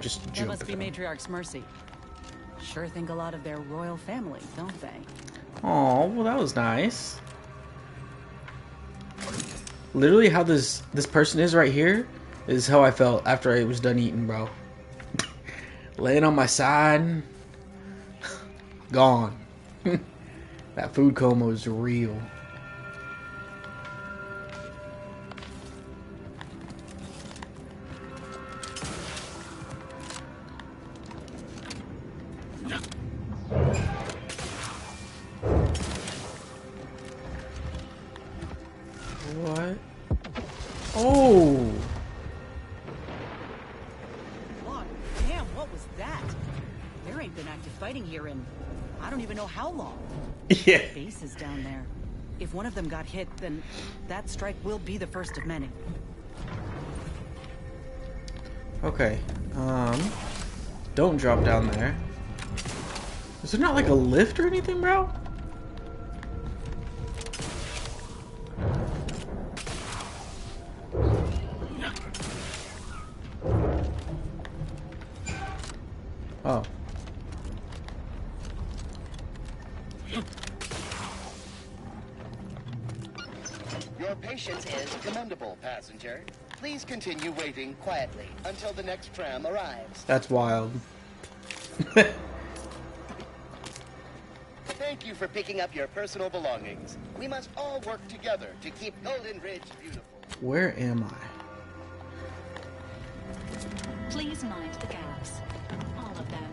just That jumped. must be Matriarch's mercy. Sure think a lot of their royal family, don't they? Oh, well, that was nice. Literally, how this person is right here is how I felt after I was done eating, bro. Laying on my side, gone. That food coma was real. What? Oh! Lord, damn, what was that? There ain't been active fighting here in I don't even know how long. Yeah. Base is down there. If one of them got hit, then that strike will be the first of many. Okay. Don't drop down there. Is there not like a lift or anything, bro? Oh. Your patience is commendable, passenger. Please continue waiting quietly until the next tram arrives. That's wild. Thank you for picking up your personal belongings. We must all work together to keep Golden Ridge beautiful. Where am I? Please mind the gaps. All of them.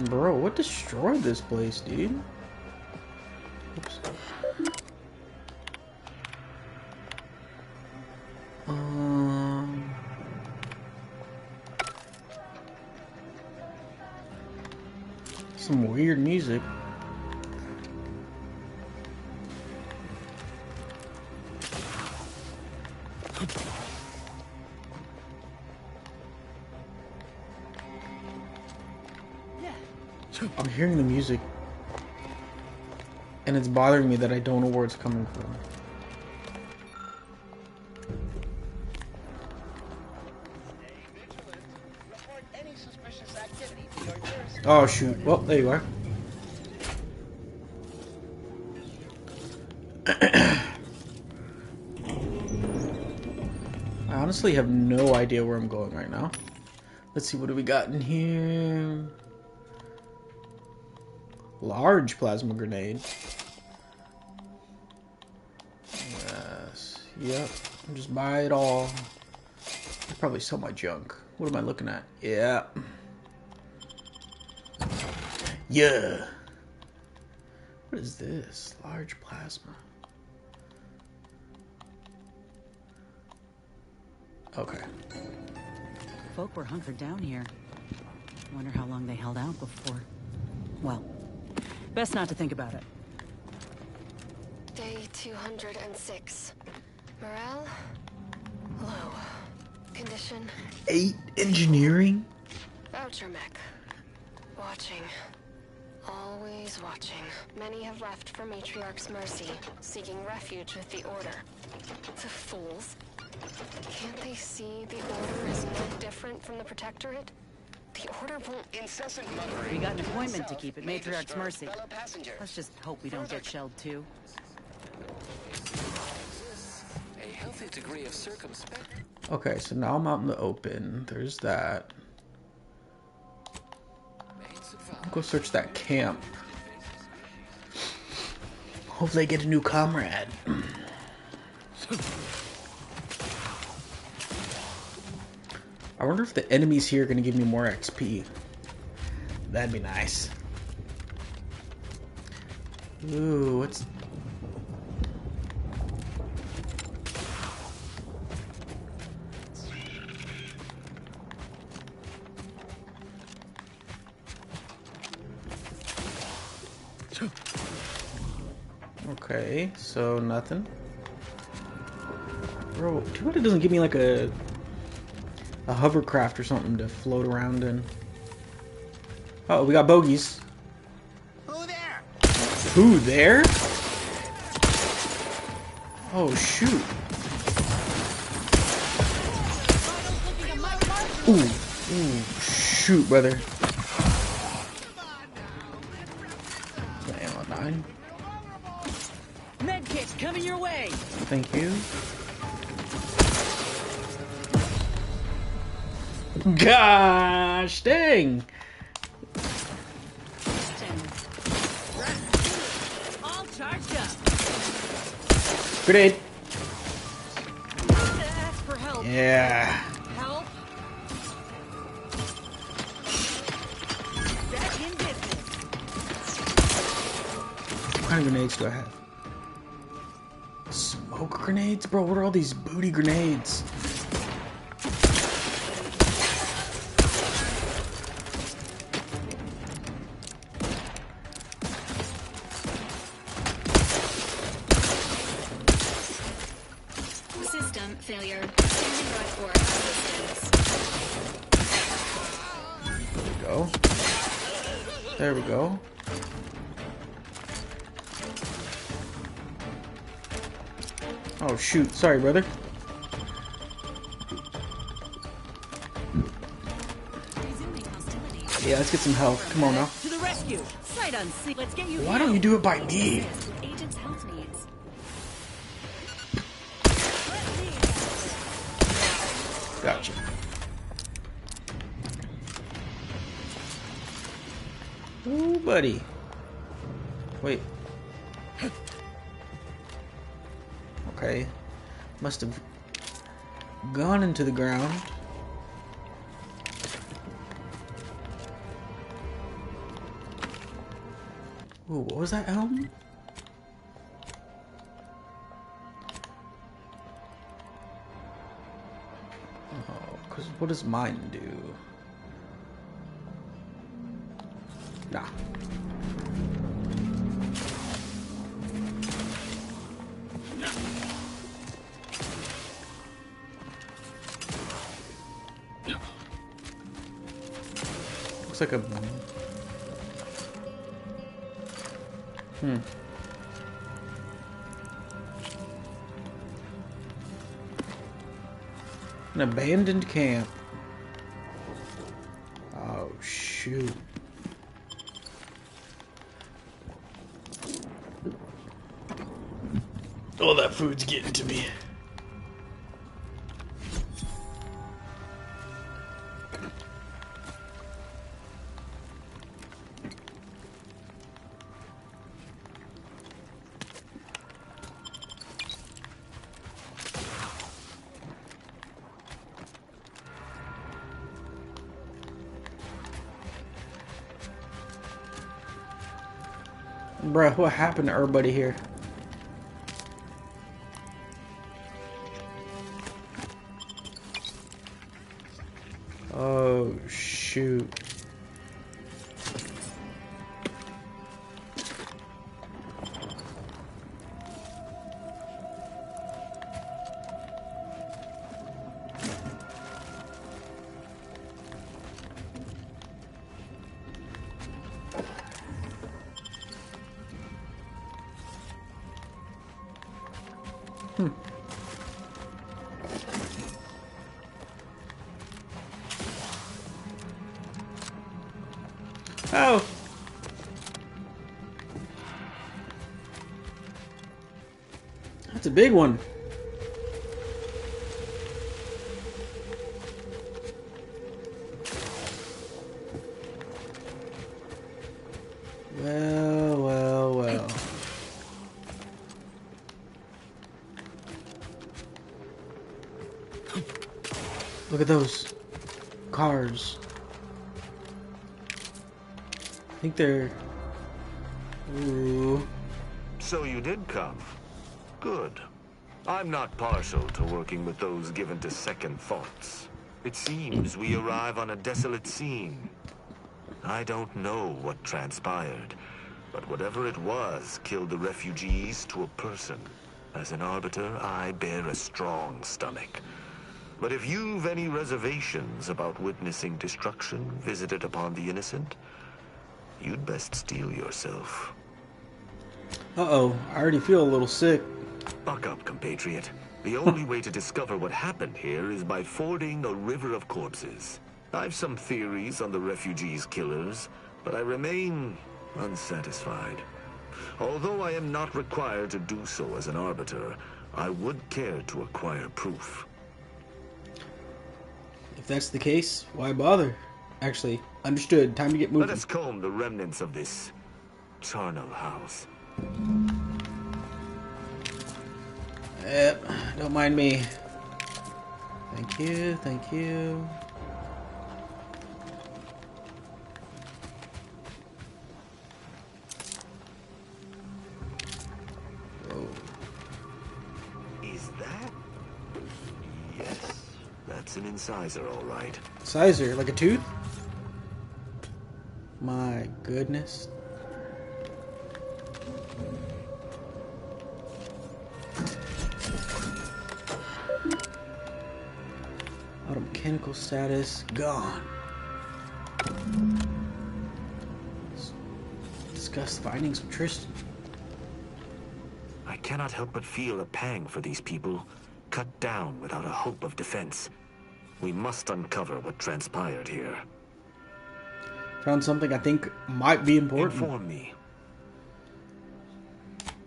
Bro, what destroyed this place, dude? Oops. Some weird music. I'm hearing the music, and it's bothering me that I don't know where it's coming from. Stay vigilant. Report any suspicious activity to your nearest... Oh shoot! Well, there you are. I honestly have no idea where I'm going right now. Let's see, what do we got in here? Large plasma grenade. Yes. Yep. Just buy it all. I'll probably sell my junk. What am I looking at? Yeah. Yeah. What is this? Large plasma. Okay. Folk were hunkered down here. Wonder how long they held out before. Well, best not to think about it. Day 206. Morale? Low. Condition? 8 engineering? Voucher mech. Watching. Always watching. Many have left for Matriarch's mercy, seeking refuge with the Order. The fools. Can't they see the Order is no different from the Protectorate? The Order won't... Incessant muttering. We got an appointment to keep at may Matriarch's disturb mercy. fellow passengers. Let's just hope we don't get shelled too. A healthy degree of circumspection. Okay, so now I'm out in the open. There's that. I'll go search that camp. Hopefully I get a new comrade. I wonder if the enemies here are going to give me more XP. That'd be nice. Ooh, what's... Okay, so nothing. Bro, too bad it doesn't give me like a hovercraft or something to float around in. Oh, we got bogeys. Who there? Who there? Oh shoot. Ooh, shoot, brother. Ammo 9. Medkit coming your way. Thank you. Gosh dang. All charged up. Grenade. Ask for help. Yeah. Help. Back in business. What kind of grenades do I have? Smoke grenades? Bro, what are all these booty grenades? System failure. Standing by for assistance. Go. There we go. Oh shoot, sorry brother. Resuming hostilities. Yeah, let's get some health. Come on now. To the rescue. Sight unseen. Let's get you. Why don't you do it by me? Assist with agent's health needs. Gotcha. Ooh, buddy. Wait. Okay. Must have gone into the ground. Ooh, what was that, Elm? Oh, because what does mine do? Nah. Looks like a... An abandoned camp. Oh, shoot. Oh, that food's getting to me. Bruh, what happened to everybody here? Oh, shoot. Oh! That's a big one. Well, well, well. Look at those cars. I think they're... Ooh. So you did come. Good. I'm not partial to working with those given to second thoughts. It seems we arrive on a desolate scene. I don't know what transpired, but whatever it was killed the refugees to a person. As an arbiter, I bear a strong stomach. But if you've any reservations about witnessing destruction visited upon the innocent, you'd best steel yourself. Uh-oh, I already feel a little sick. Buck up, compatriot. The only way to discover what happened here is by fording a river of corpses. I've some theories on the refugees' killers, but I remain unsatisfied. Although I am not required to do so as an arbiter, I would care to acquire proof. If that's the case, why bother? Actually, understood. Time to get moving. Let us comb the remnants of this charnel house. Yep, don't mind me. Thank you, thank you. Whoa. Is that? Yes, that's an incisor, all right. Sizer, like a tooth? My goodness. Automechanical status gone. Let's discuss the findings of Tristan. I cannot help but feel a pang for these people, cut down without a hope of defense. We must uncover what transpired here. Found something I think might be important. Inform me.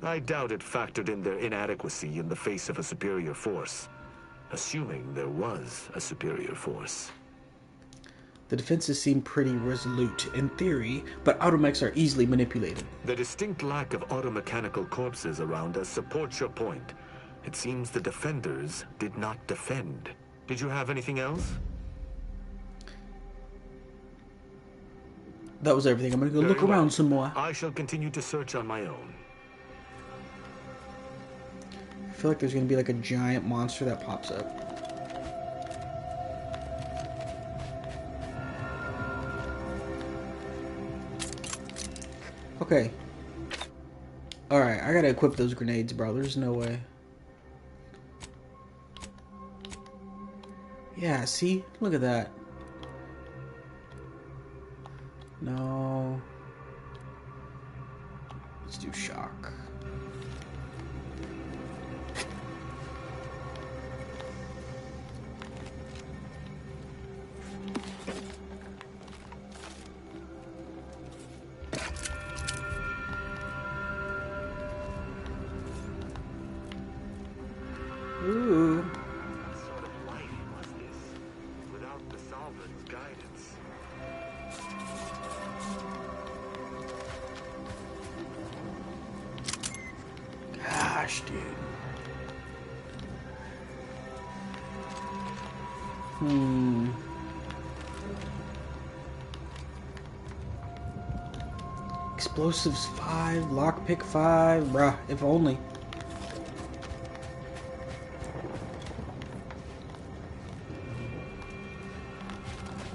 I doubt it factored in their inadequacy in the face of a superior force. Assuming there was a superior force. The defenses seem pretty resolute in theory, but automechs are easily manipulated. The distinct lack of automechanical corpses around us supports your point. It seems the defenders did not defend. Did you have anything else? That was everything. I'm gonna go Very look well. around some more. I shall continue to search on my own. I feel like there's gonna be like a giant monster that pops up. Okay. Alright, I gotta equip those grenades, bro. There's no way. Yeah, see? Look at that. No. Let's do shock. Ooh. What sort of life was this, without the Sovereign's guidance? Gosh, dude. Explosives 5, lockpick 5, bruh, if only.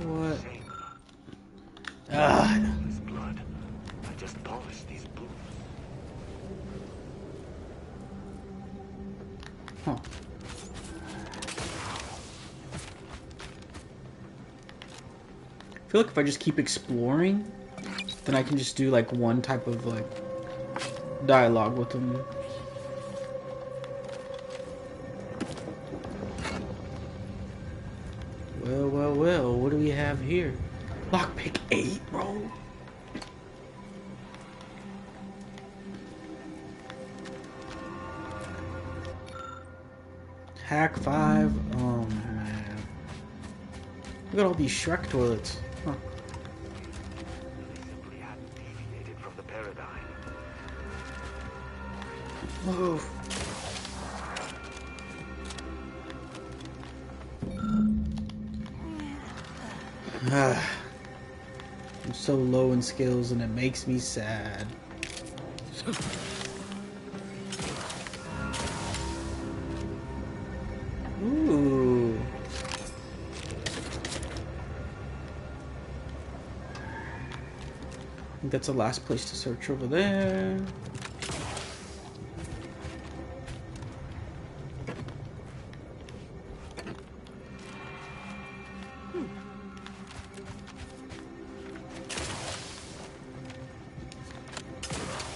What? Shame. Ah, This blood. I just polished these boots. huh. I feel like if I just keep exploring, then I can just do like one type of like dialogue with them. Well, well, well, what do we have here? Lockpick 8, bro. Hack 5. Oh man. Look at all these Shrek toilets. Huh. They simply hadn't deviated from the paradigm. Move. I'm so low in skills and it makes me sad. Ooh. I think that's the last place to search over there.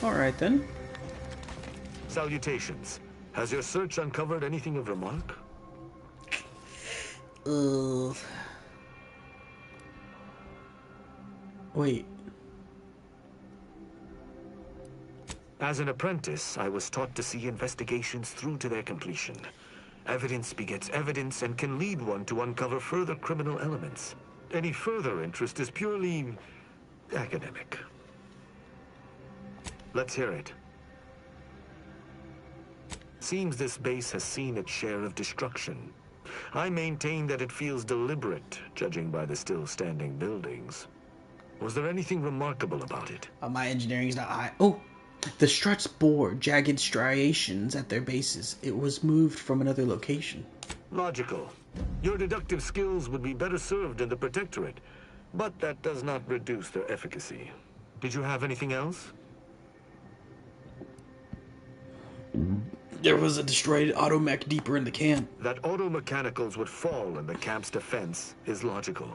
Alright then. Salutations. Has your search uncovered anything of remark? Wait. As an apprentice, I was taught to see investigations through to their completion. Evidence begets evidence and can lead one to uncover further criminal elements. Any further interest is purely academic. Let's hear it. Seems this base has seen its share of destruction. I maintain that it feels deliberate, judging by the still standing buildings. Was there anything remarkable about it? My engineering's not high. Oh, the struts bore jagged striations at their bases. It was moved from another location. Logical. Your deductive skills would be better served in the Protectorate, but that does not reduce their efficacy. Did you have anything else? There was a destroyed automech deeper in the camp. That automechanicals would fall in the camp's defense is logical.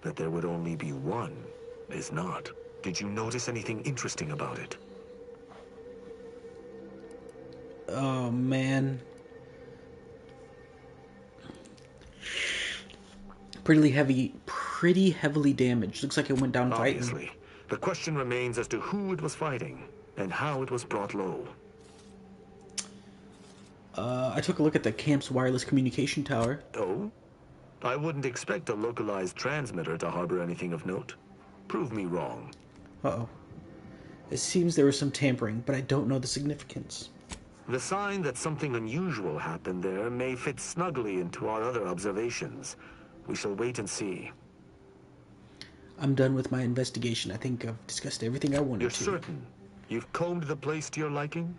That there would only be one is not. Did you notice anything interesting about it? Oh, man. Pretty heavily damaged. Looks like it went down Obviously. The question remains as to who it was fighting and how it was brought low. I took a look at the camp's wireless communication tower. Oh? I wouldn't expect a localized transmitter to harbor anything of note. Prove me wrong. Uh-oh. It seems there was some tampering, but I don't know the significance. The sign that something unusual happened there may fit snugly into our other observations. We shall wait and see. I'm done with my investigation. I think I've discussed everything I wanted You're to. certain? You've combed the place to your liking?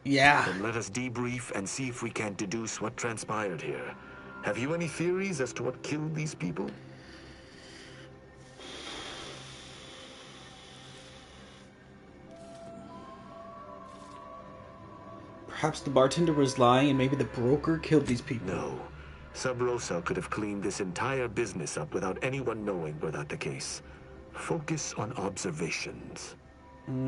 Yeah. Then let us debrief and see if we can deduce what transpired here. Have you any theories as to what killed these people? Perhaps the bartender was lying and maybe the broker killed these people. No. Sub Rosa could have cleaned this entire business up without anyone knowing were that the case. Focus on observations.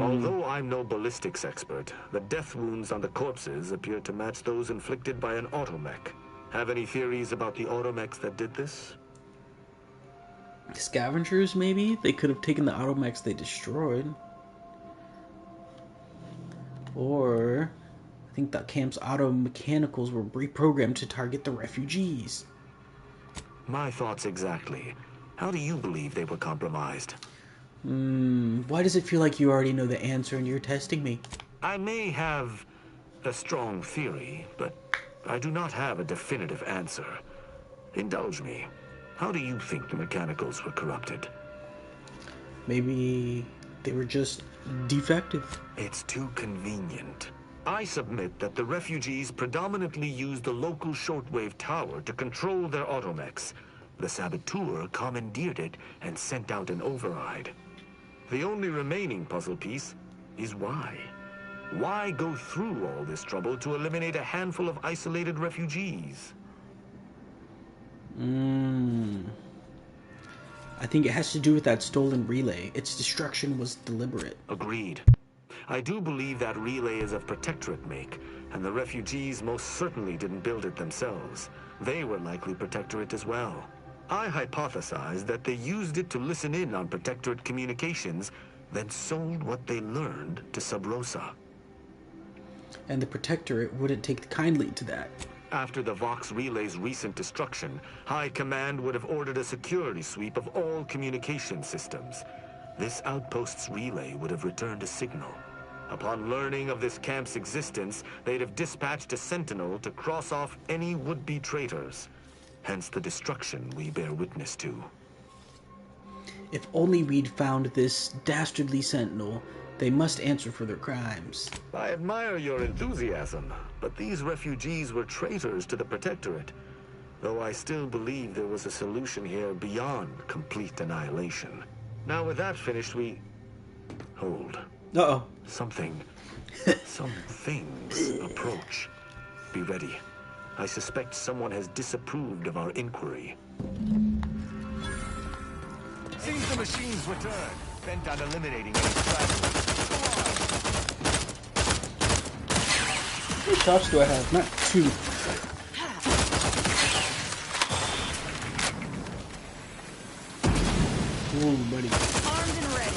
Although I'm no ballistics expert, the death wounds on the corpses appear to match those inflicted by an automech. Have any theories about the automechs that did this? Scavengers, maybe? They could have taken the automechs they destroyed. Or I think the camp's auto mechanicals were reprogrammed to target the refugees. My thoughts exactly. How do you believe they were compromised? Why does it feel like you already know the answer and you're testing me? I may have a strong theory, but I do not have a definitive answer. Indulge me. How do you think the mechanicals were corrupted? Maybe they were just defective. It's too convenient. I submit that the refugees predominantly used the local shortwave tower to control their automechs. The saboteur commandeered it and sent out an override. The only remaining puzzle piece is why. Why go through all this trouble to eliminate a handful of isolated refugees? I think it has to do with that stolen relay. Its destruction was deliberate. Agreed. I do believe that relay is of Protectorate make, and the refugees most certainly didn't build it themselves. They were likely Protectorate as well. I hypothesize that they used it to listen in on Protectorate communications, then sold what they learned to Sub Rosa. And the Protectorate wouldn't take kindly to that. After the Vox relay's recent destruction, High Command would have ordered a security sweep of all communication systems. This outpost's relay would have returned a signal. Upon learning of this camp's existence, they'd have dispatched a sentinel to cross off any would-be traitors. Hence the destruction we bear witness to. If only we'd found this dastardly sentinel, they must answer for their crimes. I admire your enthusiasm, but these refugees were traitors to the Protectorate. Though I still believe there was a solution here beyond complete annihilation. Now with that finished, we... Hold. Uh-oh. Some things approach. Be ready. I suspect someone has disapproved of our inquiry. Seems the machines return, bent on eliminating any travelers. Go on! many shots do I have? Not 2. Ooh, buddy. Armed and ready.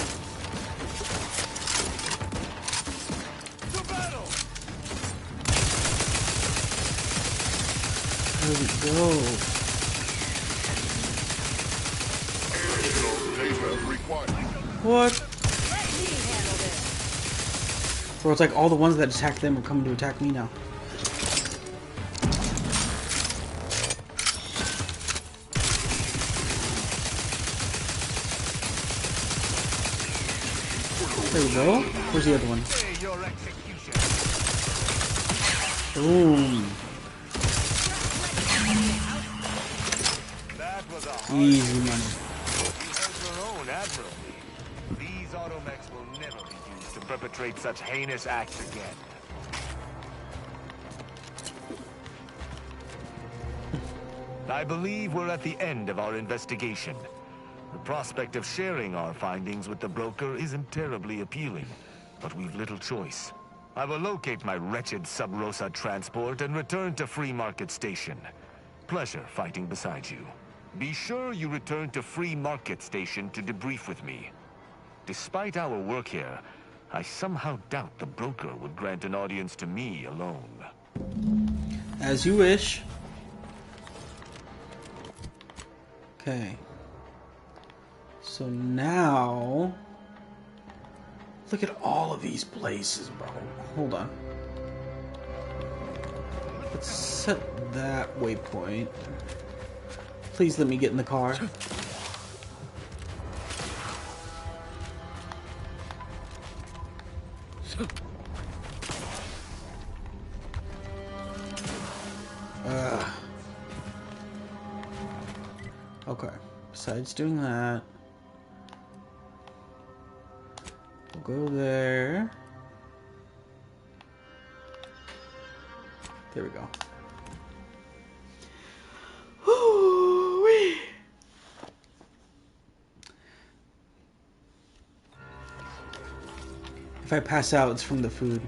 There we go. What? Bro, it's like all the ones that attacked them are coming to attack me now. There we go. Where's the other one? Boom. Easy money. These automechs will never be used to perpetrate such heinous acts again. I believe we're at the end of our investigation. The prospect of sharing our findings with the broker isn't terribly appealing, but we've little choice. I will locate my wretched Sub Rosa transport and return to Free Market Station. Pleasure fighting beside you. Be sure you return to Free Market Station to debrief with me. Despite our work here, I somehow doubt the broker would grant an audience to me alone. As you wish. Okay. So now... Look at all of these places, bro. Hold on. Let's set that waypoint. Please let me get in the car. Okay. Besides doing that, we'll go there. There we go. If I pass out, it's from the food.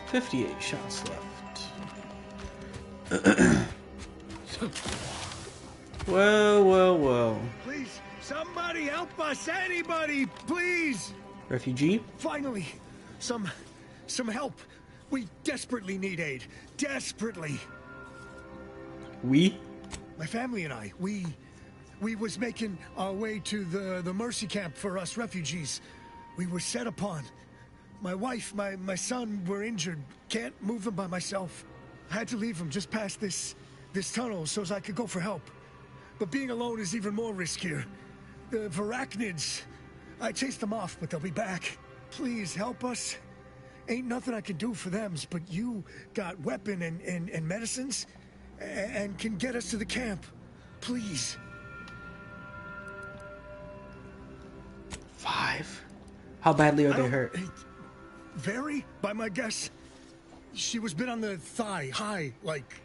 $58 shots left. Well. Please, somebody help us! Anybody, please! Refugee? Finally, some help. We desperately need aid. Desperately. We? My family and I, we was making our way to the Mercy camp for us refugees. We were set upon. My wife, my son were injured. Can't move them by myself. I had to leave them just past this tunnel so as I could go for help. But being alone is even more riskier. The Varachnids, I chased them off, but they'll be back. Please help us. Ain't nothing I can do for them, but you got weapon and medicines and can get us to the camp. Please. 5? How badly are they hurt? Very, by my guess. She was bit on the thigh, high, like,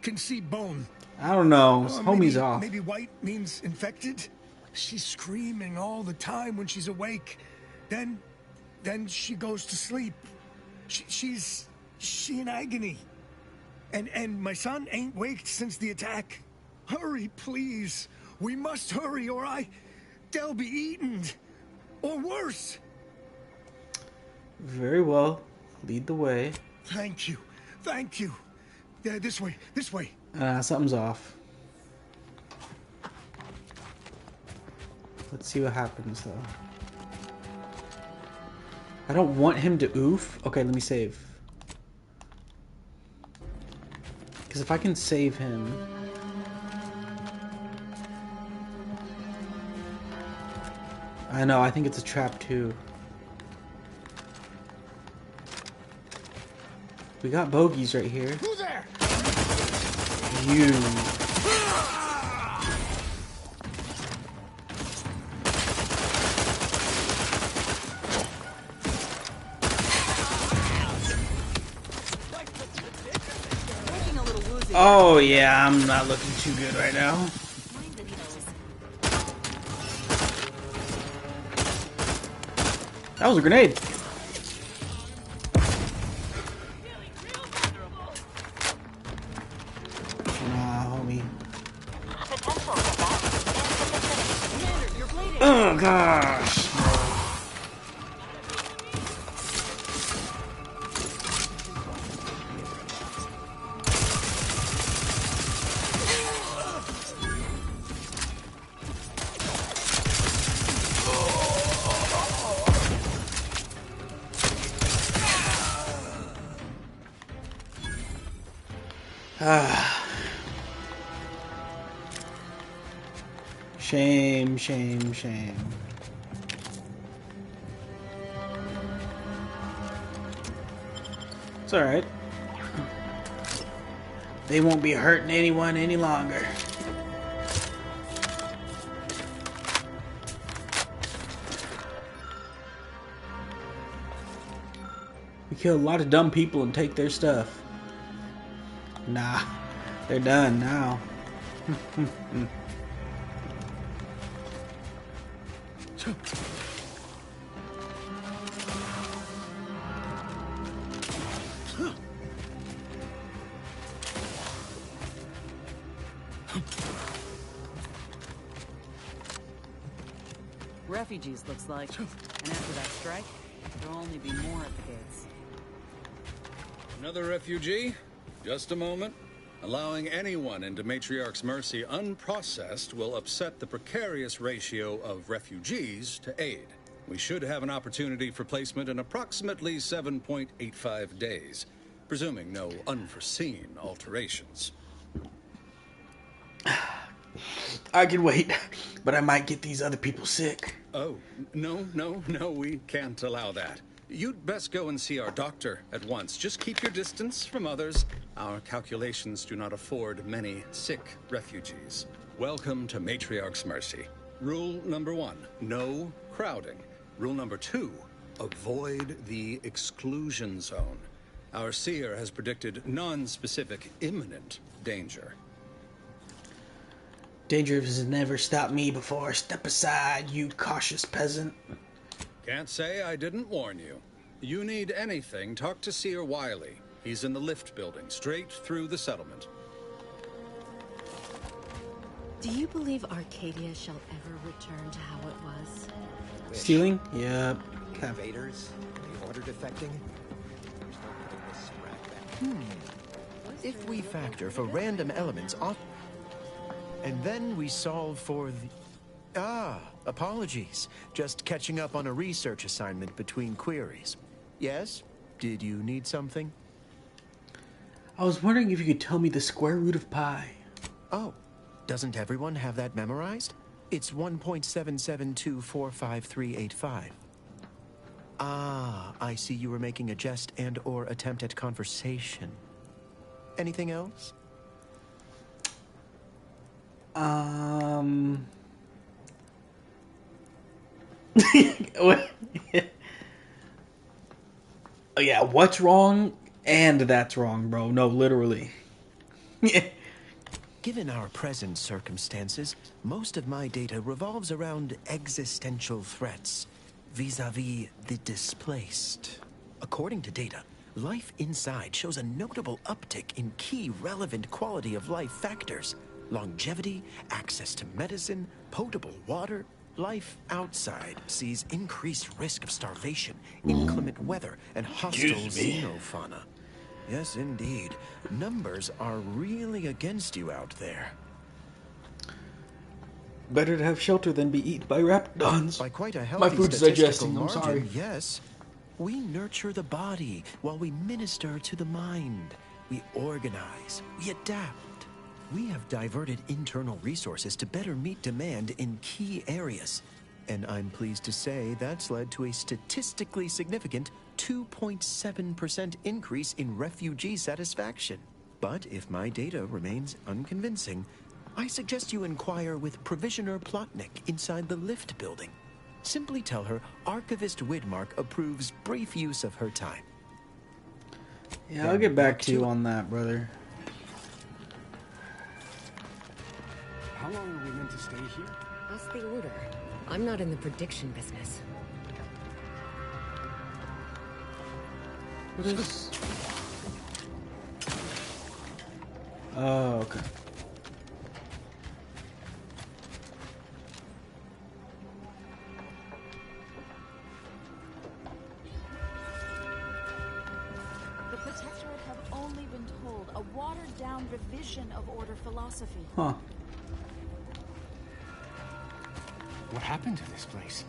can see bone. I don't know. Homie's off. Maybe white means infected? She's screaming all the time when she's awake. Then she goes to sleep. She in agony. And my son ain't waked since the attack. Hurry, please. We must hurry, or they'll be eaten. Or worse. Very well. Lead the way. Thank you. This way. Something's off. Let's see what happens, though. I don't want him to oof. Okay, let me save. Because if I can save him... I know, I think it's a trap, too. We got bogeys right here. Who's there? You. Oh yeah, I'm not looking too good right now. That was a grenade. Nah, homie. Oh gosh. Shame, shame, shame. It's alright. They won't be hurting anyone any longer. We kill a lot of dumb people and take their stuff. Nah, they're done now. Refugees, looks like. And after that strike, there'll only be more at the gates. Another refugee? Just a moment. Allowing anyone into Matriarch's Mercy unprocessed will upset the precarious ratio of refugees to aid. We should have an opportunity for placement in approximately 7.85 days, presuming no unforeseen alterations. I can wait, but I might get these other people sick. Oh, no, we can't allow that. You'd best go and see our doctor at once. Just keep your distance from others. Our calculations do not afford many sick refugees. Welcome to Matriarch's Mercy. Rule number 1, no crowding. Rule number 2, avoid the exclusion zone. Our seer has predicted non-specific imminent danger. Danger has never stopped me before. Step aside, you cautious peasant. Can't say I didn't warn you. You need anything, talk to Seer Wiley. He's in the lift building, straight through the settlement. Do you believe Arcadia shall ever return to how it was? Stealing? Yep. Invaders? The order defecting? There's no putting this rat back. If we factor for random elements off... And then we solve for the... apologies. Just catching up on a research assignment between queries. Yes? Did you need something? I was wondering if you could tell me the square root of pi. Oh, doesn't everyone have that memorized? It's 1.77245385. Ah, I see you were making a jest and or attempt at conversation. Anything else? Oh yeah, what's wrong? And that's wrong, bro. No, literally. Given our present circumstances, most of my data revolves around existential threats, vis-a-vis the displaced. According to data, life inside shows a notable uptick in key relevant quality of life factors. Longevity, access to medicine, potable water. Life outside sees increased risk of starvation, inclement weather, and hostile xenofauna. Yes, indeed. Numbers are really against you out there. Better to have shelter than be eaten by raptidons. By quite a healthy My food's digesting, I'm sorry. Yes. We nurture the body while we minister to the mind. We organize. We adapt. We have diverted internal resources to better meet demand in key areas. And I'm pleased to say that's led to a statistically significant 2.7% increase in refugee satisfaction. But if my data remains unconvincing, I suggest you inquire with Provisioner Plotnik inside the lift building. Simply tell her Archivist Widmark approves brief use of her time. Yeah, I'll get back to you on that, brother. How long are we meant to stay here? Ask the order. I'm not in the prediction business. What is... Oh, okay. The Protectorate have only been told a watered-down revision of Order philosophy. Huh. What happened to this place?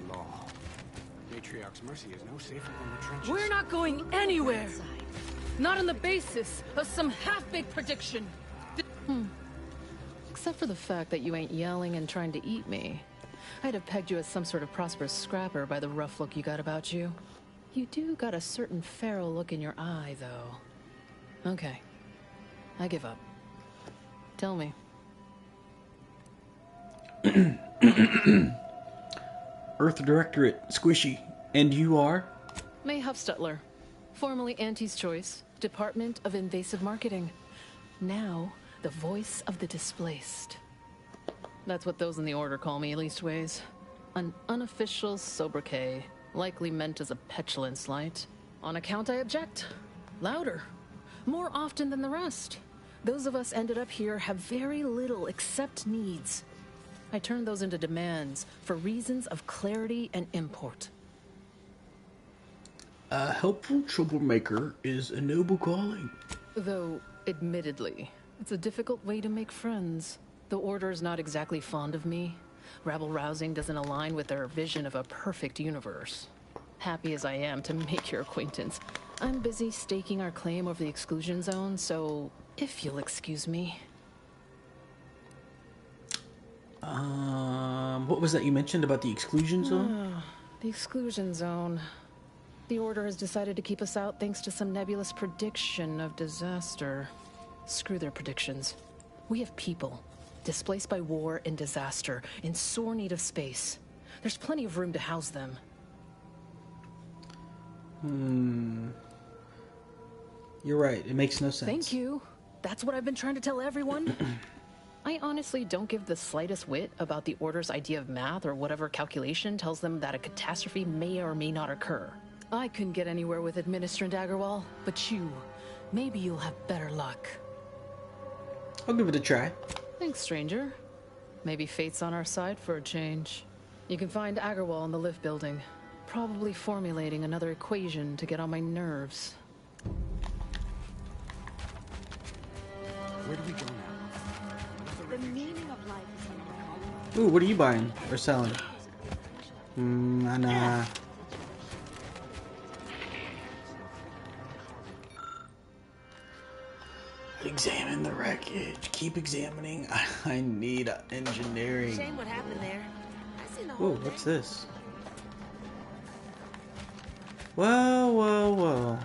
Law. Matriarch's Mercy is no safer than the trenches. We're not going anywhere. Not on the basis of some half-baked prediction. Except for the fact that you ain't yelling and trying to eat me. I'd have pegged you as some sort of prosperous scrapper by the rough look you got about you. You do got a certain feral look in your eye, though. Okay. I give up. Tell me. Earth Directorate, Squishy. And you are? May Huffstutler. Formerly Auntie's Choice, Department of Invasive Marketing. Now, the voice of the displaced. That's what those in the Order call me, leastways. An unofficial sobriquet, likely meant as a petulant slight. On account I object. Louder. More often than the rest. Those of us ended up here have very little except needs. I turn those into demands for reasons of clarity and import. A helpful troublemaker is a noble calling. Though, admittedly, it's a difficult way to make friends. The Order's not exactly fond of me. Rabble-rousing doesn't align with their vision of a perfect universe. Happy as I am to make your acquaintance, I'm busy staking our claim over the exclusion zone, so if you'll excuse me. What was that you mentioned about the exclusion zone? The exclusion zone. The Order has decided to keep us out thanks to some nebulous prediction of disaster. Screw their predictions. We have people, displaced by war and disaster, in sore need of space. There's plenty of room to house them. You're right, it makes no sense. Thank you. That's what I've been trying to tell everyone. I honestly don't give the slightest whit about the Order's idea of math or whatever calculation tells them that a catastrophe may or may not occur. I couldn't get anywhere with Administrator Daggerwall, but you, maybe you'll have better luck. I'll give it a try. Thanks, stranger. Maybe fate's on our side for a change. You can find Agarwal in the lift building, probably formulating another equation to get on my nerves. Where do we go now? The meaning of life is in the realm. Ooh, what are you buying or selling? Nah. Examine the wreckage. Keep examining. I need engineering. Shame what happened there. Whoa, what's this? Whoa. Whoa.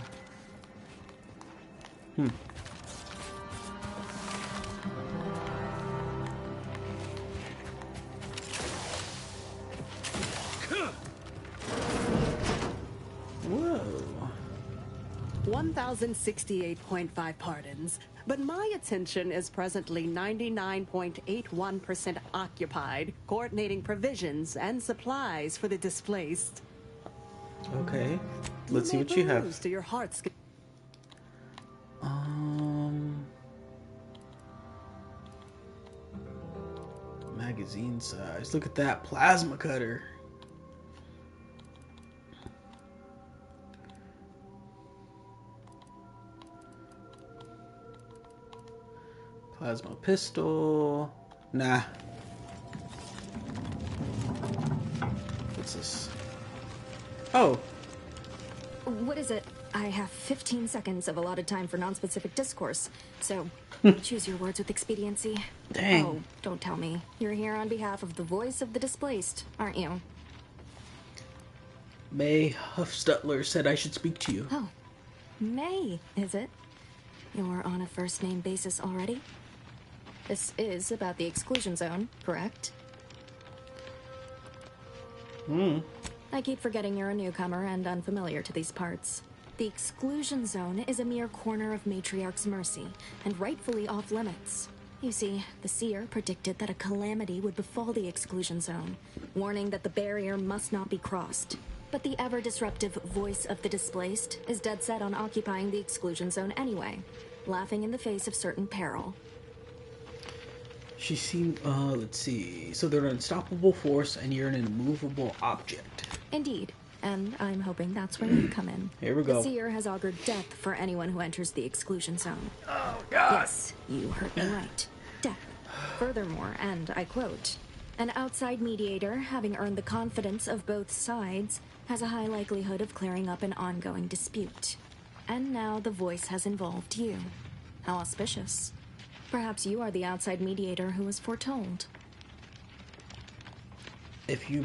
1,068.5 pardons, but my attention is presently 99.81% occupied, coordinating provisions and supplies for the displaced. Okay, let's see what you have. To your heart's magazine size. Look at that plasma cutter. Plasma pistol. Nah. What's this? Oh. What is it? I have 15 seconds of allotted time for non-specific discourse, so choose your words with expediency. Dang. Oh, don't tell me. You're here on behalf of the voice of the displaced, aren't you? May Huffstutler said I should speak to you. Oh, May, is it? You're on a first-name basis already? This is about the exclusion zone, correct? I keep forgetting you're a newcomer and unfamiliar to these parts. The exclusion zone is a mere corner of Matriarch's Mercy, and rightfully off-limits. You see, the Seer predicted that a calamity would befall the exclusion zone, warning that the barrier must not be crossed. But the ever-disruptive voice of the displaced is dead set on occupying the exclusion zone anyway, laughing in the face of certain peril. She seemed, let's see. So they're an unstoppable force and you're an immovable object. Indeed. And I'm hoping that's where you come in. Here we go. The Seer has augured death for anyone who enters the exclusion zone. Oh, God. Yes, you heard me right. Death. Furthermore, and I quote, an outside mediator, having earned the confidence of both sides, has a high likelihood of clearing up an ongoing dispute. And now the voice has involved you. How auspicious. Perhaps you are the outside mediator who was foretold. If you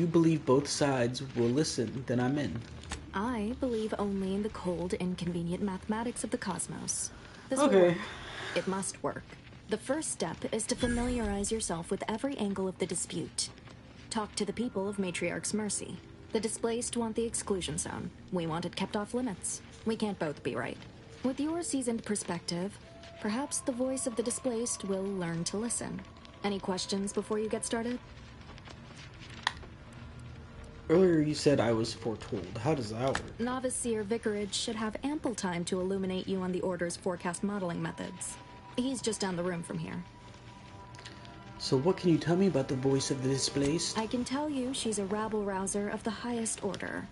believe both sides will listen, then I'm in. I believe only in the cold, inconvenient mathematics of the cosmos. This Okay. will work. It must work. The first step is to familiarize yourself with every angle of the dispute. Talk to the people of Matriarch's Mercy. The displaced want the exclusion zone. We want it kept off limits. We can't both be right. With your seasoned perspective, perhaps the voice of the displaced will learn to listen. Any questions before you get started? Earlier you said I was foretold. How does that work? Novice Seer Vicarage should have ample time to illuminate you on the Order's forecast modeling methods. He's just down the room from here. So what can you tell me about the voice of the displaced? I can tell you she's a rabble-rouser of the highest order.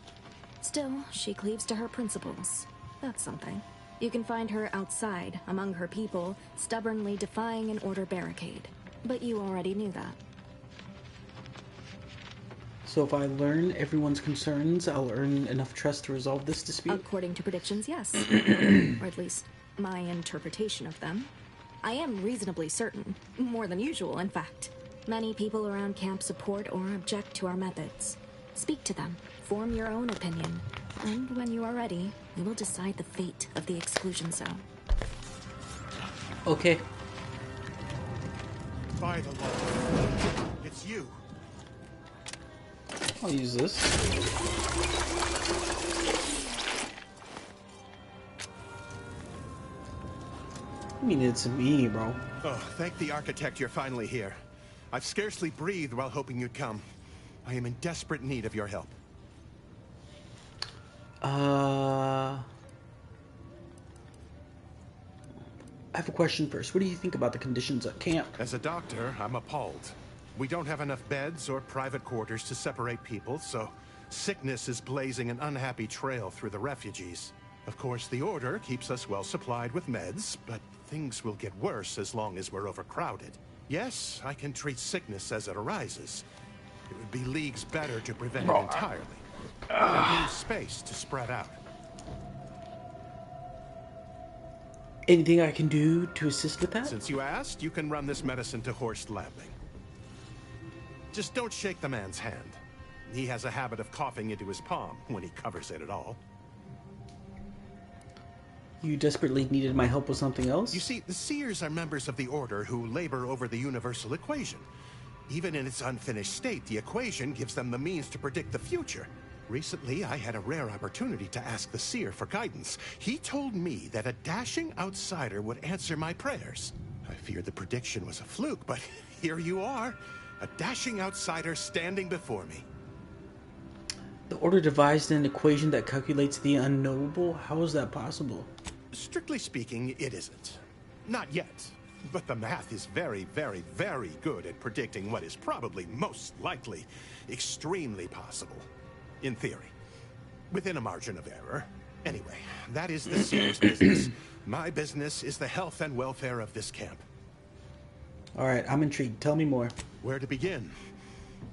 Still, she cleaves to her principles. That's something. You can find her outside, among her people, stubbornly defying an Order barricade. But you already knew that. So if I learn everyone's concerns, I'll earn enough trust to resolve this dispute? According to predictions, yes. Or at least, my interpretation of them. I am reasonably certain. More than usual, in fact. Many people around camp support or object to our methods. Speak to them. Form your own opinion. And when you are ready, we will decide the fate of the exclusion zone. Okay. By the Lord, it's you. I'll use this. I mean, it's me, bro. Oh, thank the architect you're finally here. I've scarcely breathed while hoping you'd come. I am in desperate need of your help. I have a question first. What do you think about the conditions at camp? As a doctor, I'm appalled. We don't have enough beds or private quarters to separate people, so sickness is blazing an unhappy trail through the refugees. Of course, the Order keeps us well supplied with meds, but things will get worse as long as we're overcrowded. Yes, I can treat sickness as it arises. It would be leagues better to prevent it entirely. And use space to spread out. Anything I can do to assist with that? Since you asked, you can run this medicine to Horst Landing. Just don't shake the man's hand. He has a habit of coughing into his palm when he covers it at all. You desperately needed my help with something else? You see, the Seers are members of the Order who labor over the universal equation. Even in its unfinished state, the equation gives them the means to predict the future. Recently, I had a rare opportunity to ask the Seer for guidance. He told me that a dashing outsider would answer my prayers. I feared the prediction was a fluke, but here you are. A dashing outsider standing before me. The Order devised an equation that calculates the unknowable? How is that possible? Strictly speaking, it isn't. Not yet. But the math is very, very, very good at predicting what is probably most likely extremely possible. In theory. Within a margin of error. Anyway, that is the Seer's business. My business is the health and welfare of this camp. Alright, I'm intrigued. Tell me more. Where to begin?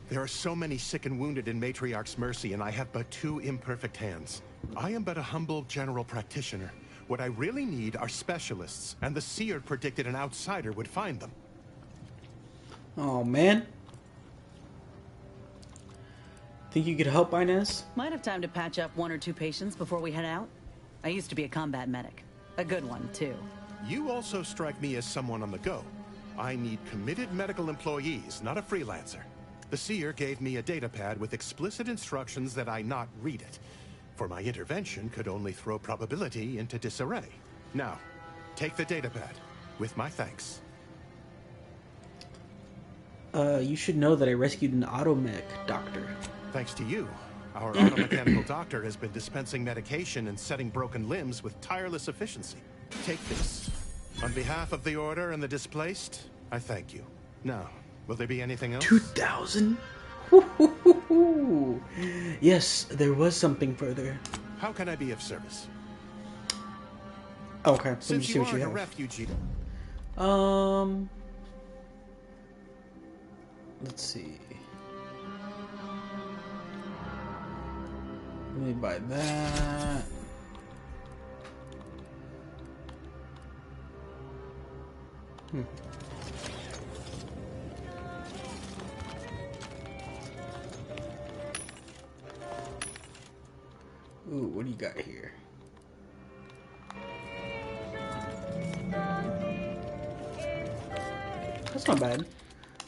There are so many sick and wounded in Matriarch's Mercy, and I have but 2 imperfect hands. I am but a humble general practitioner. What I really need are specialists, and the Seer predicted an outsider would find them. Oh, man. Think you could help, Inez? Might have time to patch up 1 or 2 patients before we head out. I used to be a combat medic. A good one, too. You also strike me as someone on the go. I need committed medical employees, not a freelancer. The Seer gave me a datapad with explicit instructions that I not read it, for my intervention could only throw probability into disarray. Now, take the datapad, with my thanks. You should know that I rescued an automech doctor. Thanks to you, our automechanical doctor has been dispensing medication and setting broken limbs with tireless efficiency. Take this. On behalf of the Order and the displaced, I thank you. Now, will there be anything else? 2,000? Yes, there was something further. How can I be of service? Okay, let me Since see you what you are a have. refugee. Let's see. Let me buy that. Ooh, what do you got here? That's not bad.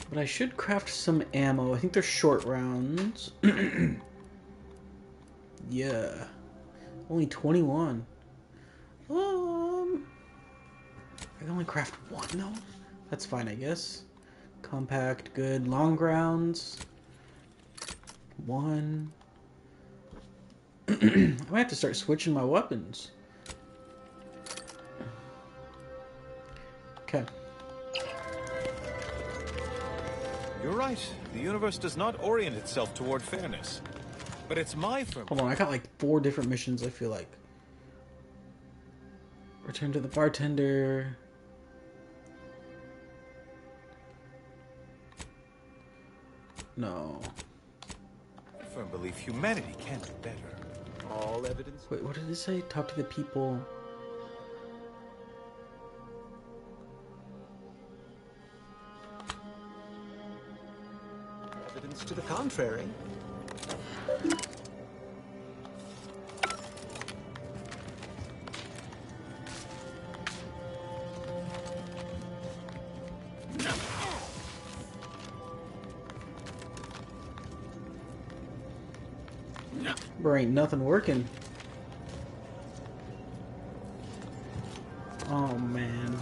But I should craft some ammo. I think they're short rounds. Yeah. Only 21. I can only craft one though? That's fine, I guess. Compact, good. Long rounds. One. I might have to start switching my weapons. Okay. You're right. The universe does not orient itself toward fairness. But it's my firm. Hold on, I got like 4 different missions, I feel like. Return to the bartender. No. I firm belief humanity can be better. All evidence. Wait, what did it say? Talk to the people. Evidence to the contrary. There ain't nothing working. Oh man.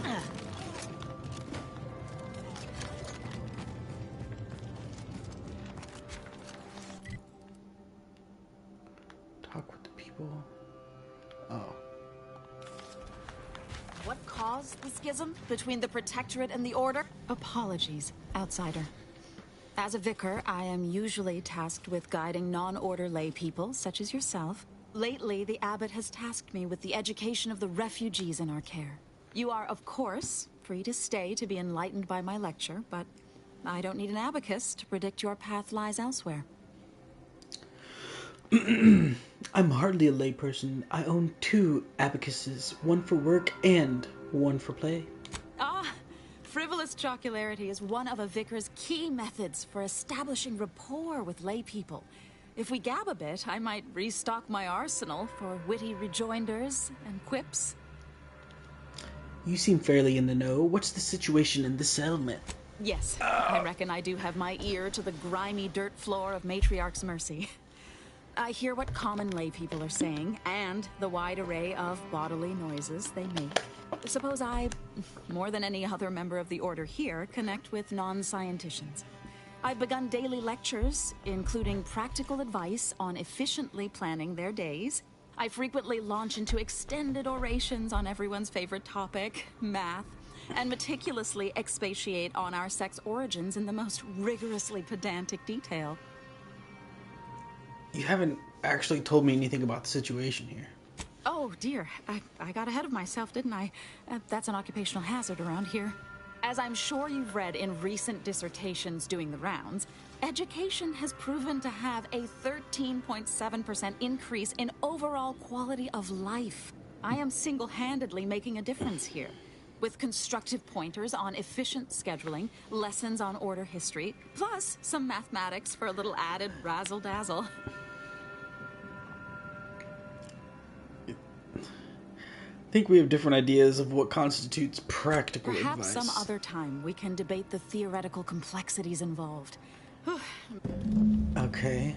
Talk with the people. Oh. What caused the schism between the Protectorate and the Order? Apologies, outsider. As a vicar, I am usually tasked with guiding non-order lay people, such as yourself. Lately, the abbot has tasked me with the education of the refugees in our care. You are, of course, free to stay to be enlightened by my lecture, but I don't need an abacus to predict your path lies elsewhere. I'm hardly a layperson. I own 2 abacuses, one for work and one for play. Frivolous jocularity is one of a vicar's key methods for establishing rapport with lay people. If we gab a bit, I might restock my arsenal for witty rejoinders and quips. You seem fairly in the know. What's the situation in the settlement? Yes, I reckon I do have my ear to the grimy dirt floor of Matriarch's Mercy. I hear what common lay people are saying, and the wide array of bodily noises they make. Suppose I, more than any other member of the Order here, connect with non-scienticians. I've begun daily lectures, including practical advice on efficiently planning their days. I frequently launch into extended orations on everyone's favorite topic, math, and meticulously expatiate on our sex origins in the most rigorously pedantic detail. You haven't actually told me anything about the situation here. Oh dear, I got ahead of myself, didn't I? That's an occupational hazard around here. As I'm sure you've read in recent dissertations doing the rounds, education has proven to have a 13.7% increase in overall quality of life. I am single-handedly making a difference here. With constructive pointers on efficient scheduling, lessons on order history, plus some mathematics for a little added razzle-dazzle. I think we have different ideas of what constitutes practical Perhaps advice. some other time we can debate the theoretical complexities involved. Okay.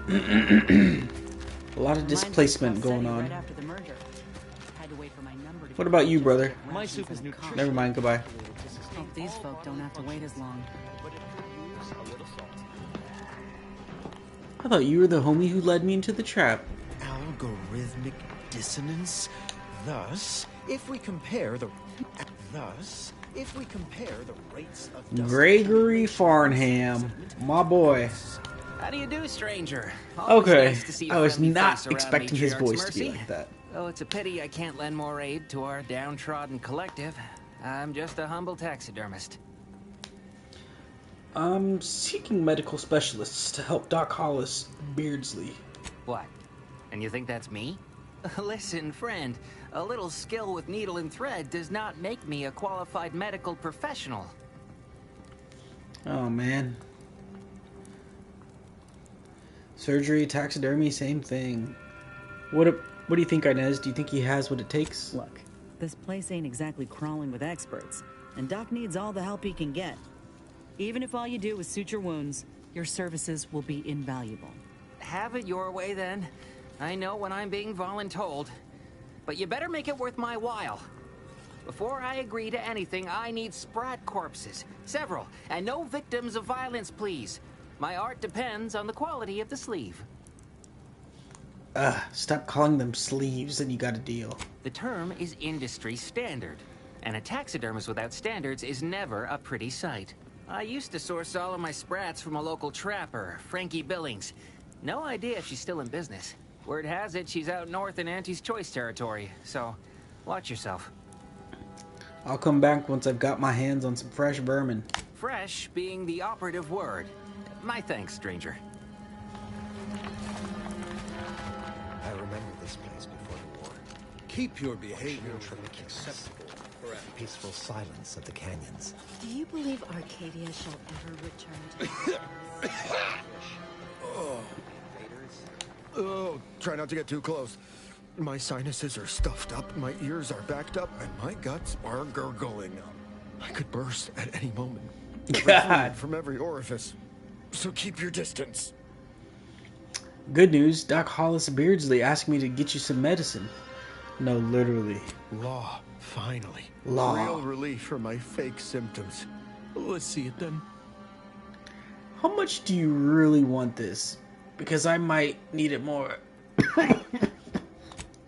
A lot of displacement going on. Right after the merger. Had to wait for my number to What about you, brother? My soup is nutritious. Never mind, goodbye. Hope these folk don't have to wait as long. But it could use a little salt. I thought you were the homie who led me into the trap. Algorithmic dissonance. Thus, if we compare the rates of Gregory Farnham, my boy. How do you do, stranger? Okay, Nice to see a I was friendly not face around expecting his Matriarch's voice to be Mercy. like that. Oh, it's a pity I can't lend more aid to our downtrodden collective. I'm just a humble taxidermist. I'm seeking medical specialists to help Doc Hollis Beardsley. What? And you think that's me? Listen, friend, a little skill with needle and thread does not make me a qualified medical professional. Oh man. Surgery, taxidermy, same thing. What do you think, Inez? Do you think he has what it takes? Look, this place ain't exactly crawling with experts, and Doc needs all the help he can get. Even if all you do is suture wounds, your services will be invaluable. Have it your way, then. I know when I'm being voluntold. But you better make it worth my while. Before I agree to anything, I need sprat corpses. Several. And no victims of violence, please. My art depends on the quality of the sleeve. Stop calling them sleeves and you got a deal. The term is industry standard. And a taxidermist without standards is never a pretty sight. I used to source all of my sprats from a local trapper, Frankie Billings. No idea if she's still in business. Word has it she's out north in Auntie's Choice territory, so watch yourself. I'll come back once I've got my hands on some fresh vermin. Fresh being the operative word. My thanks, stranger. I remember this place before the war. Keep your behavior acceptable. The peaceful silence of the canyons. Do you believe Arcadia shall ever return to Oh, try not to get too close. My sinuses are stuffed up, my ears are backed up, and my guts are gurgling. I could burst at any moment. God. From every orifice. So keep your distance. Good news, Doc Hollis Beardsley asked me to get you some medicine. No, literally. Law, finally. Law. Real relief for my fake symptoms. Let's see it then. How much do you really want this? Because I might need it more.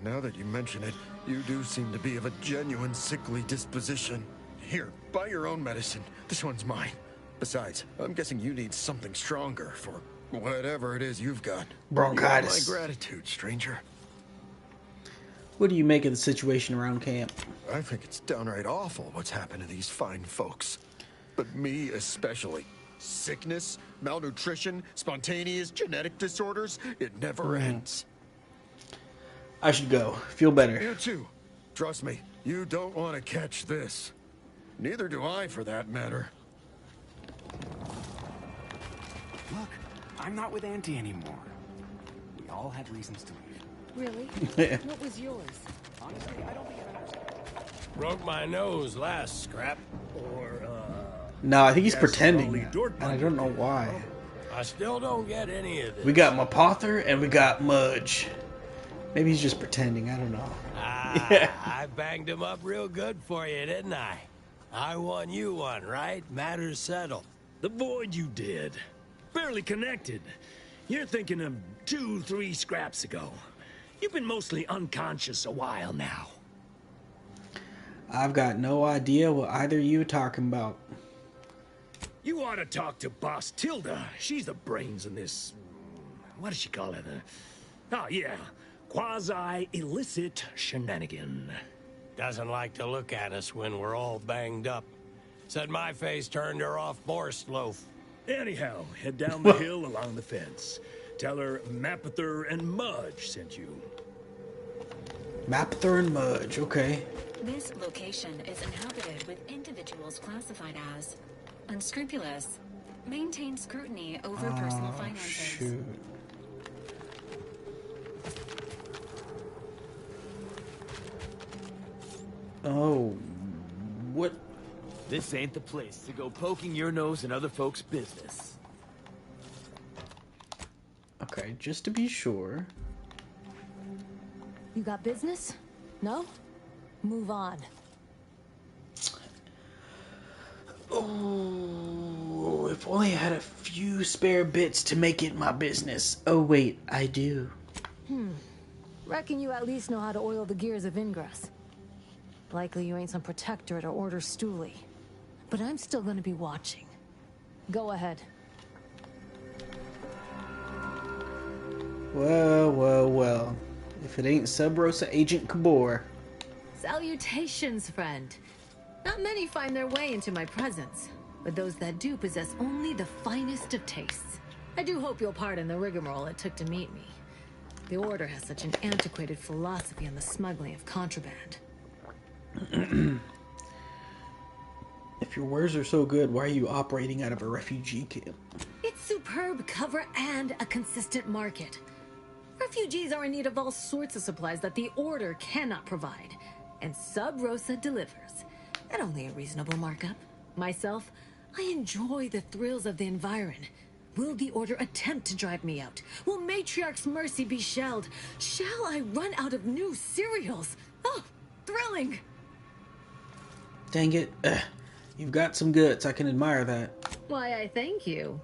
Now that you mention it, you do seem to be of a genuine sickly disposition. Here, buy your own medicine. This one's mine. Besides, I'm guessing you need something stronger for whatever it is you've got. Bronchitis. You have my gratitude, stranger. What do you make of the situation around camp? I think it's downright awful what's happened to these fine folks. But me especially. Sickness, malnutrition, spontaneous genetic disorders, it never ends. I should go. Feel better. You too. Trust me, you don't want to catch this. Neither do I, for that matter. Look, I'm not with Auntie anymore. We all had reasons to leave. Really? What was yours? Honestly, I don't think I understand. Broke my nose last scrap. No, I think he's Guess pretending, only and I don't know why. I still don't get any of this. We got Mapother and we got Mudge. Maybe he's just pretending, I don't know. I banged him up real good for you, didn't I? I won you one, right? Matters settled. The void you did. Barely connected. You're thinking of 2-3 scraps ago. You've been mostly unconscious a while now. I've got no idea what either of you are talking about. You ought to talk to Boss Tilda. She's the brains in this... What does she call it? Oh, yeah. Quasi-illicit shenanigan. Doesn't like to look at us when we're all banged up. Said my face turned her off Borscht loaf. Anyhow, head down the hill along the fence. Tell her Mapother and Mudge sent you. Mapother and Mudge, okay. This location is inhabited with individuals classified as unscrupulous, maintain scrutiny over personal finances. Shoot. Oh, what? This ain't the place to go poking your nose in other folks' business. Okay, just to be sure. You got business? No? Move on. Oh, if only I had a few spare bits to make it my business. Oh wait, I do. Reckon you at least know how to oil the gears of Ingress. Likely you ain't some protectorate or order stoolie. But I'm still gonna be watching. Go ahead. Well. If it ain't Sub Rosa Agent Cabor. Salutations, friend. Not many find their way into my presence, but those that do possess only the finest of tastes. I do hope you'll pardon the rigmarole it took to meet me. The Order has such an antiquated philosophy on the smuggling of contraband. If your wares are so good, why are you operating out of a refugee camp? It's superb cover and a consistent market. Refugees are in need of all sorts of supplies that the Order cannot provide, and Sub Rosa delivers, at only a reasonable markup. Myself, I enjoy the thrills of the environ. Will the Order attempt to drive me out? Will Matriarch's mercy be shelled? Shall I run out of new cereals? Oh, thrilling! Dang it. You've got some guts. I can admire that. Why, I thank you.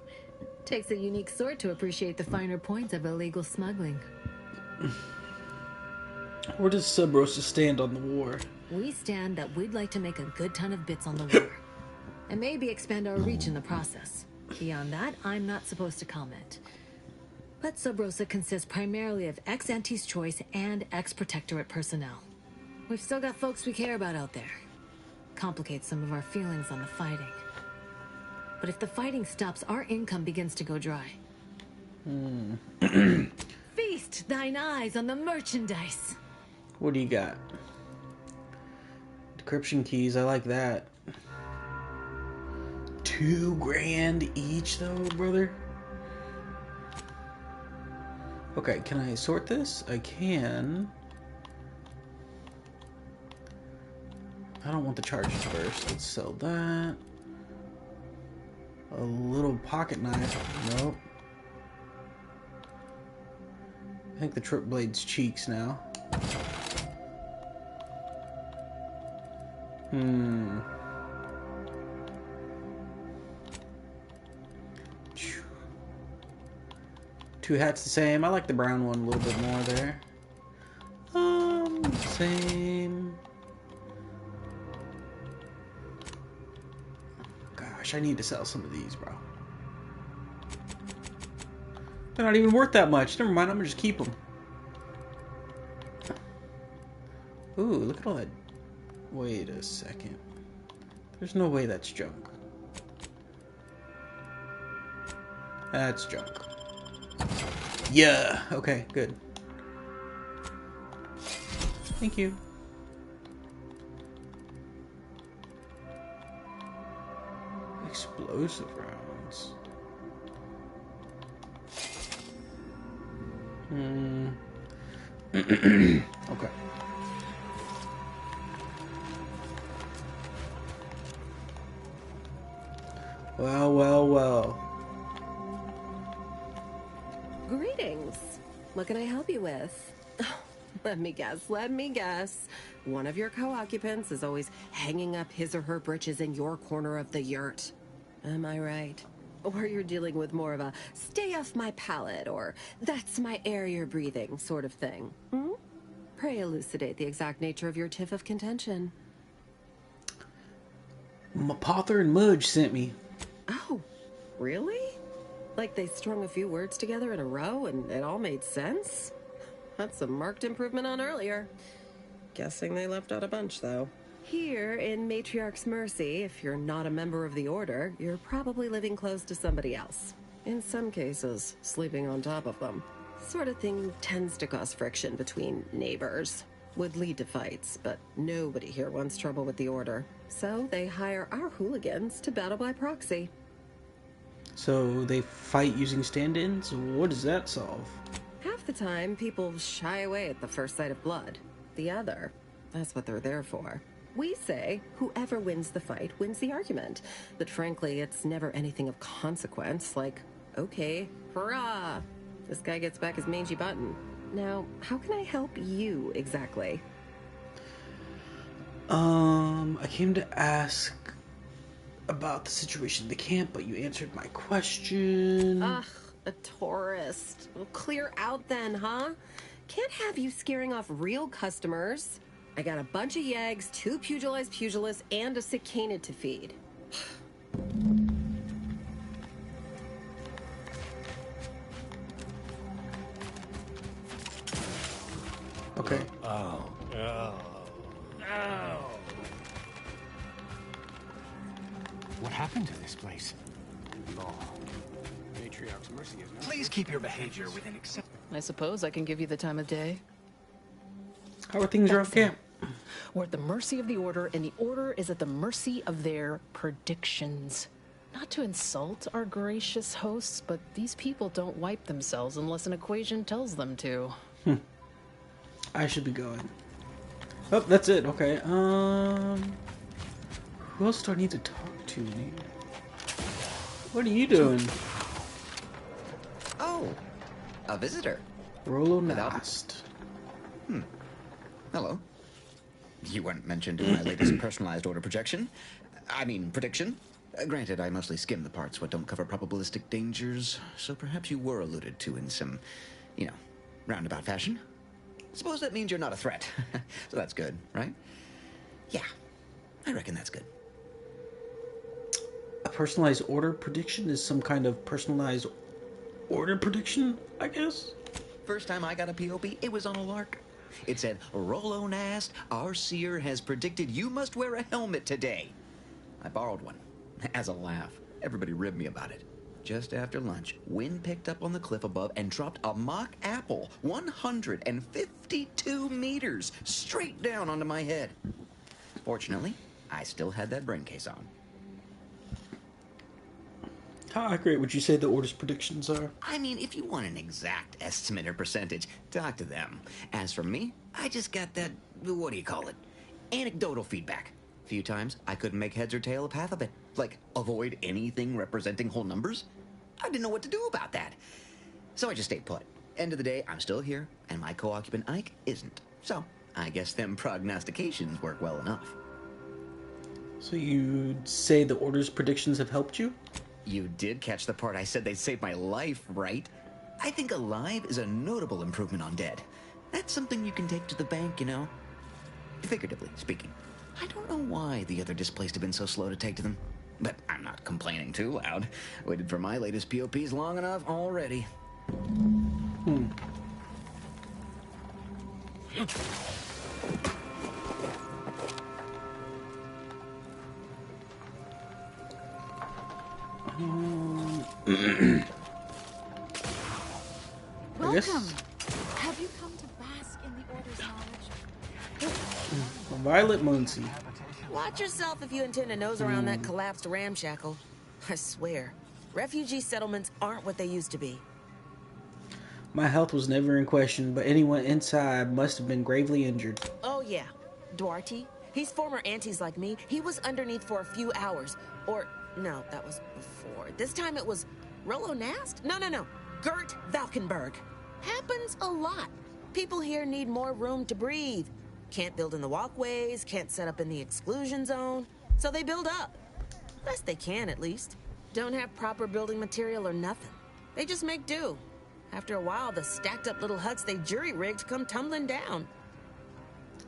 Takes a unique sort to appreciate the finer points of illegal smuggling. Where does Sub Rosa stand on the war? We stand that we'd like to make a good ton of bits on the war. And maybe expand our reach in the process. Beyond that, I'm not supposed to comment. But Sub Rosa consists primarily of ex-Auntie's Choice and ex-Protectorate personnel. We've still got folks we care about out there. Complicates some of our feelings on the fighting. But if the fighting stops, our income begins to go dry. Feast thine eyes on the merchandise. What do you got? Decryption keys, I like that. $2,000 each though, brother? Okay, can I sort this? I can. I don't want the charges first. Let's sell that. A little pocket knife. Nope. I think the trip blade's cheeks now. Two hats the same. I like the brown one a little bit more there. Same. Gosh, I need to sell some of these, bro. They're not even worth that much. Never mind, I'm gonna just keep them. Ooh, look at all that. Wait a second. There's no way that's junk. That's junk. Yeah, okay, good. Thank you. Explosive rounds. Okay. Well. Greetings. What can I help you with? Let me guess. One of your co-occupants is always hanging up his or her britches in your corner of the yurt. Am I right? Or you're dealing with more of a stay off my palate or that's my air you're breathing sort of thing. Pray elucidate the exact nature of your tiff of contention. Pother and Mudge sent me. Oh, really? Like they strung a few words together in a row and it all made sense? That's a marked improvement on earlier. Guessing they left out a bunch, though. Here in Matriarch's Mercy, if you're not a member of the Order, you're probably living close to somebody else. In some cases, sleeping on top of them. Sort of thing tends to cause friction between neighbors. Would lead to fights, but nobody here wants trouble with the Order. So they hire our hooligans to battle by proxy. So they fight using stand-ins? What does that solve? Half the time, people shy away at the first sight of blood. The other, that's what they're there for. We say whoever wins the fight wins the argument. But frankly, it's never anything of consequence, like, okay, hurrah! This guy gets back his mangy button. Now, how can I help you exactly? I came to ask about the situation in the camp, but you answered my question. Ugh, a tourist. Well, clear out then, huh? Can't have you scaring off real customers. I got a bunch of yeggs, 2 pugilists, and a cicada to feed. Okay. Oh. What happened to this place? Law. Matriarch's mercy is no... Please keep your behavior within acceptance. I suppose I can give you the time of day. How are things around camp? We're at the mercy of the Order, and the Order is at the mercy of their predictions. Not to insult our gracious hosts, but these people don't wipe themselves unless an equation tells them to. I should be going. Oh, that's it. Okay. Who else do I need to talk to? What are you doing? Oh, a visitor. Rollo Nast. Hello. You weren't mentioned in my latest personalized order projection. I mean, prediction. Granted, I mostly skim the parts what don't cover probabilistic dangers, so perhaps you were alluded to in some, roundabout fashion. Suppose that means you're not a threat. So that's good, right? Yeah, I reckon that's good. A personalized order prediction is some kind of personalized order prediction, I guess? First time I got a POP, it was on a lark. It said, Rollo Nast, our seer has predicted you must wear a helmet today. I borrowed one. As a laugh, everybody ribbed me about it. Just after lunch, wind picked up on the cliff above and dropped a mock apple 152 meters straight down onto my head. Fortunately, I still had that brain case on. How accurate would you say the Order's predictions are? I mean, if you want an exact estimate or percentage, talk to them. As for me, I just got that, what do you call it? Anecdotal feedback. A few times, I couldn't make heads or tail of half of it. Like, avoid anything representing whole numbers. I didn't know what to do about that. So I just stayed put. End of the day, I'm still here, and my co-occupant Ike isn't. So, I guess them prognostications work well enough. So you'd say the Order's predictions have helped you? You did catch the part I said they'd save my life, right? I think alive is a notable improvement on dead. That's something you can take to the bank, Figuratively speaking. I don't know why the other displaced have been so slow to take to them. But I'm not complaining too loud. Waited for my latest POPs long enough already. Welcome. Have you come to bask in the Order's knowledge? Violet Muncie. Watch yourself if you intend to nose around that collapsed ramshackle. I swear, refugee settlements aren't what they used to be. My health was never in question, but anyone inside must have been gravely injured. Oh yeah, Duarte. He's former aunties like me. He was underneath for a few hours. Or, no, that was before. This time it was Rollo Nast? No. Gert Valkenberg. Happens a lot. People here need more room to breathe. Can't build in the walkways, can't set up in the exclusion zone. So they build up. Best they can, at least. Don't have proper building material or nothing. They just make do. After a while, the stacked up little huts they jury-rigged come tumbling down.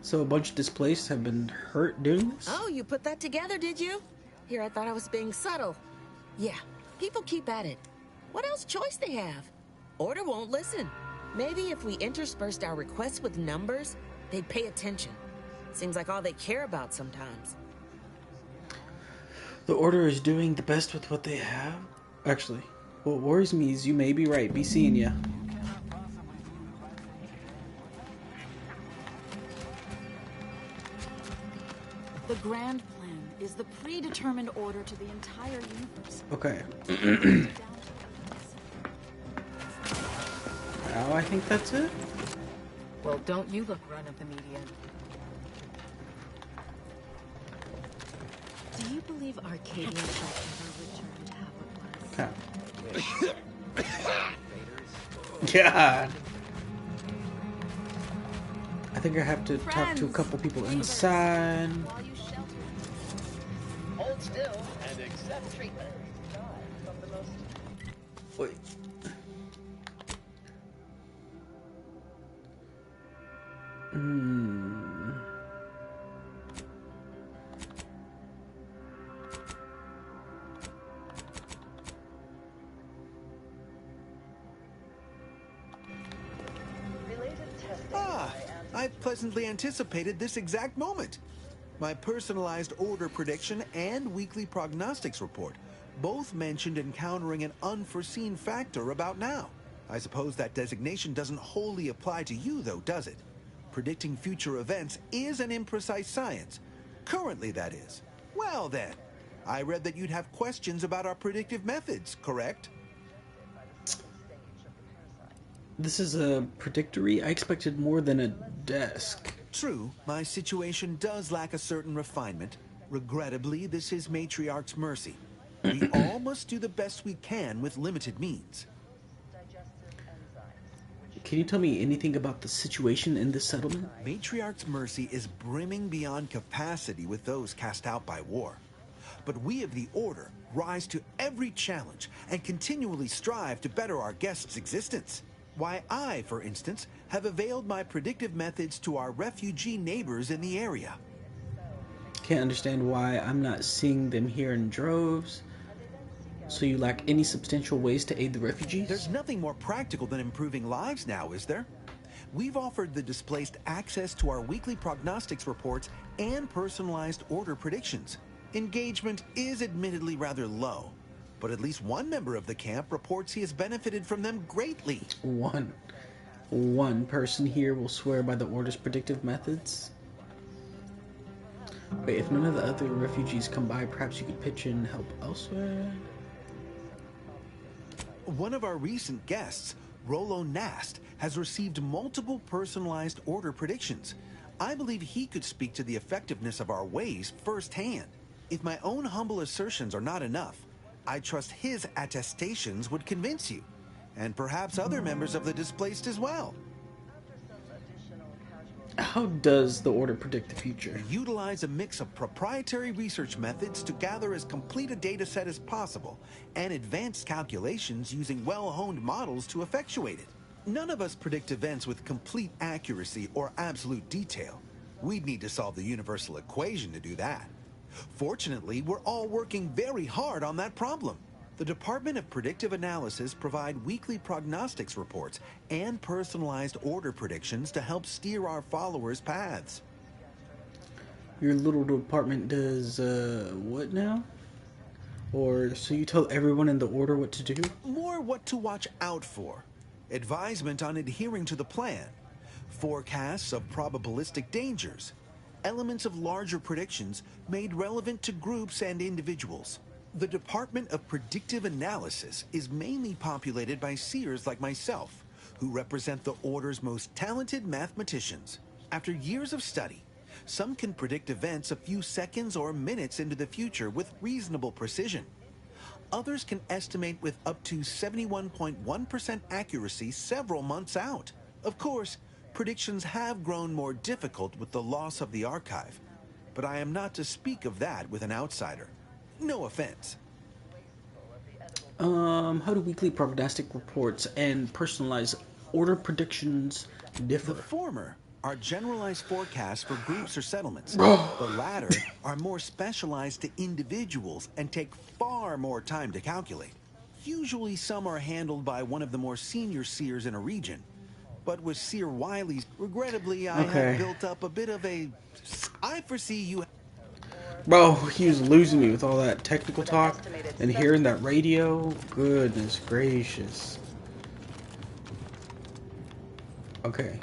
So a bunch of displaced have been hurt doing this? Oh, you put that together, did you? Here, I thought I was being subtle. Yeah, people keep at it. What else choice they have? Order won't listen. Maybe if we interspersed our requests with numbers, they'd pay attention. Seems like all they care about sometimes. The Order is doing the best with what they have? Actually, what worries me is you may be right. Be seeing ya. The grand plan is the predetermined order to the entire universe. Okay. Now I think that's it. Well, don't you look run of the media. Do you believe Arcadia shall ever return to how it was? Okay. God. I think I have to talk to a couple people inside. Hold still and accept treatment. Wait. I pleasantly anticipated this exact moment. My personalized order prediction and weekly prognostics report both mentioned encountering an unforeseen factor about now. I suppose that designation doesn't wholly apply to you, though, does it? Predicting future events is an imprecise science. Currently, that is. Well, then, I read that you'd have questions about our predictive methods, correct? This is a predictory? I expected more than a desk. True, my situation does lack a certain refinement. Regrettably, this is Matriarch's mercy. We all must do the best we can with limited means. Can you tell me anything about the situation in this settlement? Matriarch's mercy is brimming beyond capacity with those cast out by war. But we of the Order rise to every challenge and continually strive to better our guests' existence. Why, I, for instance, have availed my predictive methods to our refugee neighbors in the area. Can't understand why I'm not seeing them here in droves. So you lack any substantial ways to aid the refugees? There's nothing more practical than improving lives now, is there? We've offered the displaced access to our weekly prognostics reports and personalized order predictions. Engagement is admittedly rather low, but at least one member of the camp reports he has benefited from them greatly. One person here will swear by the Order's predictive methods? Wait, if none of the other refugees come by, perhaps you could pitch in and help elsewhere? One of our recent guests, Rolo Nast, has received multiple personalized order predictions. I believe he could speak to the effectiveness of our ways firsthand. If my own humble assertions are not enough, I trust his attestations would convince you, and perhaps other members of the displaced as well. How does the Order predict the future? We utilize a mix of proprietary research methods to gather as complete a data set as possible, and advanced calculations using well-honed models to effectuate it. None of us predict events with complete accuracy or absolute detail. We'd need to solve the universal equation to do that. Fortunately, we're all working very hard on that problem. The Department of Predictive Analysis provide weekly prognostics reports and personalized order predictions to help steer our followers' paths. Your little department does, what now? Or, so you tell everyone in the Order what to do? More what to watch out for. Advisement on adhering to the plan. Forecasts of probabilistic dangers. Elements of larger predictions made relevant to groups and individuals. The Department of Predictive Analysis is mainly populated by seers like myself, who represent the Order's most talented mathematicians. After years of study, some can predict events a few seconds or minutes into the future with reasonable precision. Others can estimate with up to 71.1% accuracy several months out. Of course, predictions have grown more difficult with the loss of the archive, but I am not to speak of that with an outsider. No offense. How do weekly prognostic reports and personalized order predictions differ? The former are generalized forecasts for groups or settlements. Oh. The latter are more specialized to individuals and take far more time to calculate. Usually some are handled by one of the more senior seers in a region. But with Seer Wiley's, regrettably, I have built up a bit of a... I foresee you... Bro, he was losing me with all that technical talk and hearing that radio. Goodness gracious. Okay.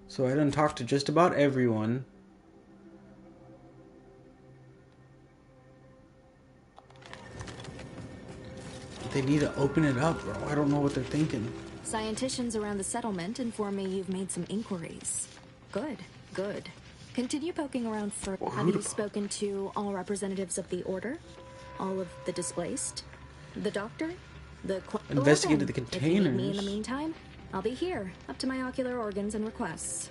So I done talked to just about everyone. They need to open it up, bro. I don't know what they're thinking. Scienticians around the settlement inform me you've made some inquiries. Good, good. Continue poking around for... Have you spoken to all representatives of the Order? All of the displaced? The doctor? The... Investigated the containers. If you need me in the meantime, I'll be here, up to my ocular organs and requests.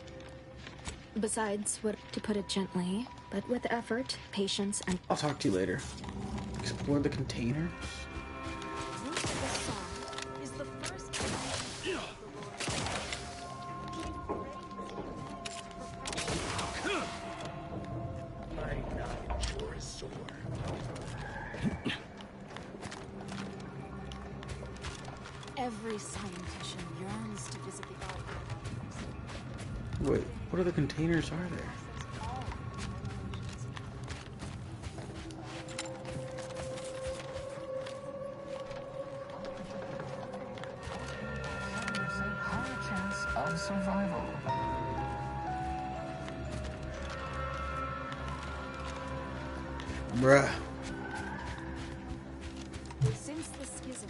Besides, what to put it gently, but with effort, patience, and... I'll talk to you later. Explore the containers. Every scientist yearns to visit the Ark. Wait, what other containers are there? Higher chance of survival. Bruh. Since the schism,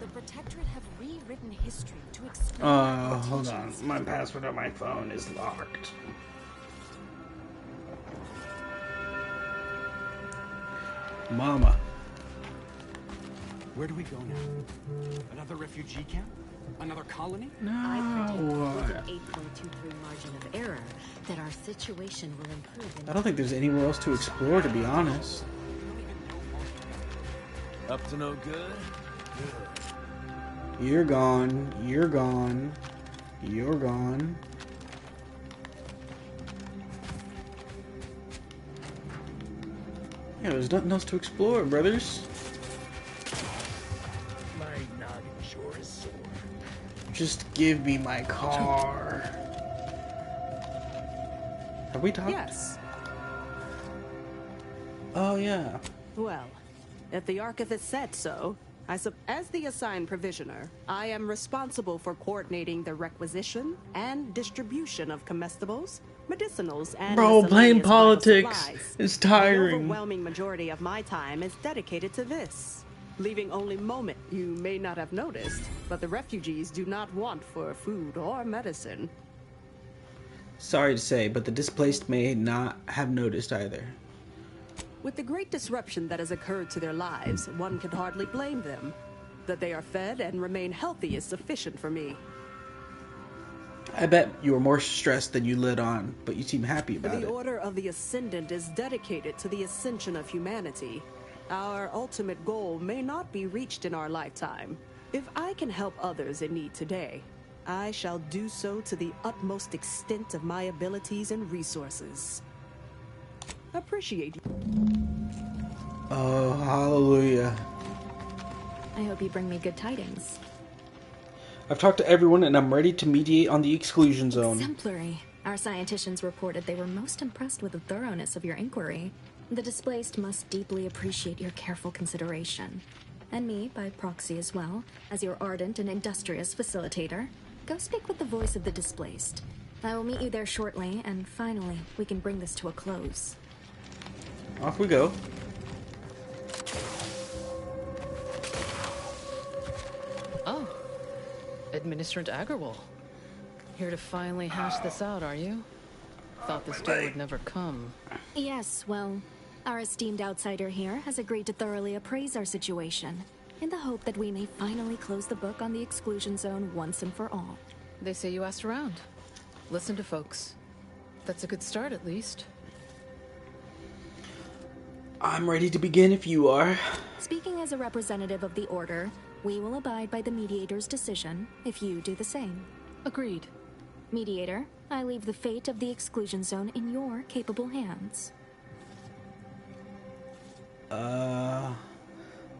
the Protectorate have rewritten history to exclude. Hold on. My password on my phone is locked. Mama. Where do we go now? Another refugee camp? Another colony? I predict with an 8.23 margin of error that our situation will improve. I don't think there's anywhere else to explore, to be honest. Up to no good? You're gone. You're gone. You're gone. Yeah, there's nothing else to explore, brothers. My noggin sure is sore. Just give me my car. Have we talked? Yes. Oh, yeah. Well, if the Archivist said so, as the assigned provisioner, I am responsible for coordinating the requisition and distribution of comestibles, medicinals, and Bro, playing miscellaneous vital politics supplies. is The tiring. overwhelming majority of my time is dedicated to this, leaving only moment you may not have noticed, but the refugees do not want for food or medicine. Sorry to say, but the displaced may not have noticed either. With the great disruption that has occurred to their lives, one can hardly blame them. That they are fed and remain healthy is sufficient for me. I bet you were more stressed than you let on, but you seem happy about The it. Order of the Ascendant is dedicated to the ascension of humanity. Our ultimate goal may not be reached in our lifetime. If I can help others in need today, I shall do so to the utmost extent of my abilities and resources. Appreciate you. Oh, hallelujah. I hope you bring me good tidings. I've talked to everyone and I'm ready to mediate on the exclusion zone. Exemplary. Our scienticians reported they were most impressed with the thoroughness of your inquiry. The displaced must deeply appreciate your careful consideration. And me, by proxy as well, as your ardent and industrious facilitator. Go speak with the voice of the displaced. I will meet you there shortly, and finally, we can bring this to a close. Off we go. Oh, Administrator Agarwal. Here to finally hash this out, are you? Thought this day would never come. Yes, well, our esteemed outsider here has agreed to thoroughly appraise our situation, in the hope that we may finally close the book on the exclusion zone once and for all. They say you asked around. Listen to folks. That's a good start, at least. I'm ready to begin if you are. Speaking as a representative of the Order, we will abide by the Mediator's decision if you do the same. Agreed. Mediator, I leave the fate of the exclusion zone in your capable hands.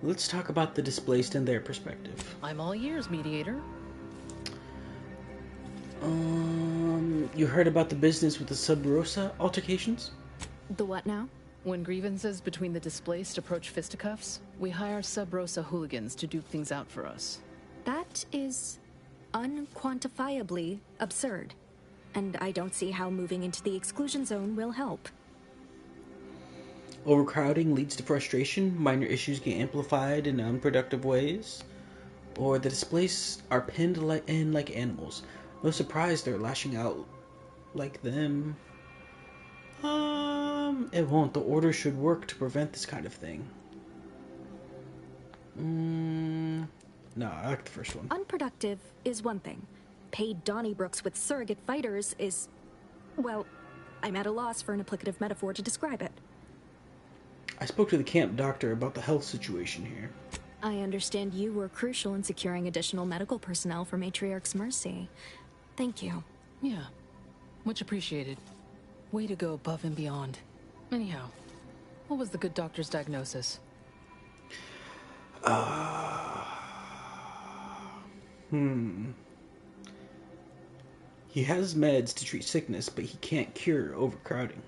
Let's talk about the displaced and their perspective. I'm all ears, Mediator. You heard about the business with the Sub Rosa altercations? The what now? When grievances between the displaced approach fisticuffs, we hire Sub Rosa hooligans to duke things out for us. That is unquantifiably absurd. And I don't see how moving into the exclusion zone will help. Overcrowding leads to frustration, minor issues get amplified in unproductive ways, or the displaced are pinned in like animals. No surprise they're lashing out like them. It won't. The Order should work to prevent this kind of thing. No, I like the first one. Unproductive is one thing. Paid Donnybrooks with surrogate fighters is... well, I'm at a loss for an applicative metaphor to describe it. I spoke to the camp doctor about the health situation here. I understand you were crucial in securing additional medical personnel for Matriarch's Mercy. Thank you. Yeah, much appreciated. Way to go above and beyond. Anyhow, what was the good doctor's diagnosis? He has meds to treat sickness, but he can't cure overcrowding.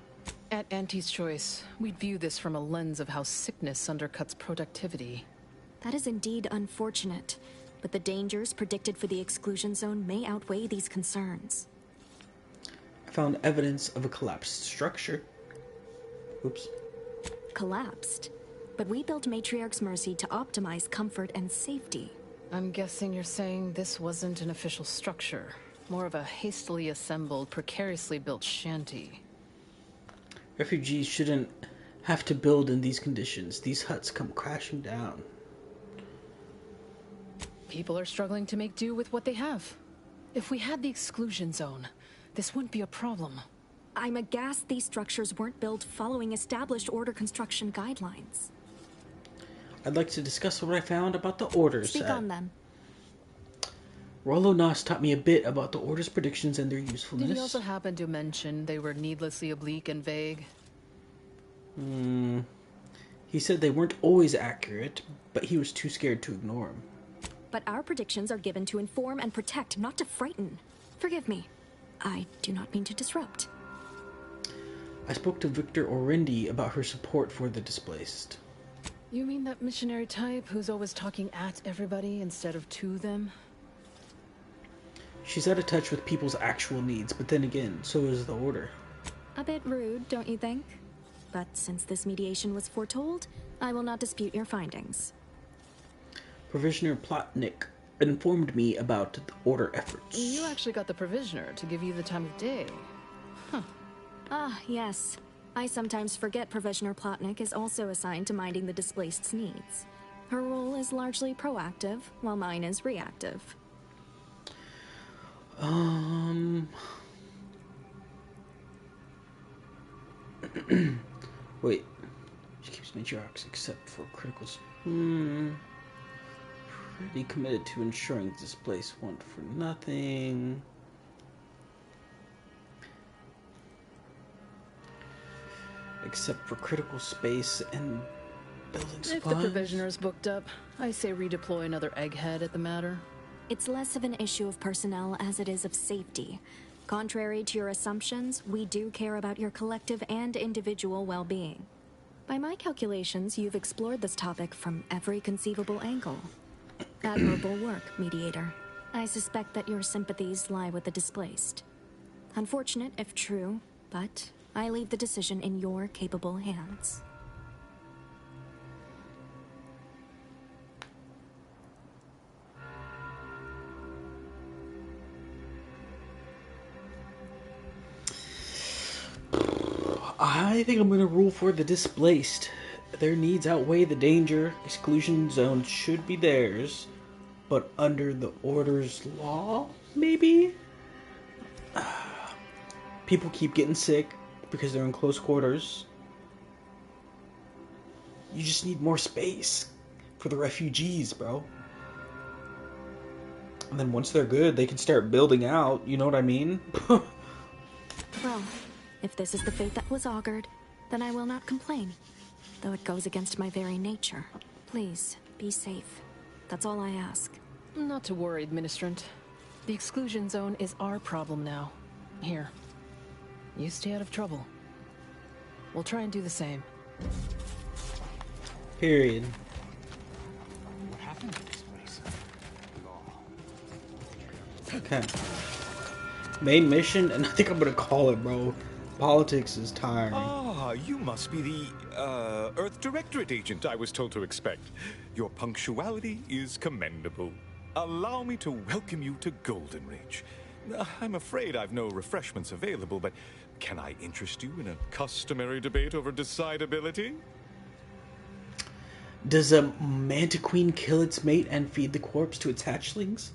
At Auntie's Choice, we'd view this from a lens of how sickness undercuts productivity. That is indeed unfortunate, but the dangers predicted for the exclusion zone may outweigh these concerns. I found evidence of a collapsed structure. Oops. Collapsed? But we built Matriarch's Mercy to optimize comfort and safety. I'm guessing you're saying this wasn't an official structure. More of a hastily assembled, precariously built shanty. Refugees shouldn't have to build in these conditions. These huts come crashing down. People are struggling to make do with what they have. If we had the exclusion zone, this wouldn't be a problem. I'm aghast these structures weren't built following established order construction guidelines. I'd like to discuss what I found about the orders. Speak on them. Rollo Nos taught me a bit about the order's predictions and their usefulness. Did he also happen to mention they were needlessly oblique and vague? He said they weren't always accurate, but he was too scared to ignore them. But our predictions are given to inform and protect, not to frighten. Forgive me. I do not mean to disrupt. I spoke to Victor Orindi about her support for the displaced. You mean that missionary type who's always talking at everybody instead of to them? She's out of touch with people's actual needs, but then again, so is the Order. A bit rude, don't you think? But since this mediation was foretold, I will not dispute your findings. Provisioner Plotnik informed me about the Order efforts. You actually got the Provisioner to give you the time of day. Huh. Ah, yes. I sometimes forget Provisioner Plotnik is also assigned to minding the displaced's needs. Her role is largely proactive, while mine is reactive. Wait. She keeps matriarchs except for criticals. Pretty committed to ensuring this place won't for nothing. Except for critical space and building supplies. If the Provisioner is booked up, I say redeploy another egghead at the matter. It's less of an issue of personnel as it is of safety. Contrary to your assumptions, we do care about your collective and individual well-being. By my calculations, you've explored this topic from every conceivable angle. Admirable work, Mediator. I suspect that your sympathies lie with the displaced. Unfortunate if true, but I leave the decision in your capable hands. I think I'm gonna rule for the displaced. Their needs outweigh the danger. Exclusion zones should be theirs, but under the Order's law, maybe? People keep getting sick because they're in close quarters. You just need more space for the refugees, bro. And then once they're good, they can start building out, you know what I mean? Well, if this is the fate that was augured, then I will not complain, though it goes against my very nature. Please, be safe. That's all I ask. Not to worry, Administrant. The exclusion zone is our problem now. Here. You stay out of trouble. We'll try and do the same. Period. What happened to this place? Okay. Main mission, and I think I'm gonna call it, bro. Politics is tiring. Ah, you must be the, Earth Directorate agent I was told to expect. Your punctuality is commendable. Allow me to welcome you to Golden Ridge. I'm afraid I've no refreshments available, but can I interest you in a customary debate over decidability? Does a mantiqueen kill its mate and feed the corpse to its hatchlings?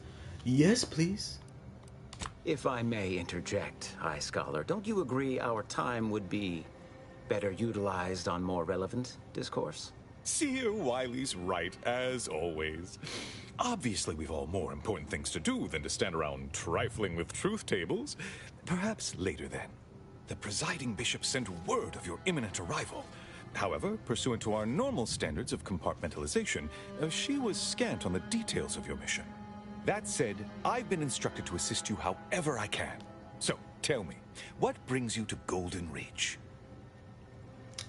Yes, please. If I may interject, High Scholar, don't you agree our time would be better utilized on more relevant discourse? Seer Wiley's right, as always. Obviously, we've all more important things to do than to stand around trifling with truth tables. Perhaps later, then. The presiding bishop sent word of your imminent arrival. However, pursuant to our normal standards of compartmentalization, she was scant on the details of your mission. That said, I've been instructed to assist you however I can. So, tell me, what brings you to Golden Ridge?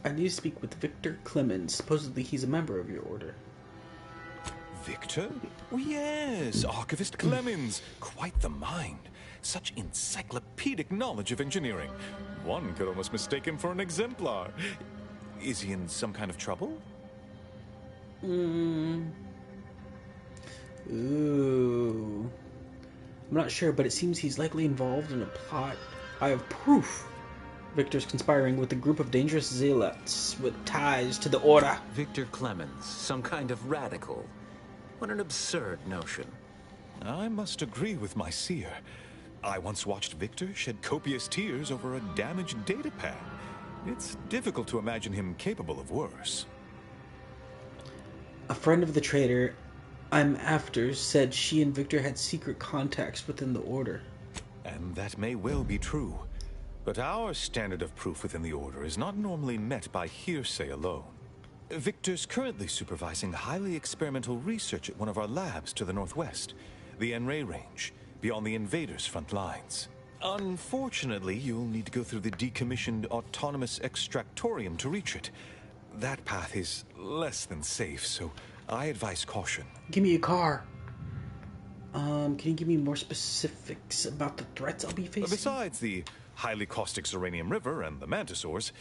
I need to speak with Victor Clemens. Supposedly he's a member of your order. Victor? Oh, yes, Archivist Clemens. Quite the mind. Such encyclopedic knowledge of engineering. One could almost mistake him for an exemplar. Is he in some kind of trouble? Ooh. I'm not sure, but it seems he's likely involved in a plot. I have proof. Victor's conspiring with a group of dangerous zealots with ties to the Order. Victor Clemens, some kind of radical. What an absurd notion. I must agree with my seer. I once watched Victor shed copious tears over a damaged datapad. It's difficult to imagine him capable of worse. A friend of the traitor I'm after said she and Victor had secret contacts within the Order. And that may well be true. But our standard of proof within the Order is not normally met by hearsay alone. Victor's currently supervising highly experimental research at one of our labs to the northwest, the Enray Range, beyond the invaders' front lines. Unfortunately, you'll need to go through the decommissioned autonomous extractorium to reach it. That path is less than safe, so I advise caution. Give me a car. Can you give me more specifics about the threats I'll be facing? Besides the highly caustic Zeranium River and the Mantisaurs,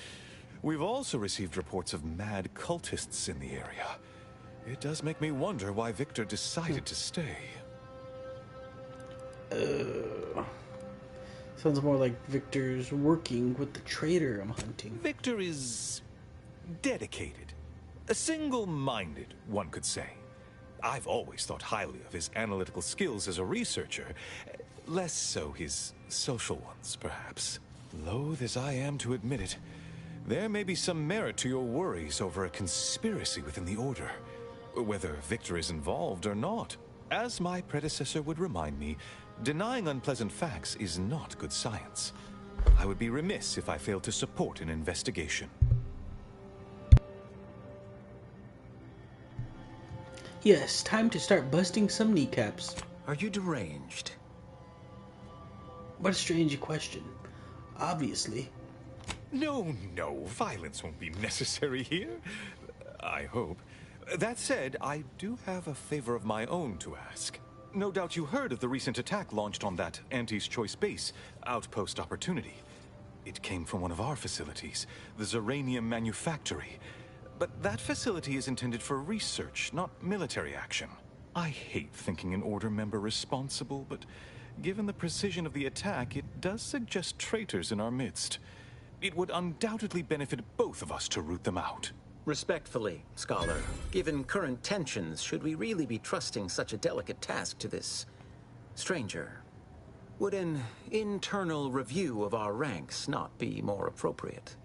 we've also received reports of mad cultists in the area. It does make me wonder why Victor decided to stay. Sounds more like Victor's working with the traitor I'm hunting. Victor is dedicated. Single-minded, one could say. I've always thought highly of his analytical skills as a researcher. Less so his social ones, perhaps. Loath as I am to admit it, there may be some merit to your worries over a conspiracy within the Order. Whether Victor is involved or not. As my predecessor would remind me, denying unpleasant facts is not good science. I would be remiss if I failed to support an investigation. Yes, time to start busting some kneecaps. Are you deranged? What a strange question. Obviously. No, violence won't be necessary here. I hope. That said, I do have a favor of my own to ask. No doubt you heard of the recent attack launched on that Anti's Choice base, Outpost Opportunity. It came from one of our facilities, the Zeranium Manufactory. But that facility is intended for research, not military action. I hate thinking an Order member responsible, but given the precision of the attack, it does suggest traitors in our midst. It would undoubtedly benefit both of us to root them out. Respectfully, Scholar, given current tensions, should we really be trusting such a delicate task to this stranger? Would an internal review of our ranks not be more appropriate?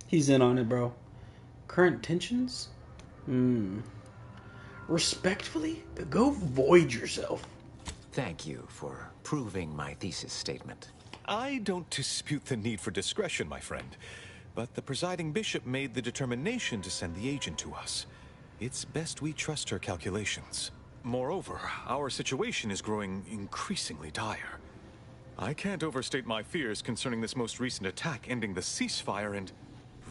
He's in on it, bro. Current tensions? Respectfully, go void yourself. Thank you for proving my thesis statement. I don't dispute the need for discretion, my friend. But the presiding bishop made the determination to send the agent to us. It's best we trust her calculations. Moreover, our situation is growing increasingly dire. I can't overstate my fears concerning this most recent attack ending the ceasefire and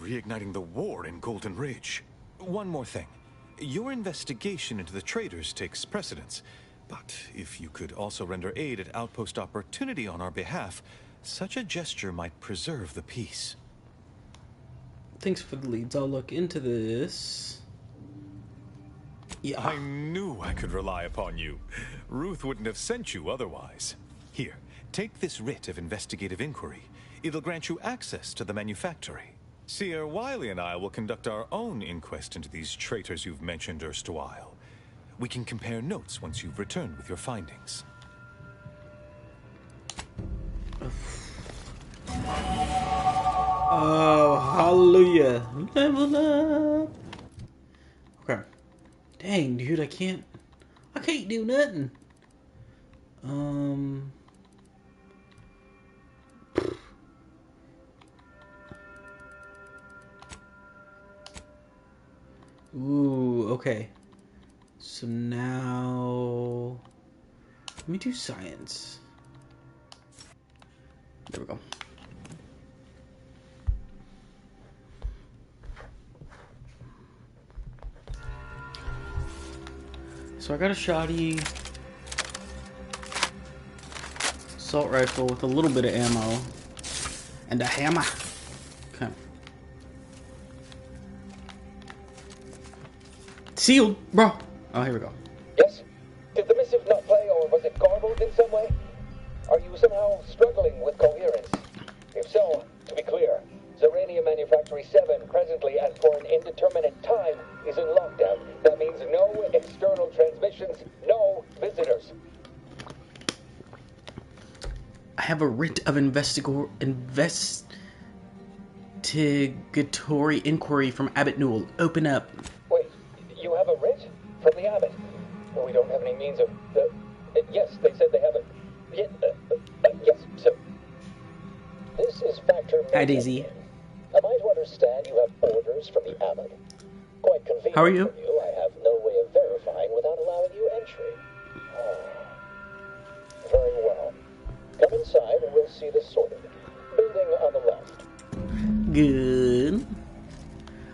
reigniting the war in Golden Ridge. One more thing. Your investigation into the traitors takes precedence. But if you could also render aid at Outpost Opportunity on our behalf, such a gesture might preserve the peace. Thanks for the leads. I'll look into this. Yeah. I knew I could rely upon you. Ruth wouldn't have sent you otherwise. Here, take this writ of investigative inquiry. It'll grant you access to the manufactory. Seer Wiley and I will conduct our own inquest into these traitors you've mentioned erstwhile. We can compare notes once you've returned with your findings. Oh, hallelujah. Level up. Okay. Dang, dude, I can't do nothing. Ooh, okay. So now let me do science. There we go. So I got a shoddy assault rifle with a little bit of ammo and a hammer. Okay. Sealed, bro. Oh, here we go. Yes? Did the missive not play, or was it garbled in some way? Are you somehow struggling with coherence? If so, to be clear, Zerania Manufactory 7 presently and for an indeterminate time is in lockdown. That means no external transmissions, no visitors. I have a writ of investigatory inquiry from Abbot Newell. Open up. Wait, you have a writ? From the Abbot? Well, we don't have any means of... yes, they said they have a... yes, so... This is Factor... Hi, Daisy. Am I to understand you have orders from the Abbot? Quite convenient. How are you? For you. I have no way of verifying without allowing you entry. Very well. Come inside and we'll see this sorted. Building on the left. Good.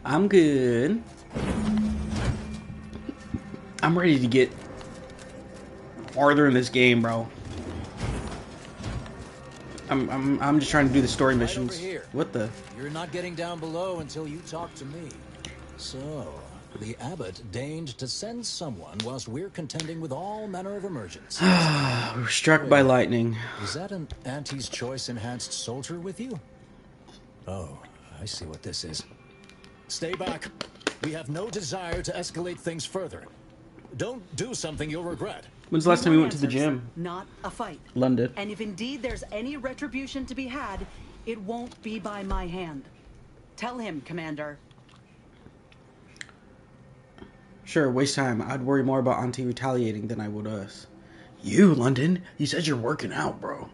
I'm good. I'm ready to get farther in this game, bro. I'm just trying to do the story missions. What the? You're not getting down below until you talk to me. So, the Abbot deigned to send someone whilst we're contending with all manner of emergencies. We're struck by lightning. Is that an Auntie's Choice enhanced soldier with you? Oh, I see what this is. Stay back. We have no desire to escalate things further. Don't do something you'll regret. When's the last time you went to the gym? Not a fight. London. And if indeed there's any retribution to be had, it won't be by my hand. Tell him, Commander. Sure, waste time. I'd worry more about Auntie retaliating than I would us. You, London? You said you're working out, bro.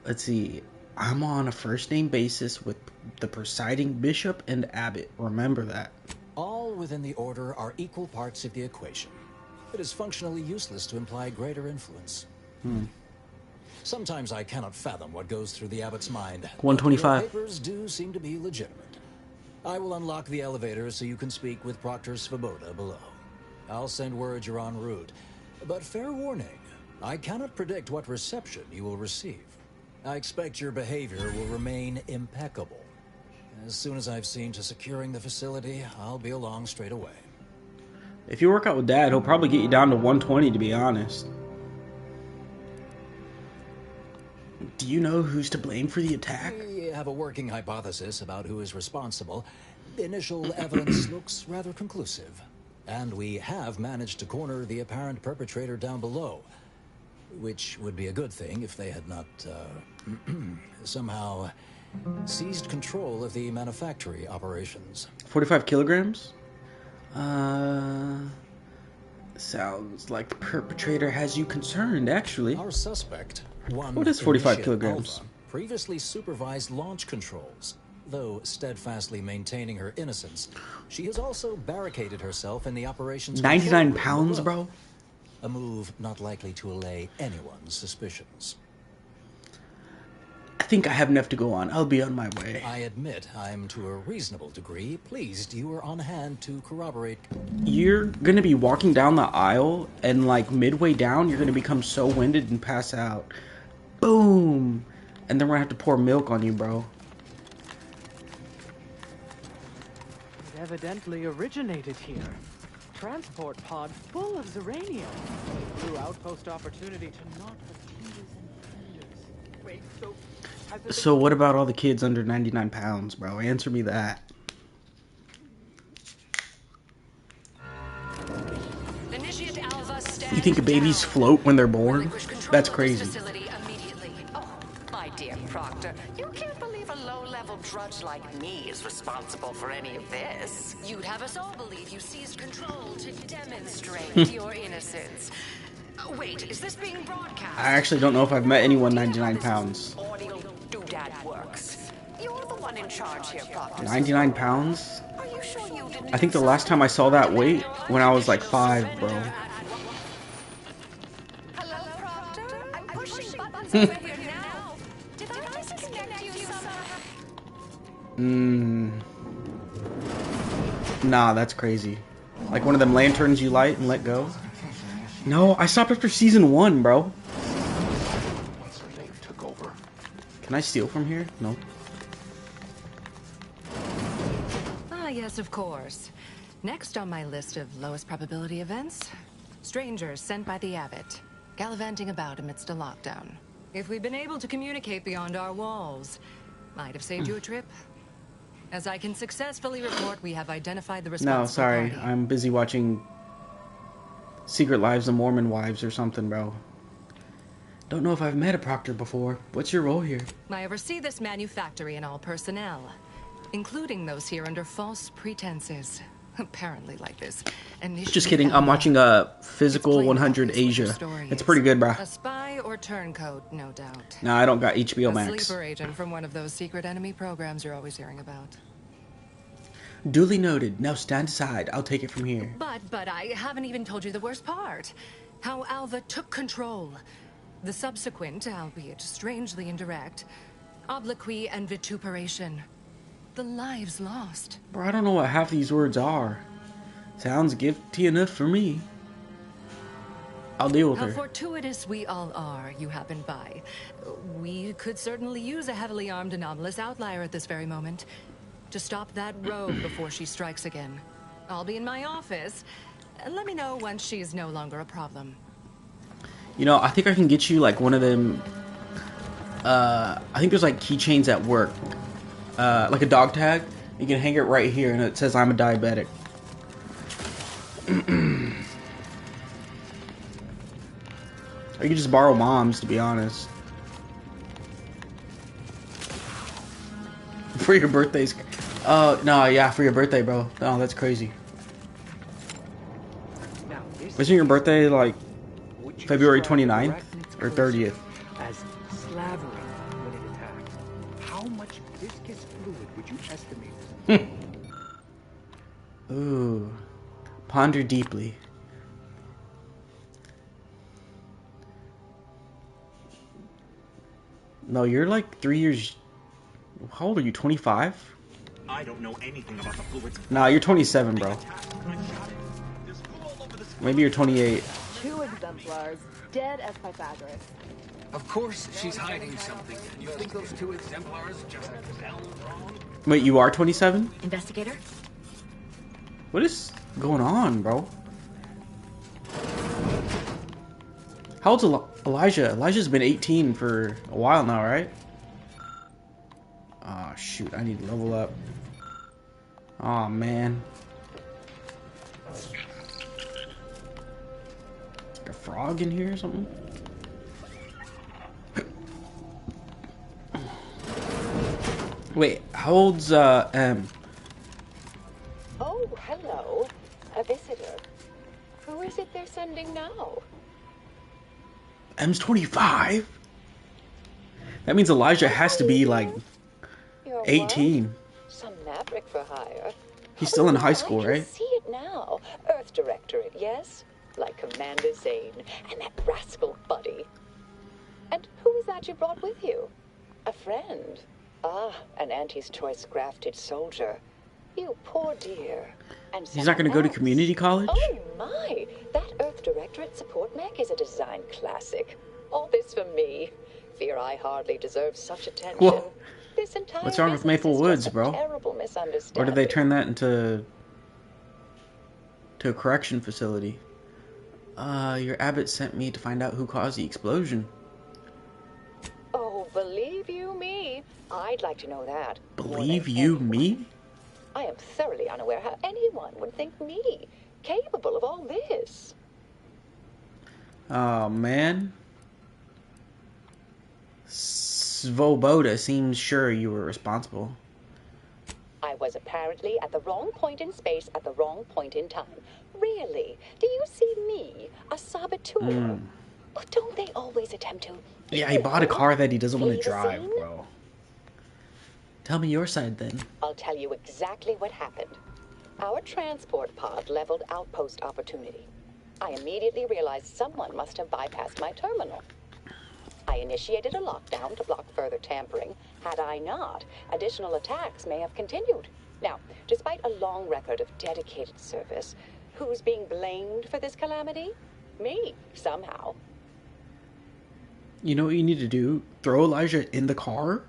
Let's see. I'm on a first-name basis with the presiding bishop and abbot. Remember that. All within the order are equal parts of the equation. It is functionally useless to imply greater influence. Sometimes I cannot fathom what goes through the abbot's mind. 125. Your papers do seem to be legitimate. I will unlock the elevator so you can speak with Proctor Svoboda below. I'll send word you're en route. But fair warning, I cannot predict what reception you will receive. I expect your behavior will remain impeccable. As soon as I've seen to securing the facility, I'll be along straight away. If you work out with Dad, he'll probably get you down to 120, to be honest. Do you know who's to blame for the attack? We have a working hypothesis about who is responsible. Initial evidence looks rather conclusive. And we have managed to corner the apparent perpetrator down below. Which would be a good thing if they had not, somehow seized control of the manufactory operations. 45 kilograms? Sounds like the perpetrator has you concerned, actually. Our suspect, one what is 45 Initiate kilograms? Alpha, previously supervised launch controls. Though steadfastly maintaining her innocence, she has also barricaded herself in the operations. 99 pounds, bro? A move not likely to allay anyone's suspicions. I think I have enough to go on. I'll be on my way. I admit I'm to a reasonable degree pleased you were on hand to corroborate. You're gonna be walking down the aisle, and like midway down, you're gonna become so winded and pass out. Boom! And then we're gonna have to pour milk on you, bro. It evidently originated here. Transport pod full of Zeranium. Blue outpost opportunity to knock the tenders and fenders. Wait, So what about all the kids under 99 pounds, bro? Answer me that. You think babies float when they're born? That's crazy. drudge like me is responsible for any of this. You'd have us all believe you seized control to demonstrate your innocence. Wait, is this being broadcast? I actually don't know if I've met anyone 99 pounds. Audio doodad works. You're the one in charge here, Proctor. 99 pounds? Are you sure you didn't I think the last time I saw that weight when I was like 5, bro. Hello, Proctor? I'm pushing buttons over here now. Did I disconnect you somehow? Nah, that's crazy. Like one of them lanterns you light and let go. No, I stopped after season 1, bro. Once Leif took over. Can I steal from here? No. Ah, yes, of course. Next on my list of lowest probability events, strangers sent by the Abbot, gallivanting about amidst a lockdown. If we'd been able to communicate beyond our walls, might have saved you a trip. As I can successfully report, we have identified the responsible No, sorry. party. I'm busy watching Secret Lives of Mormon Wives or something, bro. Don't know if I've met a proctor before. What's your role here? I oversee this manufactory and all personnel, including those here under false pretenses. Apparently like this. Just kidding. I'm watching Physical 100 Asia. It's pretty good, bro. A spy or turncoat, no doubt. Nah, I don't got HBO A Max. sleeper agent from one of those secret enemy programs you're always hearing about. Duly noted. Now stand aside. I'll take it from here. But I haven't even told you the worst part. How Alva took control. The subsequent, albeit strangely indirect, obloquy and vituperation. The lives lost. Bro, I don't know what half these words are. Sounds gifty enough for me. I'll deal with How her. fortuitous we all are you happened by. We could certainly use a heavily armed anomalous outlier at this very moment to stop that rogue before she strikes again. I'll be in my office. Let me know once she's no longer a problem. You know, I think I can get you like one of them. I think there's like keychains at work. Like a dog tag. You can hang it right here and it says I'm a diabetic. Or you can just borrow Mom's, to be honest. For your birthdays. Oh, no, yeah, for your birthday, bro. No, that's crazy. Isn't your birthday like February 29th or 30th? As slavering when it attacked. How much viscous fluid would you estimate? Ooh. Ponder deeply. No, you're like 3 years. How old are you? 25? I don't know anything about the fluids. Nah, you're 27, bro. Maybe you're 28. 2 exemplars, dead as Pythagoras. Of course she's hiding something. You think those 2 exemplars just fell wrong? Wait, you are 27? Investigator? What is going on, bro? How old's Elijah? Elijah's been 18 for a while now, right? Oh, shoot. I need to level up. Oh, man. Is there a frog in here or something? Wait, how old's M? Oh, hello. A visitor. Who is it they're sending now? M's 25? That means Elijah has to be like Your 18. what? Some maverick for hire. He's still in high school, I can right? see it now. Earth Directorate, yes? Like Commander Zane and that rascal Buddy. And who is that you brought with you? A friend. Ah, an Auntie's choice grafted soldier. You poor dear. And He's not going to go to someone community college? Oh my! That Earth Directorate support mech is a design classic. All this for me. Fear I hardly deserve such attention. Whoa. This entire What's wrong with business Maple is Woods, just a bro? terrible misunderstanding. Or did they turn that into a correction facility? Your abbot sent me to find out who caused the explosion. Oh, believe you me, I'd like to know that. Believe you me? I am thoroughly unaware how anyone would think me capable of all this. Oh, man. Svoboda seems sure you were responsible. was apparently at the wrong point in space at the wrong point in time. Really? Do you see me, a saboteur? But don't they always attempt to... Yeah, he bought a car that he doesn't want to flee the drive, scene? bro. Tell me your side then. I'll tell you exactly what happened. Our transport pod leveled outpost opportunity. I immediately realized someone must have bypassed my terminal. I initiated a lockdown to block further tampering. Had I not, additional attacks may have continued. Now, despite a long record of dedicated service, who's being blamed for this calamity? Me, somehow. You know what you need to do? Throw Elijah in the car.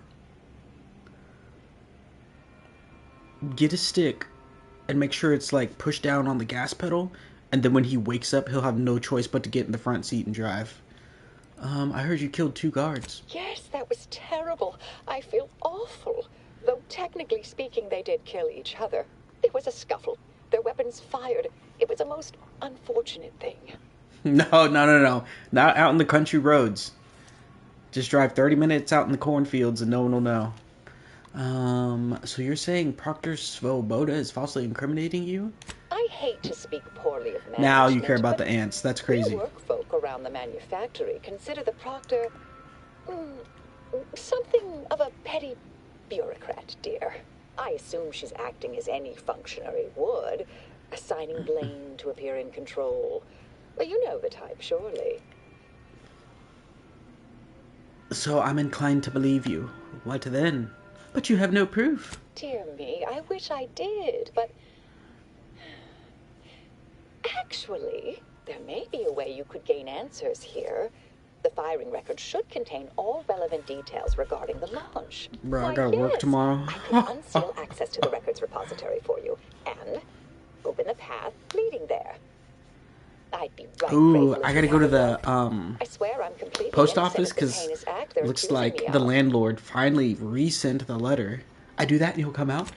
Get a stick and make sure it's like pushed down on the gas pedal. And then when he wakes up, he'll have no choice but to get in the front seat and drive. I heard you killed 2 guards. Yes, that was terrible. I feel awful. Though technically speaking, they did kill each other. There was a scuffle. Their weapons fired. It was a most unfortunate thing. No. Not out in the country roads. Just drive 30 minutes out in the cornfields and no one will know. So you're saying Proctor Svoboda is falsely incriminating you? I hate to speak poorly of management. Now you care about the ants. That's crazy. The work folk around the manufactory consider the Proctor something of a petty bureaucrat, dear. I assume she's acting as any functionary would, assigning blame to appear in control. Well, you know the type, surely. So I'm inclined to believe you. What then? But you have no proof. Dear me, I wish I did, but... Actually, there may be a way you could gain answers here. The firing record should contain all relevant details regarding the launch. Bro, I gotta work tomorrow. I could unseal access to the records repository for you, and open the path leading there. I'd be right. Ooh, I gotta go to the I swear I'm completely post innocent office of the because heinous act they're looks accusing like me the of. landlord finally resent the letter. I do that and he'll come out.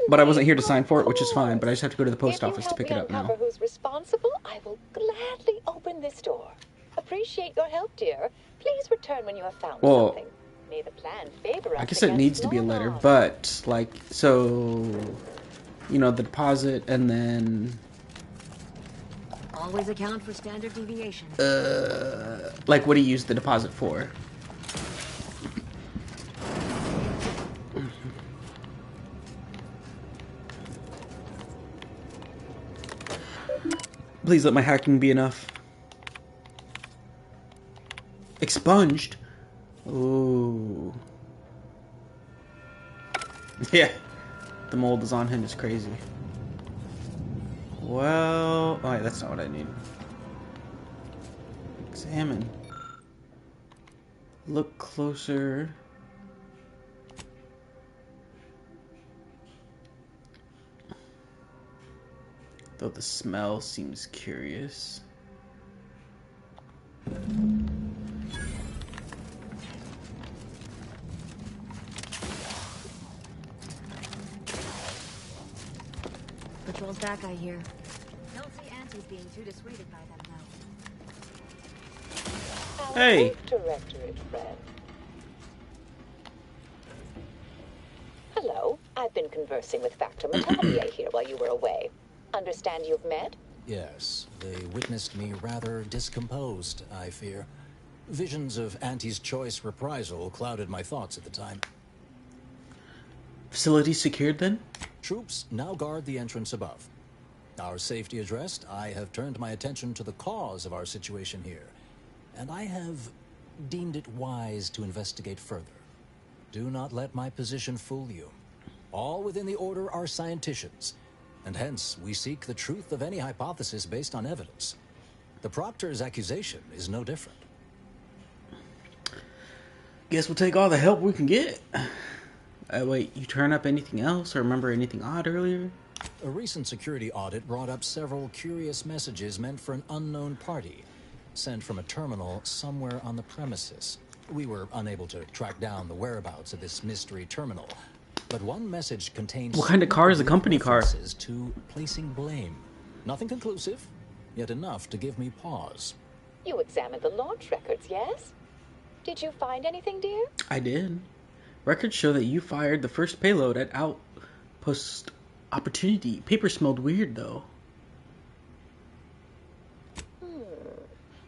But I wasn't here to sign for it, which is fine. But I just have to go to the post office to pick it up now. Uncover who's responsible, I will gladly open this door. Appreciate your help, dear. Please return when you have found something. May the plan favor us. I guess it needs to be a letter, but like so, you know, the deposit and then Always account for standard deviation. like what do you use the deposit for? Please let my hacking be enough. Expunged? Ooh. Yeah. The mold is on him, it's crazy. Well... Oh, wait, that's not what I need. Examine. Look closer. Though the smell seems curious. Patrol's back, I hear. Don't see Auntie's being too dissuaded by them, though. Hey. Directorate friend. Hello. I've been conversing with Factor Matelier here while you were away. Understand you've met? Yes, they witnessed me rather discomposed, I fear. Visions of Auntie's choice reprisal clouded my thoughts at the time. Facility secured then? Troops now guard the entrance above. Our safety addressed, I have turned my attention to the cause of our situation here, and I have deemed it wise to investigate further. Do not let my position fool you. All within the Order are scienticians, and hence we seek the truth of any hypothesis based on evidence. The Proctor's accusation is no different. Guess we'll take all the help we can get. Wait, you turn up anything else or remember anything odd earlier? A recent security audit brought up several curious messages meant for an unknown party, sent from a terminal somewhere on the premises. We were unable to track down the whereabouts of this mystery terminal, but one message contained... What kind of car is a company car? ...references to placing blame. Nothing conclusive, yet enough to give me pause. You examined the launch records, yes? Did you find anything, dear? I did. Records show that you fired the first payload at Post opportunity. Paper smelled weird though.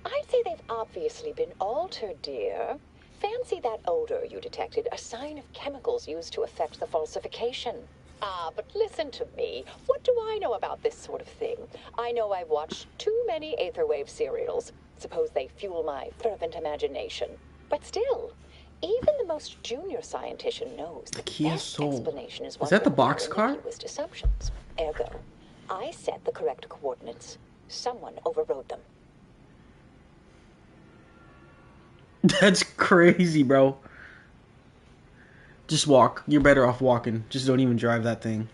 I'd say they've obviously been altered, dear. Fancy that odor you detected, a sign of chemicals used to affect the falsification. Ah, but listen to me. What do I know about this sort of thing? I know I've watched too many Aetherwave serials. Suppose they fuel my fervent imagination. But still, even the most junior scientist knows the best explanation is one that the with boxcar? innocuous assumptions. Ergo, I set the correct coordinates. Someone overrode them. That's crazy, bro. Just walk. You're better off walking. Just don't even drive that thing.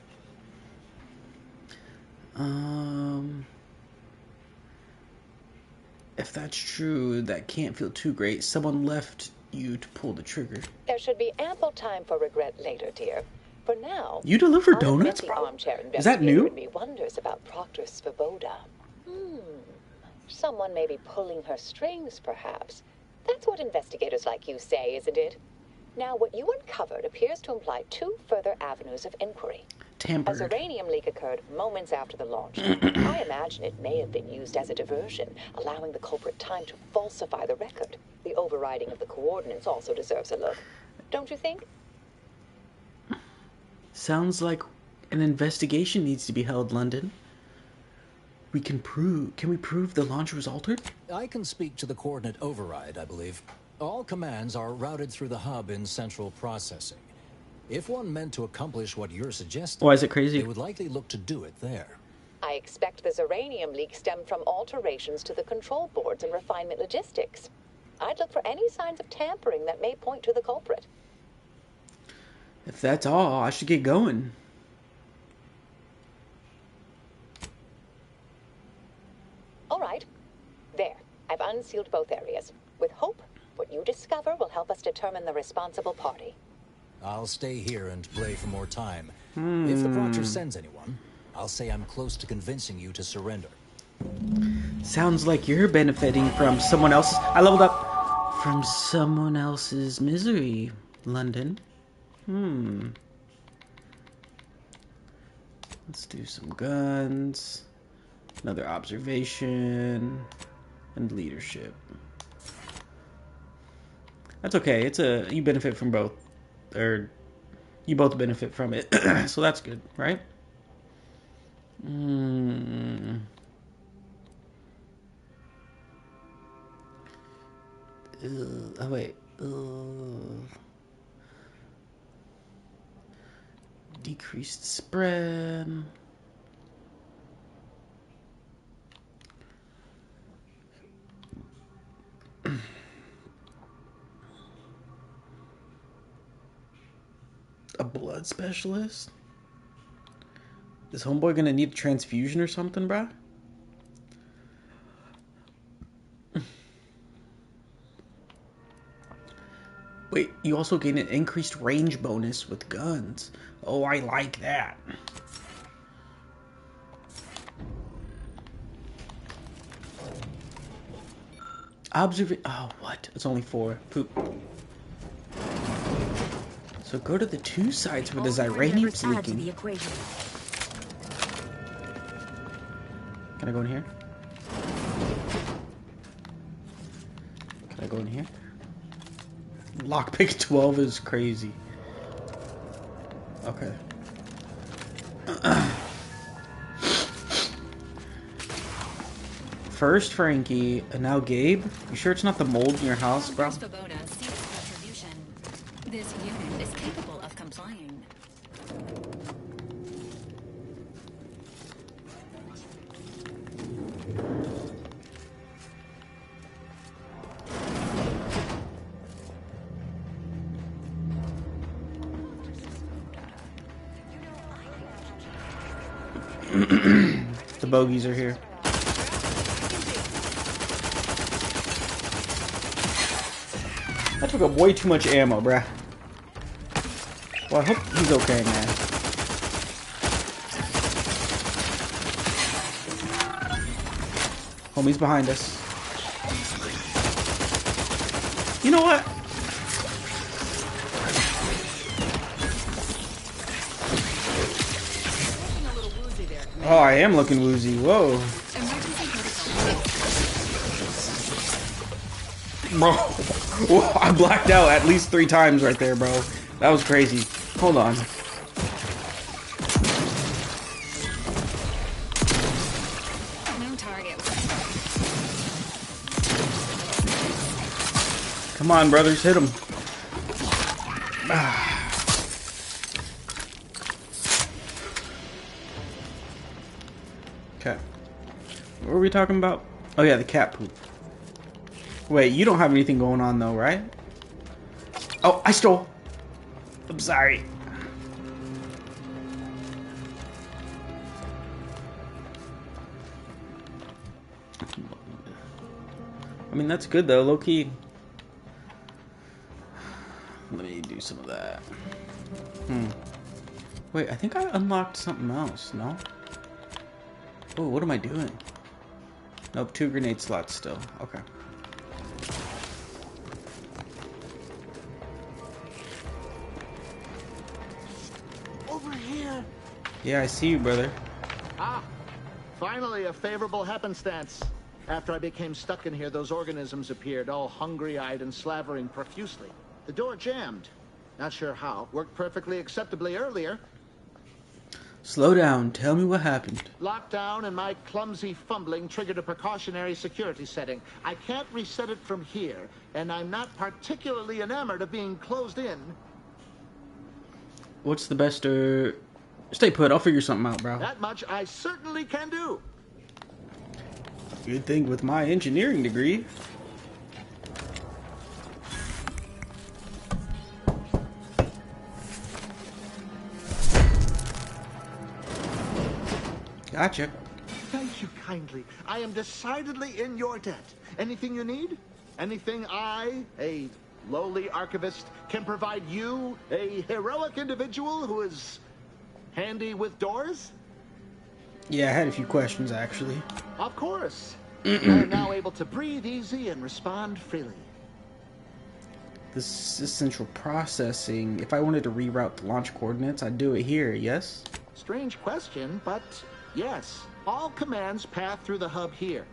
If that's true, that can't feel too great. Someone left you to pull the trigger. There should be ample time for regret later, dear. For now, You deliver I'll donuts, admit the bro? armchair Is that new? investigator in me wonders about Proctor Svoboda. Someone may be pulling her strings, perhaps. That's what investigators like you say, isn't it? Now, what you uncovered appears to imply two further avenues of inquiry. Tampered. A uranium leak occurred moments after the launch. I imagine it may have been used as a diversion, allowing the culprit time to falsify the record. The overriding of the coordinates also deserves a look. Don't you think? Sounds like an investigation needs to be held, London. Can we prove the launch was altered? I can speak to the coordinate override, I believe. All commands are routed through the hub in central processing. If one meant to accomplish what you're suggesting, Why is it crazy? they would likely look to do it there. I expect this uranium leak stemmed from alterations to the control boards and refinement logistics. I'd look for any signs of tampering that may point to the culprit. If that's all, I should get going. All right. There. I've unsealed both areas. With hope, what you discover will help us determine the responsible party. I'll stay here and play for more time. If the Proctor sends anyone, I'll say I'm close to convincing you to surrender. Sounds like you're benefiting from someone else's... I leveled up. From someone else's misery, London. Let's do some guns. Another observation. And leadership. That's okay. You benefit from both. Or you both benefit from it. So that's good, right? Oh wait. Decreased spread. A blood specialist? Is homeboy gonna need a transfusion or something, bruh? Wait, you also gain an increased range bonus with guns. Oh, I like that. Oh, what? It's only 4. Poop. So go to the 2 sites where the Ziranium's leaking. Can I go in here? Can I go in here? Lockpick 12 is crazy. Okay. First Frankie, and now Gabe. You sure it's not the mold in your house, bro? Svoboda seeks retribution. This unit is capable of complying. The bogeys are here. That took up way too much ammo, bruh. Well, I hope he's okay, man. Homie's behind us. You know what? Oh, I am looking woozy. Whoa. Bro, whoa, I blacked out at least 3 times right there, bro. That was crazy. Hold on. No target. Come on, brothers, hit him. Okay. What were we talking about? Oh yeah, the cat poop. Wait, you don't have anything going on though, right? Oh, I stole. I'm sorry. I mean, that's good though, low key. Let me do some of that. Wait, I think I unlocked something else, no? Oh, what am I doing? Nope, 2 grenade slots still. Okay. Over here. Yeah, I see you, brother. Ah, finally a favorable happenstance. After I became stuck in here, those organisms appeared, all hungry-eyed and slavering profusely. The door jammed. Not sure how. Worked perfectly acceptably earlier. Slow down. Tell me what happened. Lockdown and my clumsy fumbling triggered a precautionary security setting. I can't reset it from here, and I'm not particularly enamored of being closed in. What's the best, Stay put. I'll figure something out, bro. That much I certainly can do. Good thing with my engineering degree. Gotcha. Thank you kindly. I am decidedly in your debt. Anything you need? Anything I, a lowly archivist, can provide you, a heroic individual who is handy with doors? Yeah, I had a few questions, actually. Of course. I am now able to breathe easy and respond freely. This is central processing. If I wanted to reroute the launch coordinates, I'd do it here, yes? Strange question, but yes. All commands path through the hub here.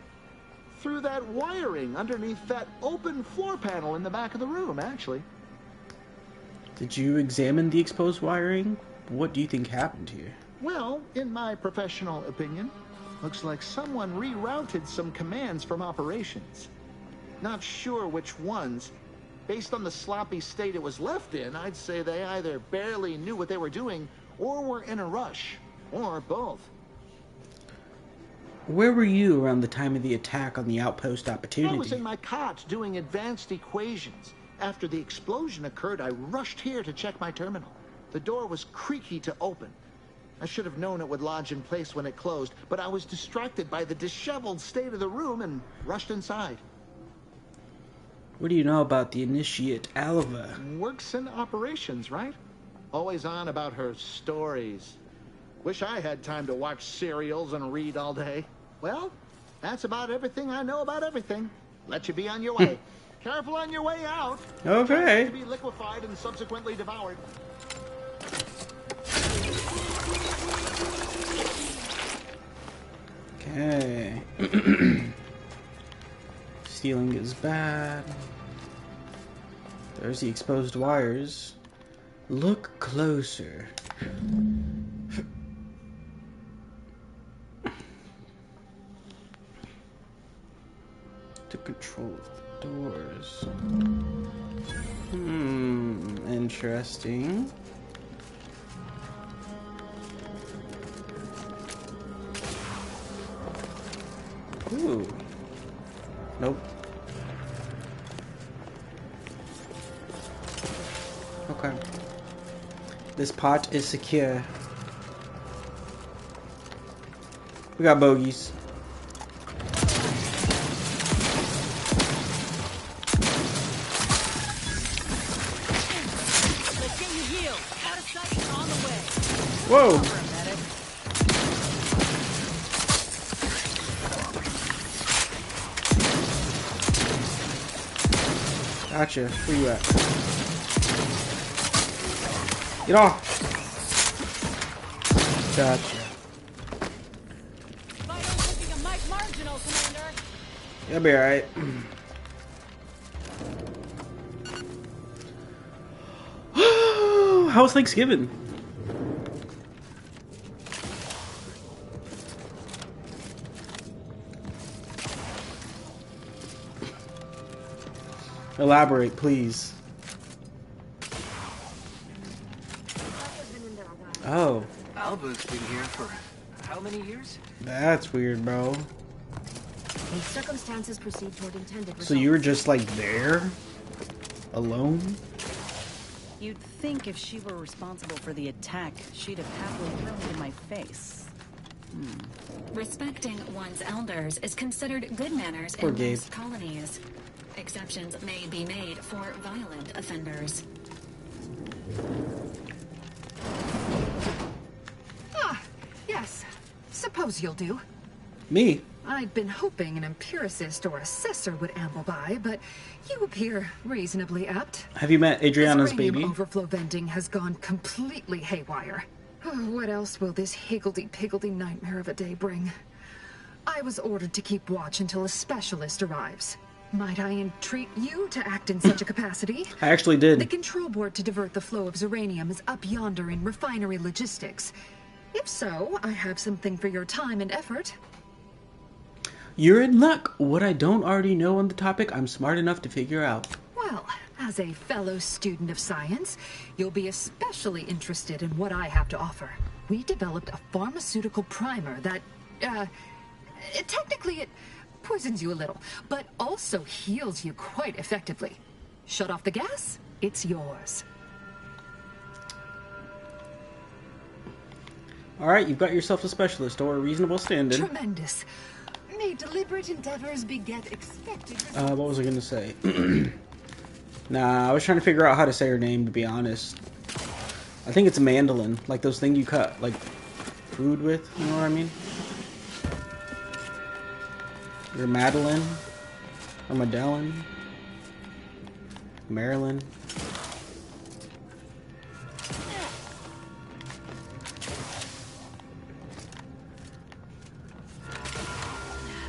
Through that wiring underneath that open floor panel in the back of the room, actually. Did you examine the exposed wiring? What do you think happened here? Well, in my professional opinion, looks like someone rerouted some commands from operations. Not sure which ones. Based on the sloppy state it was left in, I'd say they either barely knew what they were doing or were in a rush, or both. Where were you around the time of the attack on the Outpost Opportunity? I was in my cot doing advanced equations. After the explosion occurred, I rushed here to check my terminal. The door was creaky to open. I should have known it would lodge in place when it closed, but I was distracted by the disheveled state of the room and rushed inside. What do you know about the initiate Alva? Works in operations, right? Always on about her stories. Wish I had time to watch serials and read all day. Well, that's about everything I know about everything. Let you be on your way. Careful on your way out. Okay. To be liquefied and subsequently devoured. Okay. Stealing is bad. There's the exposed wires. Look closer. To control the doors. Interesting. Ooh. Nope. Okay. This pot is secure. We got bogeys. Let's get you healed. Out of sight, on the way. Whoa. Gotcha. Where you at? Get off! Gotcha. You'll be alright. How was Thanksgiving? Elaborate, please. Oh. Alba's been here for how many years? That's weird, bro. If circumstances proceed toward intended So you were just like there? Alone? You'd think if she were responsible for the attack, she'd have happily thrown it in my face. Respecting one's elders is considered good manners Poor in Gabe. most colonies. Exceptions may be made for violent offenders. Ah, yes. Suppose you'll do. Me? I'd been hoping an empiricist or assessor would amble by, but you appear reasonably apt. Have you met Adriana's Uranium baby? overflow venting has gone completely haywire. Oh, what else will this higgledy-piggledy nightmare of a day bring? I was ordered to keep watch until a specialist arrives. Might I entreat you to act in such a capacity? I actually did. The control board to divert the flow of Zeranium is up yonder in refinery logistics. If so, I have something for your time and effort. You're in luck. What I don't already know on the topic, I'm smart enough to figure out. Well, as a fellow student of science, you'll be especially interested in what I have to offer. We developed a pharmaceutical primer that, technically it poisons you a little, but also heals you quite effectively. Shut off the gas, it's yours. Alright, you've got yourself a specialist or a reasonable stand-in. Tremendous. May deliberate endeavors beget expected results. What was I gonna say? Nah, I was trying to figure out how to say her name, to be honest. I think it's a mandolin, like those things you cut, like, food with, you know what I mean? Or Madeline? Or Madeline? Marilyn?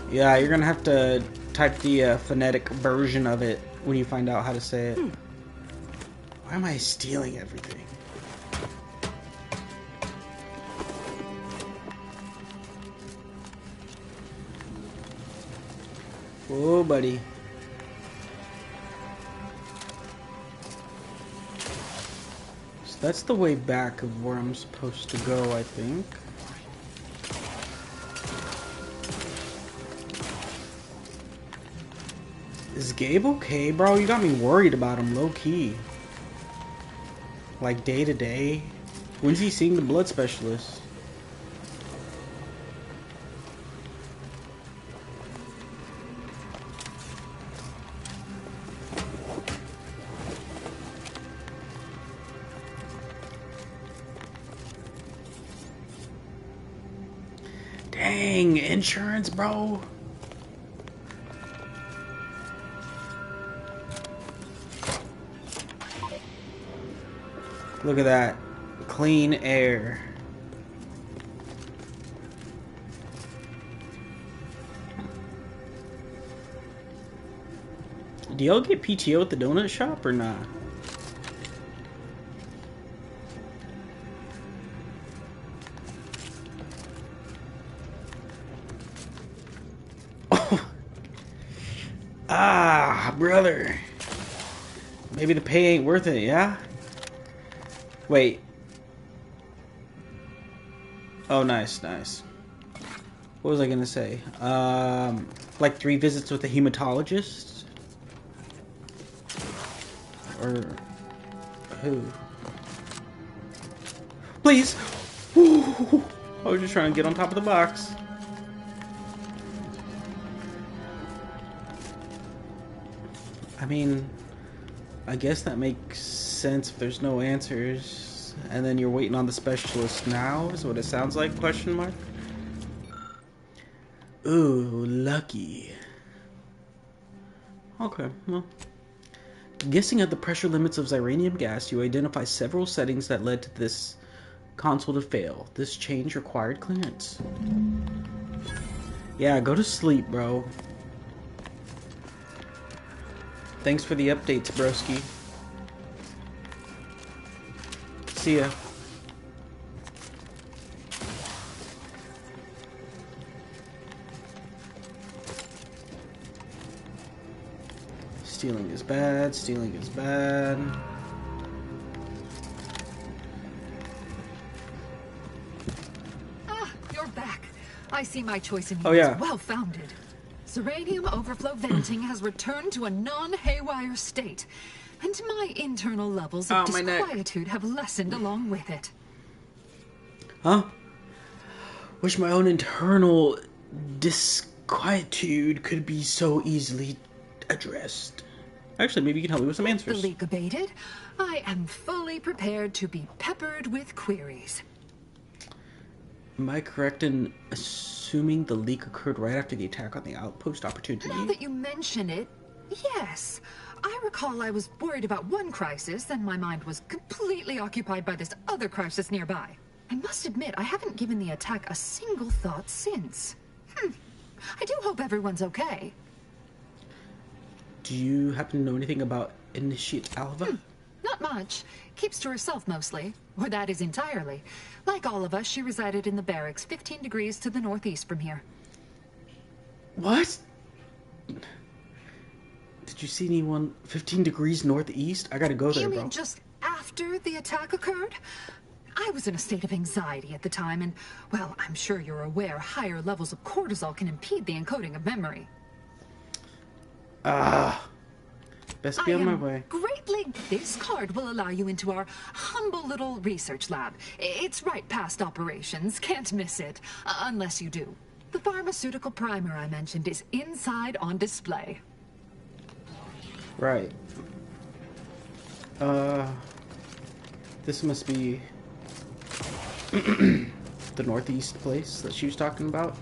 Yeah, you're gonna have to type the phonetic version of it when you find out how to say it. Why am I stealing everything? Oh, buddy. So that's the way back of where I'm supposed to go, I think. Is Gabe okay, bro? You got me worried about him, low-key. Like, day to day. When's he seeing the blood specialist? Dang, insurance, bro. Look at that. Clean air. Do y'all get PTO at the donut shop or not? Oh. Ah, brother. Maybe the pay ain't worth it, yeah? Wait. Oh, nice, nice. What was I gonna say? Like 3 visits with a hematologist? Or who? Please! Ooh, I was just trying to get on top of the box. I mean, I guess that makes sense if there's no answers, and then you're waiting on the specialist now, is what it sounds like, question mark? Ooh, lucky. Okay, well. Guessing at the pressure limits of Zyranium gas, you identify several settings that led to this console to fail. This change required clearance. Yeah, go to sleep, bro. Thanks for the updates, broski. See ya. Stealing is bad. Stealing is bad. Ah, you're back. I see my choice in you yeah. is well-founded. Zeranium overflow venting has returned to a non-haywire state, and my internal levels of disquietude have lessened along with it. Huh? Wish my own internal disquietude could be so easily addressed. Actually, maybe you can help me with some answers. The leak abated. I am fully prepared to be peppered with queries. Am I correct in assuming the leak occurred right after the attack on the outpost opportunity? Now that you mention it, yes. I recall I was worried about one crisis, and my mind was completely occupied by this other crisis nearby. I must admit, I haven't given the attack a single thought since. I do hope everyone's okay. Do you happen to know anything about Initiate Alva? Not much. Keeps to herself mostly. Or that is entirely. Like all of us, she resided in the barracks 15 degrees to the northeast from here. What? Did you see anyone 15 degrees northeast? I gotta go there, You bro. mean just after the attack occurred? I was in a state of anxiety at the time, and, well, I'm sure you're aware higher levels of cortisol can impede the encoding of memory. Best be on my way. Greatly. This card will allow you into our humble little research lab. It's right past operations. Can't miss it. Unless you do. The pharmaceutical primer I mentioned is inside on display. Right. This must be the northeast place that she was talking about.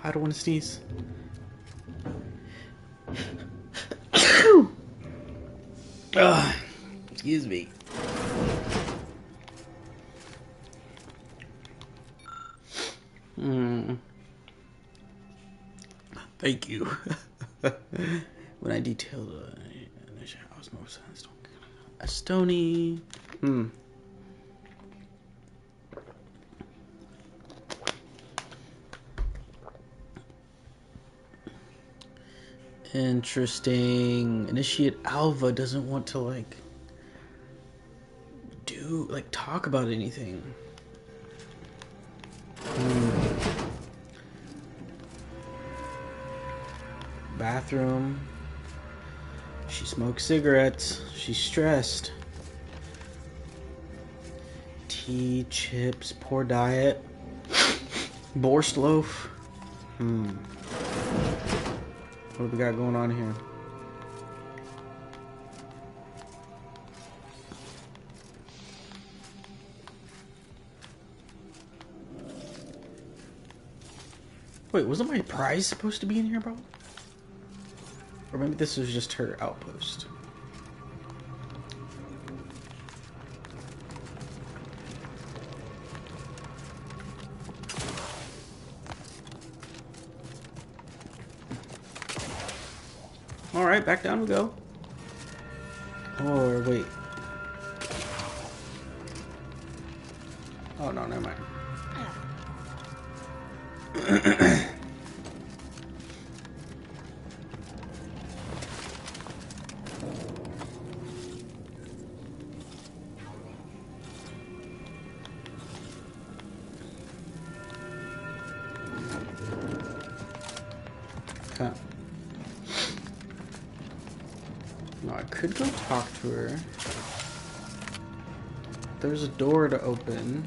I don't want to sneeze. Excuse me. Thank you. When I detailed osmosis, Astoni. Interesting. Initiate Alva doesn't want to talk about anything. Bathroom. She smokes cigarettes. She's stressed. Tea, chips, poor diet. Borscht loaf. What do we got going on here? Wait, wasn't my prize supposed to be in here, bro? Or maybe this was just her outpost. Alright, back down we go. Or wait. Oh no, never mind. Okay. No, I could go talk to her. There's a door to open.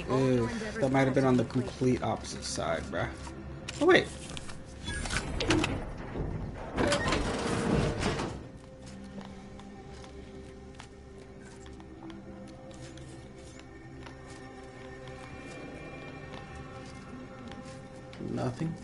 Ew, that might have been on the complete opposite side, bruh. Oh, wait. Nothing.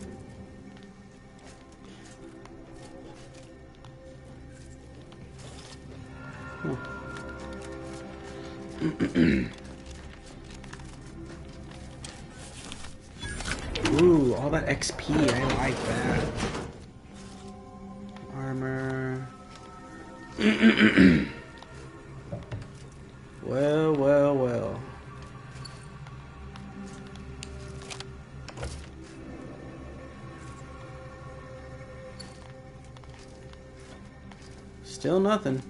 Ooh, all that XP, I like that. Armor. Well, well, well. Still nothing.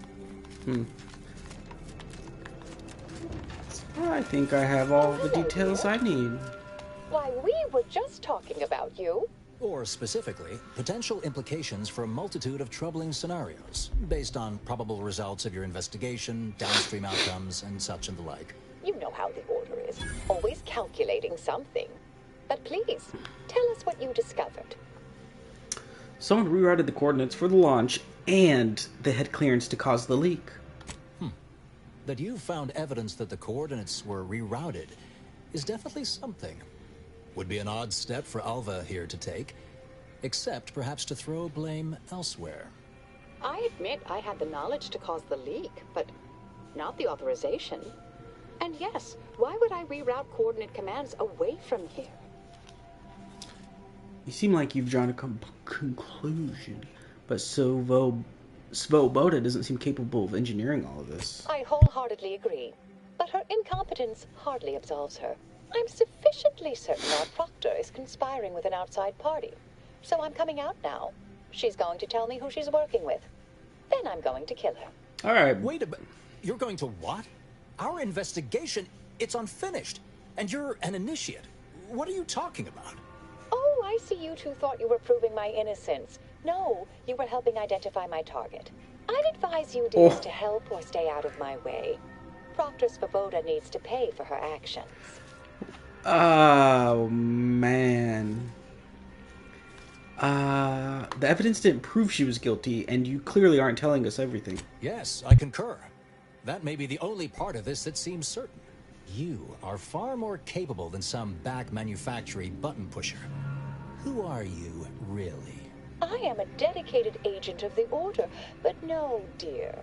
I think I have all the details I need. Why, we were just talking about you. Or specifically, potential implications for a multitude of troubling scenarios, based on probable results of your investigation, downstream outcomes, and such and the like. You know how the Order is, always calculating something. But please, tell us what you discovered. Someone rerouted the coordinates for the launch, and they had clearance to cause the leak. That you found evidence that the coordinates were rerouted is definitely something. Would be an odd step for Alva here to take, except perhaps to throw blame elsewhere. I admit I had the knowledge to cause the leak, but not the authorization. And yes, why would I reroute coordinate commands away from here? You seem like you've drawn a conclusion, but Svoboda doesn't seem capable of engineering all of this. I wholeheartedly agree, but her incompetence hardly absolves her. I'm sufficiently certain our Proctor is conspiring with an outside party, so I'm coming out now. She's going to tell me who she's working with. Then I'm going to kill her. All right. Wait a minute. You're going to what? Our investigation, it's unfinished, and you're an initiate. What are you talking about? Oh, I see you two thought you were proving my innocence. No, you were helping identify my target. I'd advise you dears to help or stay out of my way. Proctor Svoboda needs to pay for her actions. Oh, man. The evidence didn't prove she was guilty, and you clearly aren't telling us everything. Yes, I concur. That may be the only part of this that seems certain. You are far more capable than some back manufacturing button pusher. Who are you, really? I am a dedicated agent of the Order, but no, dear.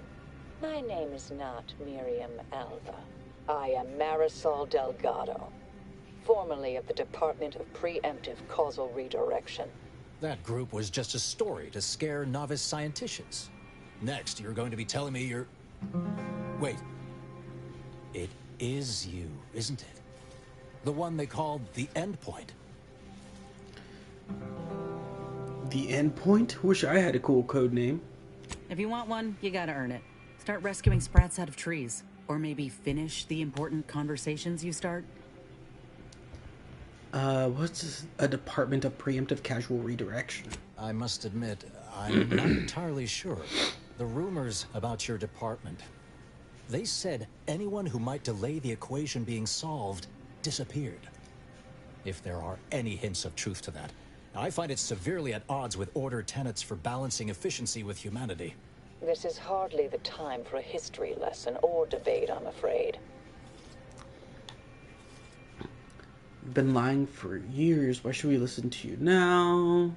My name is not Miriam Alva. I am Marisol Delgado, formerly of the Department of Preemptive Causal Redirection. That group was just a story to scare novice scienticians. Next, you're going to be telling me you're... Wait. It is you, isn't it? The one they called the Endpoint. The Endpoint? Wish I had a cool code name. If you want one, you gotta earn it. Start rescuing sprats out of trees. Or maybe finish the important conversations you start. What's a Department of Preemptive Casual Redirection? I must admit, I'm not entirely sure. The rumors about your department. They said anyone who might delay the equation being solved disappeared. If there are any hints of truth to that, I find it severely at odds with Order tenets for balancing efficiency with humanity. This is hardly the time for a history lesson or debate, I'm afraid. You've been lying for years. Why should we listen to you now?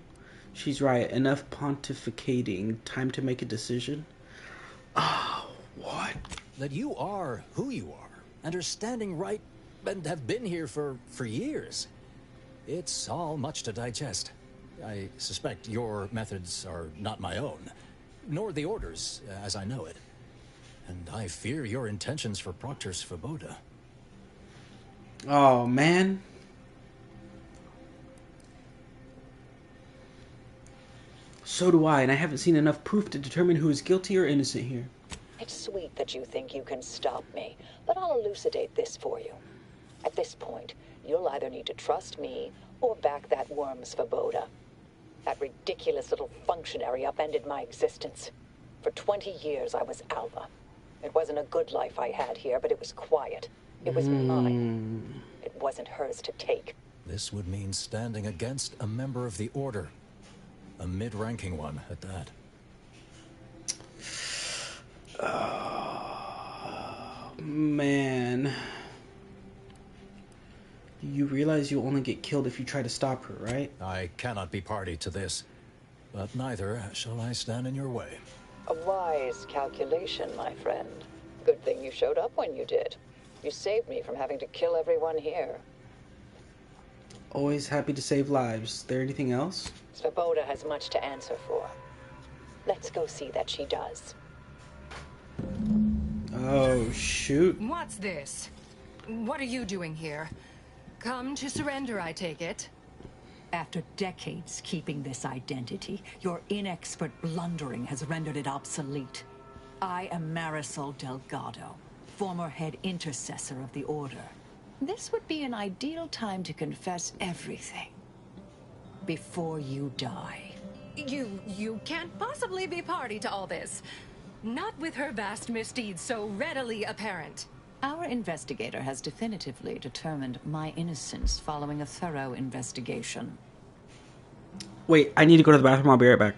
She's right. Enough pontificating. Time to make a decision. Oh, what? That you are who you are, and are standing right, and have been here for years. It's all much to digest. I suspect your methods are not my own, nor the Order's, as I know it. And I fear your intentions for Proctor Svoboda. Oh, man. So do I, and I haven't seen enough proof to determine who is guilty or innocent here. It's sweet that you think you can stop me, but I'll elucidate this for you. At this point, you'll either need to trust me or back that worm Svoboda. That ridiculous little functionary upended my existence. For 20 years, I was Alva. It wasn't a good life I had here, but it was quiet. It was mine. It wasn't hers to take. This would mean standing against a member of the Order. A mid-ranking one, at that. Oh, man. You realize you'll only get killed if you try to stop her, right? I cannot be party to this, but neither shall I stand in your way. A wise calculation, my friend. Good thing you showed up when you did. You saved me from having to kill everyone here. Always happy to save lives. Is there anything else? Svoboda has much to answer for. Let's go see that she does. Oh, shoot. What's this? What are you doing here? Come to surrender, I take it? After decades keeping this identity, your inexpert blundering has rendered it obsolete. I am Marisol Delgado, former head intercessor of the Order. This would be an ideal time to confess everything before you die. You can't possibly be party to all this. Not with her vast misdeeds so readily apparent. Our investigator has definitively determined my innocence following a thorough investigation. Wait, I need to go to the bathroom. I'll be right back.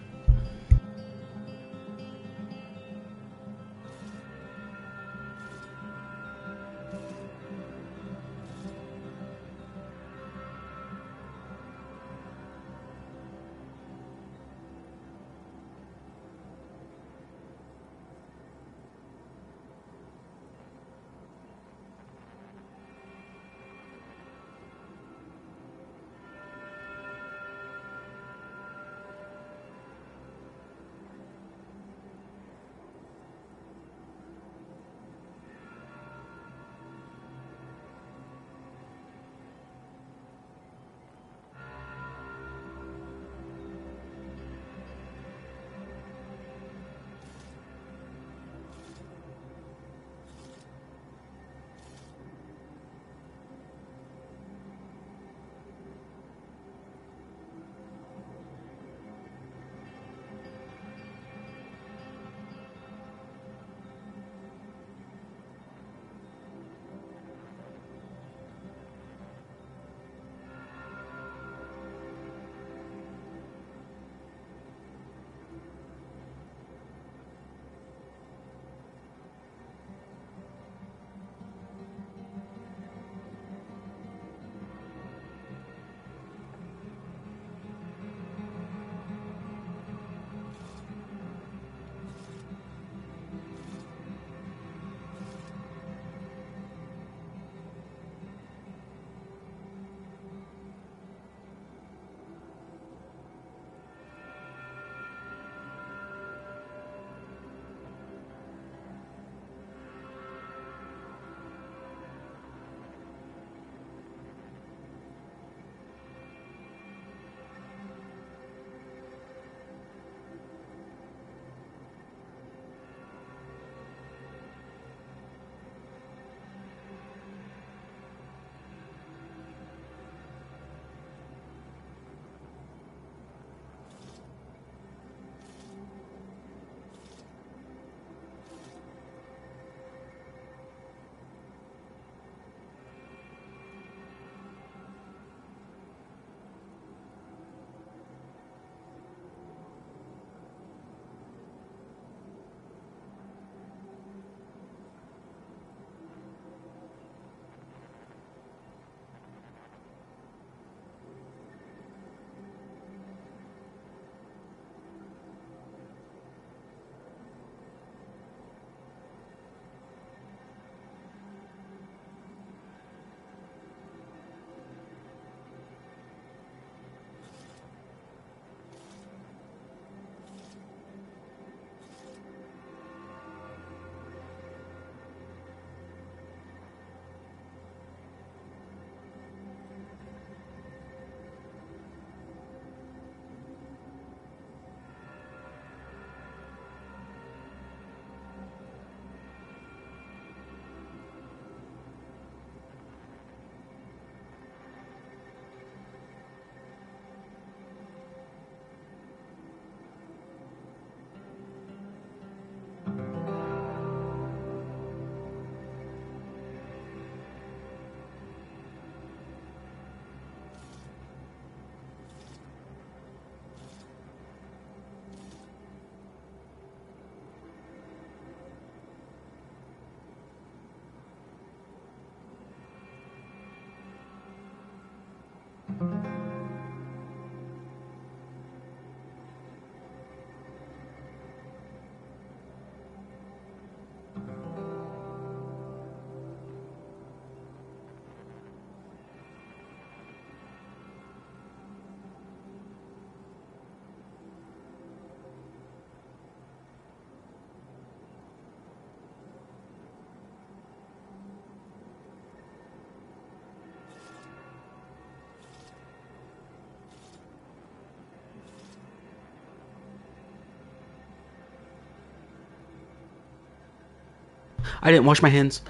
I didn't wash my hands.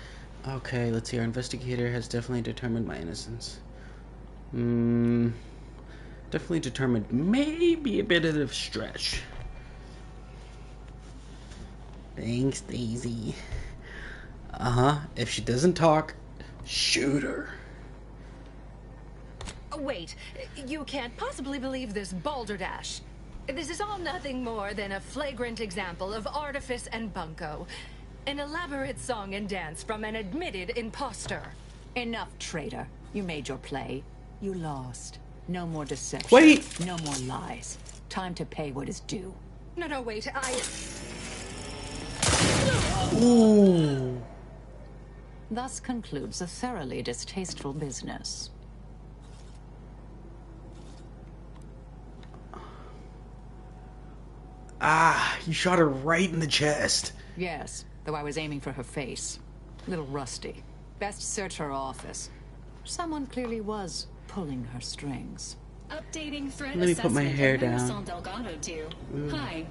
Okay, let's see. Our investigator has definitely determined my innocence. Definitely determined. Maybe a bit of a stretch. Thanks, Daisy. If she doesn't talk, shoot her. Wait, you can't possibly believe this, Balderdash. This is all nothing more than a flagrant example of artifice and bunco. An elaborate song and dance from an admitted imposter. Enough, traitor. You made your play. You lost. No more deception. Wait! No more lies. Time to pay what is due. No, wait, Ooh. Thus concludes a thoroughly distasteful business. You shot her right in the chest. Yes, though I was aiming for her face. Little rusty. Best search her office. Someone clearly was pulling her strings. Updating threat Let me put my hair assessment down. of Marisol Delgado too. Hi.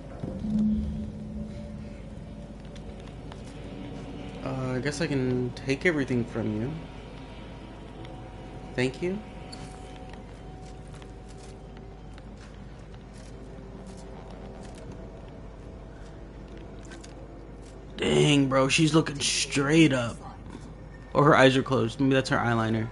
I guess I can take everything from you. Thank you. Dang, bro, she's looking straight up. Or her eyes are closed. Maybe that's her eyeliner.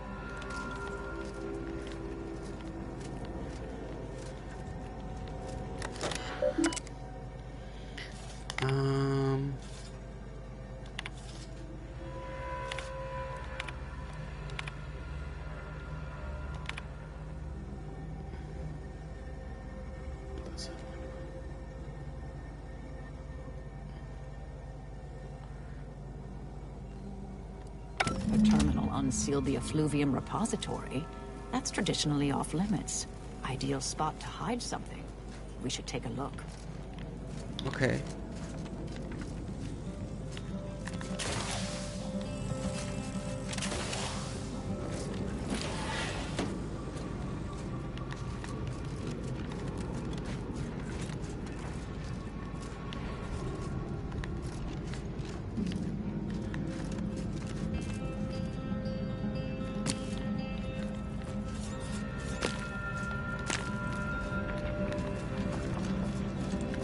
The terminal unsealed the effluvium repository. That's traditionally off limits. Ideal spot to hide something. We should take a look. Okay.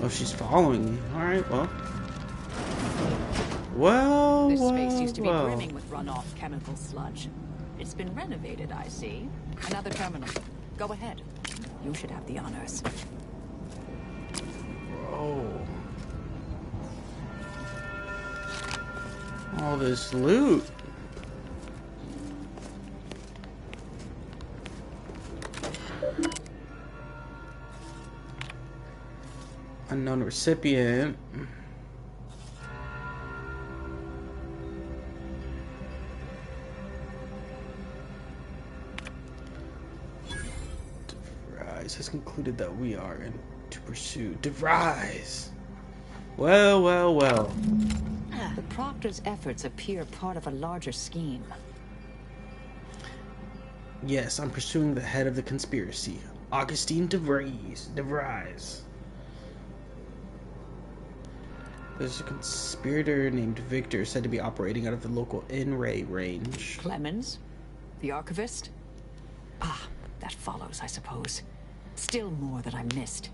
Oh, she's following me. Alright, well. This space used to be brimming with runoff chemical sludge. It's been renovated, I see. Another terminal. Go ahead. You should have the honors. Bro. All this loot. Unknown recipient. DeVries has concluded that we are in to pursue DeVries. Well. The Proctor's efforts appear part of a larger scheme. Yes, I'm pursuing the head of the conspiracy, Augustine DeVries. There's a conspirator named Victor said to be operating out of the local In-Ray range. Clemens? The archivist? That follows, I suppose. Still more that I missed.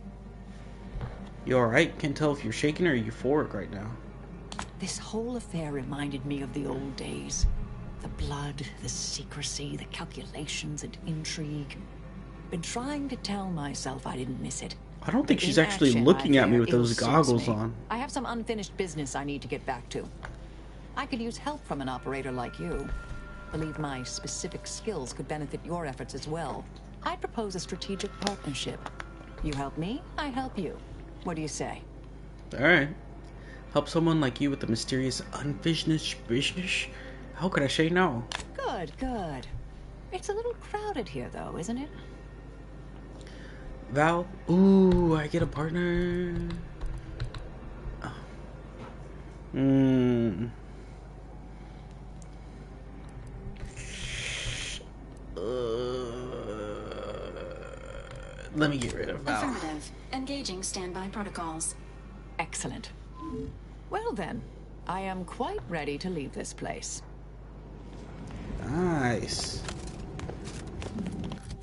You alright? Can't tell if you're shaking or euphoric right now. This whole affair reminded me of the old days. The blood, the secrecy, the calculations and intrigue. Been trying to tell myself I didn't miss it. I don't think she's actually looking at me with those goggles on. I have some unfinished business I need to get back to. I could use help from an operator like you. Believe my specific skills could benefit your efforts as well. I'd propose a strategic partnership. You help me, I help you. What do you say? Alright. Help someone like you with the mysterious unfinished business? How could I say no? Good. It's a little crowded here though, isn't it? Val? Ooh, I get a partner. Let me get rid of Val. Affirmative. Engaging standby protocols. Excellent. Well then, I am quite ready to leave this place. Nice.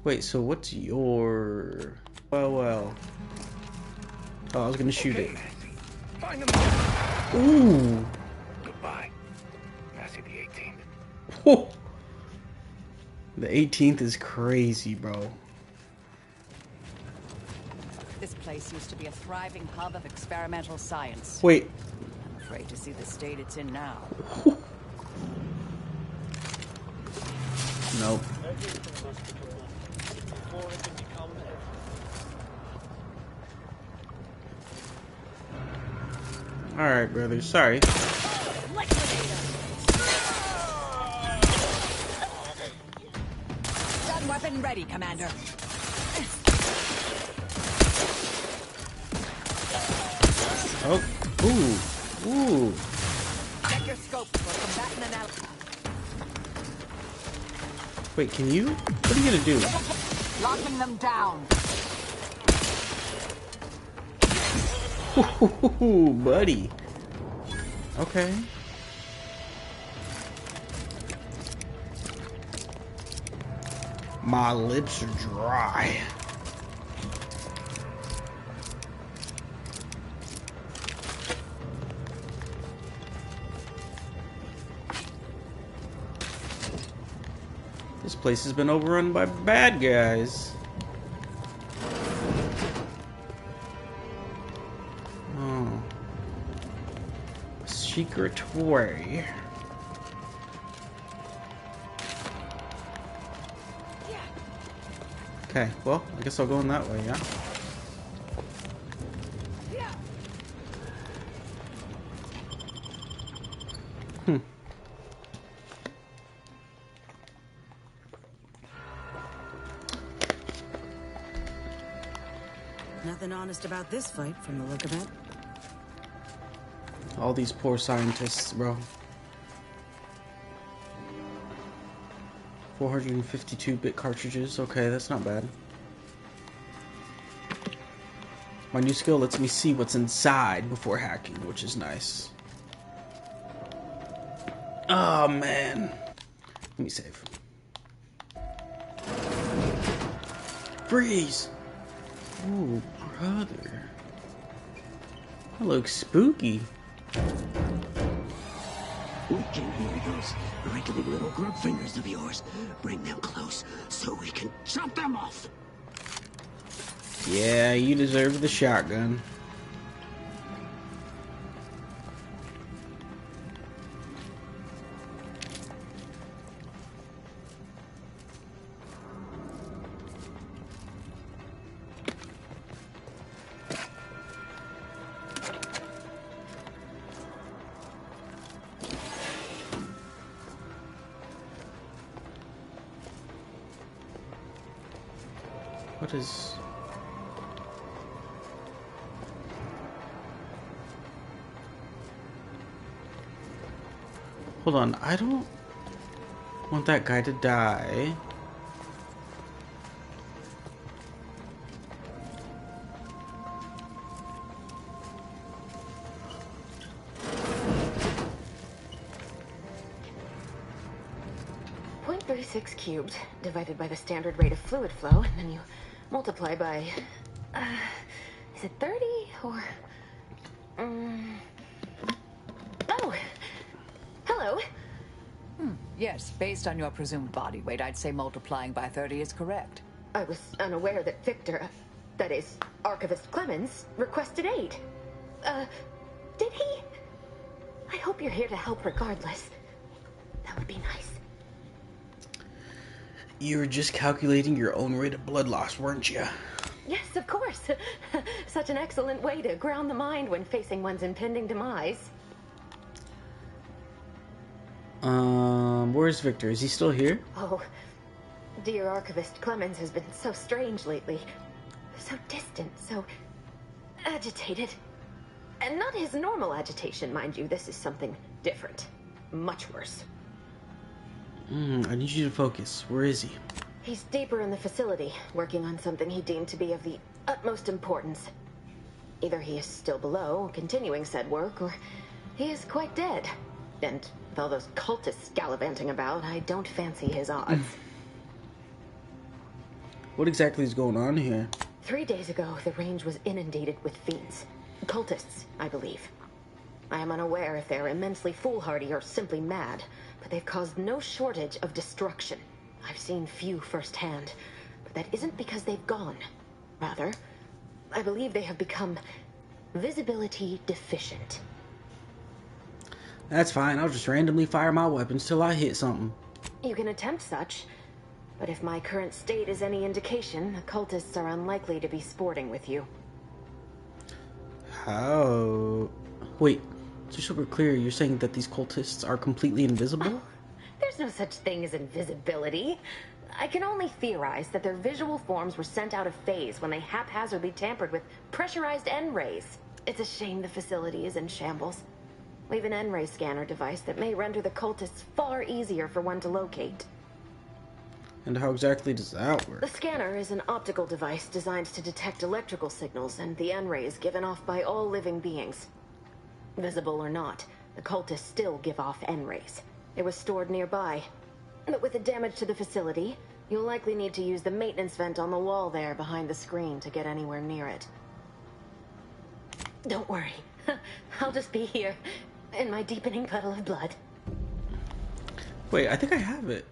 Wait, so what's your... Well. Oh, I was gonna shoot it. Find them. Ooh. Goodbye. I see the 18th. Whoa. The 18th is crazy, bro. This place used to be a thriving hub of experimental science. Wait. I'm afraid to see the state it's in now. Nope. Alright, brothers. Sorry. Gun weapon ready, Commander. Oh. Ooh. Ooh. Check your scope. We're combating an ally. Wait, can you? What are you gonna do? Locking them down. Ooh, buddy. Okay. My lips are dry. This place has been overrun by bad guys. Oh. Secret way. Okay, well, I guess I'll go in that way, yeah? Nothing honest about this fight from the look of it. All these poor scientists, bro. 452-bit cartridges. Okay, that's not bad. My new skill lets me see what's inside before hacking, which is nice. Oh, man. Let me save. Freeze! Oh, brother. That looks spooky. We can hear those wriggly little grub fingers of yours. Bring them close so we can chop them off. Yeah, you deserve the shotgun. What is... Hold on, I don't want that guy to die. .36 cubed divided by the standard rate of fluid flow, and then you multiply by, is it 30 or, oh, hello. Yes, based on your presumed body weight, I'd say multiplying by 30 is correct. I was unaware that Victor, that is, Archivist Clemens, requested aid. Did he? I hope you're here to help regardless. That would be nice. You were just calculating your own rate of blood loss, weren't you? Yes, of course. Such an excellent way to ground the mind when facing one's impending demise. Where's Victor? Is he still here? Oh, dear Archivist Clemens has been so strange lately. So distant, so agitated. And not his normal agitation, mind you. This is something different. Much worse. I need you to focus. Where is he? He's deeper in the facility, working on something he deemed to be of the utmost importance. Either he is still below, continuing said work, or He is quite dead. And with all those cultists gallivanting about, I don't fancy his odds. What exactly is going on here? 3 days ago, the range was inundated with fiends. Cultists, I believe. I am unaware if they're immensely foolhardy or simply mad, but they've caused no shortage of destruction. I've seen few firsthand, but that isn't because they've gone. Rather, I believe they have become visibility deficient. That's fine. I'll just randomly fire my weapons till I hit something. You can attempt such, but if my current state is any indication, the cultists are unlikely to be sporting with you. How? Wait, just so we're clear, you're saying that these cultists are completely invisible? There's no such thing as invisibility. I can only theorize that their visual forms were sent out of phase when they haphazardly tampered with pressurized N-rays. It's a shame the facility is in shambles. We have an N-ray scanner device that may render the cultists far easier for one to locate. And how exactly does that work? The scanner is an optical device designed to detect electrical signals and the N-rays given off by all living beings. Visible or not, the cultists still give off N-rays. It was stored nearby. But with the damage to the facility, you'll likely need to use the maintenance vent on the wall there behind the screen to get anywhere near it. Don't worry. I'll just be here, in my deepening puddle of blood. Wait, I think I have it.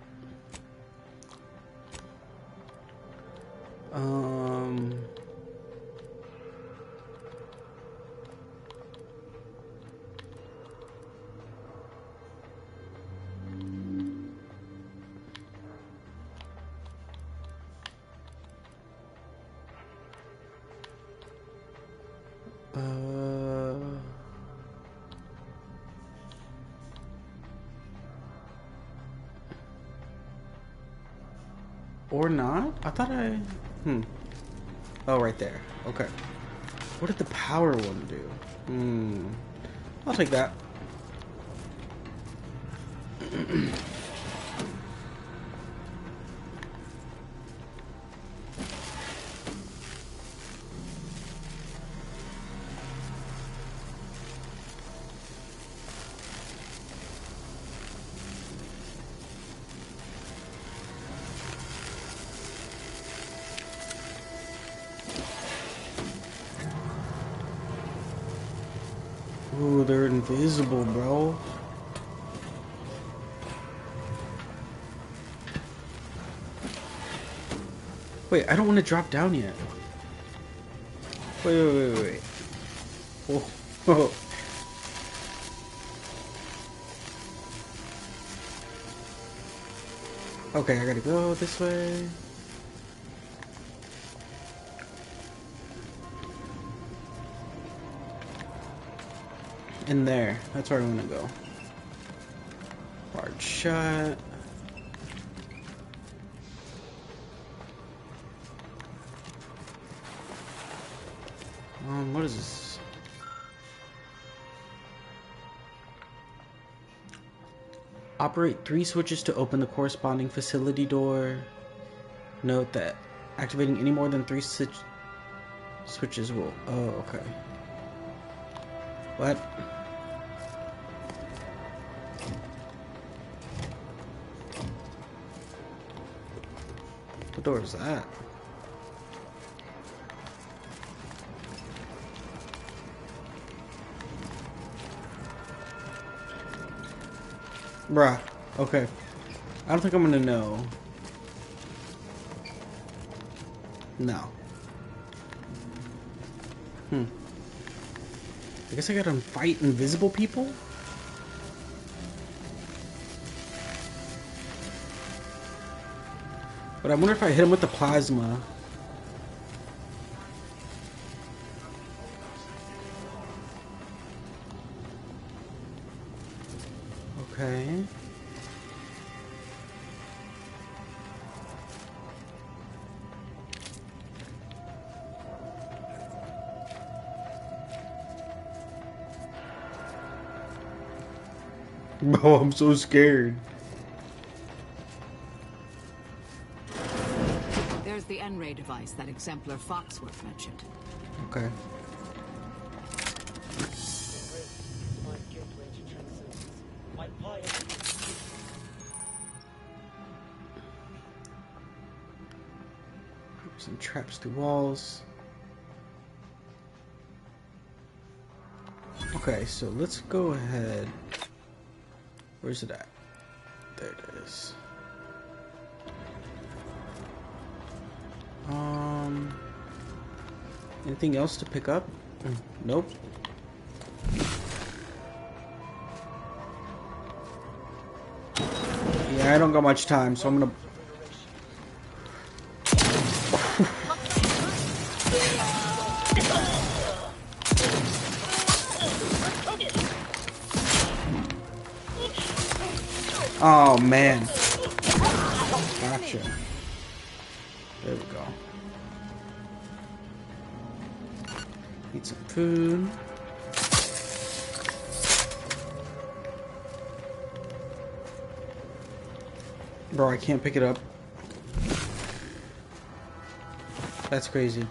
Or not? I thought I... Oh, right there. Okay. What did the power one do? I'll take that. Ooh, they're invisible, bro. Wait, I don't want to drop down yet. Wait. Whoa. Okay, I gotta go this way. In there. That's where I want to go. Barred shut. What is this? Operate 3 switches to open the corresponding facility door. Note that activating any more than 3 switches will... Oh, okay. What? What door is that? Bruh. Okay. I don't think I'm gonna know. No. I guess I gotta fight invisible people? But I wonder if I hit him with the plasma. Okay. Bro, I'm so scared. There's the N-ray device that Exemplar Foxworth mentioned. Okay. Some traps through walls. Okay, so let's go ahead. Where's it at? There it is. Anything else to pick up? Nope. Yeah, I don't got much time, so I'm gonna. Oh man. Gotcha. There we go. Eat some food. Bro, I can't pick it up. That's crazy.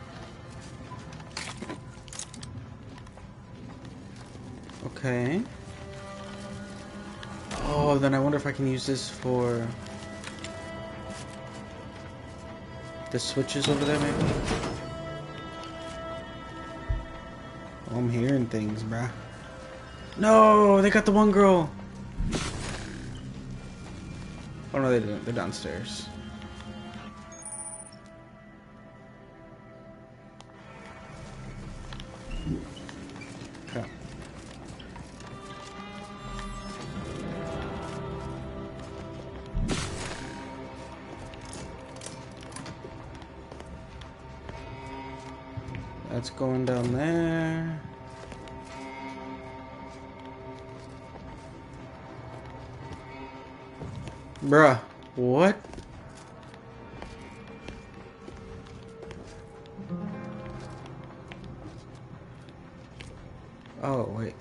Okay. Oh, then I wonder if I can use this for the switches over there, maybe? Oh, I'm hearing things, bruh. No, they got the one girl. Oh no, they didn't. They're downstairs. Okay. That's going down there. Bruh, what? Oh, wait.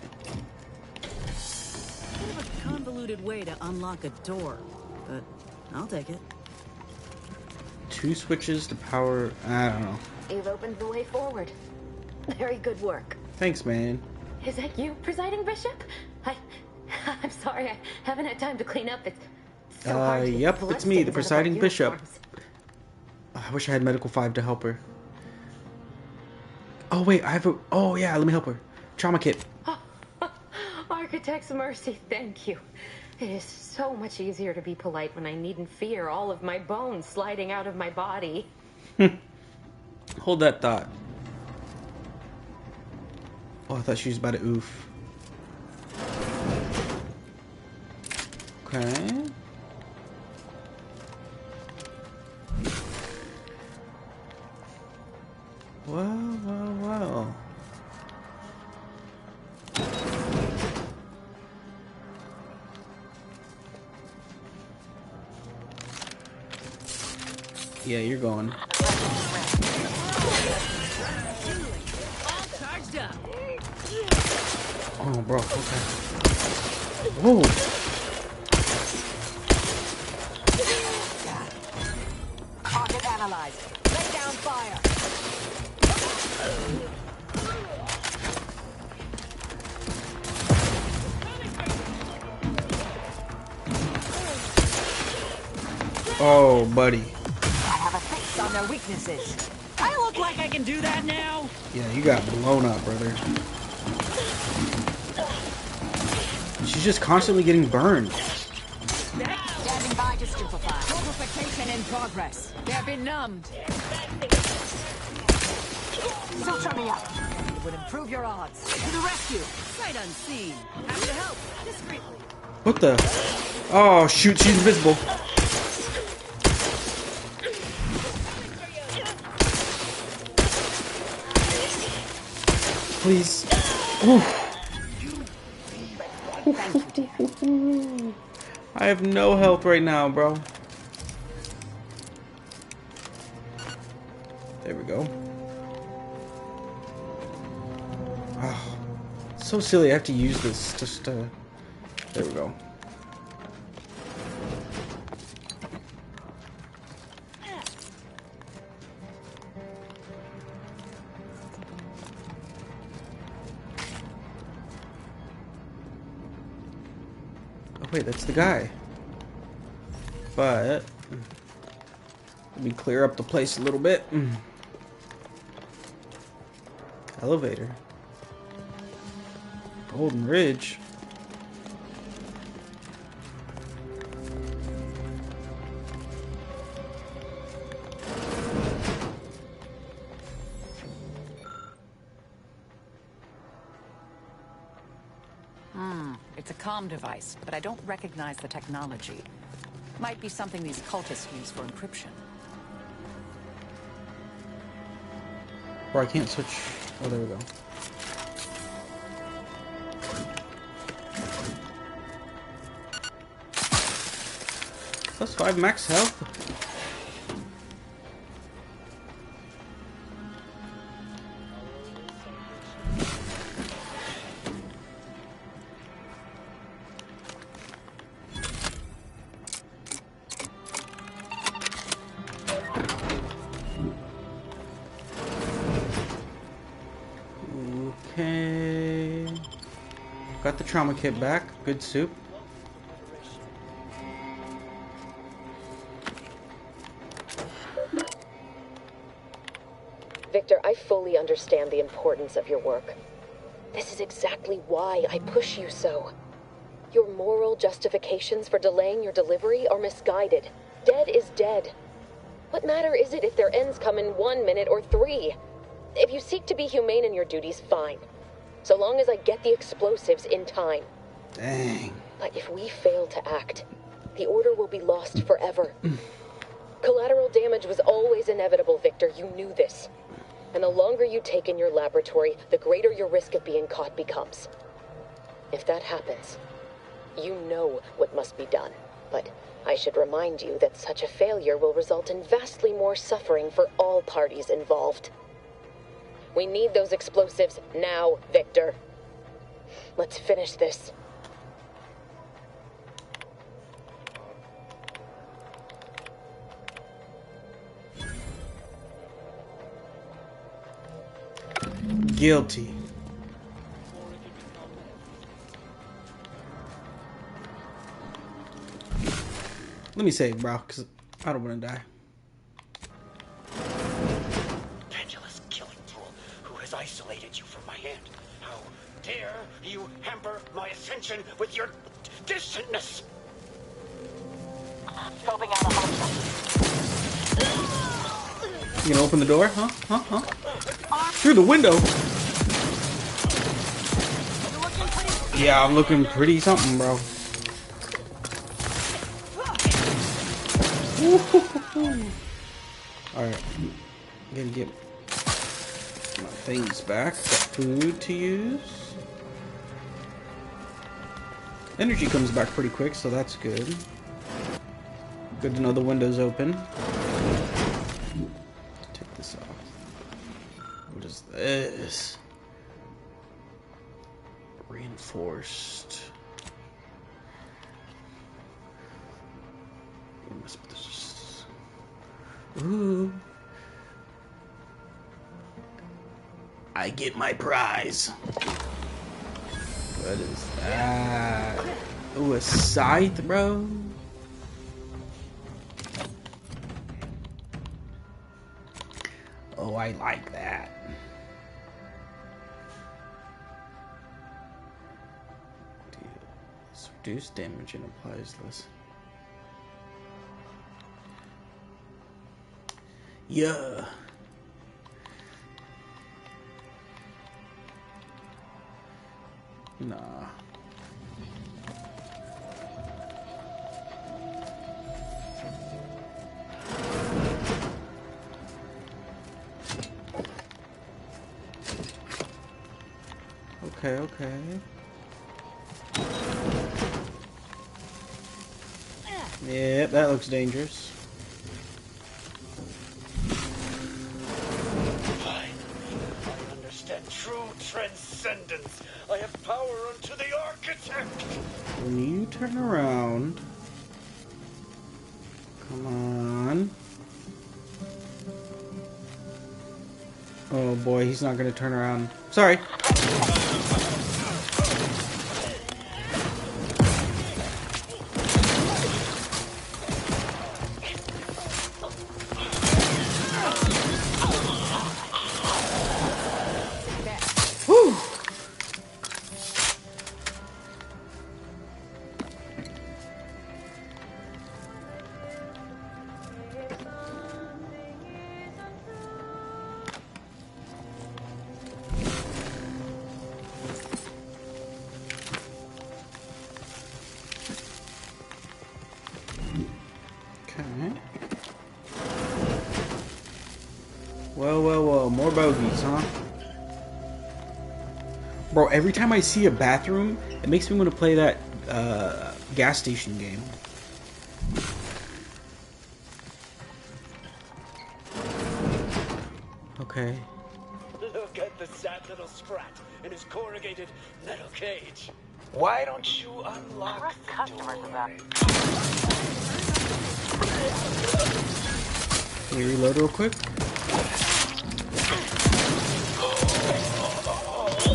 Kind of a convoluted way to unlock a door, but I'll take it. 2 switches to power. I don't know. You've opened the way forward. Very good work. Thanks, man. Is that you, presiding bishop? I'm sorry, I haven't had time to clean up. It's so hard to Yep, bless it's me, the things out of our presiding bishop. uniforms. I wish I had Medical 5 to help her. Oh, wait, I have a... Oh, yeah, let me help her. Trauma kit. Architect's mercy, thank you. It is so much easier to be polite when I needn't fear all of my bones sliding out of my body. Hold that thought. Oh, I thought she was about to oof. Okay. Well. Yeah, you're going. Oh, bro. Okay. Whoa. Target analyzed. Lay down fire. Oh, buddy. I have a fix on their weaknesses. I look like I can do that now. Yeah, you got blown up, brother. She's just constantly getting burned. Standing by to stupefy. Purification in progress. They're benumbed. Suture me up. It would improve your odds. To the rescue. Sight unseen. Have to help. Discreetly. What the? Oh, shoot, she's invisible. Please. I have no health right now, bro. There we go. Oh, so silly. I have to use this just to... There we go. Oh, wait, that's the guy. But Let me clear up the place a little bit. Elevator. Golden Ridge. It's a comm device, but I don't recognize the technology. Might be something these cultists use for encryption. Or I can't switch. Oh, there we go. +5 max health. Okay. Got the trauma kit back. Good soup. Victor, I fully understand the importance of your work. This is exactly why I push you so. Your moral justifications for delaying your delivery are misguided. Dead is dead. What matter is it if their ends come in 1 minute or 3? If you seek to be humane in your duties, fine. So long as I get the explosives in time. Dang. But if we fail to act, the order will be lost forever. Collateral damage was always inevitable, Victor. You knew this. And the longer you take in your laboratory, the greater your risk of being caught becomes. If that happens, you know what must be done. But I should remind you that such a failure will result in vastly more suffering for all parties involved. We need those explosives now, Victor. Let's finish this. Guilty. Let me save, bro, because I don't want to die. Tangelus killing tool who has isolated you from my hand. How dare you hamper my ascension with your distantness? Scoping out a hostile. You gonna open the door? Huh? Through the window. Yeah, I'm looking pretty something, bro. Alright. Gonna get my things back. Got food to use. Energy comes back pretty quick, so that's good. Good to know the window's open. Take this off. What is this? Reinforced. Ooh. I get my prize. What is that? Ooh, a scythe, bro. Oh, I like that. Deals reduce damage and applies less. Yeah. Nah. Okay. Yeah, that looks dangerous. I understand true transcendence. I have power unto the architect. When you turn around, come on. Oh boy, he's not gonna turn around. Sorry. bogeys, huh? Bro, every time I see a bathroom, it makes me want to play that gas station game. Okay. Look at the sad little sprat in his corrugated metal cage. Why don't you unlock the door? Can we reload real quick?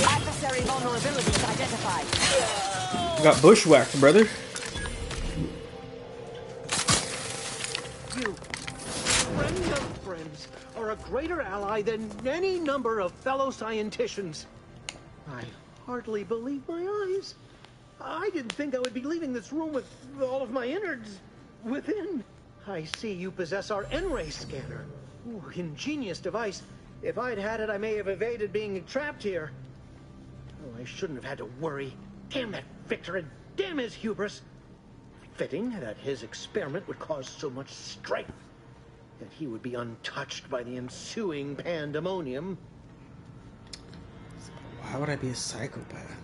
Adversary vulnerabilities identified. We got bushwhacked, brother. You, friend of friends, are a greater ally than any number of fellow scienticians. I hardly believe my eyes. I didn't think I would be leaving this room with all of my innards within. I see you possess our N-ray scanner. Ooh, ingenious device. If I'd had it, I may have evaded being trapped here. Oh, I shouldn't have had to worry. Damn that Victor and damn his hubris. Fitting that his experiment would cause so much strife. That he would be untouched by the ensuing pandemonium. Why would I be a psychopath?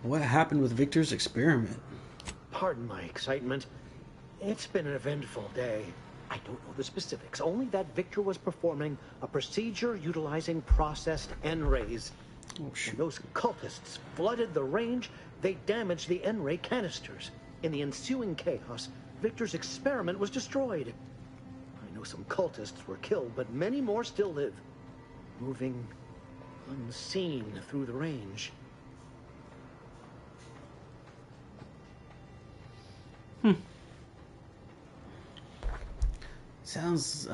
What happened with Victor's experiment? Pardon my excitement. It's been an eventful day. I don't know the specifics, only that Victor was performing a procedure utilizing processed N-rays. When those cultists flooded the range, they damaged the N-ray canisters. In the ensuing chaos, Victor's experiment was destroyed. I know some cultists were killed, but many more still live, moving unseen through the range. Sounds,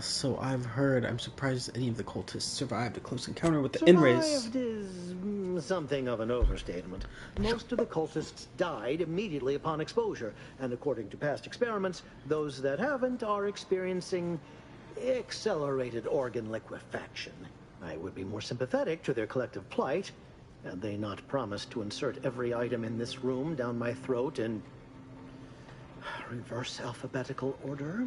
so I've heard. I'm surprised any of the cultists survived a close encounter with the N-rays. Survived is something of an overstatement. Most of the cultists died immediately upon exposure, and according to past experiments, those that haven't are experiencing accelerated organ liquefaction. I would be more sympathetic to their collective plight, had they not promised to insert every item in this room down my throat in reverse alphabetical order.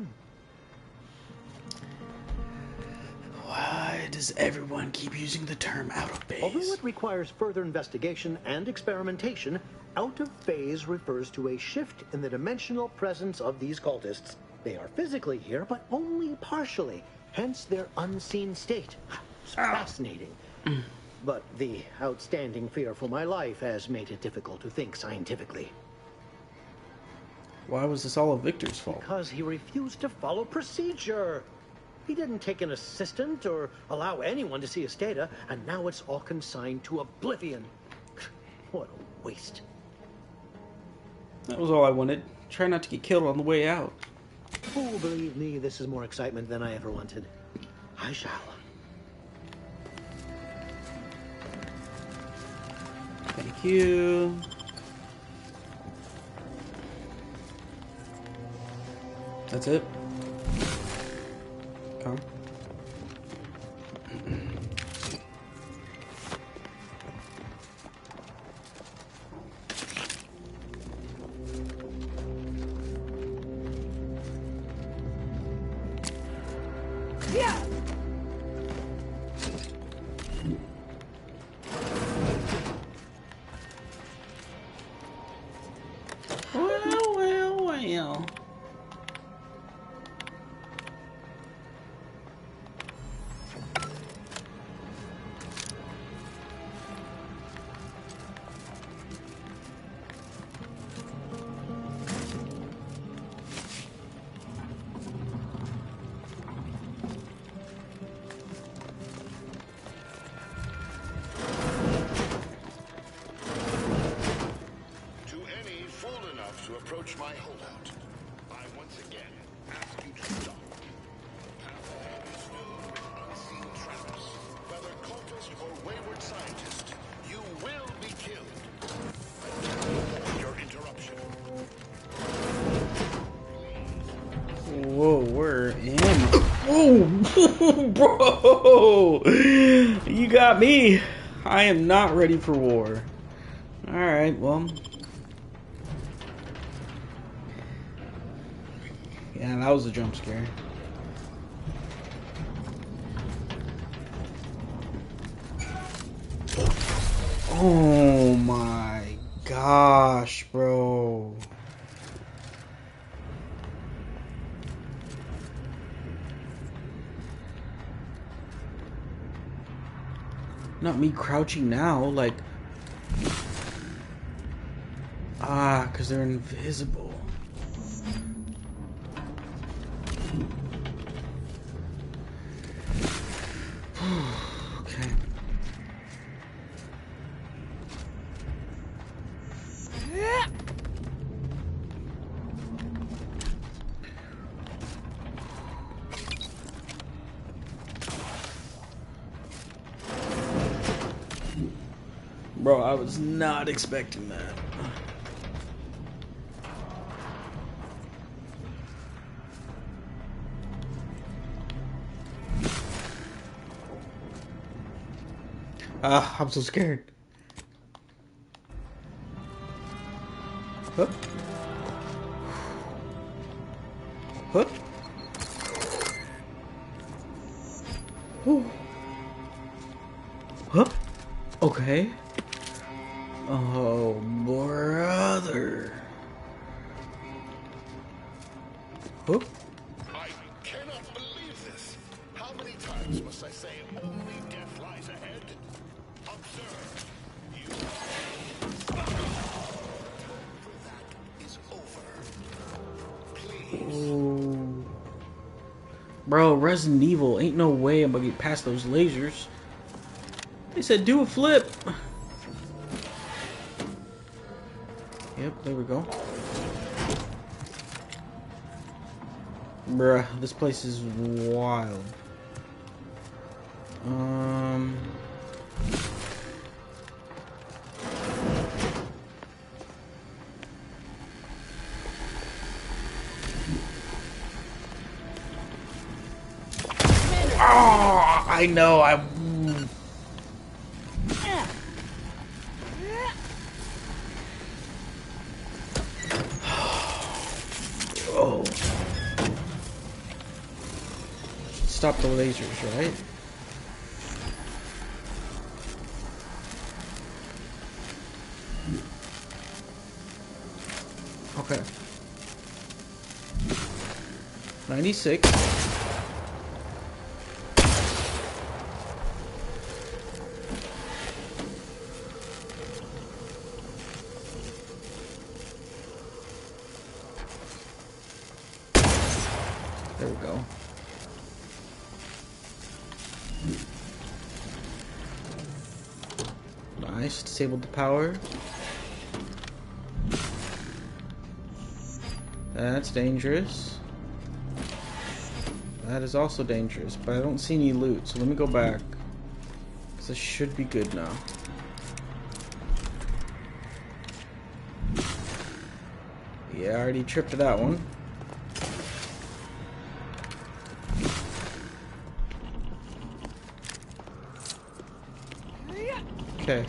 Why does everyone keep using the term out of phase? Although it requires further investigation and experimentation, out of phase refers to a shift in the dimensional presence of these cultists. They are physically here, but only partially, hence their unseen state. It's fascinating. But the outstanding fear for my life has made it difficult to think scientifically. Why was this all of Victor's fault? Because he refused to follow procedure. He didn't take an assistant or allow anyone to see his data, and now it's all consigned to oblivion. What a waste. That was all I wanted. Try not to get killed on the way out. Oh, believe me, this is more excitement than I ever wanted. I shall. Thank you. That's it. Come. Yeah. Well. Approach my holdout. I once again ask you to stop. The path ahead is filled with unseen traps. Whether cultist or wayward scientist, you will be killed. Your interruption. Whoa, we're in. Oh, bro! You got me. I am not ready for war. Alright, well. Yeah, that was a jump scare. Oh my gosh, bro. Not me crouching now, like... Ah, because they're invisible. Okay. Bro, I was not expecting that. I'm so scared. Huh? Huh? Ooh. Huh? Okay. Oh, brother. Huh? I cannot believe this. How many times must I say only death lies ahead? Observe. You. That is over. Please. Ooh. Bro, Resident Evil, ain't no way I'm gonna get past those lasers. They said do a flip. Yep, there we go. Bruh, this place is wild. Oh, I know, Oh. Stop the lasers, right? Okay. 96. There we go. Nice, disabled the power. That's dangerous. That is also dangerous, but I don't see any loot, so let me go back. This should be good now. Yeah, I already tripped to that one. Okay.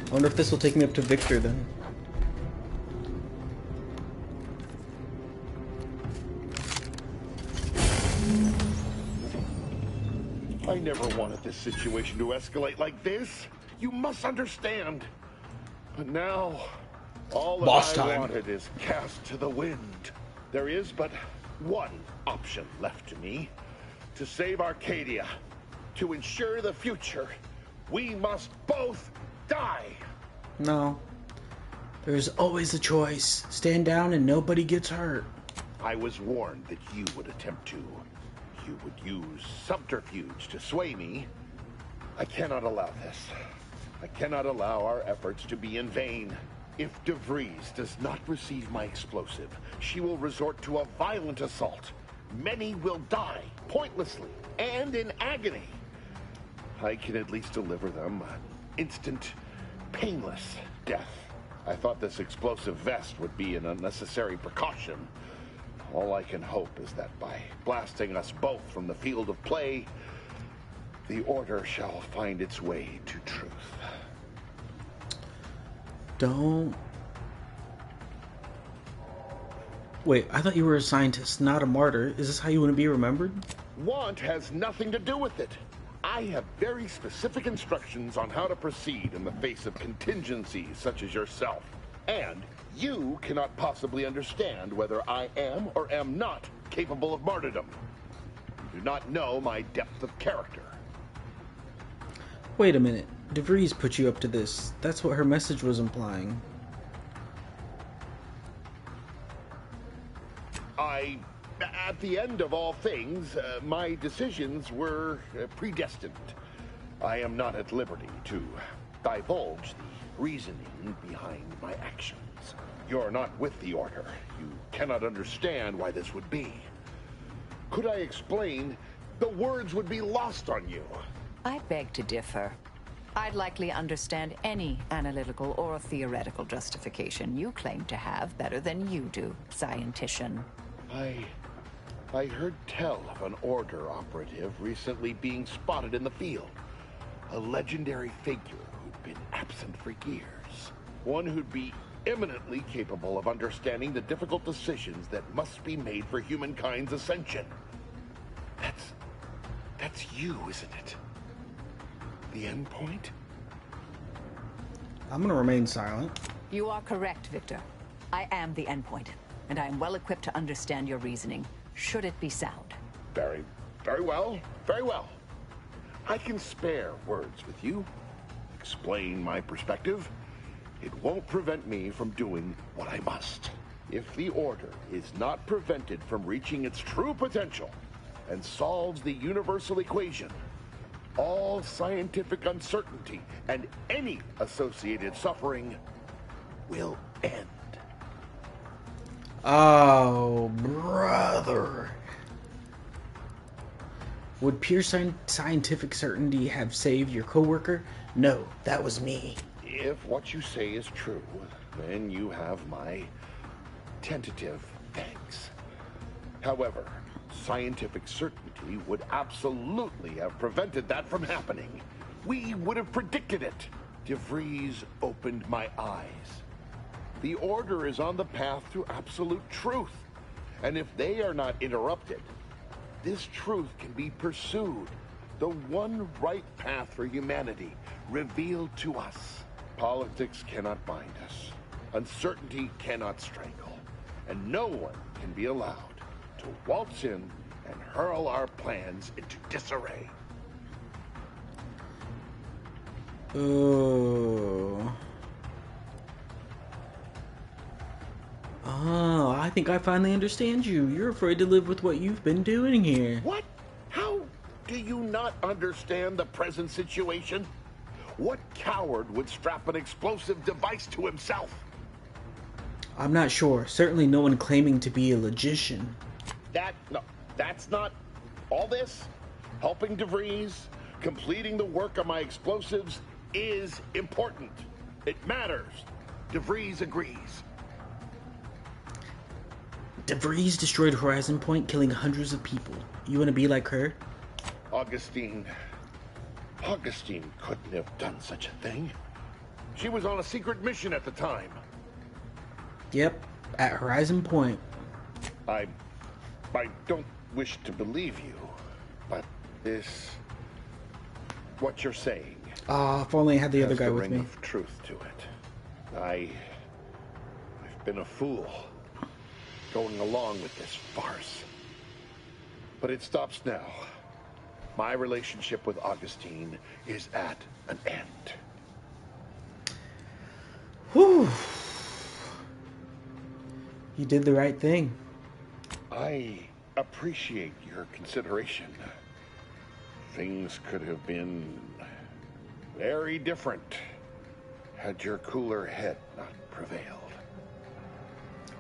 I wonder if this will take me up to Victor then. I never wanted this situation to escalate like this. You must understand. But now, all that I wanted is cast to the wind. There is but one option left to me. To save Arcadia, to ensure the future, we must both die. No. There's always a choice. Stand down and nobody gets hurt. I was warned that you would attempt to. You would use subterfuge to sway me. I cannot allow this. I cannot allow our efforts to be in vain. If DeVries does not receive my explosive, she will resort to a violent assault. Many will die, pointlessly, and in agony. I can at least deliver them an instant, painless death. I thought this explosive vest would be an unnecessary precaution. All I can hope is that by blasting us both from the field of play, the Order shall find its way to truth. Wait, I thought you were a scientist, not a martyr. Is this how you want to be remembered? Want has nothing to do with it. I have very specific instructions on how to proceed in the face of contingencies such as yourself. And you cannot possibly understand whether I am or am not capable of martyrdom. You do not know my depth of character. Wait a minute. DeVries put you up to this. That's what her message was implying. At the end of all things, my decisions were predestined. I am not at liberty to divulge the reasoning behind my actions. You're not with the Order. You cannot understand why this would be. Could I explain, the words would be lost on you. I beg to differ. I'd likely understand any analytical or theoretical justification you claim to have better than you do, scientician. I heard tell of an Order operative recently being spotted in the field. A legendary figure who'd been absent for years. One who'd be eminently capable of understanding the difficult decisions that must be made for humankind's ascension. That's you, isn't it? The end point? I'm gonna remain silent. You are correct, Victor. I am the endpoint, and I am well equipped to understand your reasoning, should it be sound. Very well. Very well. I can spare words with you. Explain my perspective. It won't prevent me from doing what I must. If the Order is not prevented from reaching its true potential and solves the universal equation, all scientific uncertainty and any associated suffering will end. Oh, brother. Would pure scientific certainty have saved your coworker? No, that was me. If what you say is true, then you have my tentative thanks. However, scientific certainty would absolutely have prevented that from happening. We would have predicted it. DeVries opened my eyes. The Order is on the path to absolute truth. And if they are not interrupted, this truth can be pursued. The one right path for humanity revealed to us. Politics cannot bind us. Uncertainty cannot strangle. And no one can be allowed to waltz in and hurl our plans into disarray. Oh, I think I finally understand you. You're afraid to live with what you've been doing here. What? How do you not understand the present situation? What coward would strap an explosive device to himself? I'm not sure. Certainly no one claiming to be a logician. That's not all this. Helping DeVries, completing the work on my explosives is important. It matters. DeVries agrees. DeVries destroyed Horizon Point, killing hundreds of people. You want to be like her? Augustine couldn't have done such a thing. She was on a secret mission at the time. Yep, at Horizon Point. I don't wish to believe you, but what you're saying. If only I had the other guy with ring me. Of truth to it. I've been a fool, going along with this farce. But it stops now. My relationship with Augustine is at an end. Whew. You did the right thing. I appreciate your consideration. Things could have been very different had your cooler head not prevailed.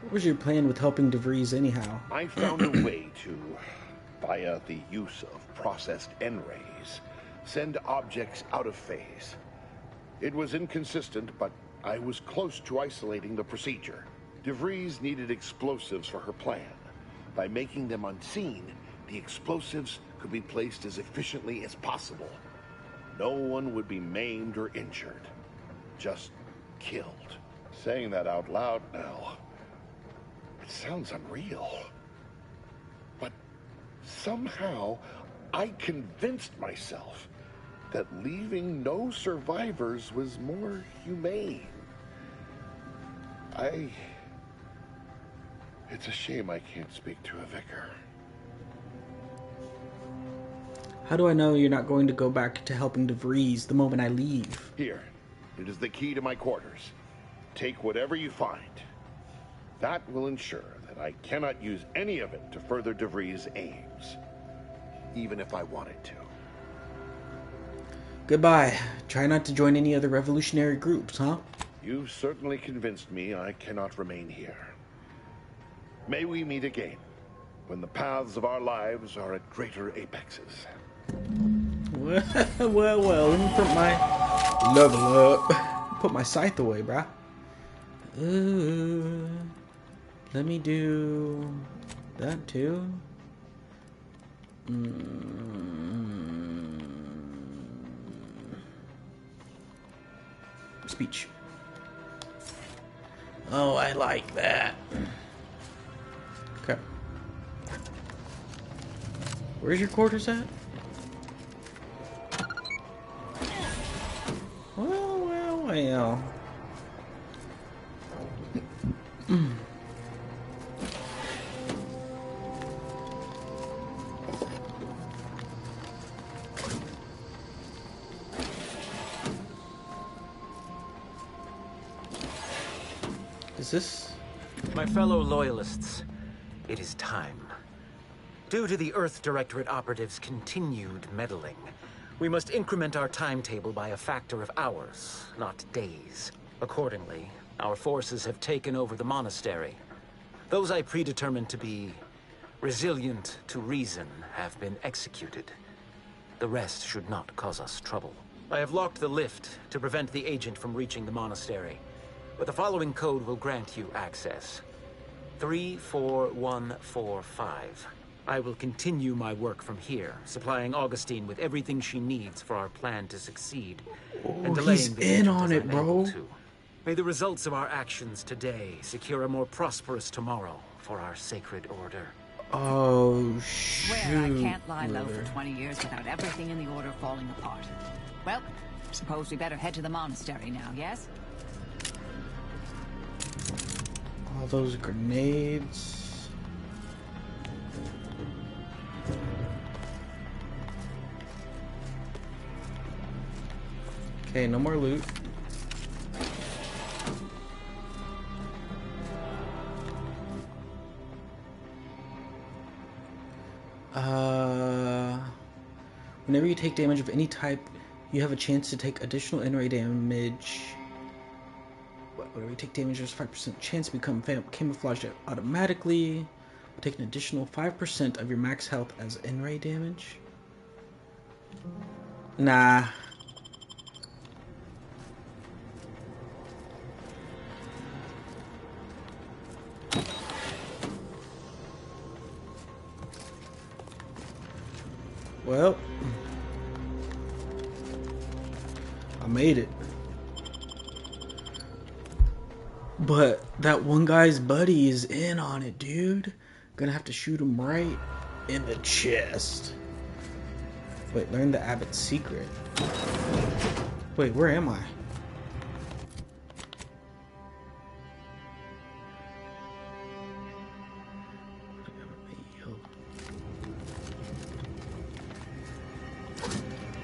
What was your plan with helping DeVries anyhow? I found a way to, via the use of processed N-rays, send objects out of phase. It was inconsistent, but I was close to isolating the procedure. DeVries needed explosives for her plan. By making them unseen, the explosives could be placed as efficiently as possible. No one would be maimed or injured, just killed. Saying that out loud now, it sounds unreal. But somehow, I convinced myself that leaving no survivors was more humane. It's a shame I can't speak to a vicar. How do I know you're not going to go back to helping DeVries the moment I leave? Here, it is the key to my quarters. Take whatever you find. That will ensure that I cannot use any of it to further DeVries' aims, even if I wanted to. Goodbye. Try not to join any other revolutionary groups, huh? You've certainly convinced me I cannot remain here. May we meet again, when the paths of our lives are at greater apexes. Well, let me put my level up. Put my scythe away, bruh. Let me do that too. Speech. Oh, I like that. Okay. Where's your quarters at? Well. Is this? My fellow loyalists, it is time. Due to the Earth Directorate operatives' continued meddling, we must increment our timetable by a factor of hours, not days. Accordingly, our forces have taken over the monastery. Those I predetermined to be resilient to reason have been executed. The rest should not cause us trouble. I have locked the lift to prevent the agent from reaching the monastery, but the following code will grant you access. 34145. I will continue my work from here, supplying Augustine with everything she needs for our plan to succeed, and delaying He's the in agent on as it, I'm bro. able to. May the results of our actions today secure a more prosperous tomorrow for our sacred order. Oh, Swear I can't lie low for 20 years without everything in the order falling apart. Well, suppose we better head to the monastery now, yes? All those grenades. Okay, no more loot. Whenever you take damage of any type, you have a chance to take additional NRA damage. Whenever you take damage, there's a 5% chance to become camouflaged automatically. Take an additional 5% of your max health as NRA damage. Nah. Well, I made it. But that one guy's buddy is in on it, dude. Gonna have to shoot him right in the chest. Wait, learn the Abbot's secret. Wait, where am I?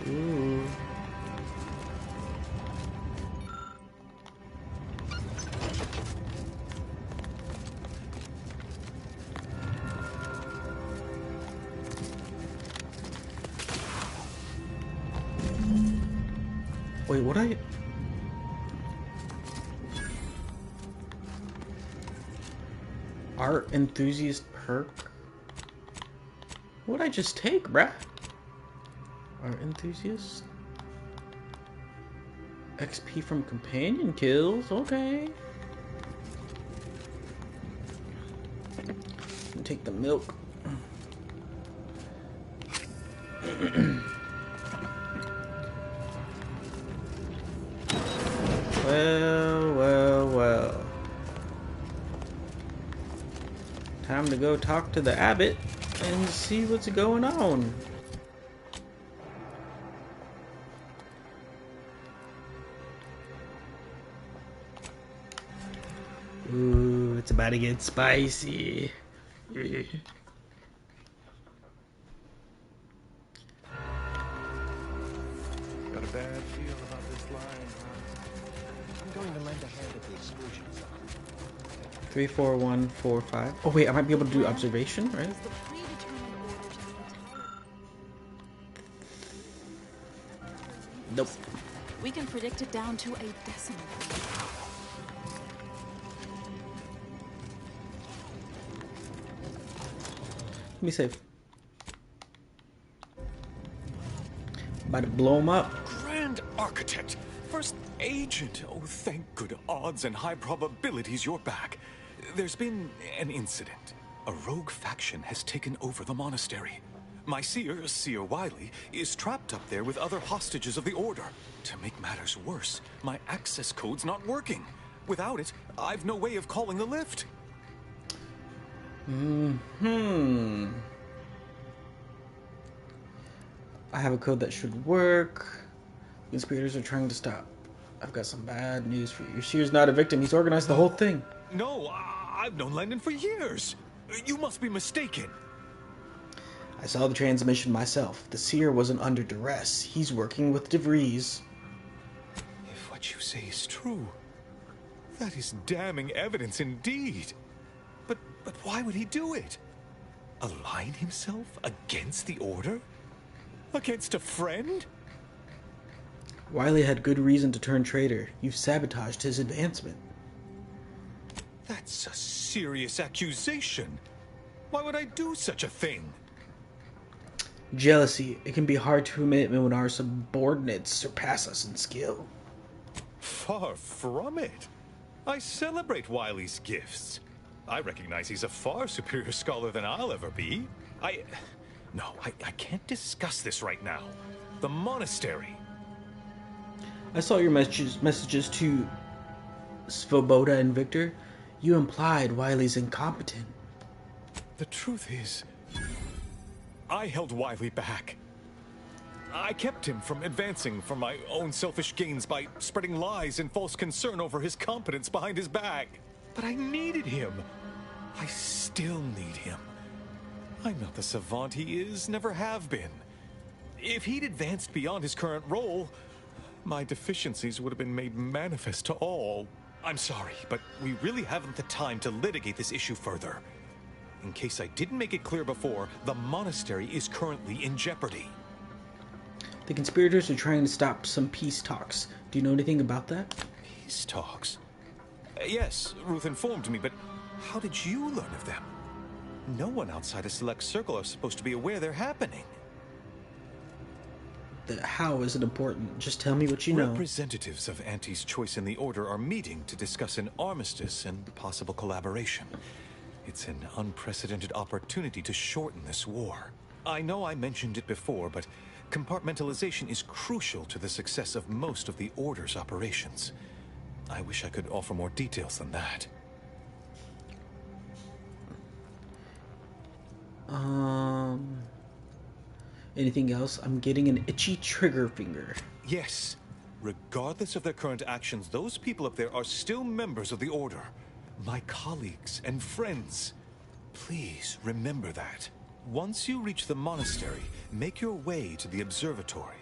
Ooh. Wait, what I... Art enthusiast perk? What'd I just take, bruh? Art enthusiast? XP from companion kills, okay. Take the milk. Well. to go talk to the abbot and see what's going on. Ooh, it's about to get spicy. Got a bad feel about this line, huh? I'm going to lend a hand at the exclusion zone. 3, 4, 1, 4, 5. Oh wait, I might be able to do observation, right? Nope. We can predict it down to a decimal. Let me save. About to blow him up. Grand Architect! First Agent! Oh, thank good odds and high probabilities you're back. There's been an incident. A rogue faction has taken over the monastery. My seer, Seer Wily, is trapped up there with other hostages of the Order. To make matters worse, my access code's not working. Without it, I've no way of calling the lift. I have a code that should work. Conspirators are trying to stop. I've got some bad news for you. Your seer's not a victim. He's organized the whole thing. No, I've known Landon for years. You must be mistaken. I saw the transmission myself. The seer wasn't under duress. He's working with DeVries. If what you say is true, that is damning evidence indeed. But why would he do it? Align himself against the Order? Against a friend? Wiley had good reason to turn traitor. You've sabotaged his advancement. That's a serious accusation. Why would I do such a thing? Jealousy. It can be hard to admit when our subordinates surpass us in skill. Far from it. I celebrate Wiley's gifts. I recognize he's a far superior scholar than I'll ever be. I can't discuss this right now. The monastery. I saw your messages to Svoboda and Victor. You implied Wiley's incompetent. The truth is, I held Wiley back. I kept him from advancing for my own selfish gains by spreading lies and false concern over his competence behind his back. But I needed him. I still need him. I'm not the savant he is, never have been. If he'd advanced beyond his current role, my deficiencies would have been made manifest to all. I'm sorry, but we really haven't the time to litigate this issue further. In case I didn't make it clear before, the monastery is currently in jeopardy. The conspirators are trying to stop some peace talks. Do you know anything about that? Peace talks? Yes, Ruth informed me, but how did you learn of them? No one outside a select circle are supposed to be aware they're happening. The how isn't important. Just tell me what you know. Representatives of Auntie's Choice and the Order are meeting to discuss an armistice and possible collaboration. It's an unprecedented opportunity to shorten this war. I know I mentioned it before, but compartmentalization is crucial to the success of most of the Order's operations. I wish I could offer more details than that. Anything else? I'm getting an itchy trigger finger. Yes. Regardless of their current actions, those people up there are still members of the Order. My colleagues and friends. Please remember that. Once you reach the monastery, make your way to the observatory.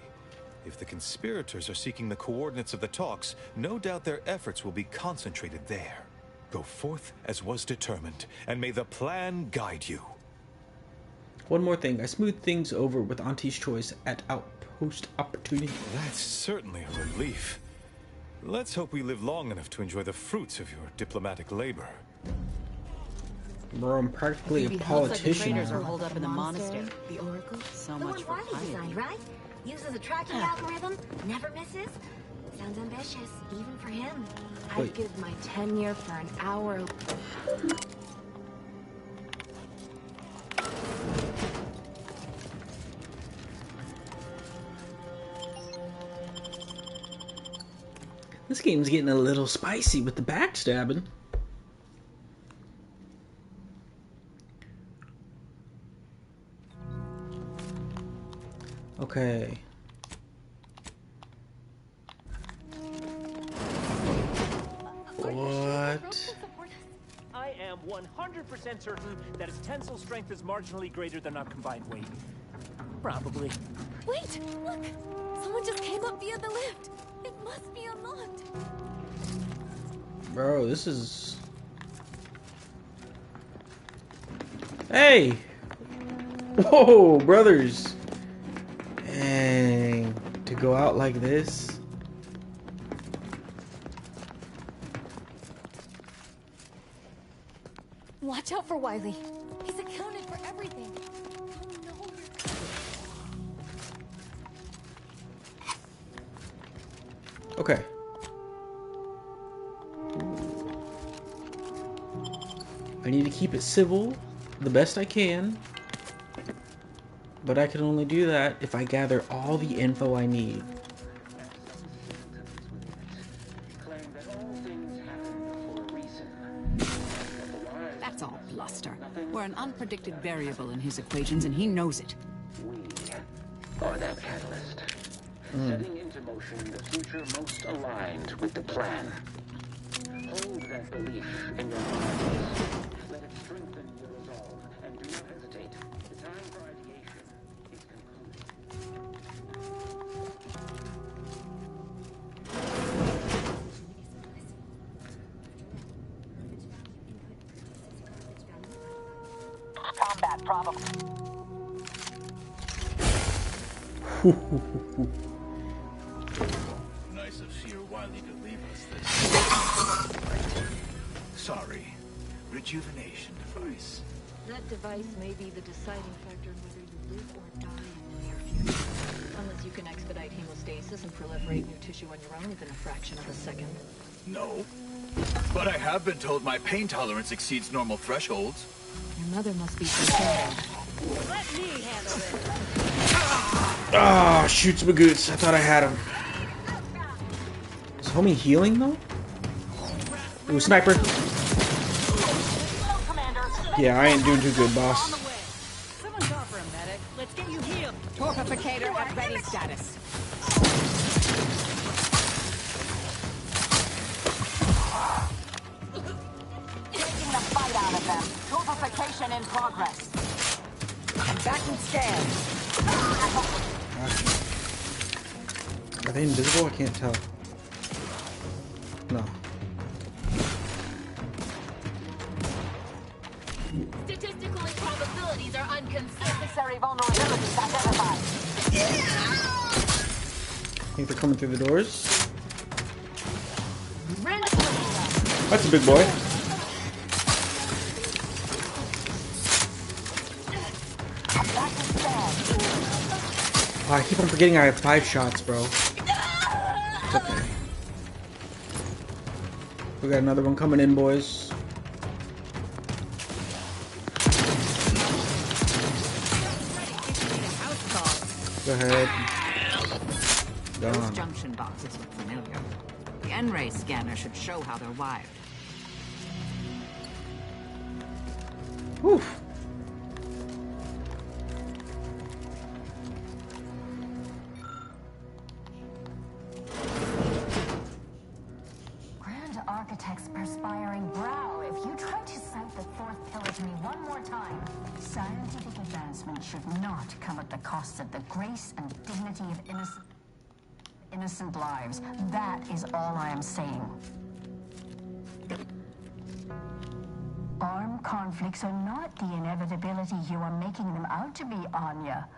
If the conspirators are seeking the coordinates of the talks, no doubt their efforts will be concentrated there. Go forth as was determined, and may the plan guide you. One more thing. I smoothed things over with Auntie's Choice at Outpost Opportunity. That's certainly a relief. Let's hope we live long enough to enjoy the fruits of your diplomatic labor. Bro, I'm practically a politician. Traitors are holed up in the monastery. The Oracle? So the much for one Wiley designed, right? Uses a tracking algorithm, never misses. Sounds ambitious, even for him. I'd give my tenure for an hour. This game's getting a little spicy with the backstabbing. Okay. What? I am 100% certain that its tensile strength is marginally greater than our combined weight. Probably. Wait! Look! Someone just came up via the lift! It must be unlocked! Bro, this is... Hey! Whoa, brothers! Dang. To go out like this? Watch out for Wiley. He's accounted for everything. Okay. I need to keep it civil the best I can. But I can only do that if I gather all the info I need. That's all bluster. We're an unpredicted variable in his equations, and he knows it. Or that catalyst. Setting into motion the future most aligned with the plan. Hold that belief in your mind. Let it strengthen your resolve, and do not hesitate. The time for ideation is concluded. Combat probable. Nice of Sir Wiley to leave us this. Sorry. Rejuvenation device. That device may be the deciding factor in whether you live or die in the near future. Unless you can expedite hemostasis and proliferate new tissue on your own within a fraction of a second. No. But I have been told my pain tolerance exceeds normal thresholds. Your mother must be concerned. Let me handle it. Ah, shoots Magoots. I thought I had him. Is homie healing though? Ooh, sniper. Yeah, I ain't doing too good, boss. Someone call for a medic. Let's get you healed. Torpificator at ready status. Taking the fight out of them. Torpification in progress. I'm back in scan. Are they invisible? I can't tell. No. Statistical improbabilities are unnecessary vulnerabilities identified. I think they're coming through the doors. That's a big boy. Oh, I keep on forgetting I have 5 shots, bro. It's okay. We got another one coming in, boys. Go ahead. Those Gone. junction boxes look familiar. The N-ray scanner should show how they're wired. Whew. Grand Architect's perspiring brow. If you try to cite the fourth pillar to me one more time, scientific advancement should not come at the cost of the grace and dignity of innocent lives. That is all I am saying. Armed conflicts are not the inevitability you are making them out to be, Anya,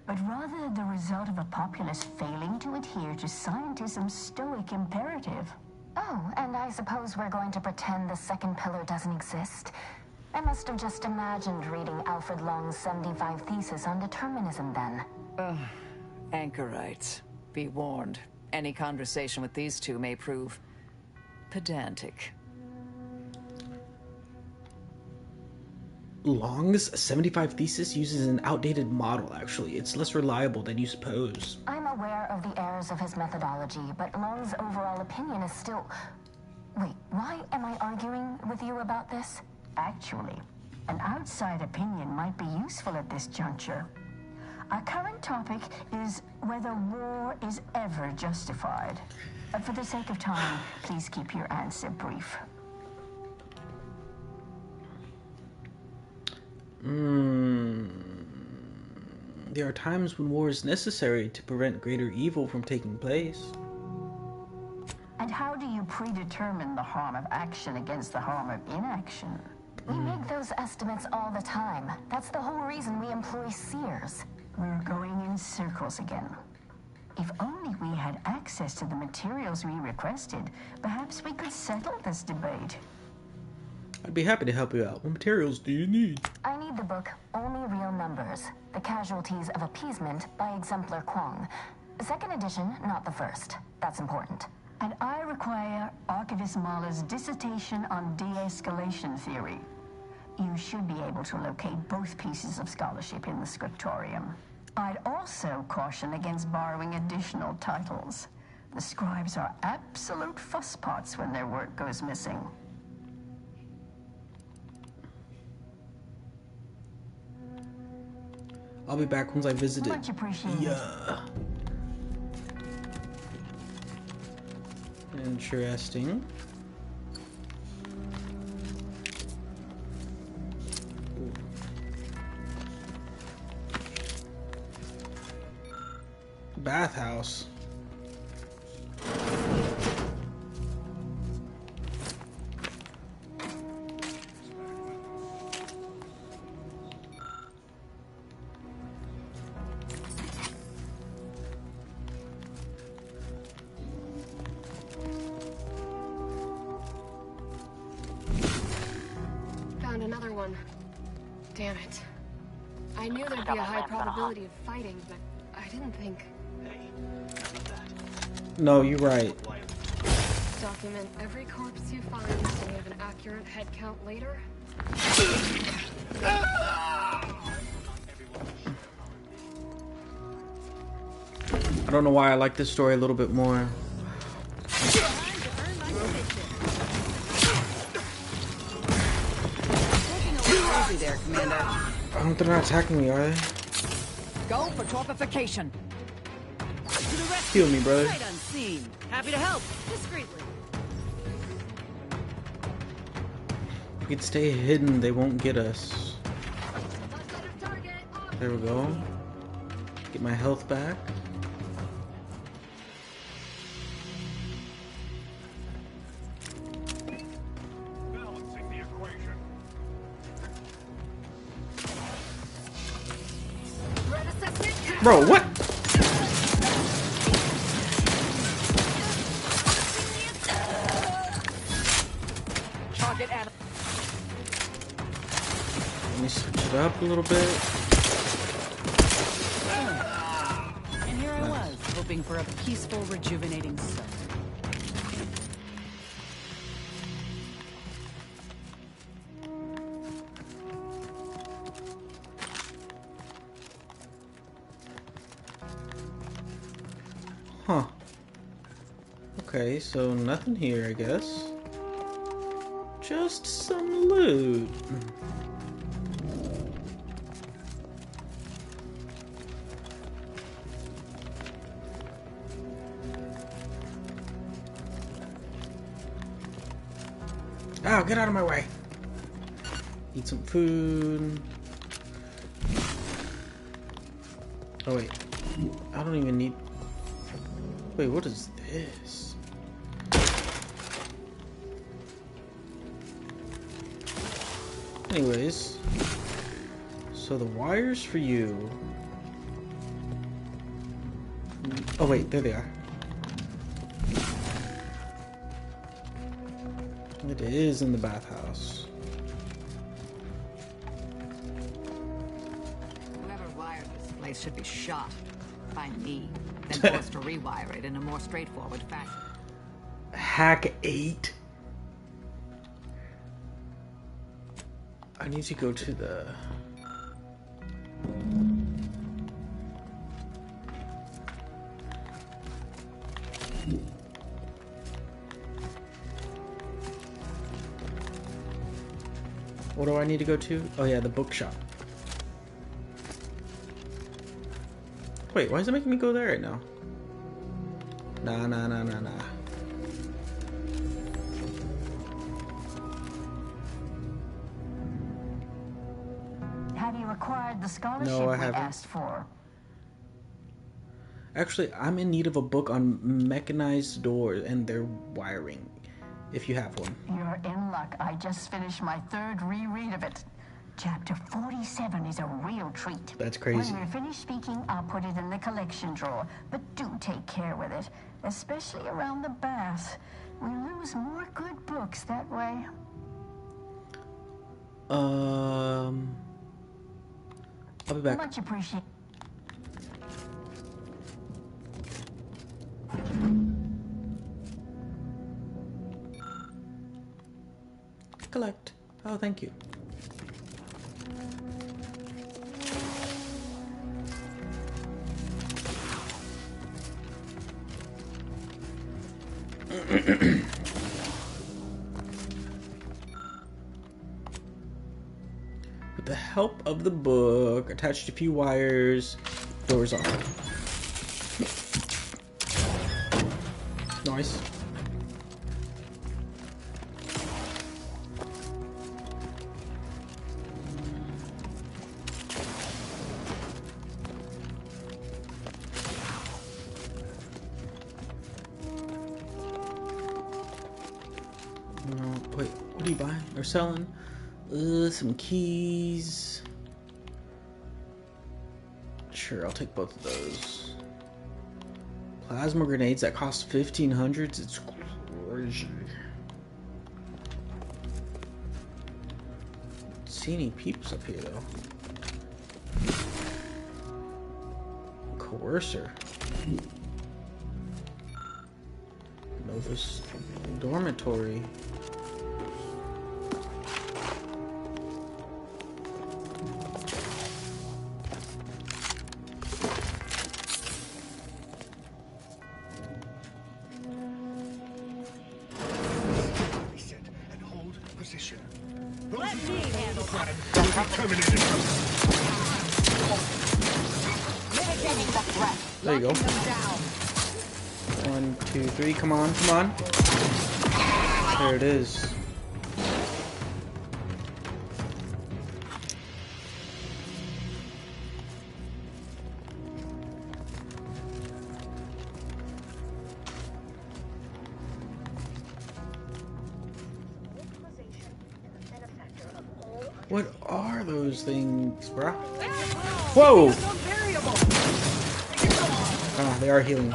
but rather the result of a populace failing to adhere to scientism's stoic imperative. Oh, and I suppose we're going to pretend the second pillar doesn't exist. I must have just imagined reading Alfred Long's 75 Thesis on determinism then. Anchorites, be warned. Any conversation with these two may prove pedantic. Long's 75 Thesis uses an outdated model, actually. It's less reliable than you suppose. I'm aware of the errors of his methodology, but Long's overall opinion is still... Wait, why am I arguing with you about this? Actually, an outside opinion might be useful at this juncture. Our current topic is whether war is ever justified. For the sake of time, please keep your answer brief. There are times when war is necessary to prevent greater evil from taking place. And how do you predetermine the harm of action against the harm of inaction? We make those estimates all the time. That's the whole reason we employ seers. We're going in circles again. If only we had access to the materials we requested, perhaps we could settle this debate. I'd be happy to help you out. What materials do you need? I need the book Only Real Numbers, The Casualties of Appeasement by Exemplar Kwong. Second edition, not the first. That's important. And I require Archivist Mahler's dissertation on de-escalation theory. You should be able to locate both pieces of scholarship in the scriptorium. I'd also caution against borrowing additional titles. The scribes are absolute fusspots when their work goes missing. I'll be back once I visit it. Much appreciated. Yeah. Interesting. Ooh. Bathhouse. Found another one. Damn it. I knew there'd be a high probability of fighting, but I didn't think. No, you're right. Document every corpse you find so we have an accurate head count later. I don't know why I like this story a little bit more. There, Commander. They're not attacking me, are they? Go for torpification. To the rescue. Heal me, brother. Sight unseen. Happy to help. Discreetly. If we could stay hidden, they won't get us. There we go. Get my health back. Bro, what? Target at. Let me switch it up a little bit. And here I was, hoping for a peaceful, rejuvenating sun. Huh. Okay, so nothing here, I guess. Just some loot. Oh, get out of my way. Eat some food. Oh, wait. I don't even need... Wait, what is this? Anyways, so the wires for you. Oh wait, there they are. It is in the bathhouse. Whoever wired this place should be shot by me, then forced to rewire it in a more straightforward fashion. Hack 8. I need to go to the... What do I need to go to? Oh yeah, the bookshop. Wait, why is it making me go there right now? Nah. Have you acquired the scholarship No, I we haven't. asked for? Actually, I'm in need of a book on mechanized doors and their wiring, if you have one. You're in luck. I just finished my 3rd reread of it. Chapter 47 is a real treat. That's crazy. When we're finished speaking, I'll put it in the collection drawer. But do take care with it, especially around the bath. We lose more good books that way. I'll be back. Much appreciated. Collect. Oh, thank you. With the help of the book, attached a few wires, doors off. Nice. Wait, what are you buying or selling? Some keys. Sure, I'll take both of those. Plasma grenades that cost 1,500. It's crazy. Don't see any peeps up here though. Coercer. Novus Dormitory. Let me handle that. Mitigating the threat. There you go. 1, 2, 3. Come on, come on. There it is. What are those things, bruh? Whoa! Ah, they are healing.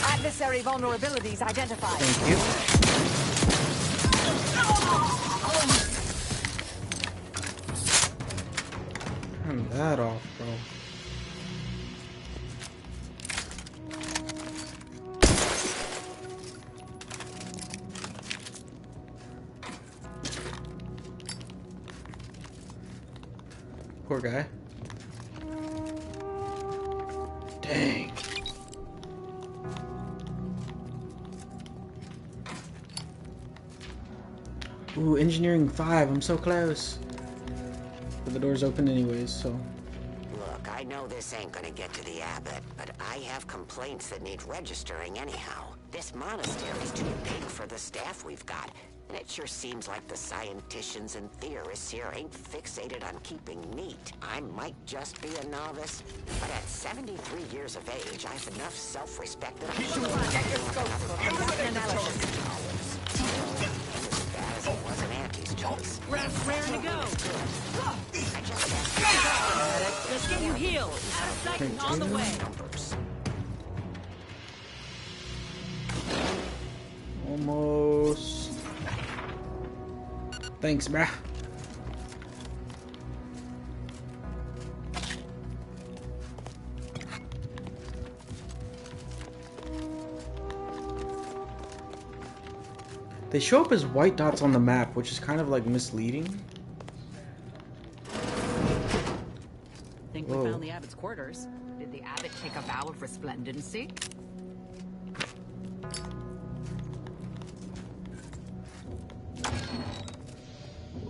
Adversary vulnerabilities identified. Thank you. Turn that off, bro. Poor guy. Dang. Ooh, engineering 5. I'm so close. But the door's open anyways, so. Look, I know this ain't gonna get to the abbot, but I have complaints that need registering anyhow. This monastery's too big for the staff we've got. And it sure seems like the scienticians and theorists here ain't fixated on keeping neat. I might just be a novice, but at 73 years of age, I have enough self-respect that I should get your scope for analysis. As bad as it was an auntie's choice. Raring to go. I just have Let's get you healed. Out of sight and on the way. Almost. Thanks, bruh. They show up as white dots on the map, which is kind of like misleading. Think we found the abbot's quarters. Did the abbot take a vow of resplendency?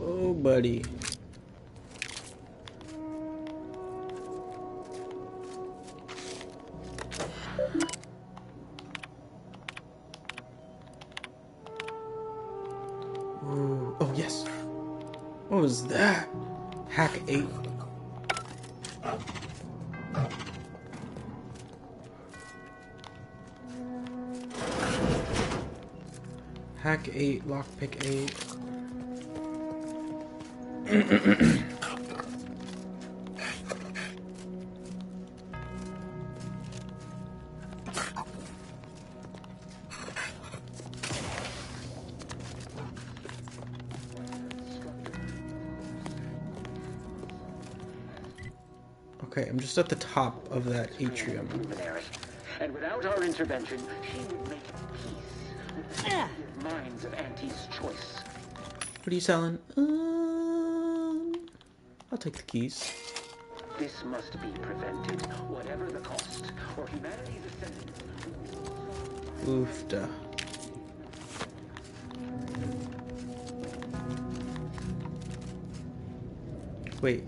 Oh, buddy. was that? Hack 8. Hack 8, lockpick 8. Okay, I'm just at the top of that atrium. And without our intervention, she would make peace with the minds of Auntie's choice. What are you selling? I'll take the keys. This must be prevented, whatever the cost, or humanity's ascendance. Oofda. Wait,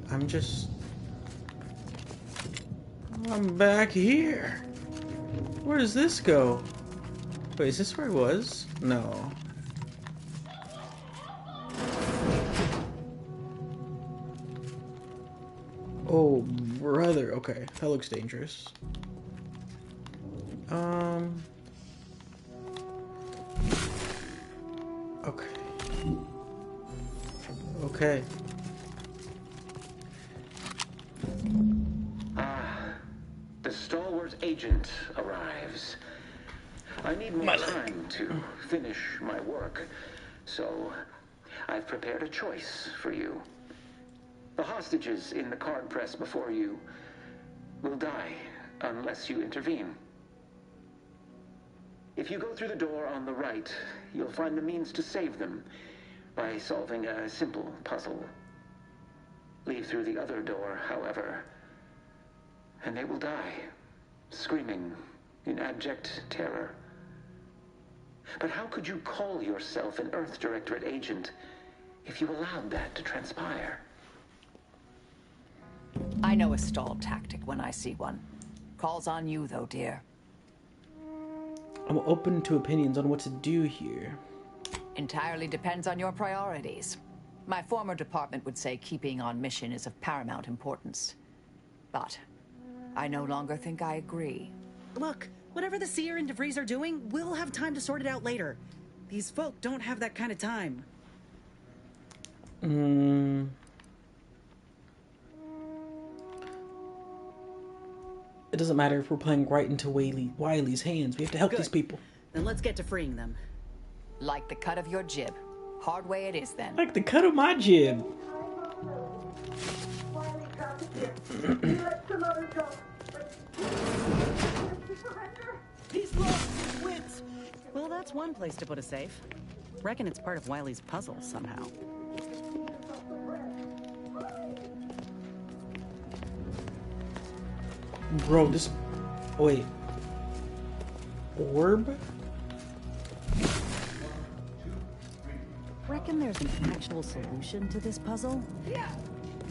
I'm back here. Where does this go? Wait, is this where I was? No. Oh, brother. Okay, that looks dangerous. Okay. Okay. The stalwart agent arrives. I need more time to finish my work, so I've prepared a choice for you. The hostages in the card press before you will die unless you intervene. If you go through the door on the right, you'll find the means to save them by solving a simple puzzle. Leave through the other door, however, and they will die, screaming in abject terror. But how could you call yourself an Earth Directorate agent if you allowed that to transpire? I know a stall tactic when I see one. Calls on you, though, dear. I'm open to opinions on what to do here. Entirely depends on your priorities. My former department would say keeping on mission is of paramount importance. But I no longer think I agree. Look, whatever the Seer and DeVries are doing, we'll have time to sort it out later. These folk don't have that kind of time. It doesn't matter if we're playing right into Wiley's hands. We have to help these people. Then let's get to freeing them. Like the cut of your jib. Hard way it is, then. Like the cut of my jib. He's lost his wits! Well, that's one place to put a safe. Reckon it's part of Wiley's puzzle somehow. Bro, this... Wait. Orb? Reckon there's an actual solution to this puzzle? Yeah.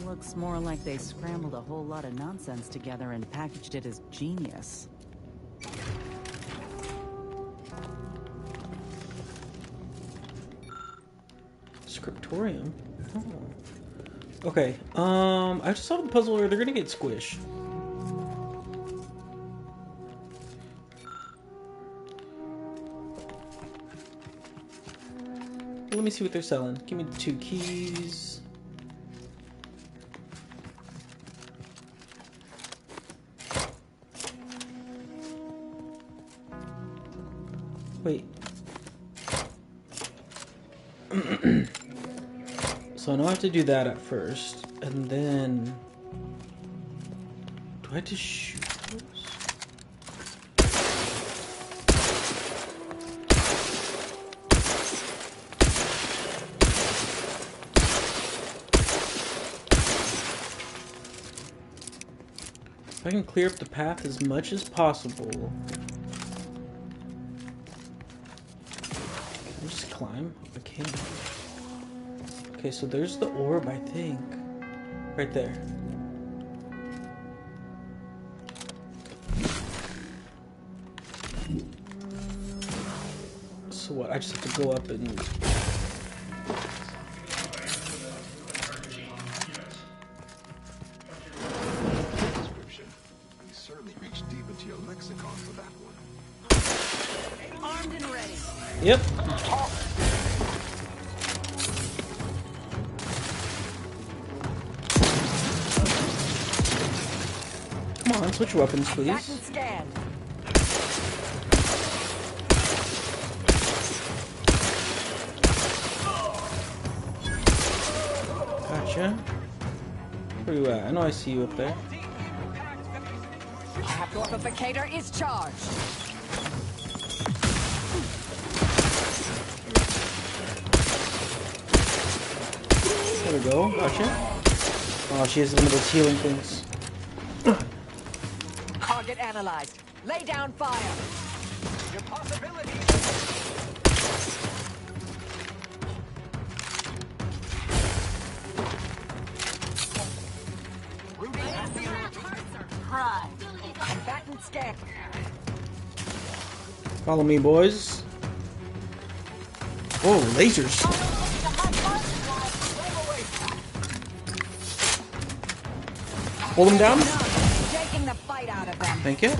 Looks more like they scrambled a whole lot of nonsense together and packaged it as genius. Scriptorium? Oh. Okay, I have to solve the puzzle or they're gonna get squished. Let me see what they're selling. Give me the 2 keys. Wait. So I know I have to do that at first, and then... Do I have to shoot those? If I can clear up the path as much as possible. Can I just climb? I can. Okay, so there's the orb, I think. Right there. So what? I just have to go up and... Yep. Come on, switch weapons, please. Gotcha. Where you at? I know I see you up there. Haploificator is charged. There we go. Gotcha. Oh, she has one of those healing things. Target analyzed. Lay down fire. Your possibilities. Combatant scan. Follow me, boys. Oh, lasers. Hold him down. Taking the fight out of them. Thank you.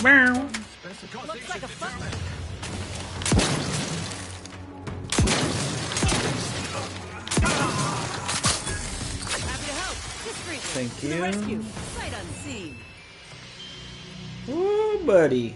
Meow. Looks like a fight. Thank you. Sight unseen. Ooh, buddy.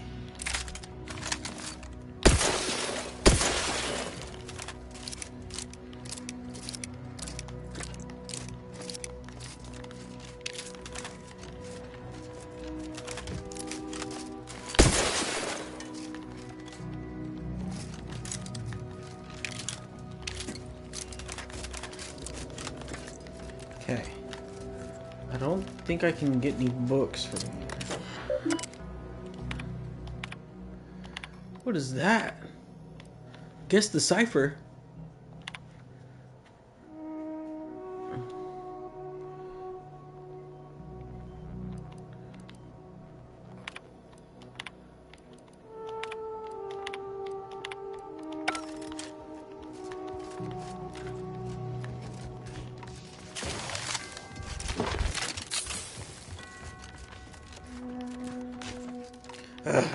Okay. I don't think I can get any books from here. What is that? Guess the cipher.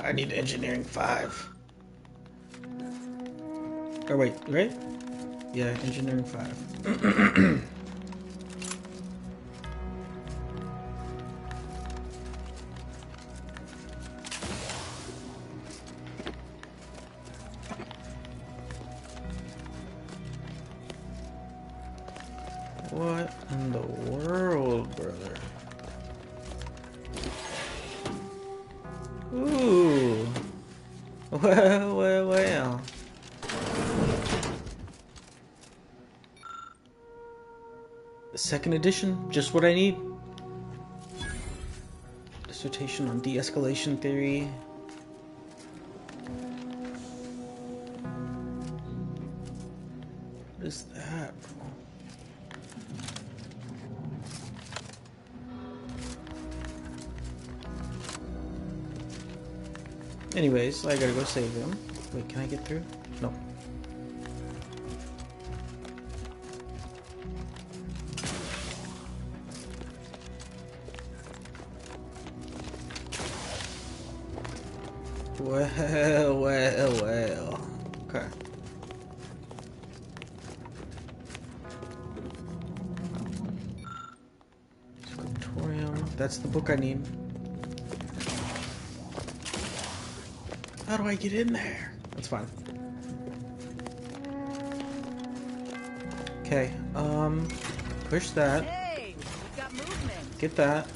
I need engineering 5. Oh wait, right? Yeah, engineering 5. What in the world, brother? Ooh. Well, well, well. The second edition, just what I need. Dissertation on de-escalation theory. What is that, bro? Anyways, I gotta go save him. Wait, can I get through? No. Well, well, well. Okay. Scriptorium. That's the book I need. How do I get in there? That's fine. Okay, push that. Hey, we've got movement. Get that.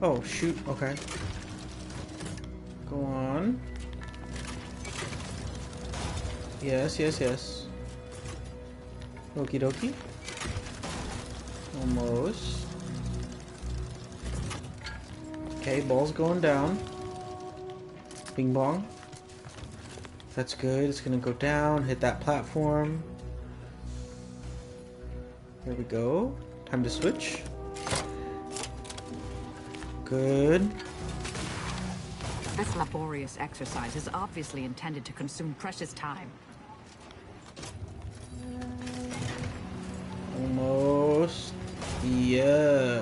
Oh, shoot, okay. Go on. Yes, yes, yes. Okie dokie. Almost. Okay, ball's going down. Bing bong. That's good. It's gonna go down, hit that platform. There we go. Time to switch. Good. This laborious exercise is obviously intended to consume precious time. Almost. Yeah.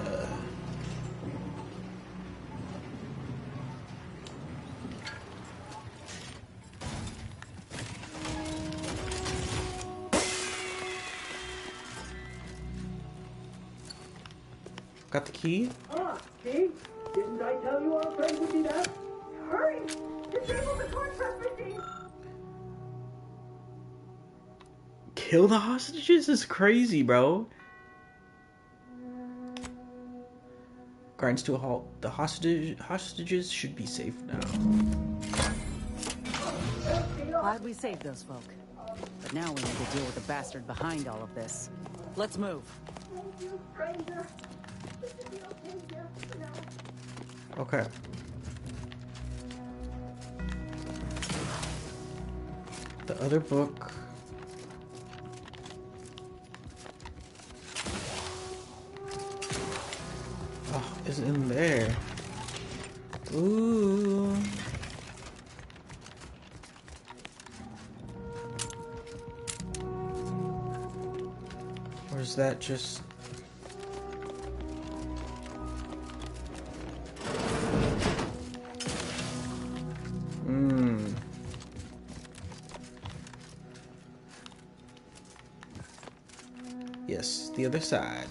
Got the key? Ah, see? Didn't I tell you our friend would be back? Hurry! Disable the contract machine! Kill the hostages is crazy, bro. Grinds to a halt. The hostages should be safe now. Glad we saved those folk. But now we need to deal with the bastard behind all of this. Let's move. Okay. The other book. Oh, is in there. Ooh. Or is that just... Yes, the other side.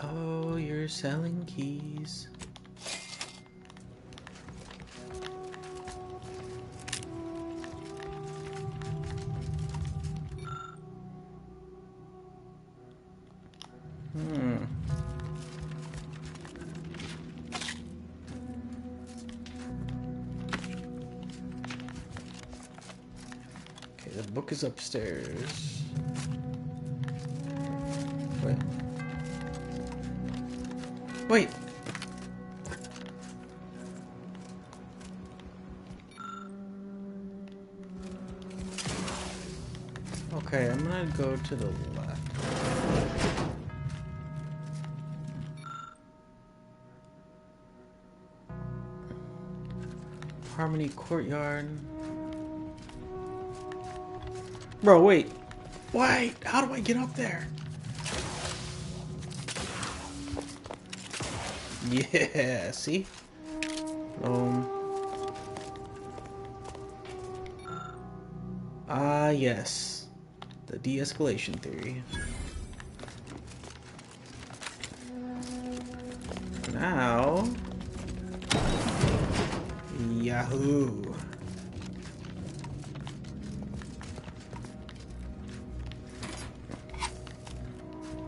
Oh, you're selling keys. Okay, the book is upstairs. Wait. Wait. Okay, I'm gonna go to the left. Harmony Courtyard. Bro, wait. Why? How do I get up there? Yeah, see? Yes. The de-escalation theory. Now... Yahoo!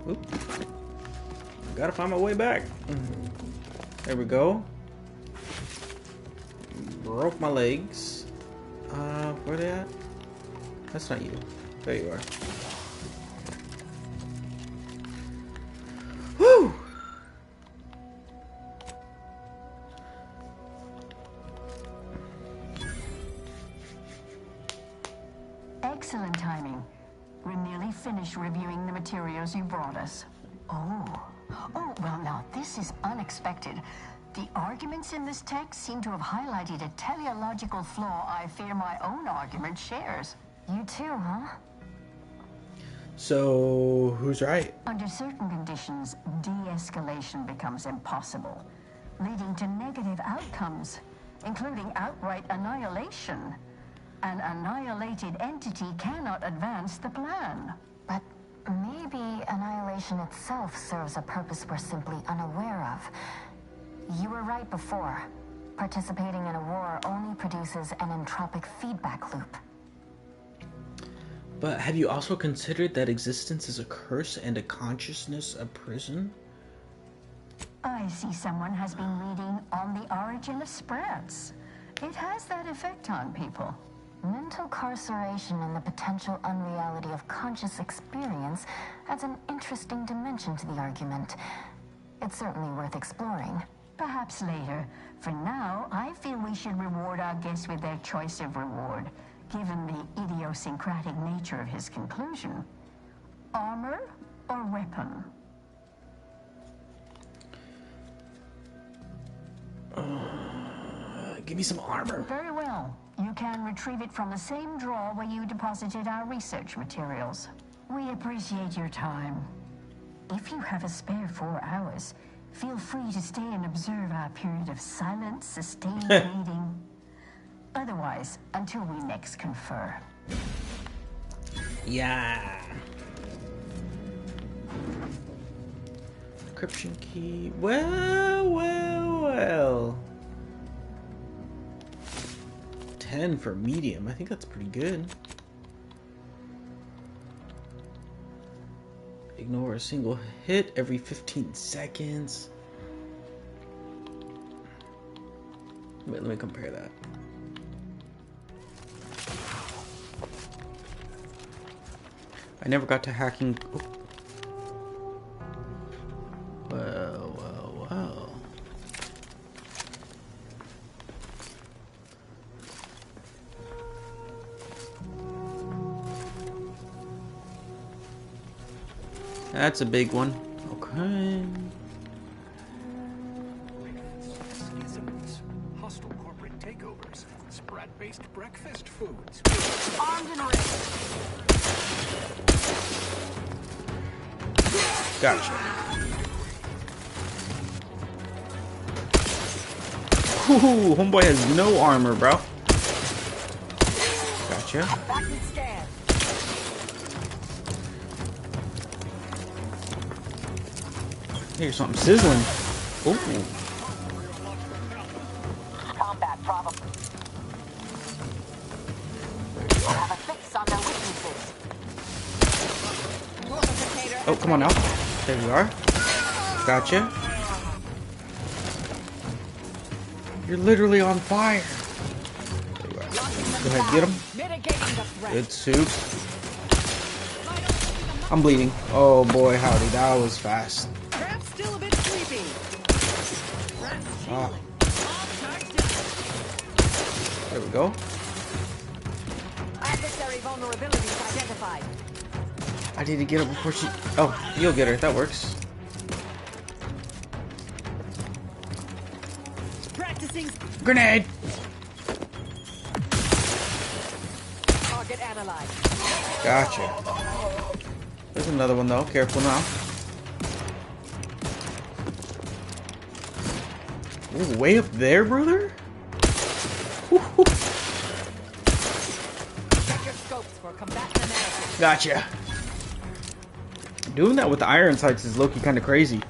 Oop. Gotta find my way back. There we go. Broke my legs. Where they at? That's not you. There you are. Woo! Excellent timing. We're nearly finished reviewing the materials you brought us. Oh, well now, this is unexpected. The arguments in this text seem to have highlighted a teleological flaw I fear my own argument shares. You too, huh? So, who's right? Under certain conditions, de-escalation becomes impossible, leading to negative outcomes, including outright annihilation. An annihilated entity cannot advance the plan. But maybe annihilation itself serves a purpose we're simply unaware of. You were right before. Participating in a war only produces an entropic feedback loop. But have you also considered that existence is a curse and a consciousness a prison? I see someone has been reading On the Origin of Spreads. It has that effect on people. Mental carceration and the potential unreality of conscious experience adds an interesting dimension to the argument. It's certainly worth exploring. Perhaps later. For now, I feel we should reward our guest with their choice of reward, given the idiosyncratic nature of his conclusion. Armor or weapon? Give me some armor. Very well. You can retrieve it from the same drawer where you deposited our research materials. We appreciate your time. If you have a spare 4 hours, feel free to stay and observe our period of silent, sustained waiting. Otherwise, until we next confer. Yeah. Encryption key. Well. 10 for medium. I think that's pretty good. Ignore a single hit every 15 seconds. Wait, let me compare that. I never got to hacking. Oh. Well. That's a big one. Okay. Schisms, hostile corporate takeovers, Sprat-based breakfast foods. Armed and ready. Gotcha. Ooh, homeboy has no armor, bro. Gotcha. Back and scan. Here's something sizzling. Ooh. Combat problem. We'll have a fix on their weaknesses. Oh, come on now. There we are. Gotcha. You're literally on fire. There you are. Go ahead, get him. Good soup. I'm bleeding. Oh boy, howdy, that was fast. Still a bit sleepy. Ah. There we go. Adversary vulnerabilities identified. I need to get her before she... Oh, you'll get her. That works. Practicing. Grenade! Target analyzed. Gotcha. There's another one though. Careful now. Ooh, way up there, brother? Check your scopes for combatant analysis. Gotcha. Doing that with the iron sights is low-key kind of crazy.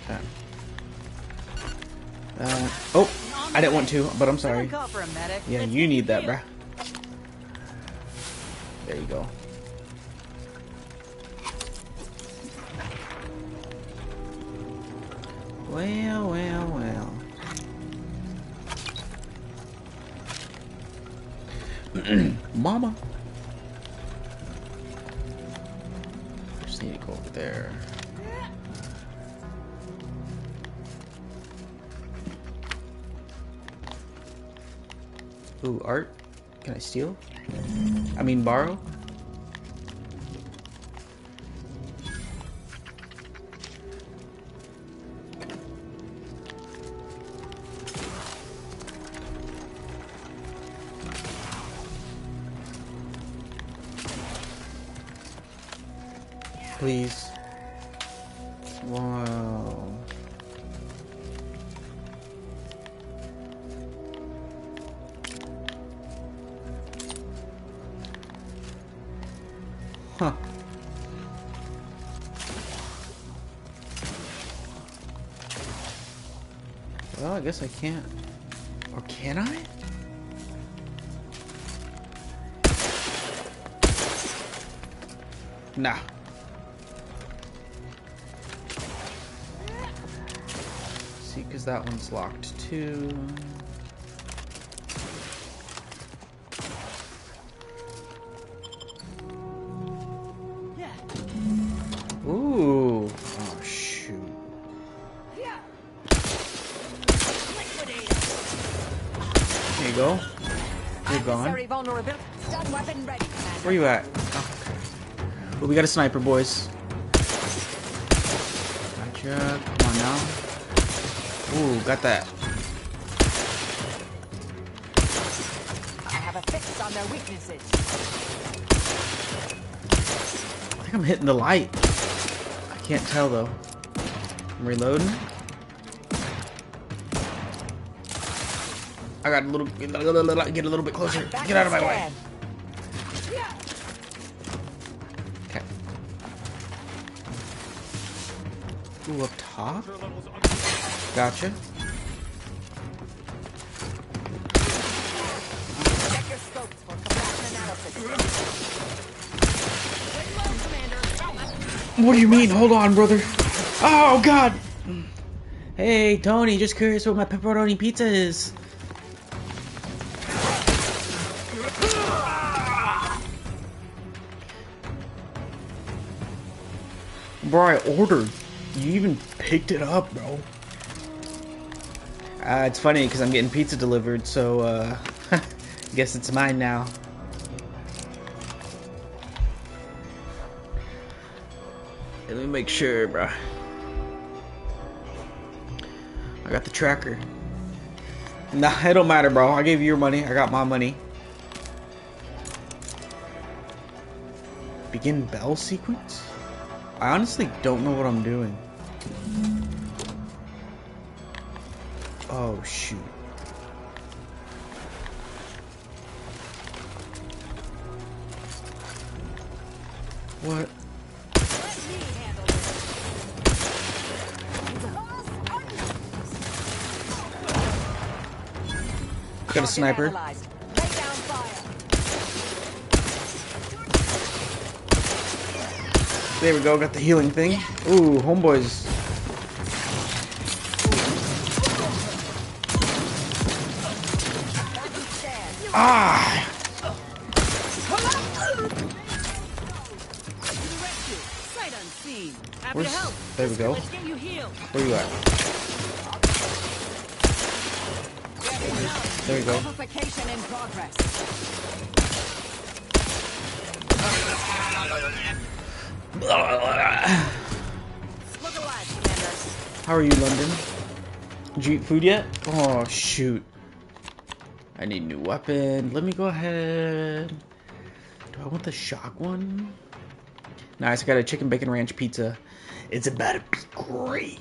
Okay. Oh, I didn't want to, but I'm sorry. Yeah, you need that, bruh. There you go. Well. Mama. Just need to go over there. Ooh, art? Can I steal? I mean borrow? Please. Wow. Huh. Well, I guess I can't. Or can I? Nah. See, because that one's locked too. Ooh. Oh, shoot. There you go. You're gone. Where you at? Oh, But we got a sniper, boys. Gotcha. Come on now. Ooh, got that. I have a fix on their weaknesses. I think I'm hitting the light. I can't tell though. I'm reloading. I got a little, get a little bit closer. Get out of my way. Okay. Ooh, up top. Gotcha. Check your scopes for combat analysis. What do you mean? Hold on, brother. Oh, God. Hey, Tony, just curious what my pepperoni pizza is. Bro, I ordered. You even picked it up, bro. It's funny because I'm getting pizza delivered, so I guess it's mine now. Let me make sure, bro. I got the tracker. Nah, it don't matter, bro. I gave you your money. I got my money. Begin bell sequence? I honestly don't know what I'm doing. Oh, shoot. What? Got a sniper. There we go, got the healing thing. Ooh, homeboys. Ah! There we go. Where you at? There we go. In progress. How are you, London? Did you eat food yet? Oh, shoot. I need a new weapon. Let me go ahead. Do I want the shock one? Nice, I got a chicken bacon ranch pizza. It's about to be great.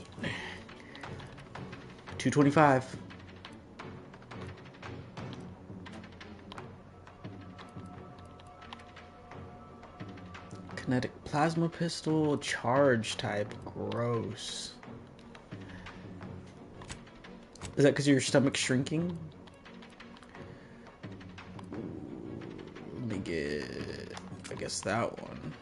$2.25. Kinetic plasma pistol, charge type, gross. Is that because your stomach's shrinking? Let me get, I guess that one.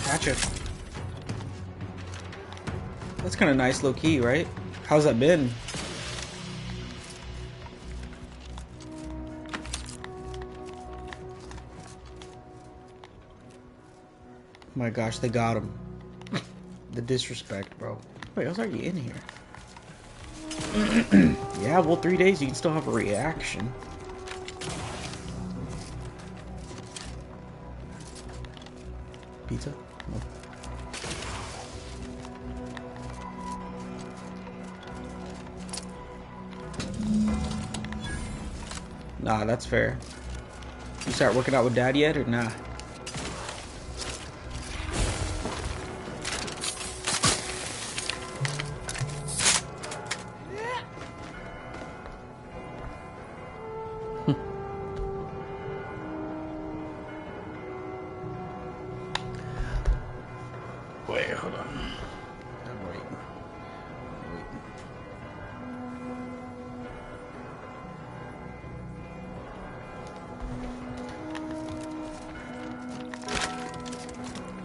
Gotcha. That's kind of nice, low key, right? How's that been? My gosh, they got him. The disrespect, bro. Wait, I was already in here. Yeah, well, 3 days, you can still have a reaction. Pizza? No. Nah, that's fair. You start working out with Dad yet, or nah? Wait, hold on. I'm waiting.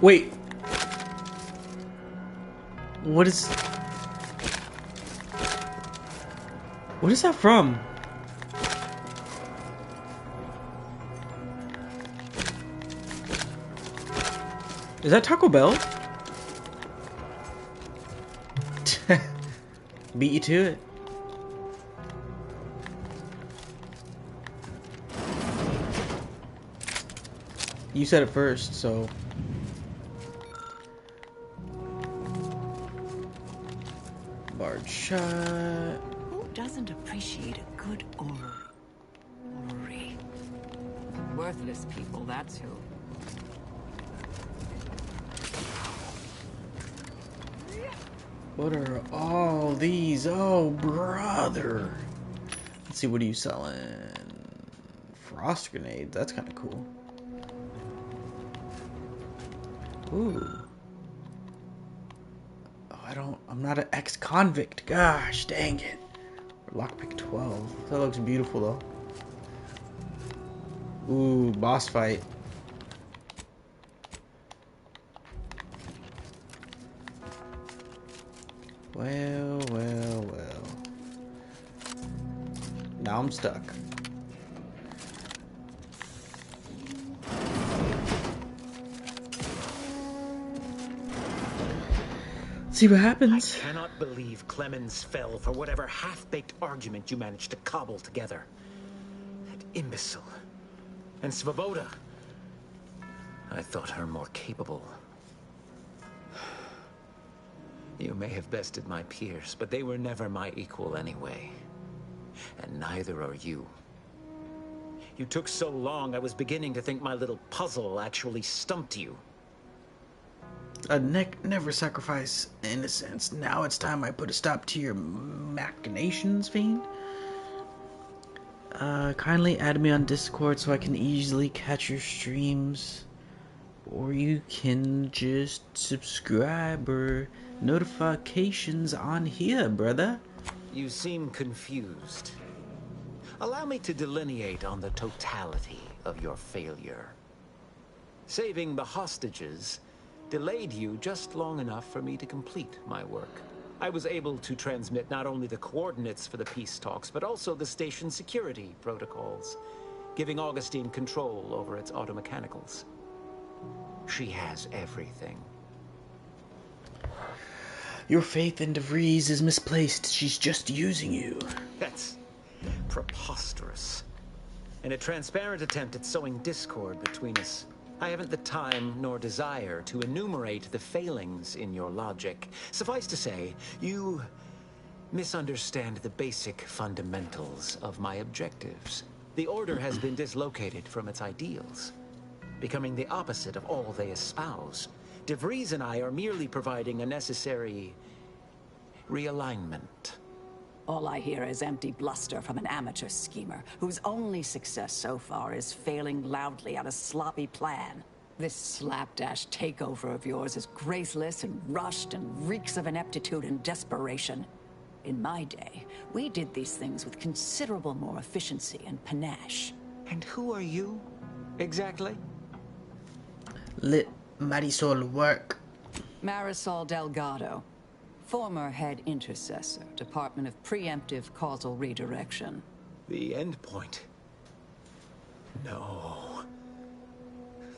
Wait. What is that from? Is that Taco Bell? Beat you to it. You said it first, so. Barred shot. Who doesn't appreciate a good orrery? Worthless people, that's who. What are all these? Oh, brother. Let's see, what are you selling? Frost grenades. That's kind of cool. Ooh. Oh, I'm not an ex-convict. Gosh, dang it. Lockpick 12. That looks beautiful, though. Ooh, boss fight. Well. Now I'm stuck. See what happens. I cannot believe Clemens fell for whatever half-baked argument you managed to cobble together. That imbecile. And Svoboda. I thought her more capable. You may have bested my peers, but they were never my equal anyway. And neither are you. You took so long, I was beginning to think my little puzzle actually stumped you. A neck never sacrifice innocence. Now it's time I put a stop to your machinations, fiend. Kindly add me on Discord so I can easily catch your streams. Or you can just subscribe or notifications on here, brother. You seem confused. Allow me to delineate on the totality of your failure. Saving the hostages delayed you just long enough for me to complete my work. I was able to transmit not only the coordinates for the peace talks, but also the station security protocols, giving Augustine control over its automechanicals. She has everything. Your faith in DeVries is misplaced. She's just using you. That's preposterous. In a transparent attempt at sowing discord between us, I haven't the time nor desire to enumerate the failings in your logic. Suffice to say, you misunderstand the basic fundamentals of my objectives. The Order has been dislocated from its ideals, becoming the opposite of all they espouse. DeVries and I are merely providing a necessary realignment. All I hear is empty bluster from an amateur schemer whose only success so far is failing loudly at a sloppy plan. This slapdash takeover of yours is graceless and rushed and reeks of ineptitude and desperation. In my day, we did these things with considerable more efficiency and panache. And who are you, exactly? Let Marisol work. Marisol Delgado, former head intercessor, Department of Preemptive Causal Redirection. The endpoint. No.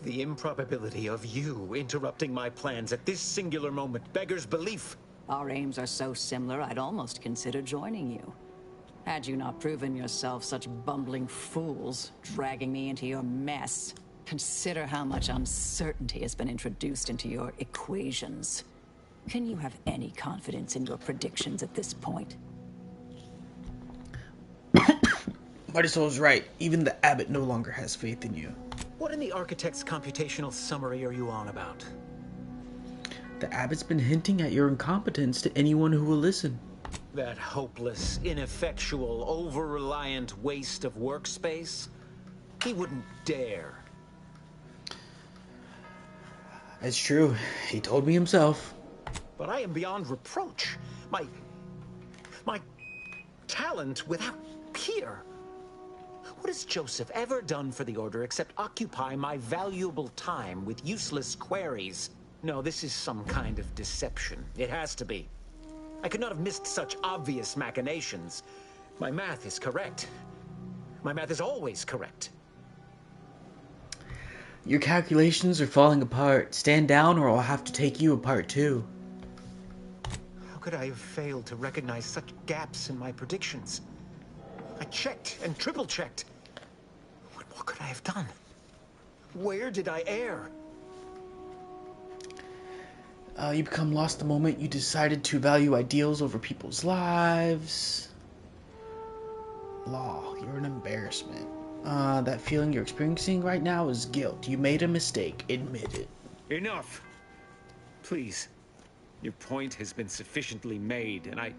The improbability of you interrupting my plans at this singular moment beggars belief. Our aims are so similar, I'd almost consider joining you. Had you not proven yourself such bumbling fools, dragging me into your mess. Consider how much uncertainty has been introduced into your equations. Can you have any confidence in your predictions at this point? Marisol's right. Even the Abbot no longer has faith in you. What in the Architect's computational summary are you on about? The Abbot's been hinting at your incompetence to anyone who will listen. That hopeless, ineffectual, over-reliant waste of workspace? He wouldn't dare. That's true. He told me himself. But I am beyond reproach. My talent without peer. What has Joseph ever done for the Order except occupy my valuable time with useless queries? No, this is some kind of deception. It has to be. I could not have missed such obvious machinations. My math is correct. My math is always correct. Your calculations are falling apart. Stand down or I'll have to take you apart too. How could I have failed to recognize such gaps in my predictions? I checked and triple-checked. What could I have done? Where did I err? You become lost the moment you decided to value ideals over people's lives. Law, you're an embarrassment. That feeling you're experiencing right now is guilt. You made a mistake. Admit it. Enough! Please. Your point has been sufficiently made, and I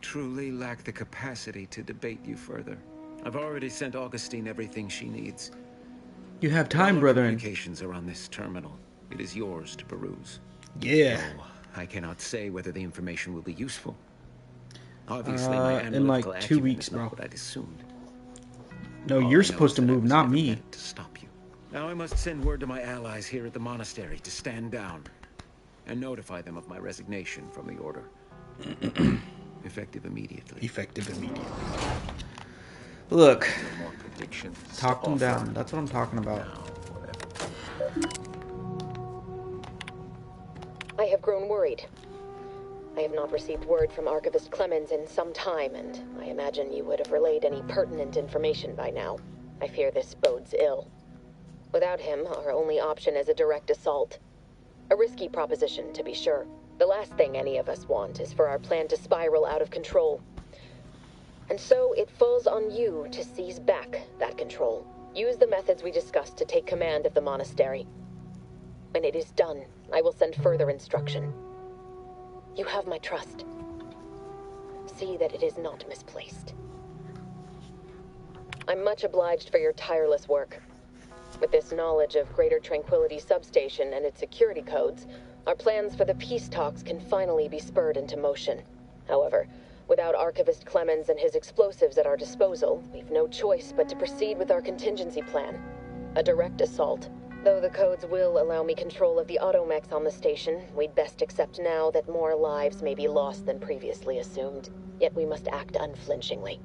truly lack the capacity to debate you further. I've already sent Augustine everything she needs. You have time, brethren. Communications are on this terminal. It is yours to peruse. Yeah. Oh, I cannot say whether the information will be useful. Obviously, my In analytical like 2 acumen weeks, is not bro. what I'd assumed. No, All I you're know supposed is to that I move, was not never me. meant to stop you. Now I must send word to my allies here at the monastery to stand down and notify them of my resignation from the order. Effective immediately. Effective immediately. Look, No more predictions talk to them offer. down. That's what I'm talking about. I have grown worried. I have not received word from Archivist Clemens in some time, and I imagine you would have relayed any pertinent information by now. I fear this bodes ill. Without him, our only option is a direct assault. A risky proposition, to be sure. The last thing any of us want is for our plan to spiral out of control. And so it falls on you to seize back that control. Use the methods we discussed to take command of the monastery. When it is done, I will send further instruction. You have my trust. See that it is not misplaced. I'm much obliged for your tireless work. With this knowledge of Greater Tranquility Substation and its security codes, our plans for the peace talks can finally be spurred into motion. However, without Archivist Clemens and his explosives at our disposal, we've no choice but to proceed with our contingency plan. A direct assault. Though the codes will allow me control of the automechs on the station, we'd best accept now that more lives may be lost than previously assumed. Yet we must act unflinchingly.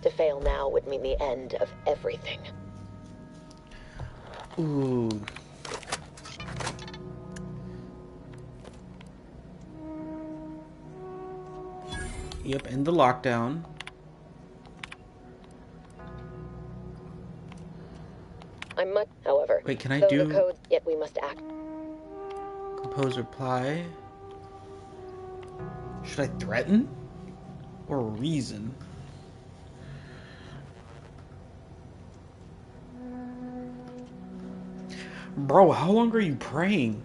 To fail now would mean the end of everything. Ooh. Yep, end the lockdown. I'm much, however. Wait, can I though do- the codes, yet we must act. Compose reply. Should I threaten? Or reason? Bro, how long are you praying?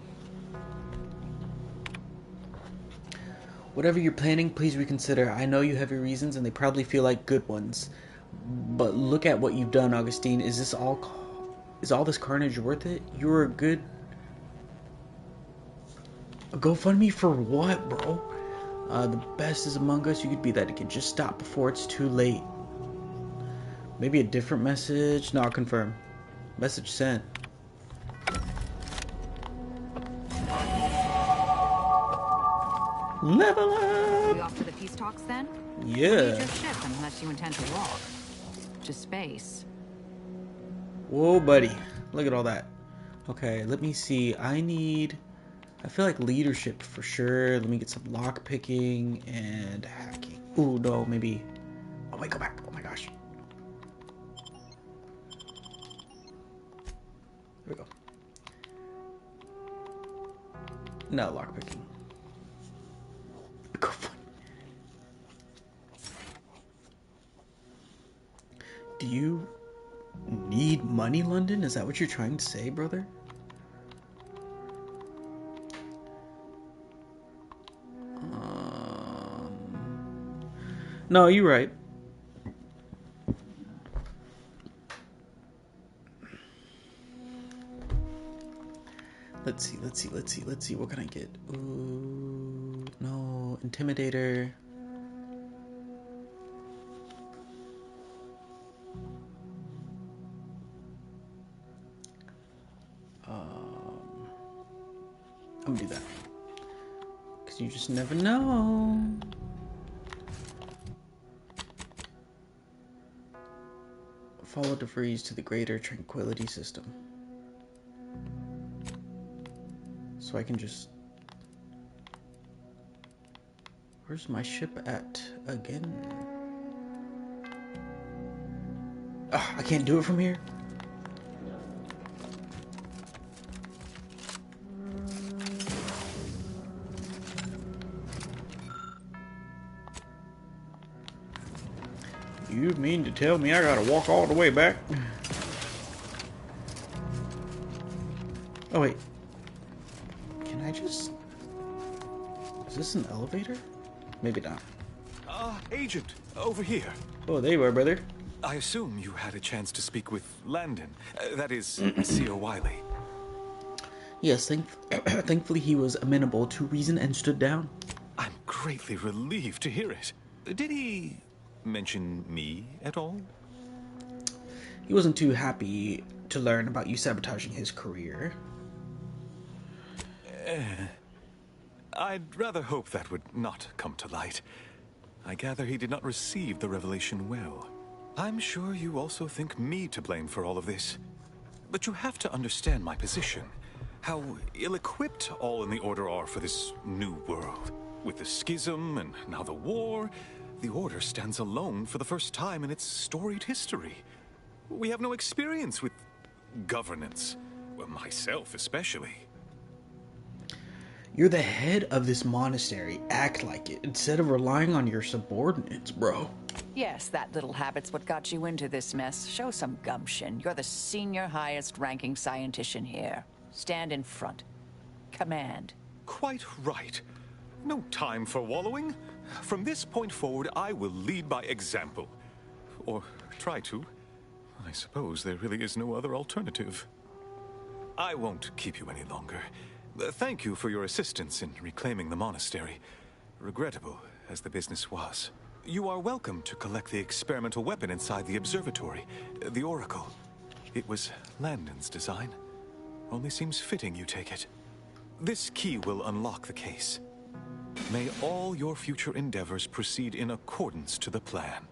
Whatever you're planning, please reconsider. I know you have your reasons and they probably feel like good ones. But look at what you've done, Augustine. Is all this carnage worth it? You're a good... A GoFundMe for what, bro? The best is among us. You could be that kid. Just stop before it's too late. Maybe a different message? No, I'll confirm. Message sent. Level up! We off to the peace talks then? Yeah. We'll need your ship unless you intend to walk. To space. Whoa, buddy. Look at all that. Okay, let me see. I feel like leadership for sure. Let me get some lock picking and hacking. Ooh, no, maybe. Oh, wait, go back. Oh my gosh. Here we go. No, lock picking. Go find. Do you need money, London? Is that what you're trying to say, brother? No, you're right. Let's see. What can I get? Ooh, no, Intimidator. I'm gonna do that. Because you just never know. Follow DeVries to the Greater Tranquility System. So I can just... Where's my ship at again? Ugh, I can't do it from here. You mean to tell me I gotta walk all the way back? Oh wait. Can I just... Is this an elevator? Maybe not. Agent, over here. Oh, there you are, brother. I assume you had a chance to speak with Landon. That is, Seer Wiley. Yes, thankfully he was amenable to reason and stood down. I'm greatly relieved to hear it. Did he mention me at all? He wasn't too happy to learn about you sabotaging his career. I'd rather hope that would not come to light. I gather he did not receive the revelation well. I'm sure you also think me to blame for all of this. But you have to understand my position. How ill-equipped all in the Order are for this new world. With the schism and now the war, the Order stands alone for the first time in its storied history. We have no experience with governance. Well, myself especially. You're the head of this monastery. Act like it, instead of relying on your subordinates, bro. Yes, that little habit's what got you into this mess. Show some gumption. You're the senior highest-ranking scientician here. Stand in front. Command. Quite right. No time for wallowing. From this point forward, I will lead by example. Or try to. I suppose there really is no other alternative. I won't keep you any longer. Thank you for your assistance in reclaiming the monastery. Regrettable as the business was. You are welcome to collect the experimental weapon inside the observatory, the Oracle. It was Landon's design. Only seems fitting you take it. This key will unlock the case. May all your future endeavors proceed in accordance to the plan.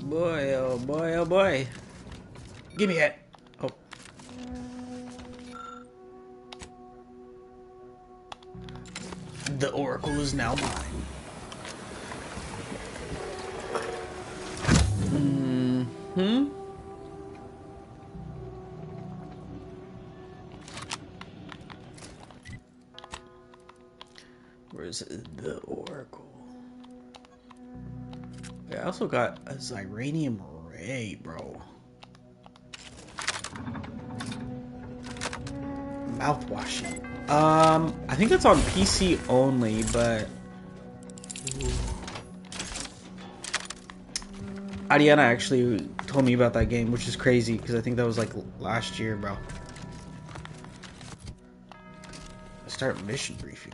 Boy, oh boy, oh boy. Give me it. Oh. The Oracle is now mine. Mm-hmm. Where's the Oracle? I also got a Zyranium Ray, bro. Mouthwashing. I think that's on PC only, but Ariana actually told me about that game, which is crazy because I think that was like last year, bro. I start mission briefing.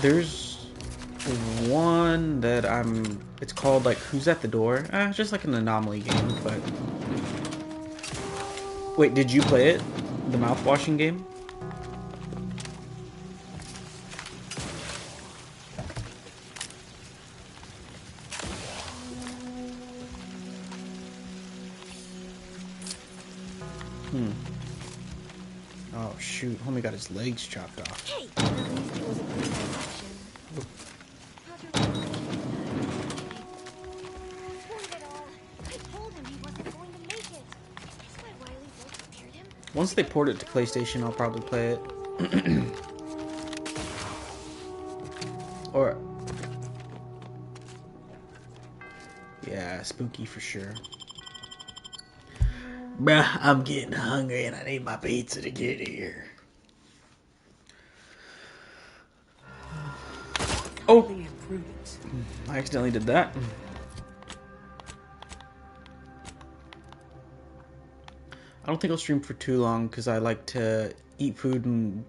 There's one that it's called like Who's at the Door? It's just like an anomaly game, but wait, did you play it? The mouthwashing game? Oh shoot, homie got his legs chopped off. Hey, at least it was a good transaction. Once they port it to PlayStation, I'll probably play it. Or... yeah, spooky for sure. Bruh, I'm getting hungry and I need my pizza to get here. Oh! I accidentally did that. I don't think I'll stream for too long because I like to eat food and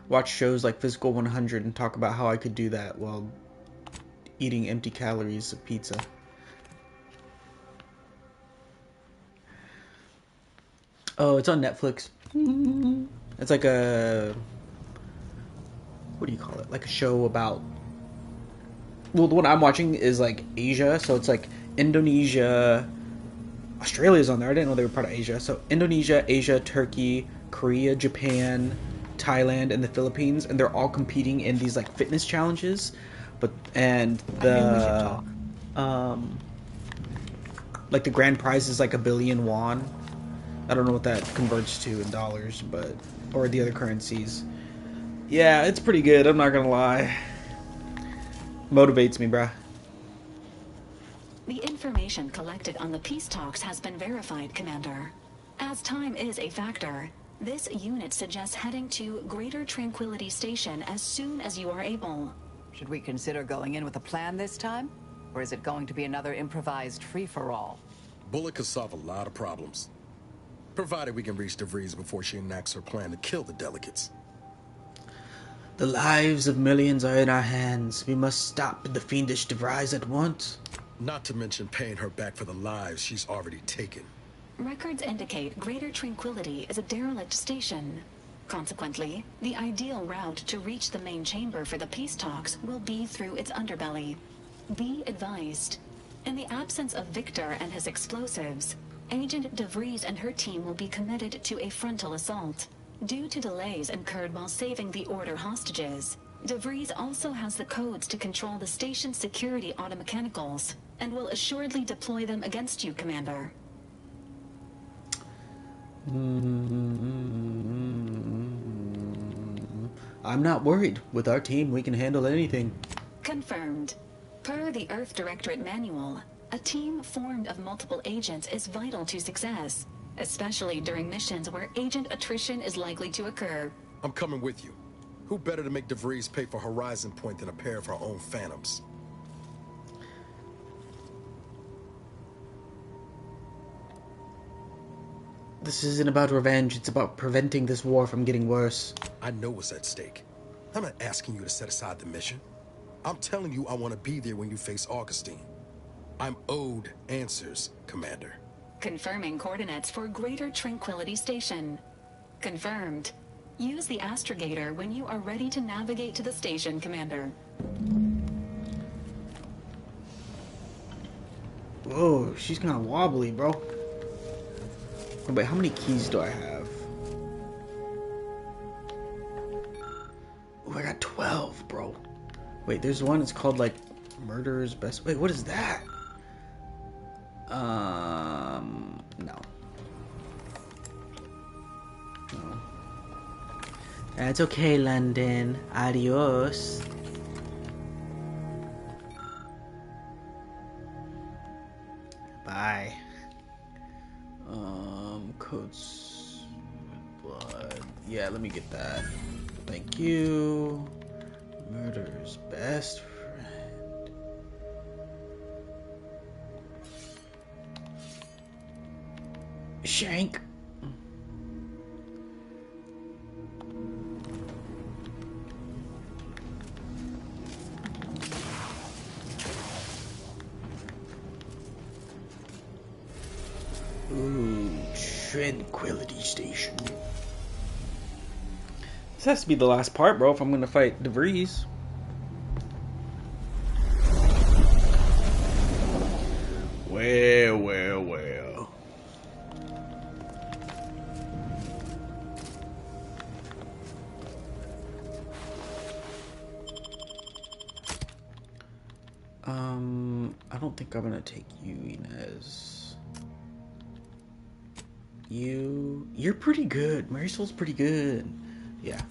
watch shows like Physical 100 and talk about how I could do that while eating empty calories of pizza. Oh, it's on Netflix. It's like a, what do you call it? Like a show about. Well, the one I'm watching is like Asia, so it's like Indonesia, Australia's on there. I didn't know they were part of Asia. So Indonesia, Asia, Turkey, Korea, Japan, Thailand, and the Philippines, and they're all competing in these like fitness challenges. But and the like the grand prize is like 1 billion won. I don't know what that converts to in dollars, but or the other currencies. Yeah, it's pretty good. I'm not gonna lie. Motivates me, bruh. The information collected on the peace talks has been verified, Commander. As time is a factor, this unit suggests heading to Greater Tranquility Station as soon as you are able. Should we consider going in with a plan this time? Or is it going to be another improvised free-for-all? Bullet could solve a lot of problems. Provided we can reach DeVries before she enacts her plan to kill the delegates. The lives of millions are in our hands. We must stop the fiendish DeVries at once. Not to mention paying her back for the lives she's already taken. Records indicate Greater Tranquility is a derelict station. Consequently, the ideal route to reach the main chamber for the peace talks will be through its underbelly. Be advised. In the absence of Victor and his explosives, Agent DeVries and her team will be committed to a frontal assault. Due to delays incurred while saving the Order hostages, DeVries also has the codes to control the station's security automechanicals, and will assuredly deploy them against you, Commander. I'm not worried. With our team, we can handle anything. Confirmed. Per the Earth Directorate Manual, a team formed of multiple agents is vital to success, especially during missions where agent attrition is likely to occur. I'm coming with you. Who better to make DeVries pay for Horizon Point than a pair of her own Phantoms? This isn't about revenge. It's about preventing this war from getting worse. I know what's at stake. I'm not asking you to set aside the mission. I'm telling you I want to be there when you face Augustine. I'm owed answers, Commander. Confirming coordinates for Greater Tranquility Station. Confirmed. Use the astrogator when you are ready to navigate to the station, Commander. Whoa, she's kind of wobbly, bro. Wait, how many keys do I have? Oh, I got 12, bro. Wait, there's one that's called, like, Murderer's Best... Wait, what is that? No. No. That's okay, London. Adios. Bye. Codes... blood... Yeah, let me get that. Thank you. Murderer's best friend. Shank. Ooh, Tranquility Station. This has to be the last part, bro, if I'm gonna fight DeVries. Well. I don't think I'm gonna take you, Inez. You're pretty good. Marisol's pretty good. Yeah.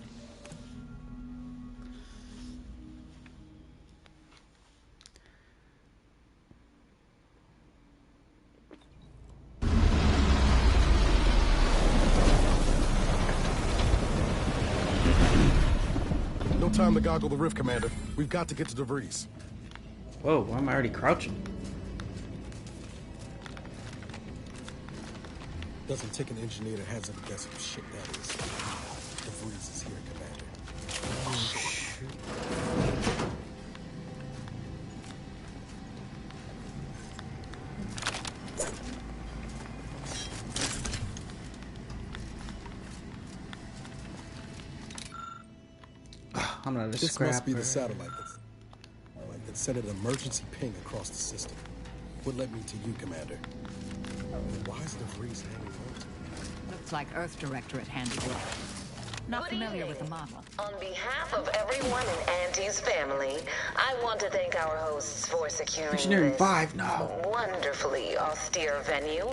No time to goggle the rift, Commander. We've got to get to DeVries. Whoa, why am I already crouching? Doesn't take an engineer to hazard a guess who shit that is. DeVries is here, Commander. Oh, shoot. I'm not a This scrapper. must be the satellite that sent an emergency ping across the system. What led me to you, Commander? Why is the DeVries hanging on? Looks like Earth Directorate handiwork. Not familiar with the model. On behalf of everyone in Auntie's family, I want to thank our hosts for securing Engineering this 5 now. wonderfully austere venue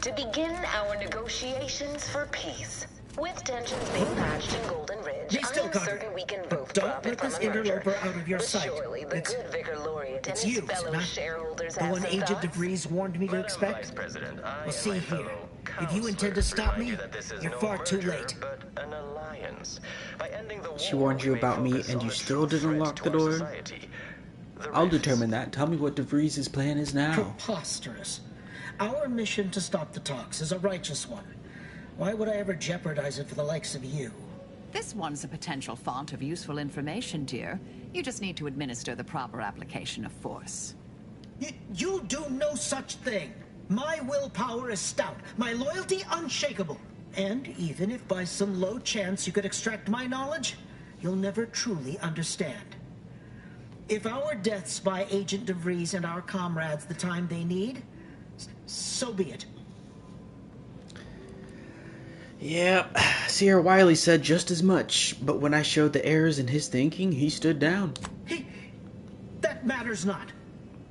to begin our negotiations for peace. With tensions being patched in Golden Ridge, They still I am got certain it. we can But both don't profit let from this a merger. interloper out of your But sight. surely the It's- good Vicar Laureate and It's his you, fellow not shareholders the have one some Agent thoughts. DeVries warned me to expect. Well, see here. If you intend to stop me, you're far too late. She warned you about me and you still didn't lock the door? I'll determine that. Tell me what DeVries' plan is now. Preposterous. Our mission to stop the talks is a righteous one. Why would I ever jeopardize it for the likes of you? This one's a potential font of useful information, dear. You just need to administer the proper application of force. You'll do no such thing. My willpower is stout, my loyalty unshakable. And even if by some low chance you could extract my knowledge, you'll never truly understand. If our deaths buy Agent DeVries and our comrades the time they need, so be it. Yeah, Sierra Wiley said just as much, but when I showed the errors in his thinking, he stood down. That matters not.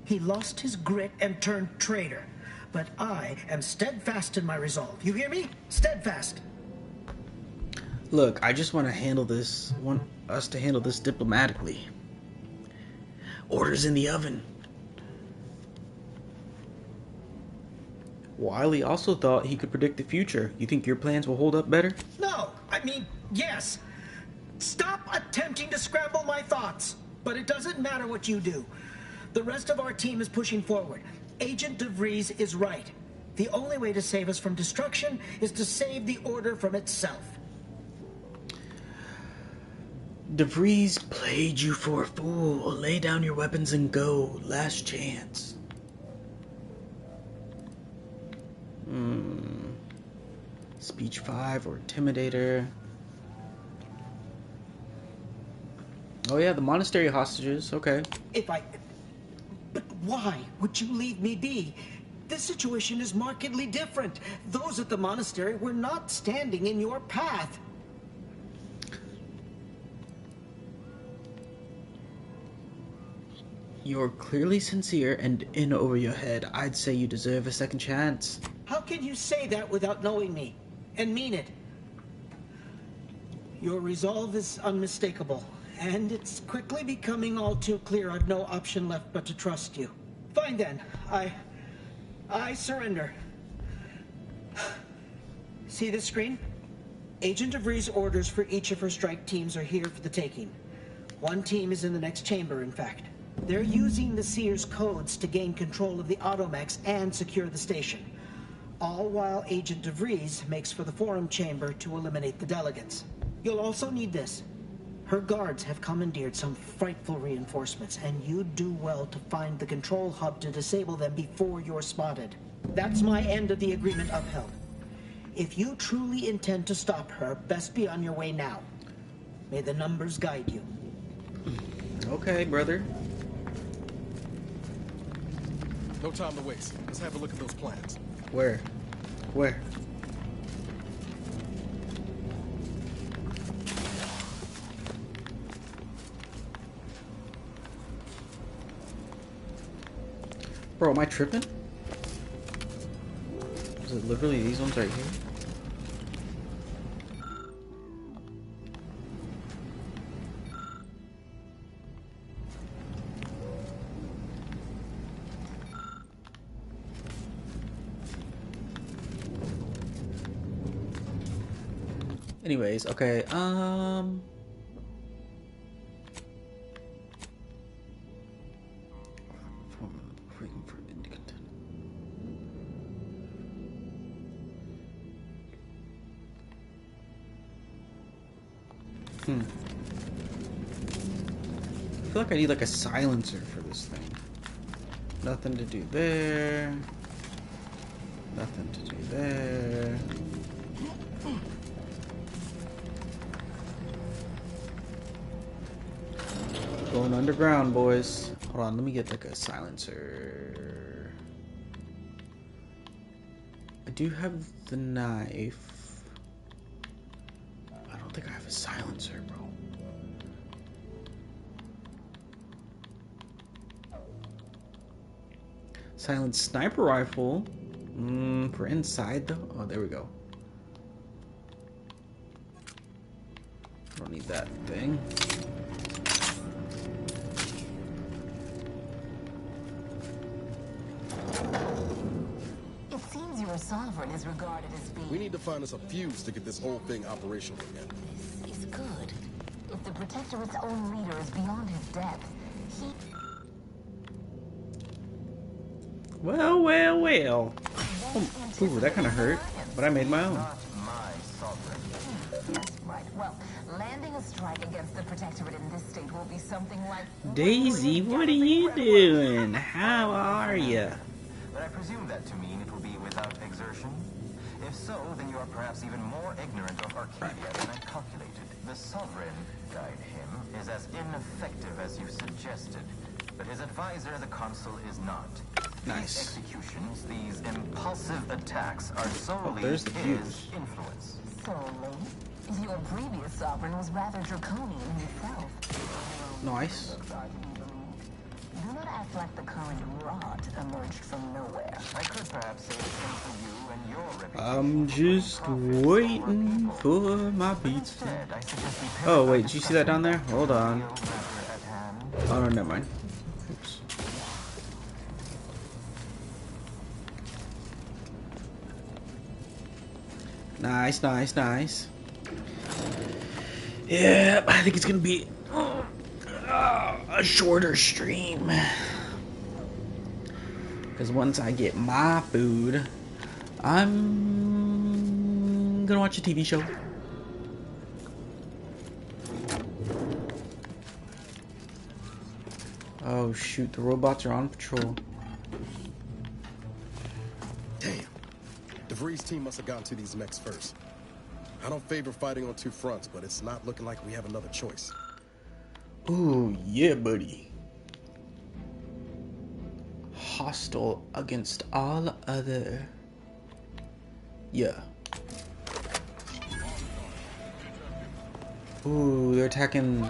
He lost his grit and turned traitor. But I am steadfast in my resolve. You hear me? Steadfast. Look, I just want us to handle this diplomatically. Orders in the oven. Wiley also thought he could predict the future. You think your plans will hold up better? No, I mean, yes. Stop attempting to scramble my thoughts. But it doesn't matter what you do. The rest of our team is pushing forward. Agent DeVries is right. The only way to save us from destruction is to save the Order from itself. DeVries played you for a fool. Lay down your weapons and go. Last chance. Speech 5 or Intimidator. Oh yeah, the monastery hostages. Okay. But why would you leave me be? This situation is markedly different. Those at the monastery were not standing in your path. You're clearly sincere and in over your head. I'd say you deserve a second chance. How can you say that without knowing me? And mean it? Your resolve is unmistakable. And it's quickly becoming all too clear I've no option left but to trust you. Fine then. I surrender. See this screen? Agent DeVries' orders for each of her strike teams are here for the taking. One team is in the next chamber, in fact. They're using the Seer's codes to gain control of the Automechs and secure the station. All while Agent DeVries makes for the Forum chamber to eliminate the delegates. You'll also need this. Her guards have commandeered some frightful reinforcements, and you'd do well to find the control hub to disable them before you're spotted. That's my end of the agreement upheld. If you truly intend to stop her, best be on your way now. May the numbers guide you. Okay, brother. No time to waste. Let's have a look at those plans. Where? Where? Bro, am I tripping? Is it literally these ones right here? Anyways, okay, I feel like I need like a silencer for this thing. Nothing to do there. Nothing to do there. underground, boys. Hold on, let me get like a silencer. I do have the knife. I don't think I have a silencer, bro. Silent sniper rifle. For inside though. Oh, there we go. Don't need that thing. It seems your sovereign is regarded as being... We need to find us a fuse to get this whole thing operational again. This is good. If the Protectorate's own leader is beyond his depth, he... Well, well, well. Oh, ooh, that kind of hurt, but I made my own. Yes, right. Well, landing a strike against the Protectorate in this state will be something like... Daisy, what are you doing? How are you? But I presume that to mean it will be without exertion? If so, then you are perhaps even more ignorant of Arcadia than I calculated. The Sovereign, guide him, is as ineffective as you suggested. But his advisor, the Consul, is not. Nice. These executions, these impulsive attacks are solely there's the his fuse. influence. Solely? Your previous sovereign was rather draconian himself. Nice. Do not act like the current rot emerged from nowhere. I could perhaps say the same for you and your reputation. I'm just waiting for my pizza. Oh, wait, did you see that down there? Hold on. Oh, no, never mind. Oops. Nice, nice, nice. Yeah, I think it's gonna be a shorter stream. Because once I get my food, I'm gonna watch a TV show. Oh shoot, the robots are on patrol. Damn. DeVries' team must have gotten to these mechs first. I don't favor fighting on two fronts, but it's not looking like we have another choice. Ooh, yeah, buddy. Hostile against all other. Yeah. Ooh, they're attacking.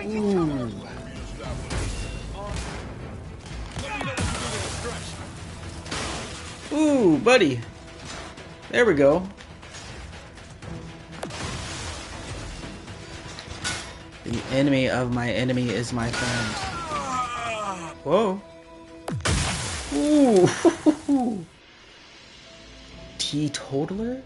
Ooh. Ooh, buddy. There we go. The enemy of my enemy is my friend. Whoa. Ooh. Teetotaler?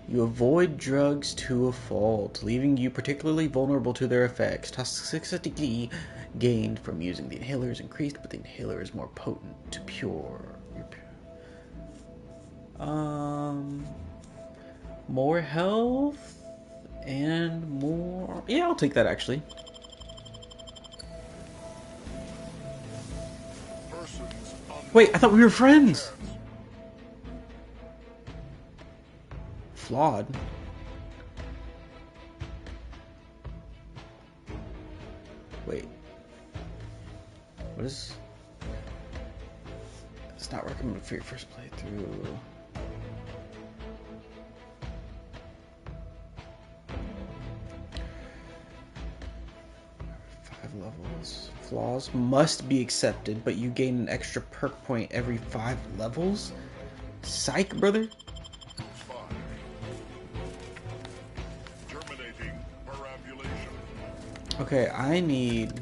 You avoid drugs to a fault, leaving you particularly vulnerable to their effects. Toxicity gained from using the inhaler is increased, but the inhaler is more potent to pure. More health and more. Yeah, I'll take that actually. Wait, I thought we were friends. Flawed. Wait. What is? It's not recommended for your first playthrough. Levels. Flaws must be accepted, but you gain an extra perk point every 5 levels? Psych, brother? Okay, I need...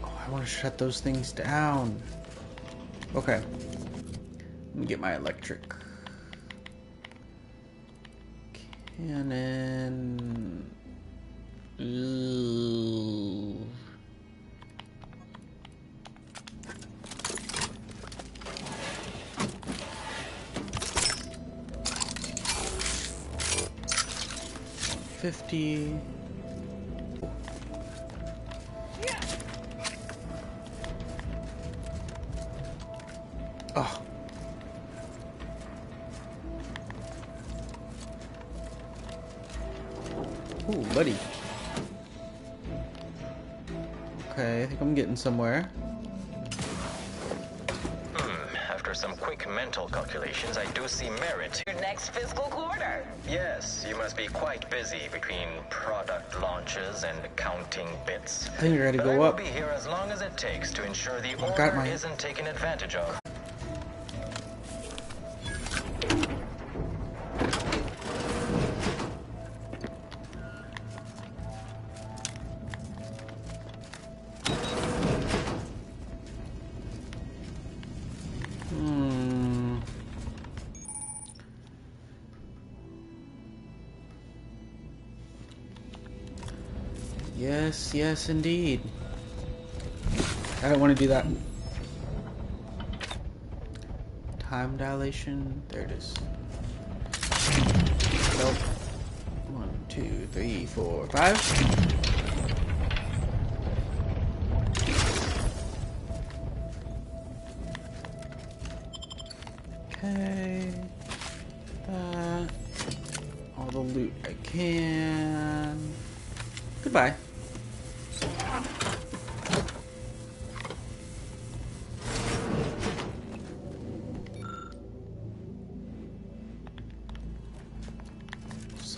Oh, I want to shut those things down. Okay. Let me get my electric. Cannon... Ooh. $50. Ooh, buddy. Okay, I think I'm getting somewhere. After some quick mental calculations, I do see merit. Your next fiscal quarter. Yes, you must be quite busy between product launches and counting bits. I think you're ready to But go I up. will be here as long as it takes to ensure the Got order mine. isn't taken advantage of. Yes, yes, indeed. I don't want to do that. Time dilation. There it is. Nope. 1, 2, 3, 4, 5. Okay. That. All the loot I can. Goodbye.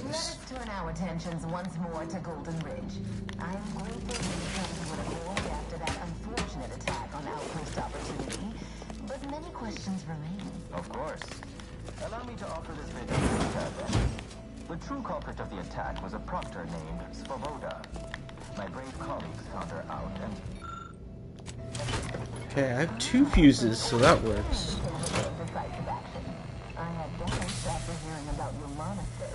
Let us turn our attentions once more to Golden Ridge. I am grateful Vincennes would have warned after that unfortunate attack on Outpost Opportunity, but many questions remain. Of course. Allow me to offer this bit of detail then. The true culprit of the attack was a proctor named Svoboda. My brave colleagues found her out and... Okay, I have 2 fuses, so that works. I had doubts after hearing about your monastery.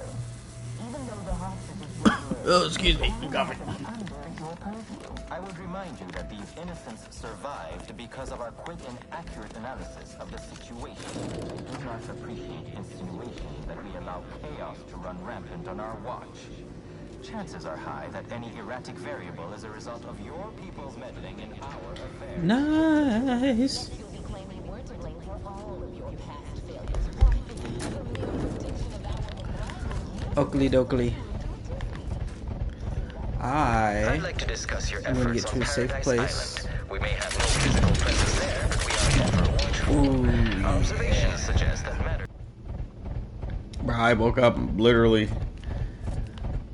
Even though the hostages were Oh, excuse me, I'm coughing. under your purview. I would remind you that these innocents survived because of our quick and accurate analysis of the situation. I do not appreciate insinuations that we allow chaos to run rampant on our watch. Chances are high that any erratic variable is a result of your people's meddling in our affairs. Nice. You'll be claiming we're to blame for all of your past failures. Oakley dokley. I'd like to discuss your I'm gonna efforts get to on a safe Paradise place. Island. We may have no physical presence there, but we are ever watchful. Ooh. Observations suggest that matter. Bro, I woke up and literally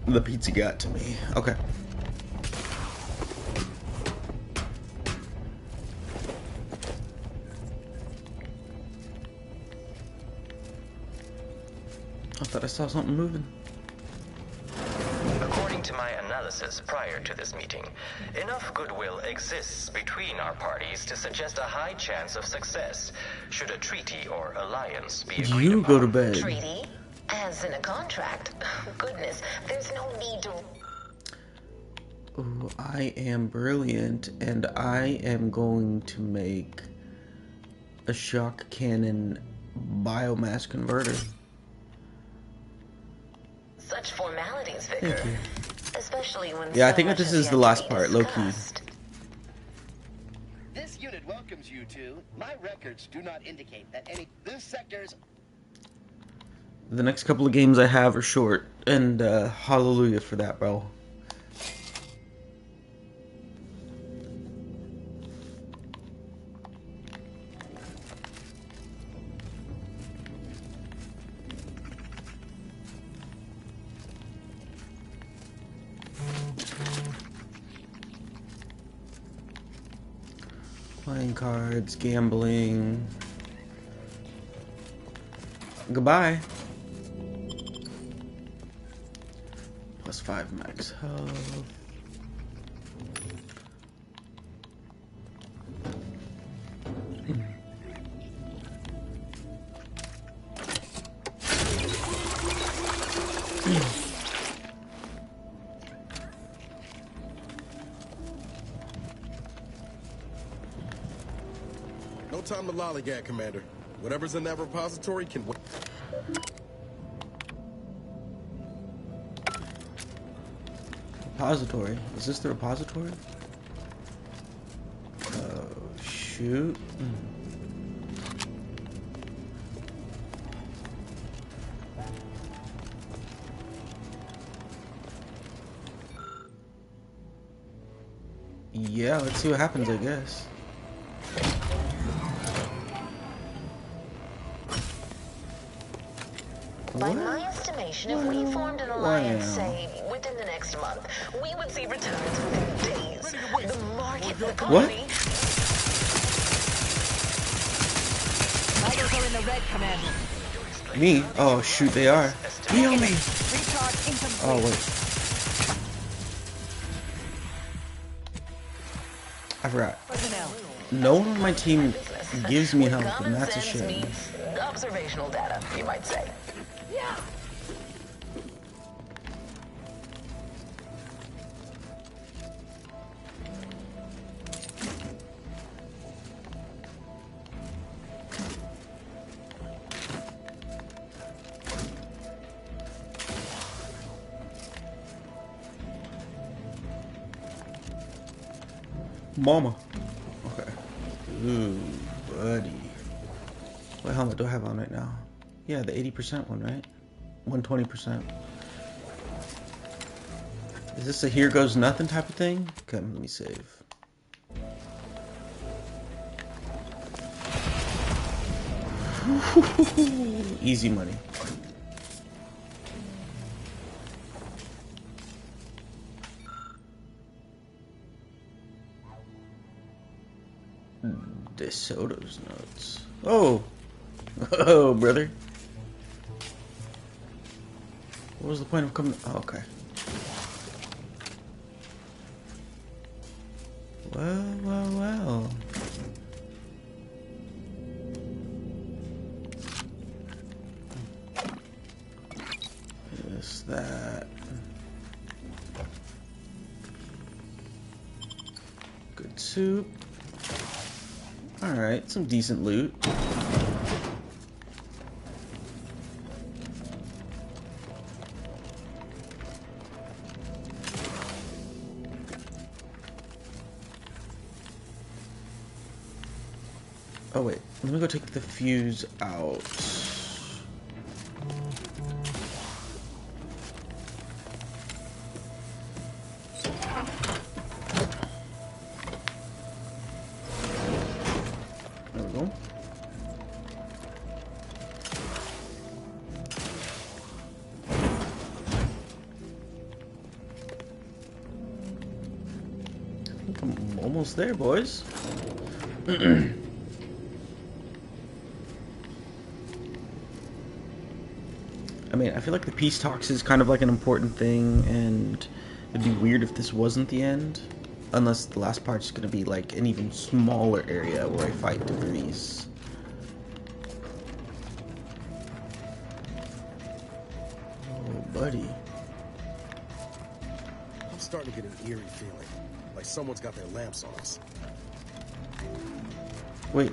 the pizza got to me. Okay. I thought I saw something moving. According to my analysis prior to this meeting, enough goodwill exists between our parties to suggest a high chance of success should a treaty or alliance be agreed You upon. go to bed. Treaty? As in a contract? Goodness, there's no need to... Ooh, I am brilliant, and I am going to make a shock cannon biomass converter. Such formalities, Vicar. Thank you. Especially when Yeah, I so think much that this has is yet the to last be part, low key. discussed. This unit welcomes you to. My records do not indicate that any. This sector's. The next couple of games I have are short, and hallelujah for that, bro. Playing cards, gambling. Goodbye. Plus 5 max health. No time to lollygag, Commander. Whatever's in that repository can wait. Repository. Is this the repository? Oh, shoot. Yeah, let's see what happens, I guess. By my estimation, if we formed an alliance, say, within the next month, we would see returns within days. The market, the economy... Tigers are in the red, Commander. Me? Oh, shoot, they are. Heal me! Oh, wait. I forgot. No one on my team gives me help, and that's a shame. Observational data, you might say. Yeah. Mama. Okay. Ooh, buddy. What helmet do I have on right now? Yeah, the 80% one, right? 120%. Is this a here goes nothing type of thing? Okay, let me save. Easy money. DeSoto's notes. Oh! Oh, brother. What was the point of coming? Oh, okay. Well, well, well. This, that. Good soup. Alright, some decent loot. Oh wait, let me go take the fuse out. There we go. I think I'm almost there, boys. I mean, I feel like the peace talks is kind of like an important thing, and it'd be weird if this wasn't the end. Unless the last part's gonna be like an even smaller area where I fight degrees. Oh, buddy. I'm starting to get an eerie feeling. Like someone's got their lamps on us. Wait.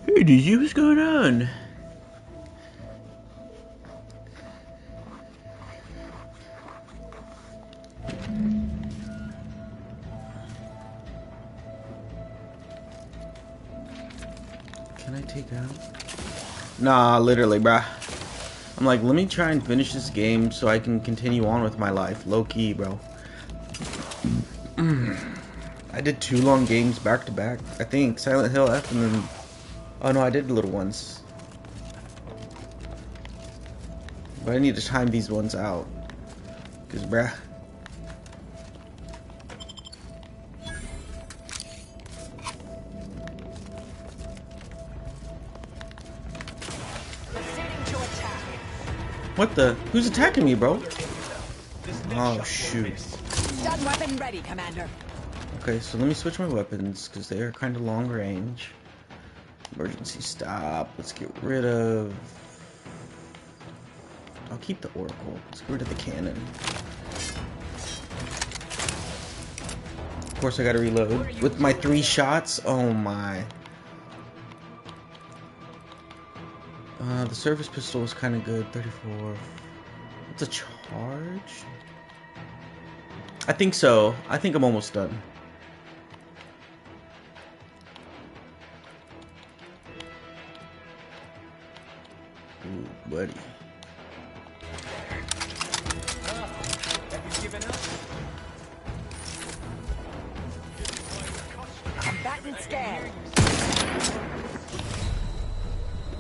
Hey, did you? What's going on? Can I take out? Nah, literally, bruh. I'm like, let me try and finish this game so I can continue on with my life. Low key, bro. I did 2 long games back to back. I think Silent Hill F and then... Oh no, I did little ones. But I need to time these ones out. Cause bruh. What the? Who's attacking me, bro? Oh shoot. Stun weapon ready, Commander. Okay, so let me switch my weapons because they are kind of long range. Emergency stop. Let's get rid of... I'll keep the Oracle. Let's get rid of the cannon. Of course I gotta reload. With my 3 shots? Oh my. The service pistol was kind of good. 34. It's a charge? I think so. I think I'm almost done. buddy. Have you given up? Combatant scan.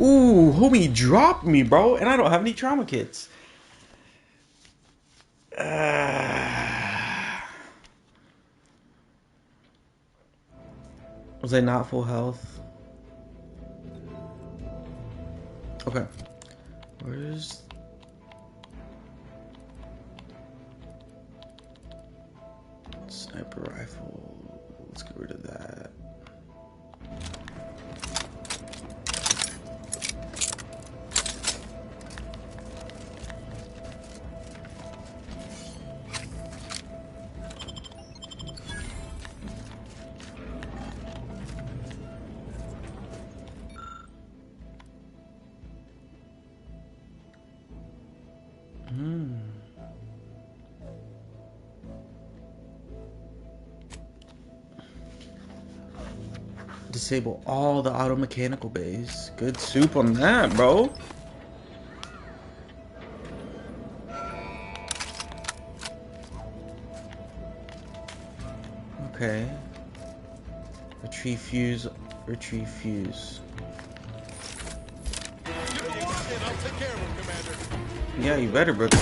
Ooh, homie dropped me, bro, and I don't have any trauma kits. Was I not full health? Okay. Where's... Sniper rifle. Let's get rid of that. Disable all the auto mechanical bays. Good soup on that, bro. Okay. Retrieve fuse. Retrieve fuse. Yeah, you better, brother.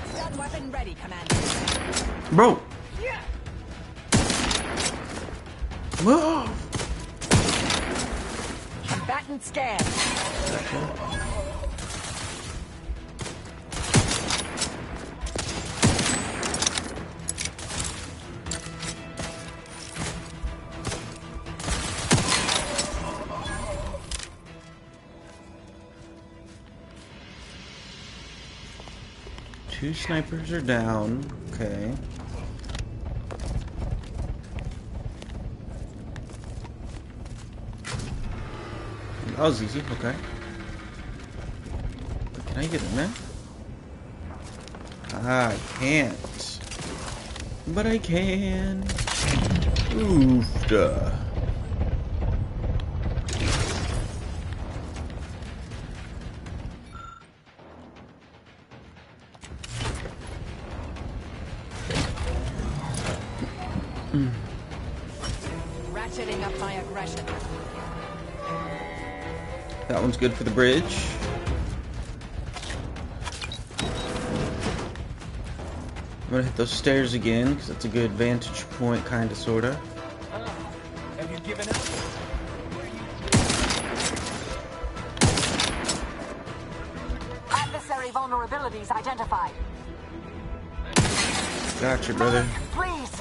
Stun weapon ready, Commander. Bro. Move. Combatant scan. Two snipers are down. Okay. That was easy, okay. But can I get in there? I can't. But I can. Oofda. Ratcheting up my aggression. That one's good for the bridge. I'm gonna hit those stairs again because that's a good vantage point, kinda, sorta. Have you given up? Adversary vulnerabilities identified. Gotcha, brother. Please.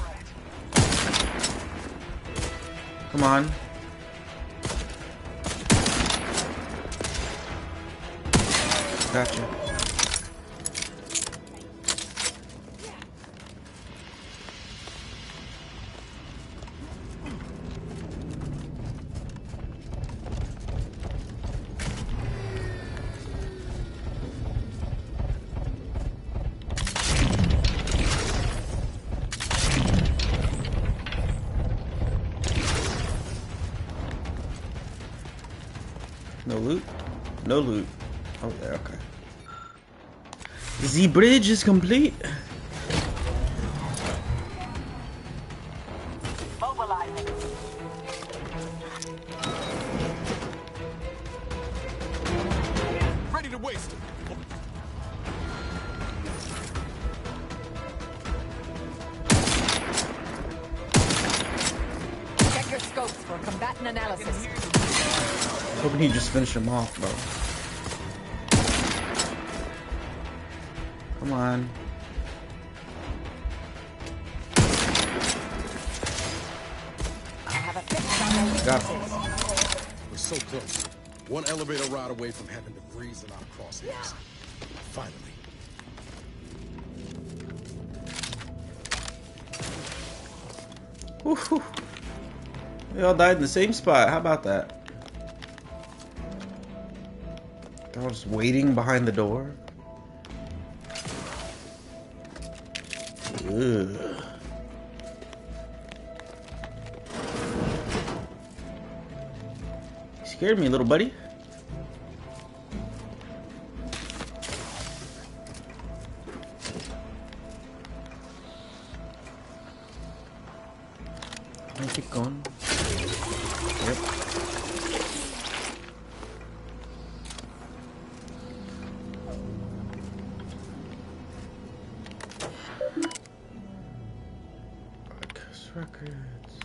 Come on. Gotcha. No loot? No loot. Oh, yeah, okay. The bridge is complete. Mobilizing. Ready to waste it. Check your scopes for combatant analysis. I was hoping he just finished him off, bro. Come on. I have a fix on their Got weaknesses. it. We're so close. One elevator ride away from having to breeze in our crosshairs. Finally. Woo-hoo. We all died in the same spot. How about that? I was waiting behind the door. Ugh. You scared me, little buddy. Can I keep going? Yep. Broadcast records.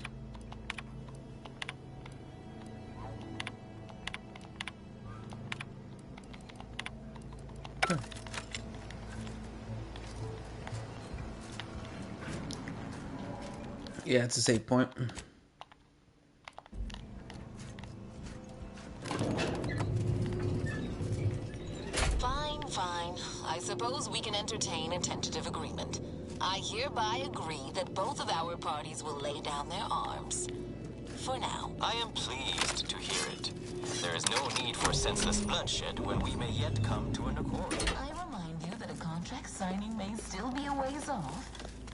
Huh. Yeah, it's a save point. Fine. I suppose we can entertain a tentative agreement. I hereby agree that both of our parties will lay down their arms. For now. I am pleased to hear it. There is no need for senseless bloodshed when we may yet come to an accord. I remind you that a contract signing may still be a ways off,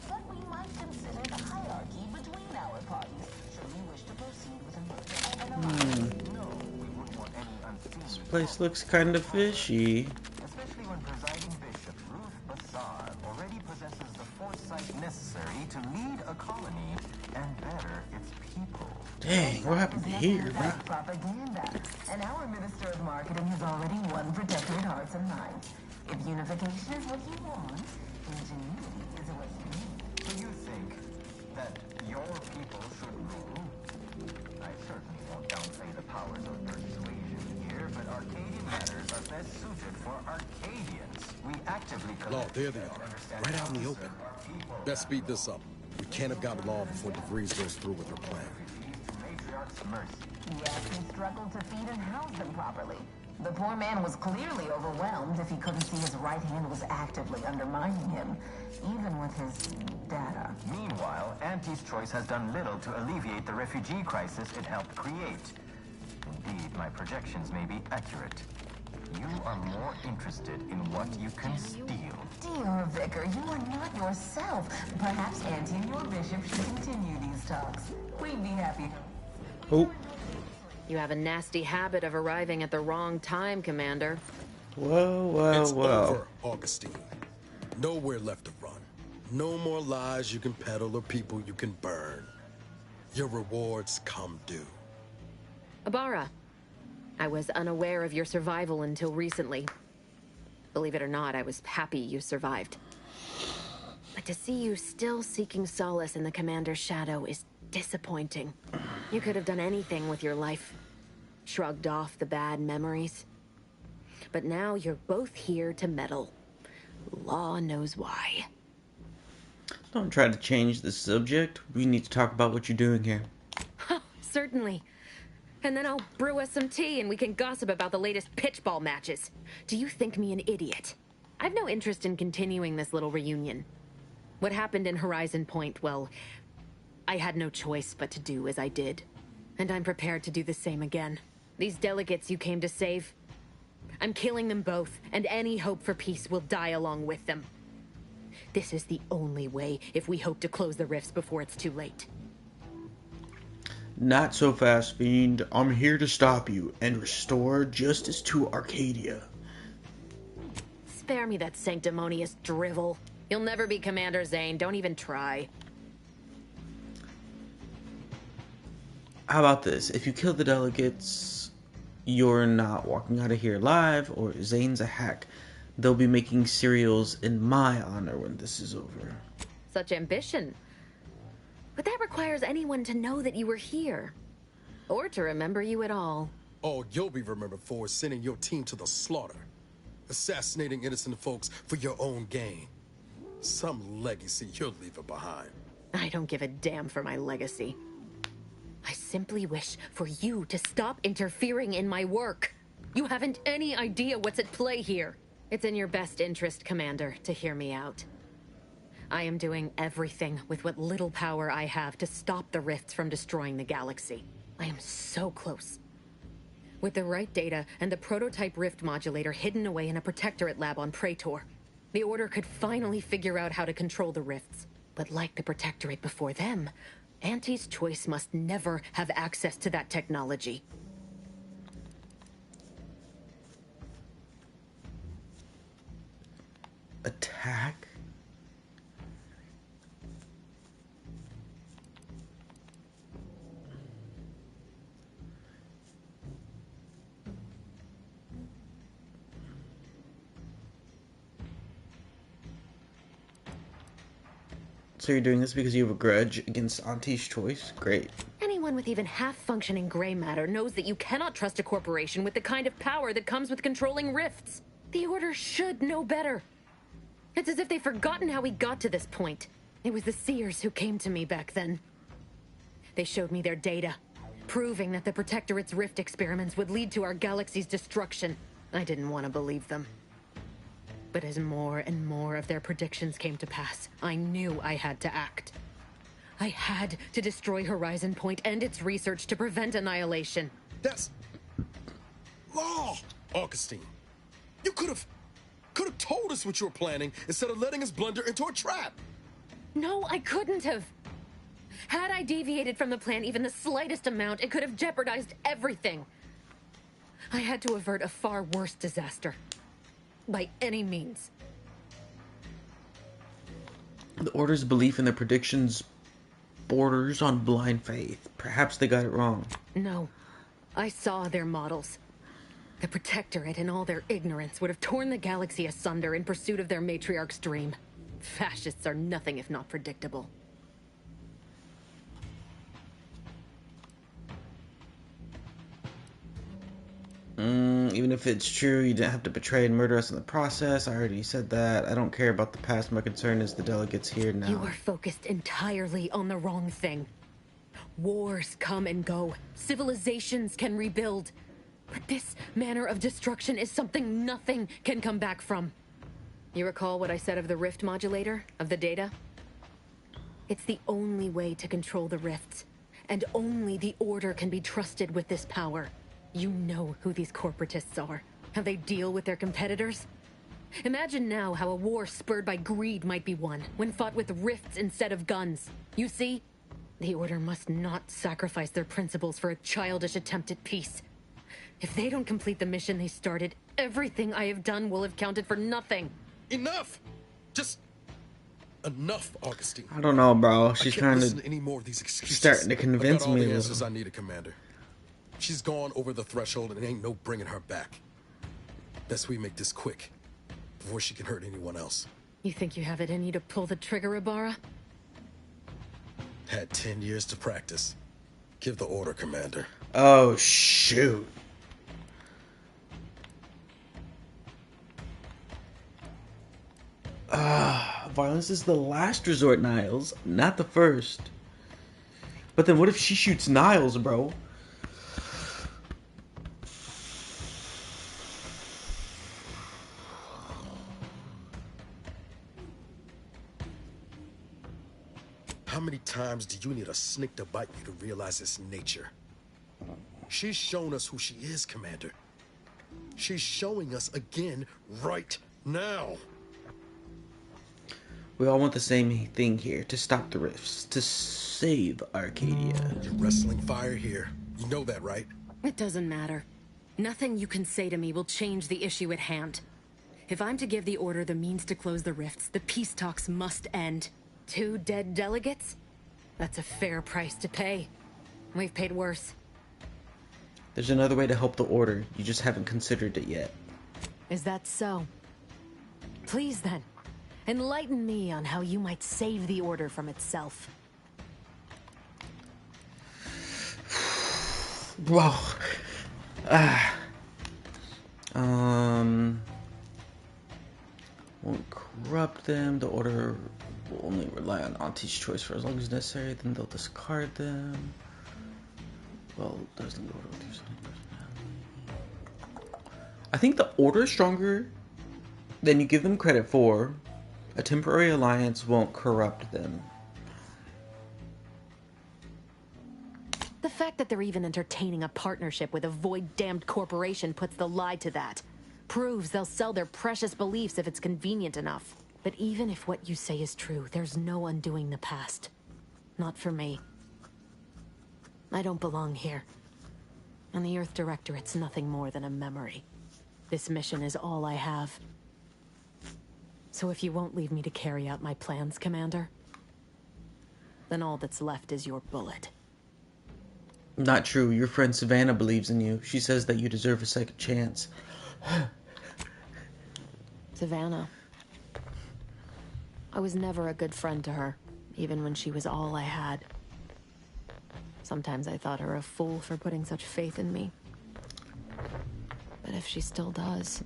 but we might consider the hierarchy between our parties should we wish to proceed with a merger of an alliance. No, we wouldn't want any unseen. This place looks kind of fishy. Especially when presiding bishop Ruth Bassar already possesses the foresight necessary to lead a colony and better its people. Dang, what happened here, bro? That's propaganda. And our Minister of Marketing has already won Protectorate hearts and minds. If unification is what you want, ingenuity is what you need. Do you think that your people should rule? I certainly won't downplay the powers of persuasion here, but Arcadian matters are best suited for Arcadians. We actively Law, there they are, right out in the open. Let's speed this up. We can't have gotten Law before DeVries goes through with her plan. Yes, he struggled to feed and house them properly. The poor man was clearly overwhelmed if he couldn't see his right hand was actively undermining him, even with his data. Meanwhile, Auntie's Choice has done little to alleviate the refugee crisis it helped create. Indeed, my projections may be accurate. You are more interested in what you can steal. Dear Vicar, you are not yourself. Perhaps Auntie and your bishop should continue these talks. We'd be happy. Oh. You have a nasty habit of arriving at the wrong time, Commander. Whoa. It's over, Augustine. Nowhere left to run. No more lies you can peddle or people you can burn. Your rewards come due. Abara, I was unaware of your survival until recently. Believe it or not, I was happy you survived. But to see you still seeking solace in the Commander's shadow is disappointing. You could have done anything with your life. Shrugged off the bad memories. But now you're both here to meddle. Law knows why. Don't try to change the subject. We need to talk about what you're doing here. Certainly. And then I'll brew us some tea and we can gossip about the latest pitchball matches. Do you think me an idiot? I've no interest in continuing this little reunion. What happened in Horizon Point, well, I had no choice but to do as I did. And I'm prepared to do the same again. These delegates you came to save, I'm killing them both, and any hope for peace will die along with them. This is the only way if we hope to close the rifts before it's too late. Not so fast, Fiend. I'm here to stop you and restore justice to Arcadia. Spare me that sanctimonious drivel. You'll never be Commander Zane. Don't even try. How about this? If you kill the delegates, you're not walking out of here alive, or Zane's a hack. They'll be making cereals in my honor when this is over. Such ambition. But that requires anyone to know that you were here. Or to remember you at all. All you'll be remembered for is sending your team to the slaughter. Assassinating innocent folks for your own gain. Some legacy you're leaving behind. I don't give a damn for my legacy. I simply wish for you to stop interfering in my work. You haven't any idea what's at play here. It's in your best interest, Commander, to hear me out. I am doing everything with what little power I have to stop the rifts from destroying the galaxy. I am so close. With the right data and the prototype rift modulator hidden away in a protectorate lab on Praetor, the Order could finally figure out how to control the rifts. But like the protectorate before them, Auntie's Choice must never have access to that technology. So you're doing this because you have a grudge against Auntie's choice? Great. Anyone with even half-functioning gray matter knows that you cannot trust a corporation with the kind of power that comes with controlling rifts. The Order should know better. It's as if they've forgotten how we got to this point. It was the Seers who came to me back then. They showed me their data, proving that the Protectorate's rift experiments would lead to our galaxy's destruction. I didn't want to believe them. But as more and more of their predictions came to pass, I knew I had to act. I had to destroy Horizon Point and its research to prevent annihilation. That's law, Augustine. You could have told us what you were planning instead of letting us blunder into a trap. No, I couldn't have. Had I deviated from the plan even the slightest amount, it could have jeopardized everything. I had to avert a far worse disaster. By any means. The Order's belief in their predictions borders on blind faith. Perhaps they got it wrong. No. I saw their models. The Protectorate, in all their ignorance, would have torn the galaxy asunder in pursuit of their matriarch's dream. Fascists are nothing if not predictable. Even if it's true, you didn't have to betray and murder us in the process. I already said that. I don't care about the past. My concern is the delegates here now. You are focused entirely on the wrong thing. Wars come and go. Civilizations can rebuild. But this manner of destruction is something nothing can come back from. You recall what I said of the rift modulator, of the data? It's the only way to control the rifts. And only the Order can be trusted with this power. You know who these corporatists are, how they deal with their competitors. Imagine now how a war spurred by greed might be won, when fought with rifts instead of guns. You see? The Order must not sacrifice their principles for a childish attempt at peace. If they don't complete the mission they started, everything I have done will have counted for nothing. Enough! Just enough, Augustine. I don't know, bro. She's trying listen to to any more of these excuses. starting to convince I got all me. the a answers little. I needed, Commander. She's gone over the threshold and ain't no bringing her back. Best we make this quick, before she can hurt anyone else. You think you have it in you to pull the trigger, Ibarra? Had 10 years to practice. Give the order, Commander. Oh, shoot. Violence is the last resort, Niles, not the first. But then what if she shoots Niles, bro? How many times do you need a snake to bite you to realize its nature? She's shown us who she is, Commander. She's showing us again right now. We all want the same thing here, to stop the rifts, to save Arcadia. You're wrestling fire here. You know that, right? It doesn't matter. Nothing you can say to me will change the issue at hand. If I'm to give the Order the means to close the rifts, the peace talks must end. 2 dead delegates? That's a fair price to pay. We've paid worse. There's another way to help the Order. You just haven't considered it yet. Is that so? Please then, enlighten me on how you might save the Order from itself. Whoa. Won't corrupt them. The Order will only rely on Auntie's choice for as long as necessary. Then they'll discard them. Well, doesn't go to I think the Order is stronger than you give them credit for. A temporary alliance won't corrupt them. The fact that they're even entertaining a partnership with a void-damned corporation puts the lie to that. Proves they'll sell their precious beliefs if it's convenient enough. But even if what you say is true, there's no undoing the past. Not for me. I don't belong here. And the Earth Directorate's nothing more than a memory. This mission is all I have. So if you won't leave me to carry out my plans, Commander, then all that's left is your bullet. Not true. Your friend Savannah believes in you. She says that you deserve a second chance. Savannah. I was never a good friend to her. even when she was all I had. Sometimes I thought her a fool for putting such faith in me. But if she still does...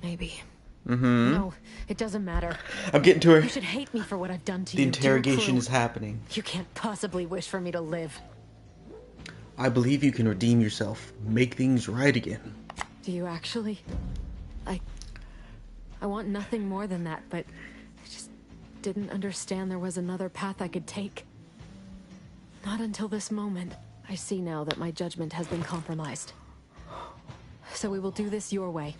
Maybe. No, it doesn't matter. I'm getting to her. You should hate me for what I've done to The you. interrogation is happening. You can't possibly wish for me to live. I believe you can redeem yourself. Make things right again. Do you actually? I want nothing more than that, but I just didn't understand there was another path I could take. Not until this moment. I see now that my judgment has been compromised. So we will do this your way.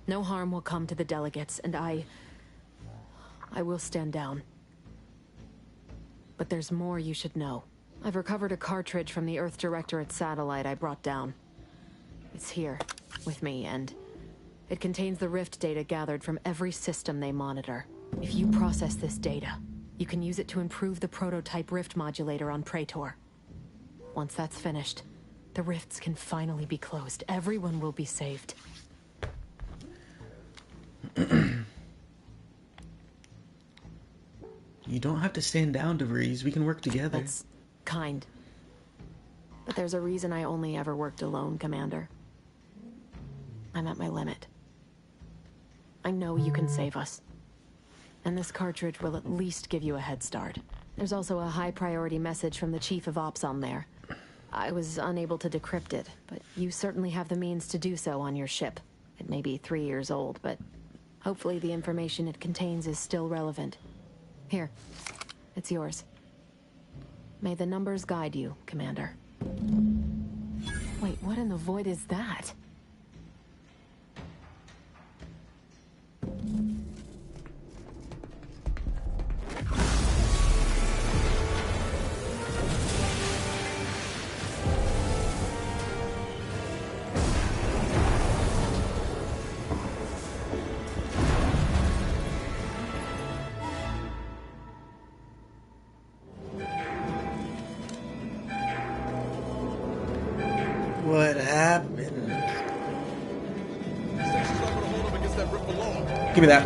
No harm will come to the delegates, and I will stand down. But there's more you should know. I've recovered a cartridge from the Earth Directorate satellite I brought down. It's here, with me, and it contains the rift data gathered from every system they monitor. If you process this data, you can use it to improve the prototype rift modulator on Praetor. Once that's finished, the rifts can finally be closed. Everyone will be saved. You don't have to stand down, DeVries. We can work together. That's kind. But there's a reason I only ever worked alone, Commander. I'm at my limit. I know you can save us. And this cartridge will at least give you a head start. There's also a high priority message from the Chief of Ops on there. I was unable to decrypt it, but you certainly have the means to do so on your ship. It may be 3 years old, but hopefully the information it contains is still relevant. Here, it's yours. May the numbers guide you, Commander. Wait, what in the void is that? What happened? Give me that.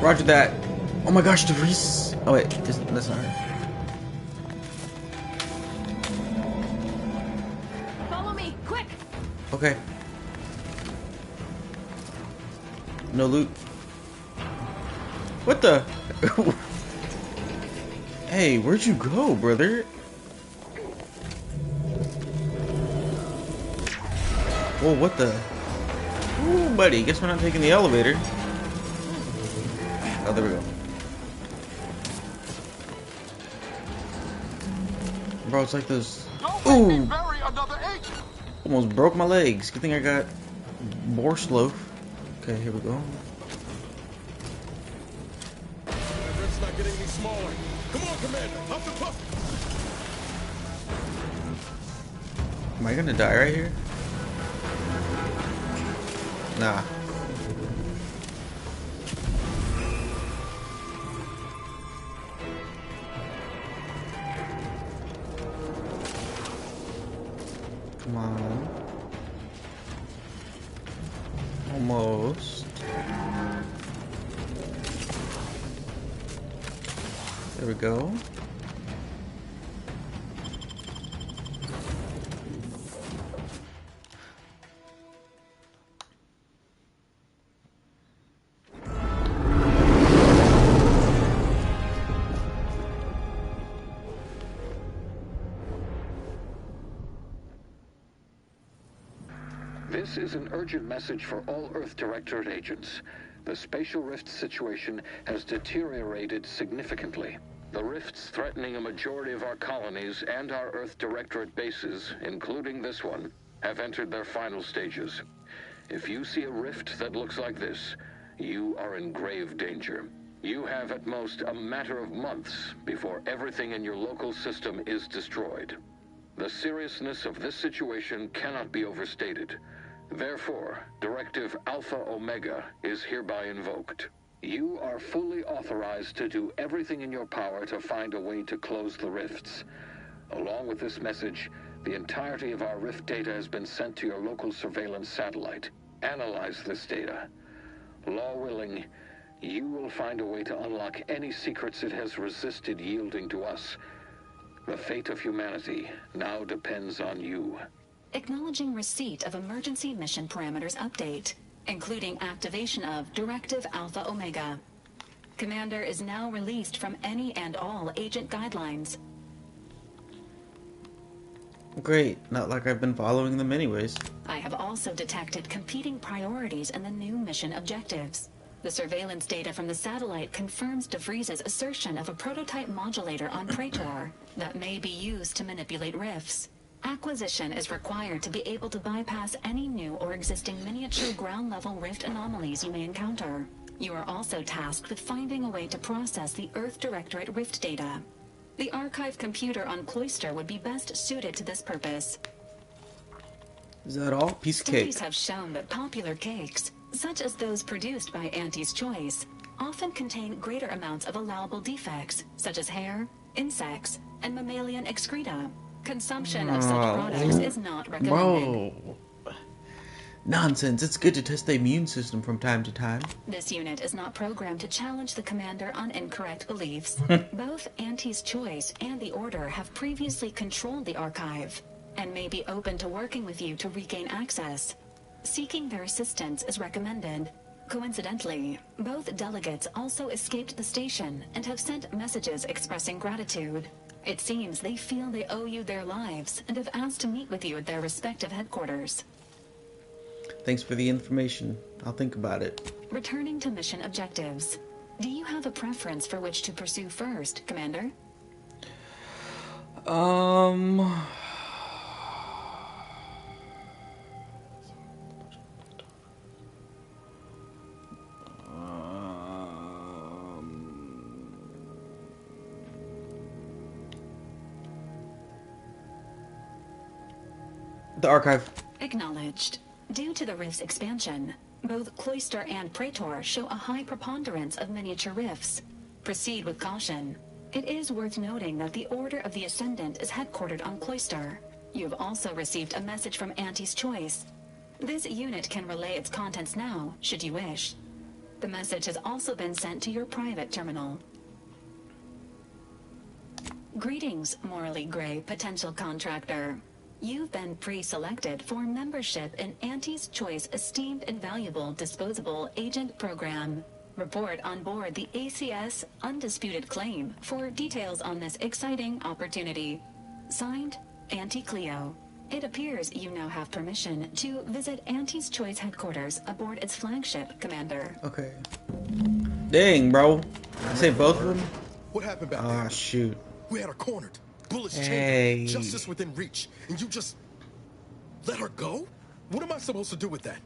Roger that. Oh my gosh, DeVries. Oh wait, that's not her. Follow me, quick! Okay. No loot. What the? Hey, where'd you go, brother? Whoa, what the? Ooh, buddy, guess we're not taking the elevator. Oh, there we go. Bro, it's like those... Ooh! Almost broke my legs. Good thing I got Borscht loaf. Okay, here we go. It's not getting any smaller. Come on, Commander. Huff and puff. Am I gonna die right here? Nah. Come on. Almost. There we go. This is an urgent message for all Earth Directorate agents. The spatial rift situation has deteriorated significantly. The rifts threatening a majority of our colonies and our Earth Directorate bases, including this one, have entered their final stages. If you see a rift that looks like this, you are in grave danger. You have at most a matter of months before everything in your local system is destroyed. The seriousness of this situation cannot be overstated. Therefore, Directive Alpha Omega is hereby invoked. You are fully authorized to do everything in your power to find a way to close the rifts. Along with this message, the entirety of our rift data has been sent to your local surveillance satellite. Analyze this data. Law willing, you will find a way to unlock any secrets it has resisted yielding to us. The fate of humanity now depends on you. Acknowledging receipt of emergency mission parameters update, including activation of Directive Alpha Omega. Commander is now released from any and all agent guidelines. Great, not like I've been following them anyways. I have also detected competing priorities in the new mission objectives. The surveillance data from the satellite confirms DeVries' assertion of a prototype modulator on Praetor that may be used to manipulate rifts. Acquisition is required to be able to bypass any new or existing miniature ground-level rift anomalies you may encounter. You are also tasked with finding a way to process the Earth Directorate rift data. The archive computer on Cloister would be best suited to this purpose. Is that all? Piece of cake. Studies have shown that popular cakes, such as those produced by Auntie's Choice, often contain greater amounts of allowable defects, such as hair, insects, and mammalian excreta. Consumption of such products is not recommended. Whoa. Nonsense. It's good to test the immune system from time to time. This unit is not programmed to challenge the commander on incorrect beliefs. Both Auntie's Choice and the Order have previously controlled the archive, and may be open to working with you to regain access. Seeking their assistance is recommended. Coincidentally, both delegates also escaped the station and have sent messages expressing gratitude. It seems they feel they owe you their lives and have asked to meet with you at their respective headquarters. Thanks for the information. I'll think about it. Returning to mission objectives. Do you have a preference for which to pursue first, Commander? The archive. Acknowledged. Due to the rift's expansion, both Cloister and Praetor show a high preponderance of miniature rifts. Proceed with caution. It is worth noting that the Order of the Ascendant is headquartered on Cloister. You have also received a message from Auntie's Choice. This unit can relay its contents now, should you wish. The message has also been sent to your private terminal. Greetings, morally gray potential contractor. You've been pre-selected for membership in Auntie's Choice Esteemed and Valuable Disposable Agent Program. Report on board the ACS Undisputed Claim for details on this exciting opportunity. Signed, Auntie Cleo. It appears you now have permission to visit Auntie's Choice headquarters aboard its flagship, Commander. Okay. Dang, bro. I say both of them? What happened back there? Ah, shoot. We had her cornered. Bullets Hey. chambered. Justice within reach. And you just let her go? What am I supposed to do with that?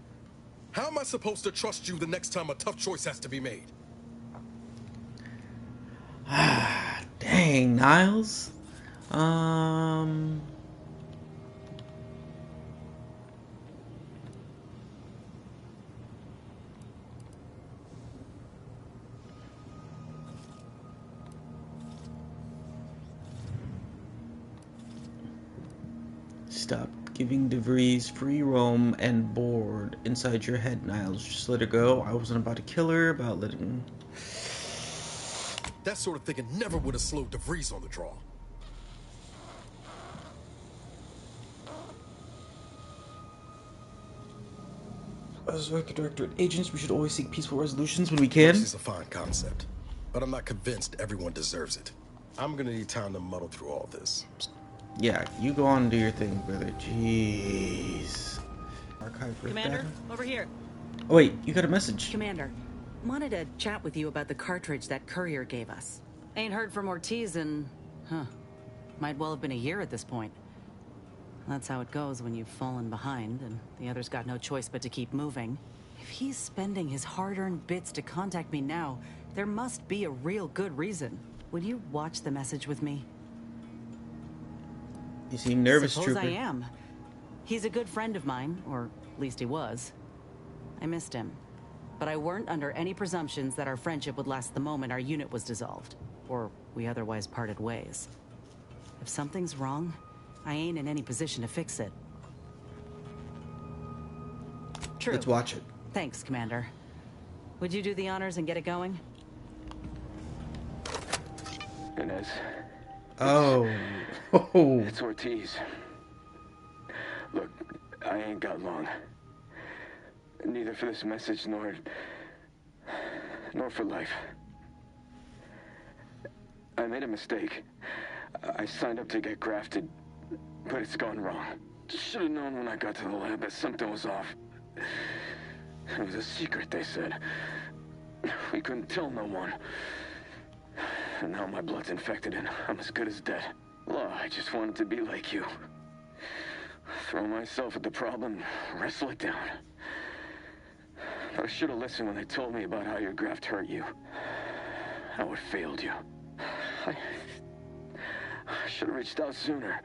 How am I supposed to trust you the next time a tough choice has to be made? Dang, Niles. Stop giving DeVries free roam and board inside your head, Niles. Just let her go. I wasn't about to kill her, about letting... That sort of thinking never would have slowed DeVries on the draw. As Record Directorate agents, we should always seek peaceful resolutions when we can. This is a fine concept, but I'm not convinced everyone deserves it. I'm gonna need time to muddle through all this. Yeah, you go on and do your thing, brother. Jeez. Archive Commander, over here. Oh wait, you got a message. Commander, wanted to chat with you about the cartridge that courier gave us. Ain't heard from Ortiz in, might well have been a year at this point. That's how it goes when you've fallen behind and the other's got no choice but to keep moving. If he's spending his hard-earned bits to contact me now, there must be a real good reason. Would you watch the message with me? You seem nervous, Suppose Trooper. I am. He's a good friend of mine, or at least he was. I missed him. But I weren't under any presumptions that our friendship would last the moment our unit was dissolved, or we otherwise parted ways. If something's wrong, I ain't in any position to fix it. True. Let's watch it. Thanks, Commander. Would you do the honors and get it going? Inez. Oh. It's Ortiz. Look, I ain't got long. Neither for this message nor for life. I made a mistake. I signed up to get grafted, but it's gone wrong. Should have known when I got to the lab that something was off. It was a secret, they said. We couldn't tell no one. And now my blood's infected and I'm as good as dead. Well, I just wanted to be like you. Throw myself at the problem, wrestle it down. But I should have listened when they told me about how your graft hurt you. How it failed you. I should have reached out sooner.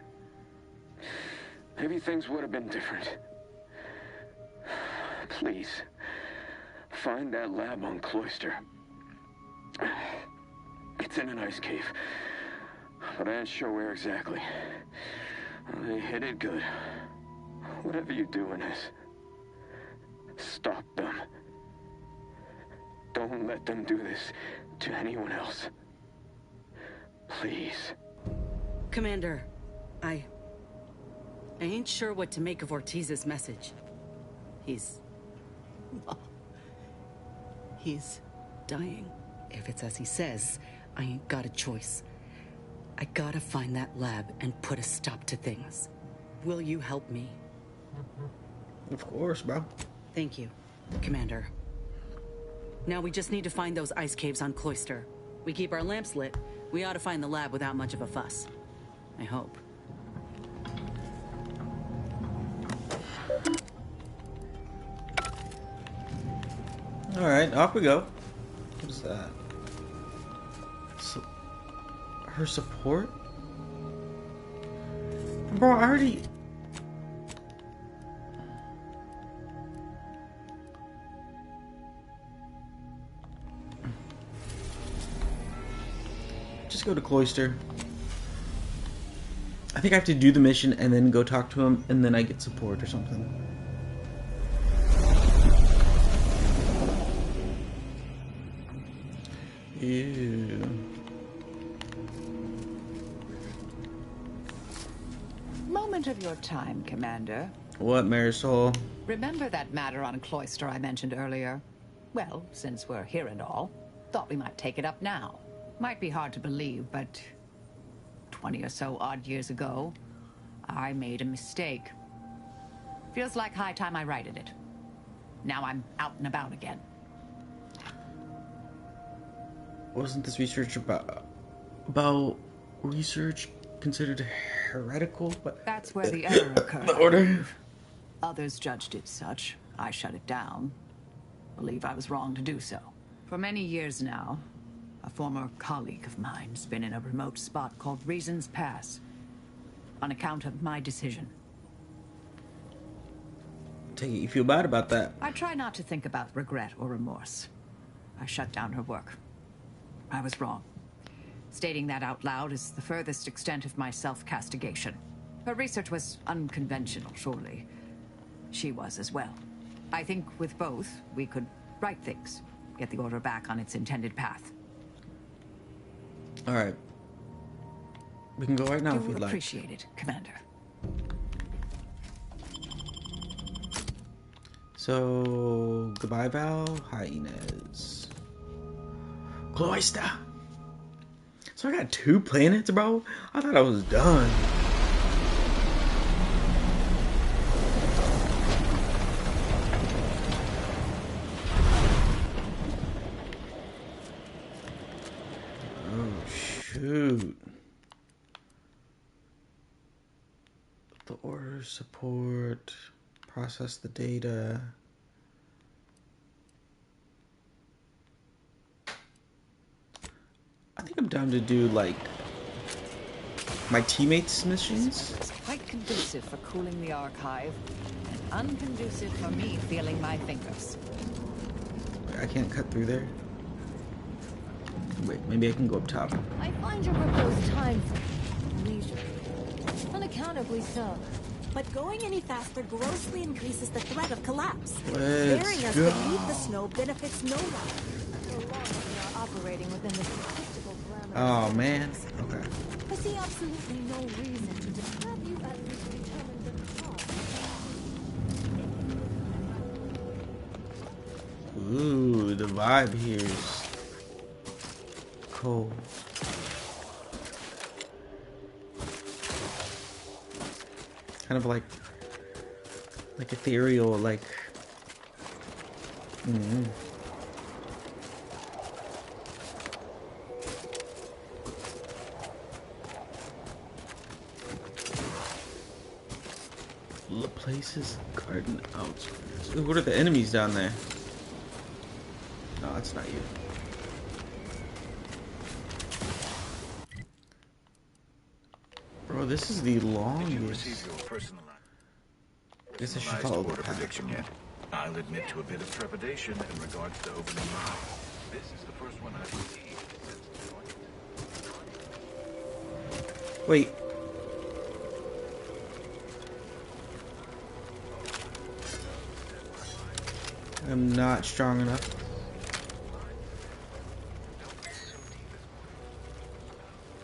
Maybe things would have been different. Please, find that lab on Cloister. It's in an ice cave, but I ain't sure where exactly. They hit it good. Whatever you do, Inez, stop them. Don't let them do this to anyone else. Please. Commander, I ain't sure what to make of Ortiz's message. He's dying. If it's as he says, I ain't got a choice. I gotta find that lab and put a stop to things. Will you help me? Of course, bro. Thank you, Commander. Now we just need to find those ice caves on Cloister. We keep our lamps lit, we ought to find the lab without much of a fuss. I hope. Alright, off we go. What's that? Her support? Bro, I already... Just go to Cloister. I think I have to do the mission and then go talk to him and then I get support or something. Ew. Moment of your time, Commander. What, Marisol? Remember that matter on Cloister I mentioned earlier? Well, since we're here and all, thought we might take it up now. Might be hard to believe, but 20 or so odd years ago, I made a mistake. Feels like high time I righted it. Now I'm out and about again. Wasn't this research about research considered heretical? But that's where the error occurred. The order. Others judged it such. I shut it down. Believe I was wrong to do so. For many years now, a former colleague of mine's been in a remote spot called Reasons Pass, on account of my decision. Take it you feel bad about that. I try not to think about regret or remorse. I shut down her work. I was wrong. Stating that out loud is the furthest extent of my self-castigation. Her research was unconventional, surely. She was as well. I think with both, we could right things, get the order back on its intended path. Alright. We can go right now if you'd like. Appreciate it, Commander. So, goodbye, Val. Hi, Inez. Cloister. So I got 2 planets, bro? I thought I was done. Oh, shoot. The order support. Process the data. I think I'm down to do, like, my teammates' missions. It's quite conducive for cooling the archive, and unconducive for me feeling my fingers. I can't cut through there. Wait, maybe I can go up top. I find your proposed time leisurely. Unaccountably so. but going any faster grossly increases the threat of collapse. Let's Burying us go. beneath the snow benefits no one. So long as we are operating within the statistical parameters. Oh man. Okay. I see absolutely no reason to disturb you as we determine the cause. Ooh, the vibe here is cool. Kind of like ethereal, like. The places, garden outskirts. Ooh, what are the enemies down there? No, that's not you. Bro, this is the longest. Did you receive your Guess I should follow the order path. prediction yet? I'll admit to a bit of trepidation in regards to opening mine. This is the first one I've received since joining. Wait. I'm not strong enough.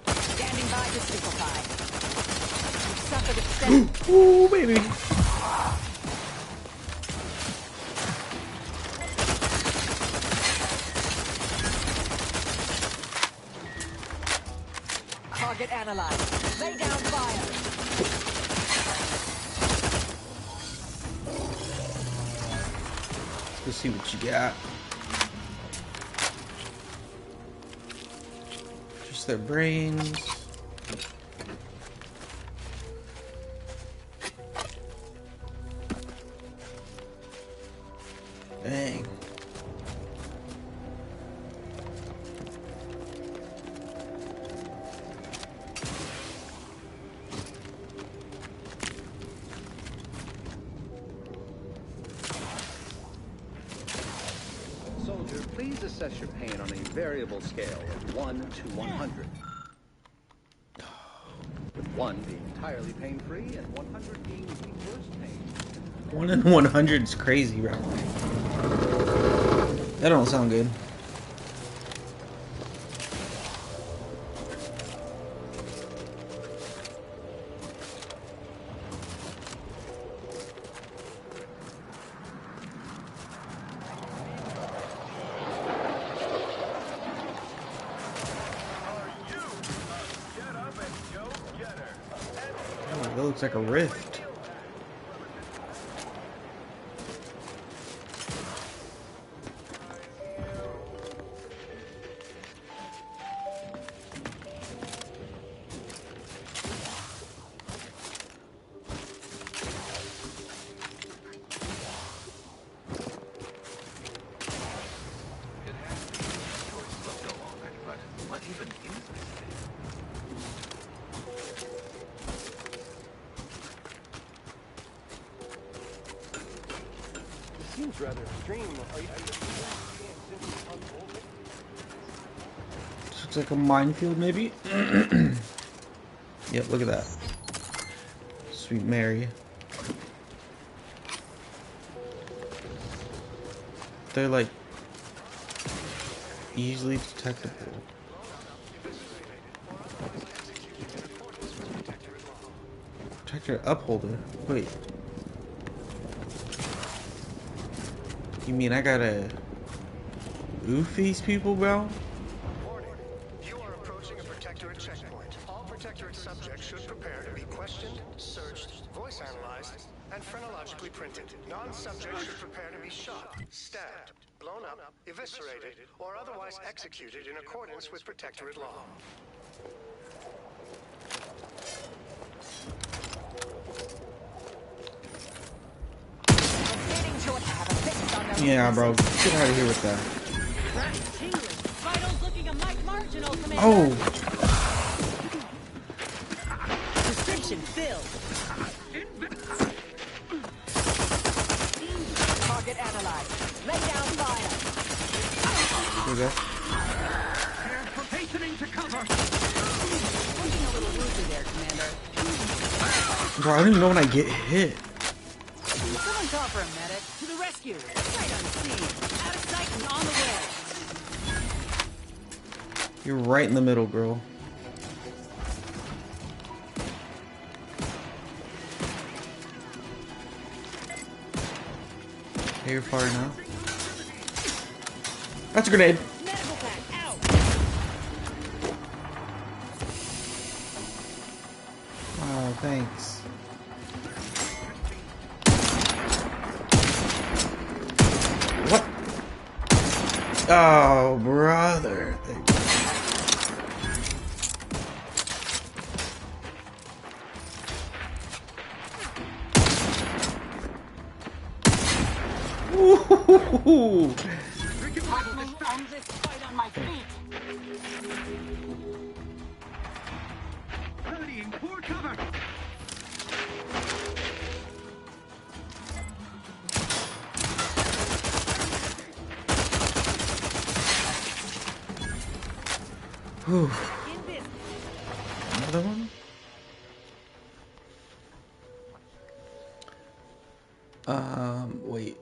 Standing by to stupefy. You've suffered extent. Ooh, baby. Target analyzed. Lay down fire. Let's see what you got. Just their brains. Dang. Soldier, please assess your pain on a variable scale of 1 to 100. With 1 being entirely pain-free and 100 being the worst pain. 1 in 100 is crazy, bro. That don't sound good. Oh, that looks like a rift. What even is this thing? It seems rather extreme. Are you Looks like a minefield, maybe? Yep, look at that. Sweet Mary. They're like easily detectable. Protector upholder. Wait. You mean I gotta oof these people, bro? You are approaching a Protectorate checkpoint. All Protectorate subjects should prepare to be questioned, searched, voice analyzed, and phrenologically printed. Non-subjects should prepare to be shot, stabbed, blown up, eviscerated, or otherwise executed in accordance with Protectorate law. Yeah, bro. Get out of here with that. Vitals looking a mite marginal, Commander. Oh! Description filled. Target analyzed. Lay down fire. Here we go. Prepare for hastening to cover. Looking a little woozy there, Commander. Bro, I don't even know when I get hit. Someone call for a medic. To the rescue. Right on scene. Out of sight and on the way. You're right in the middle, girl. Hey, you're far now. That's a grenade. Medical pack out. Oh, thanks. What? Oh, brother. Ooh. End this fight on my feet. Readying for cover. Whew. Another one? Wait.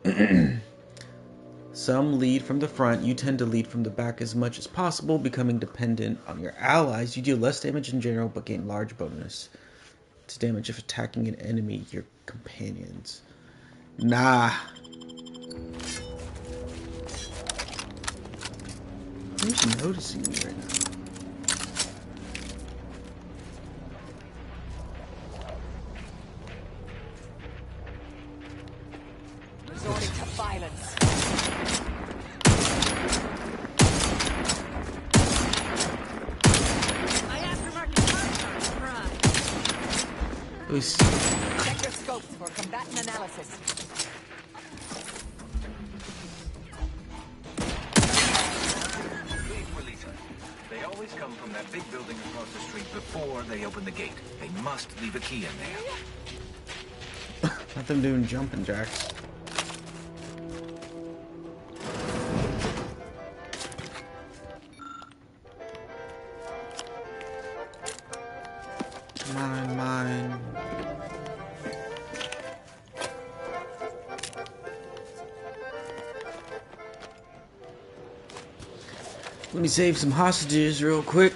Some lead from the front. You tend to lead from the back as much as possible, becoming dependent on your allies. You deal less damage in general, but gain large bonus to damage if attacking an enemy, your companions. Nah. Who's noticing me right now? Resorting to violence. Check your scopes for combatant analysis. Please, Melissa. They always come from that big building across the street before they open the gate. They must leave a key in there. Let them doing jumping jacks. Mine. Let me save some hostages real quick.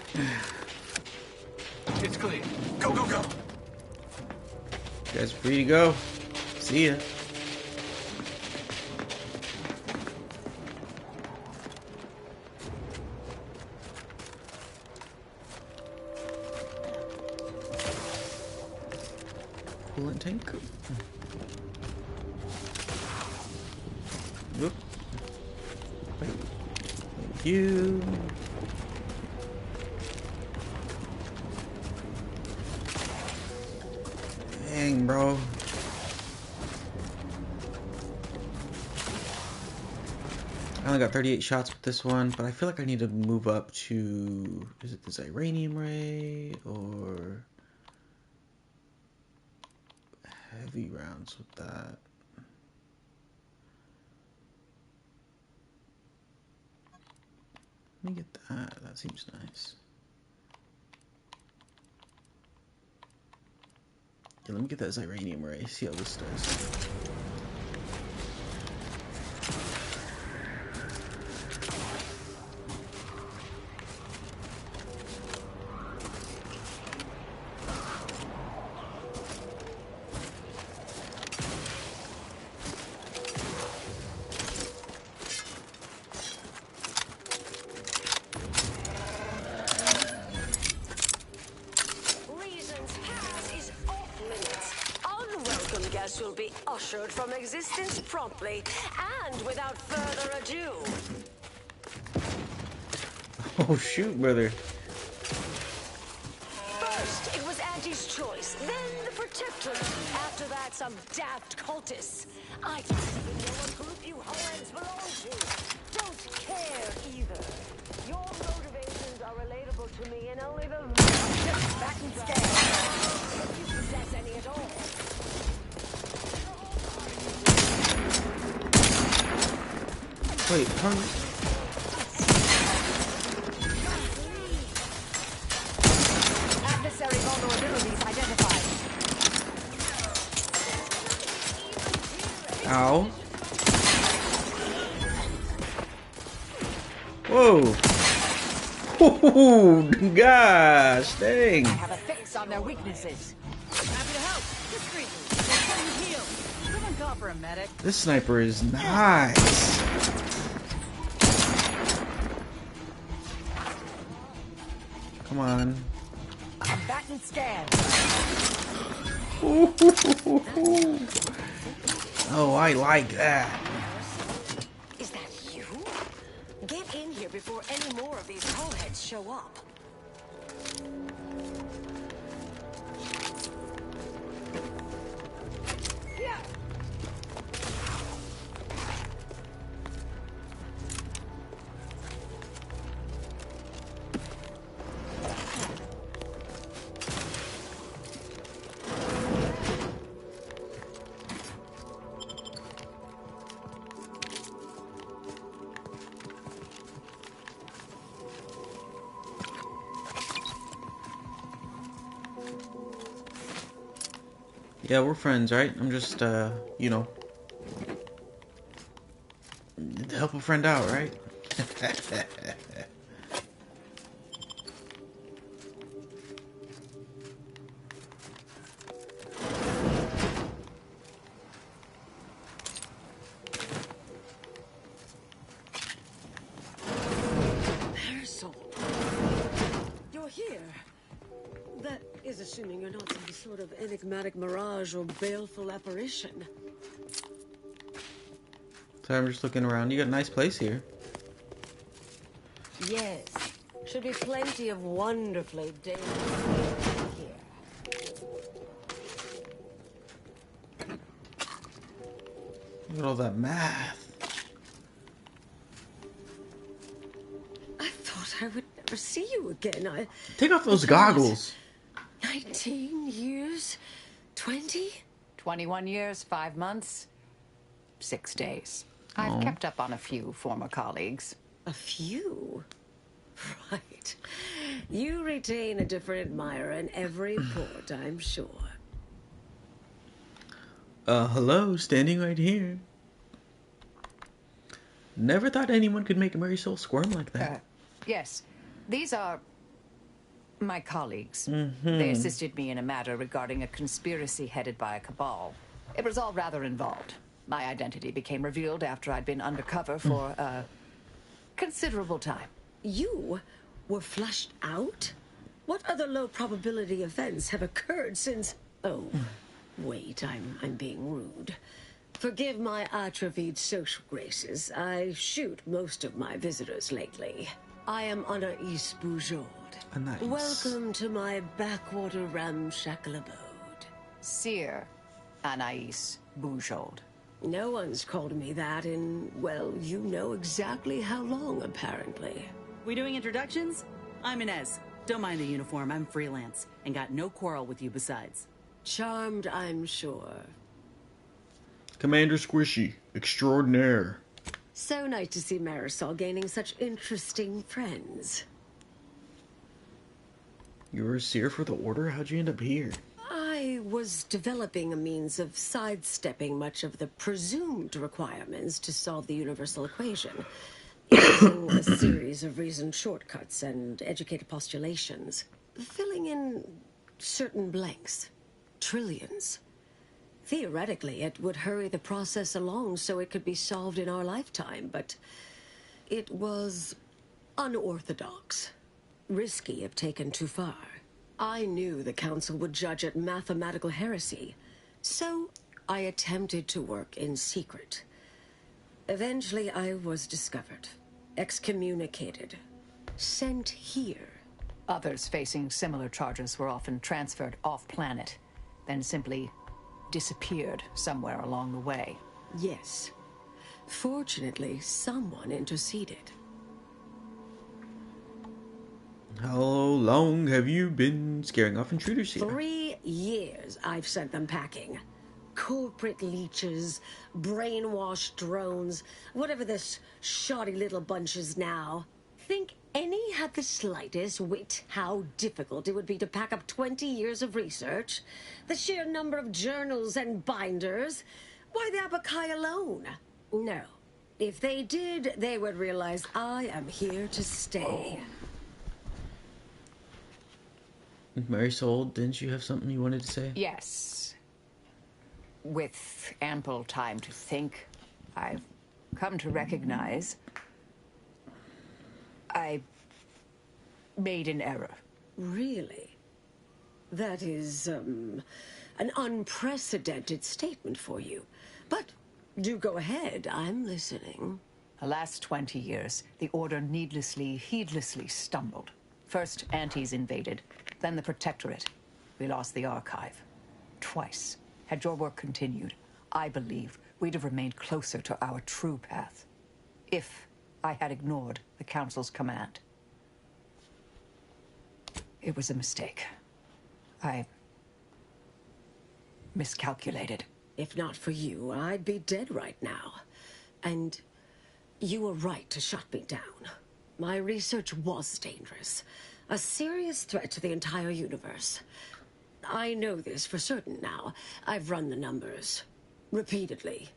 It's clear. Go, go, go. You guys are free to go. See ya. Coolant tank. Whoop. Thank you. Dang, bro. I only got 38 shots with this one, but I feel like I need to move up to... Is it the Ziranium Ray or... heavy rounds with that? Let me get that. That seems nice. Yeah, let me get that Ziranium Ray. See how this does. Will be ushered from existence promptly and without further ado. Oh shoot, brother. First, it was Auntie's choice, then the Protectorate. After that, some daft cultists. I don't even know what group you Hoens belong to. Don't care either. Your motivations are relatable to me in only the just back and scared. If you possess any at all. Wait, Adversary vulnerabilities identified. Ow. Whoa. Oh, gosh, dang. I have a fix on their weaknesses. Happy to help. Discreetly. They're heal. Someone call for a medic. This sniper is nice. Come on. Combatant scan. Oh, I like that. Is that you? Get in here before any more of these tallheads show up. Yeah, we're friends, right? I'm just, you know, help a friend out, right? Marisol, you're here. That is assuming you're not some sort of enigmatic mirage or baleful apparition. So I'm just looking around. You got a nice place here. Yes. Should be plenty of wonderfully dangerous here. Look at all that math. I thought I would never see you again. Take off those goggles. 19 years? 20? 21 years, 5 months, 6 days. I've kept up on a few former colleagues. A few? Right. You retain a different admirer in every port, I'm sure. Hello, standing right here. Never thought anyone could make Marisol squirm like that. Yes, these are my colleagues. Mm-hmm. They assisted me in a matter regarding a conspiracy headed by a cabal. It was all rather involved. My identity became revealed after I'd been undercover for a considerable time. You were flushed out? What other low probability events have occurred since... Oh, wait, I'm being rude. Forgive my atrophied social graces. I shoot most of my visitors lately. I am Anais Bujold. Anais. Welcome to my backwater ramshackle abode. Seer Anais Bujold. No one's called me that in, well, you know exactly how long, apparently. We doing introductions? I'm Inez. Don't mind the uniform, I'm freelance. And got no quarrel with you besides. Charmed, I'm sure. Commander Squishy, extraordinaire. So nice to see Marisol gaining such interesting friends. You were a seer for the Order? How'd you end up here? I was developing a means of sidestepping much of the presumed requirements to solve the universal equation, using a series of reasoned shortcuts and educated postulations, filling in certain blanks. Trillions. Theoretically, it would hurry the process along so it could be solved in our lifetime, but it was unorthodox. Risky if taken too far. I knew the Council would judge it mathematical heresy, so I attempted to work in secret. Eventually, I was discovered, excommunicated, sent here. Others facing similar charges were often transferred off-planet, then simply disappeared somewhere along the way. Yes. Fortunately, someone interceded. How long have you been scaring off intruders here? 3 years I've sent them packing. Corporate leeches, brainwashed drones, whatever this shoddy little bunch is now. Think any had the slightest wit how difficult it would be to pack up 20 years of research? The sheer number of journals and binders? Why the Abakai alone? No. If they did, they would realize I am here to stay. Marisol, didn't you have something you wanted to say? Yes. With ample time to think, I've come to recognize I made an error. Really? That is, an unprecedented statement for you. But do go ahead, I'm listening. The last 20 years, the Order heedlessly stumbled. First, Antes invaded, then the Protectorate. We lost the Archive. Twice. Had your work continued, I believe we'd have remained closer to our true path. If I had ignored the Council's command. It was a mistake. I miscalculated. If not for you, I'd be dead right now. And you were right to shut me down. My research was dangerous. A serious threat to the entire universe. I know this for certain now. I've run the numbers. Repeatedly.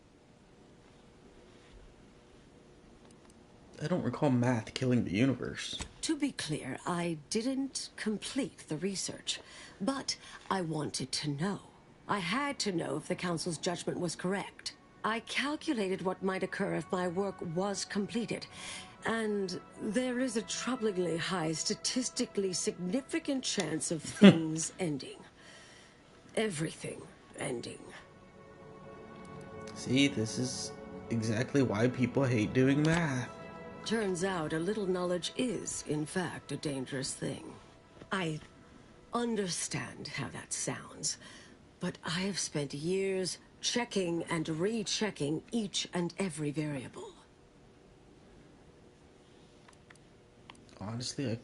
I don't recall math killing the universe. To be clear, I didn't complete the research. But I wanted to know. I had to know if the Council's judgment was correct. I calculated what might occur if my work was completed. And there is a troublingly high, statistically significant chance of things ending. Everything ending. See, this is exactly why people hate doing math. Turns out a little knowledge is, in fact, a dangerous thing. I understand how that sounds, but I have spent years checking and rechecking each and every variable. Honestly, I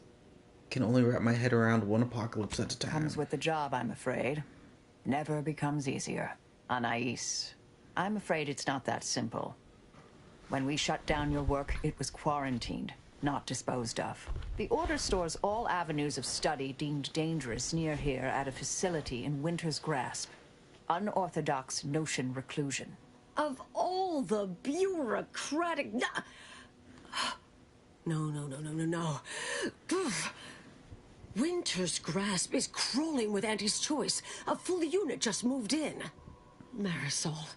can only wrap my head around one apocalypse at a time. Comes with the job, I'm afraid. Never becomes easier. Anais, I'm afraid it's not that simple. When we shut down your work, it was quarantined, not disposed of. The Order stores all avenues of study deemed dangerous near here at a facility in Winter's Grasp. Unorthodox notion reclusion. Of all the bureaucratic... No. Winter's Grasp is crawling with Anti's choice. A full unit just moved in. Marisol,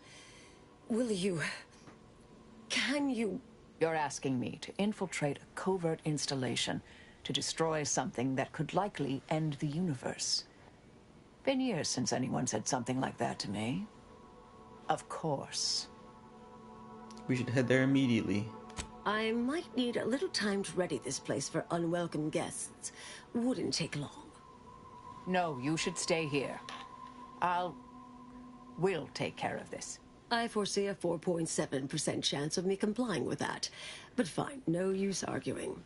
will you... Can you... You're asking me to infiltrate a covert installation to destroy something that could likely end the universe. Been years since anyone said something like that to me. Of course. We should head there immediately. I might need a little time to ready this place for unwelcome guests. Wouldn't take long. No, you should stay here. We'll take care of this. I foresee a 4.7% chance of me complying with that. But fine, no use arguing.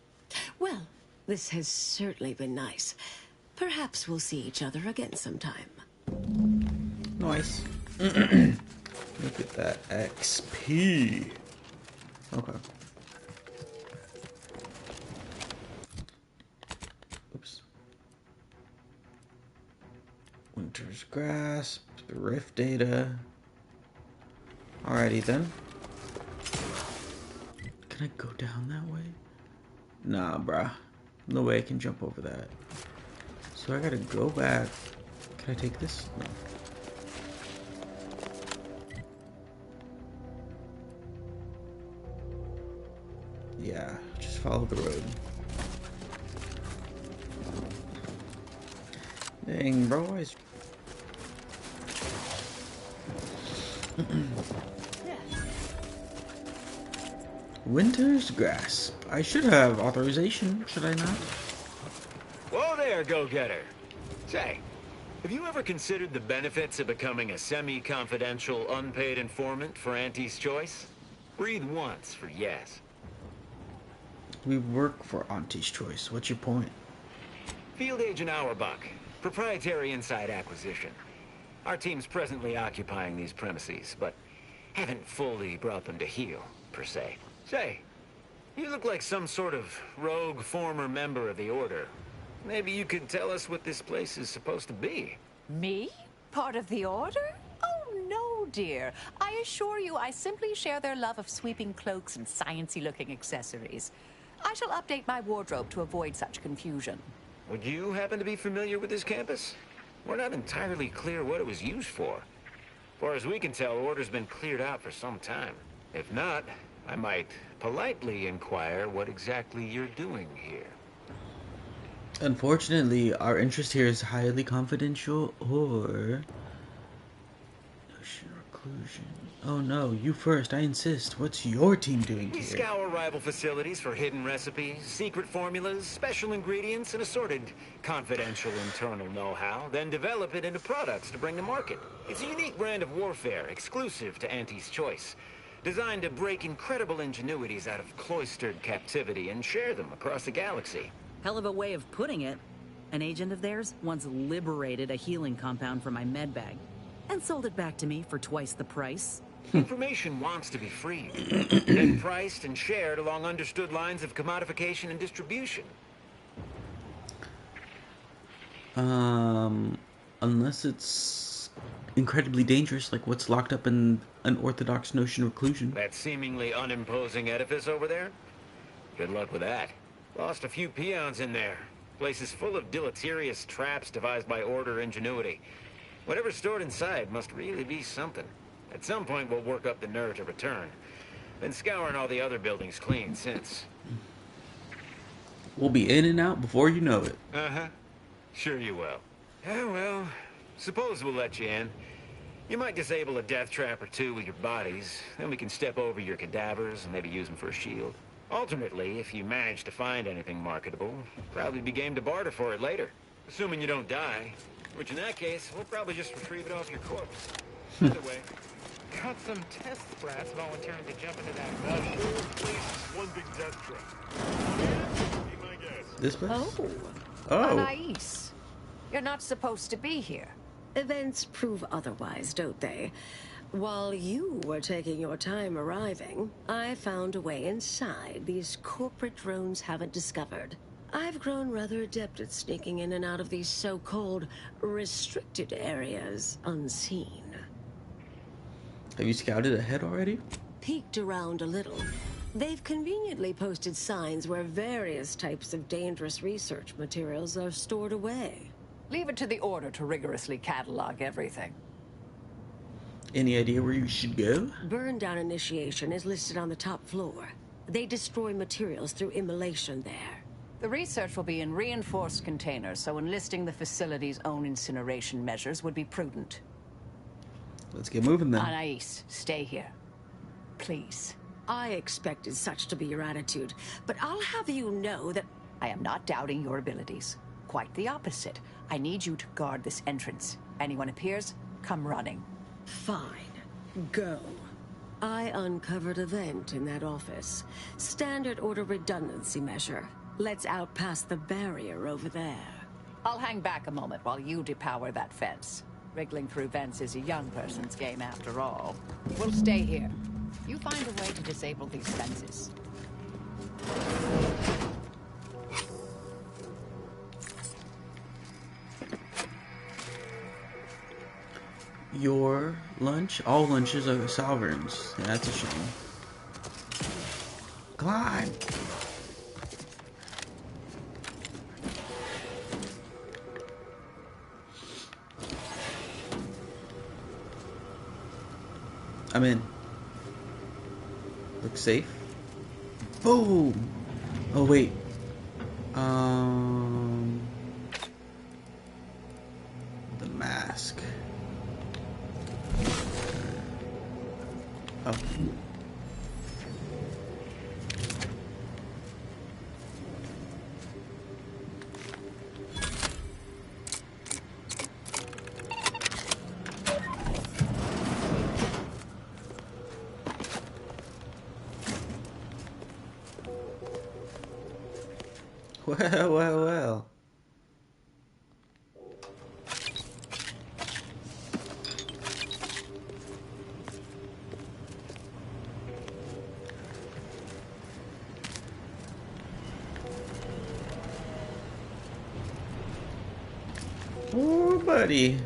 Well, this has certainly been nice. Perhaps we'll see each other again sometime. Nice. Look at that XP. Okay. Oops. Winter's Grasp, the Rift data. Alrighty then. Can I go down that way? Nah, bruh. No way I can jump over that. So I gotta go back. Can I take this? No. Yeah, just follow the road. Dang, bro. Winter's Grasp. I should have authorization, should I not? Whoa there, go-getter. Say, have you ever considered the benefits of becoming a semi-confidential, unpaid informant for Auntie's Choice? Breathe once for yes. We work for Auntie's Choice. What's your point? Field Agent Auerbach, proprietary inside acquisition. Our team's presently occupying these premises, but haven't fully brought them to heel, per se. Say, you look like some sort of rogue former member of the Order. Maybe you could tell us what this place is supposed to be. Me? Part of the Order? Oh, no, dear. I assure you, I simply share their love of sweeping cloaks and sciencey-looking accessories. I shall update my wardrobe to avoid such confusion. Would you happen to be familiar with this campus? We're not entirely clear what it was used for. As far as we can tell, order's been cleared out for some time. If not, I might politely inquire what exactly you're doing here. Unfortunately, our interest here is highly confidential or... Reclusion. Oh no, you first, I insist. What's your team doing We here? scour rival facilities for hidden recipes, secret formulas, special ingredients, and assorted confidential internal know-how, then develop it into products to bring to market. It's a unique brand of warfare, exclusive to Auntie's Choice, designed to break incredible ingenuities out of cloistered captivity and share them across the galaxy. Hell of a way of putting it. An agent of theirs once liberated a healing compound from my med bag and sold it back to me for twice the price. Information wants to be freed, then priced and shared along understood lines of commodification and distribution. Unless it's incredibly dangerous, like what's locked up in an orthodox notion reclusion. That seemingly unimposing edifice over there? Good luck with that. Lost a few peons in there. Place is full of deleterious traps devised by Order ingenuity. Whatever's stored inside must really be something. At some point, we'll work up the nerve to return. Been scouring all the other buildings clean since. We'll be in and out before you know it. Uh-huh. Sure you will. Yeah, well, suppose we'll let you in. You might disable a death trap or two with your bodies. Then we can step over your cadavers and maybe use them for a shield. Alternately, if you manage to find anything marketable, probably be game to barter for it later. Assuming you don't die. Which in that case, we'll probably just retrieve it off your corpse. Either way, got some test brats volunteering to jump into that bus. Whole place is one big death trap. Be my guest. This place? Oh. Anais, you're not supposed to be here. Events prove otherwise, don't they? While you were taking your time arriving, I found a way inside these corporate drones haven't discovered. I've grown rather adept at sneaking in and out of these so-called restricted areas unseen. Have you scouted ahead already? Peeked around a little. They've conveniently posted signs where various types of dangerous research materials are stored away. Leave it to the Order to rigorously catalog everything. Any idea where you should go? Burn Down Initiation is listed on the top floor. They destroy materials through immolation there. The research will be in reinforced containers, so enlisting the facility's own incineration measures would be prudent. Let's get moving then. Anais, stay here. Please. I expected such to be your attitude, but I'll have you know that I am not doubting your abilities. Quite the opposite. I need you to guard this entrance. Anyone appears, come running. Fine. Go. I uncovered a vent in that office. Standard Order redundancy measure. Let's out past the barrier over there. I'll hang back a moment while you depower that fence. Wriggling through vents is a young person's game after all. We'll stay here. You find a way to disable these fences. Your lunch? All lunches are sovereigns. Yeah, that's a shame. Climb! I'm in. Looks safe. Boom! Oh, wait. The mask. Oh. Well. Oh, buddy.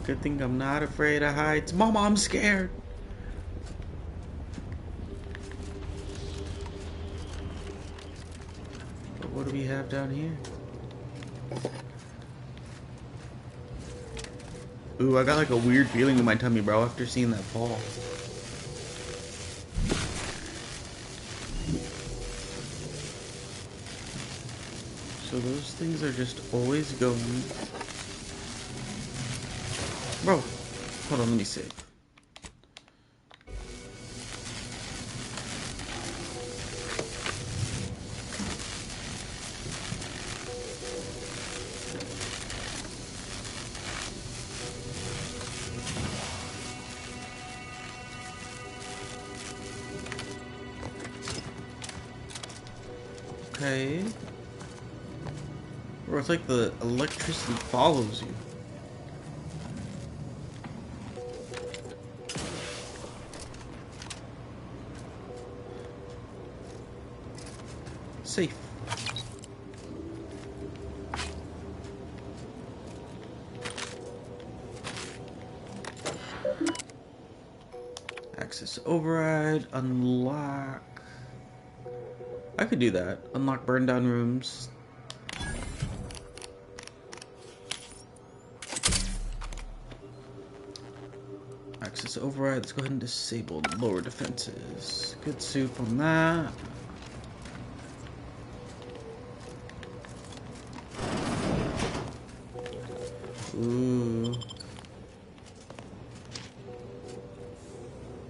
Good thing I'm not afraid of heights. Mama, I'm scared. But what do we have down here? Ooh, I got like a weird feeling in my tummy, bro, after seeing that fall. So those things are just always going. Bro, hold on, let me see. Okay. Or it's like the electricity follows you. Safe. Access override, unlock. I could do that. Unlock burn down rooms. Access override. Let's go ahead and disable lower defenses. Good soup on that. Ooh.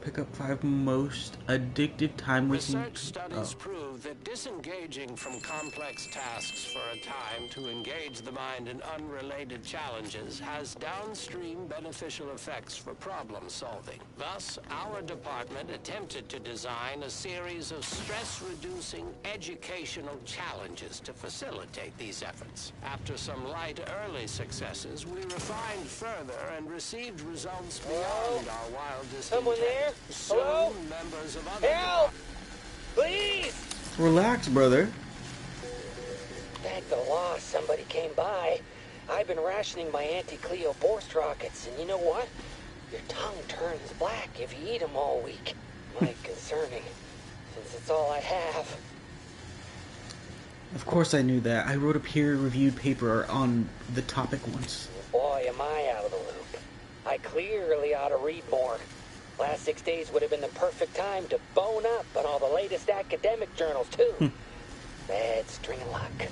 Pick up 5 most addictive time-wasting. Research studies prove that disengaging from complex tasks for a time to engage the mind in unrelated challenges has downstream beneficial effects for problem solving. Thus, our department attempted to design a series of stress-reducing educational challenges to facilitate these efforts. After some light early successes, we refined further and received results beyond our wildest Someone intent. there? Soon, Hello? members of other Help! Please! Relax, brother. Thank the law somebody came by. I've been rationing my anti-Cleo Borst rockets, and you know what? Your tongue turns black if you eat them all week. Might concerning, since it's all I have. Of course I knew that. I wrote a peer-reviewed paper on the topic once. Boy, am I out of the loop. I clearly ought to read more. Last 6 days would have been the perfect time to bone up on all the latest academic journals, too. Bad string of luck.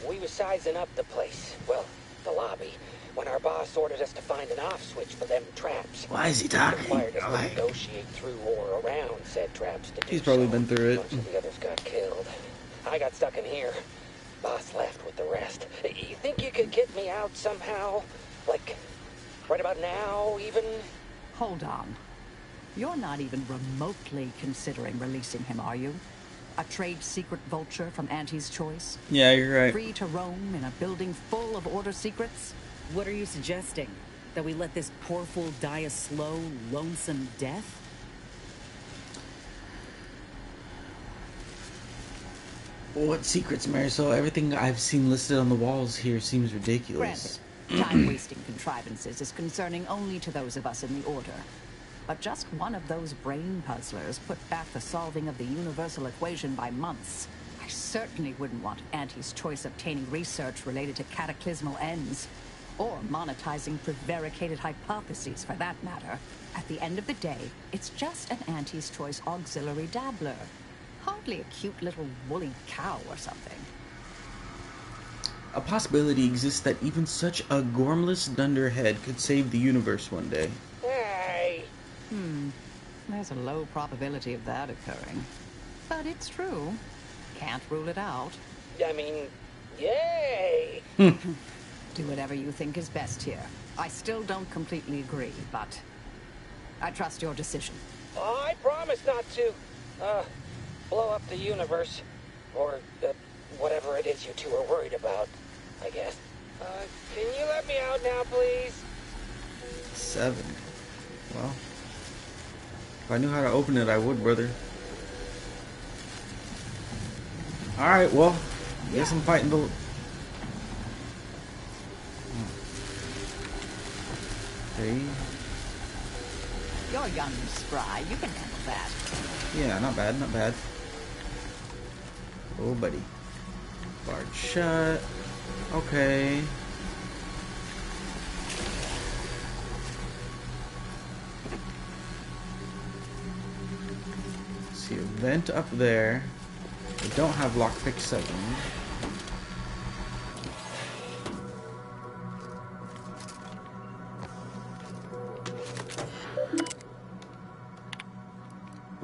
We was sizing up the place, well, the lobby, when our boss ordered us to find an off switch for them traps. Why is he talking? Required us to negotiate through or around said traps to do. He's probably so. been through it. A bunch of the others got killed. I got stuck in here. Boss left with the rest. You think you could get me out somehow? Like, right about now, even? Hold on. You're not even remotely considering releasing him, are you? A trade secret vulture from Auntie's Choice? Yeah, you're right. Free to roam in a building full of order secrets? What are you suggesting? That we let this poor fool die a slow, lonesome death? What secrets, Marisol? Everything I've seen listed on the walls here seems ridiculous. Granted, time-wasting contrivances is concerning only to those of us in the Order. But just one of those brain puzzlers put back the solving of the universal equation by months. I certainly wouldn't want Auntie's Choice obtaining research related to cataclysmal ends, or monetizing prevaricated hypotheses for that matter. At the end of the day, it's just an Auntie's Choice auxiliary dabbler. Hardly a cute little woolly cow or something. A possibility exists that even such a gormless dunderhead could save the universe one day. Hey! There's a low probability of that occurring. But it's true. Can't rule it out. I mean, yay! Do whatever you think is best here. I still don't completely agree, but I trust your decision. I promise not to, blow up the universe. Or, whatever it is you two are worried about, I guess. Can you let me out now, please? 7. Well, if I knew how to open it, I would, brother. Alright, well, I guess I'm fighting the... Okay. You're young and spry. You can handle that. Yeah, not bad, not bad. Oh, buddy. Barred shut. Okay. See a vent up there. We don't have lockpick 7.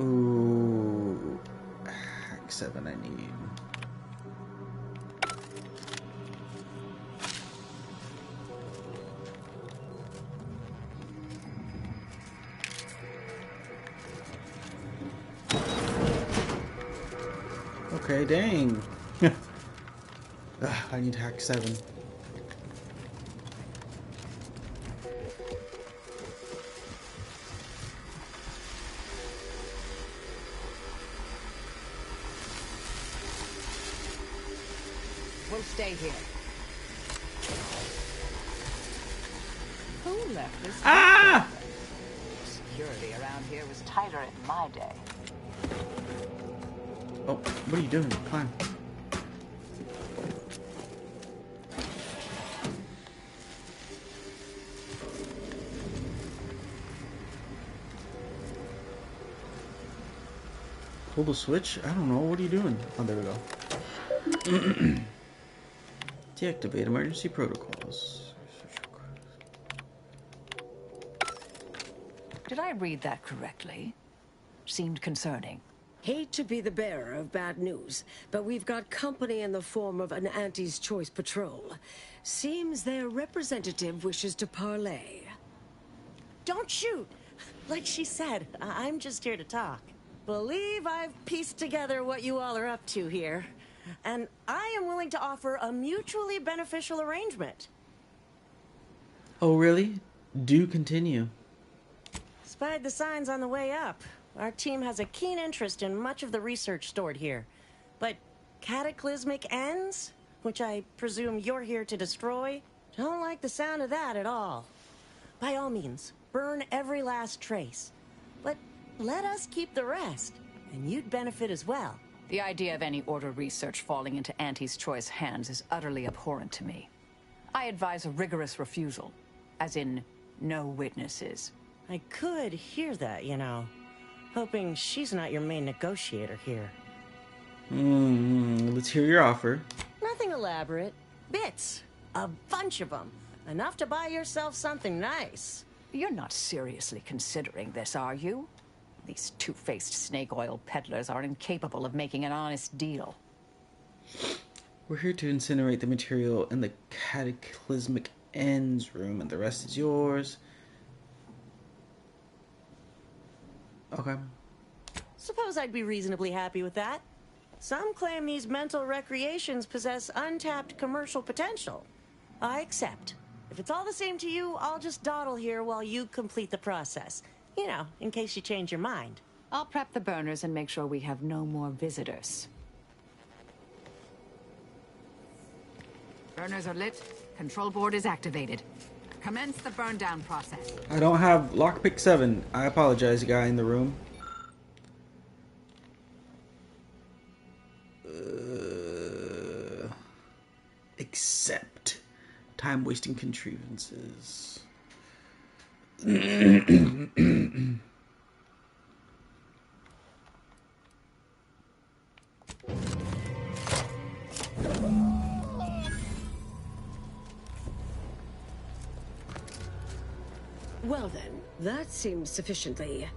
Ooh, hack 7 I need. Okay, dang. I need hack 7. We'll stay here. Who left this? Ah! Security around here was tighter in my day. Oh, what are you doing? Climb. Pull the switch? I don't know. What are you doing? Oh, there we go. Deactivate emergency protocols. Did I read that correctly? Seemed concerning. Hate to be the bearer of bad news, but we've got company in the form of an Auntie's Choice patrol. Seems their representative wishes to parley. Don't shoot! Like she said, I'm just here to talk. Believe I've pieced together what you all are up to here. And I am willing to offer a mutually beneficial arrangement. Oh, really? Do continue. Spied the signs on the way up. Our team has a keen interest in much of the research stored here. But cataclysmic ends, which I presume you're here to destroy, don't like the sound of that at all. By all means, burn every last trace. But let us keep the rest, and you'd benefit as well. The idea of any Order research falling into Auntie's Choice hands is utterly abhorrent to me. I advise a rigorous refusal, as in no witnesses. I could hear that, you know. Hoping she's not your main negotiator here. Let's hear your offer. Nothing elaborate. Bits. A bunch of them. Enough to buy yourself something nice. You're not seriously considering this, are you? These two-faced snake oil peddlers are incapable of making an honest deal. We're here to incinerate the material in the cataclysmic ends room, and the rest is yours. Okay. Suppose I'd be reasonably happy with that. Some claim these mental recreations possess untapped commercial potential. I accept. If it's all the same to you, I'll just dawdle here while you complete the process. You know, in case you change your mind. I'll prep the burners and make sure we have no more visitors. Burners are lit. Control board is activated. Commence the burn down process. I don't have lockpick 7. I apologize, guy in the room. Accept. Time-wasting contrivances. Well then, that seems sufficiently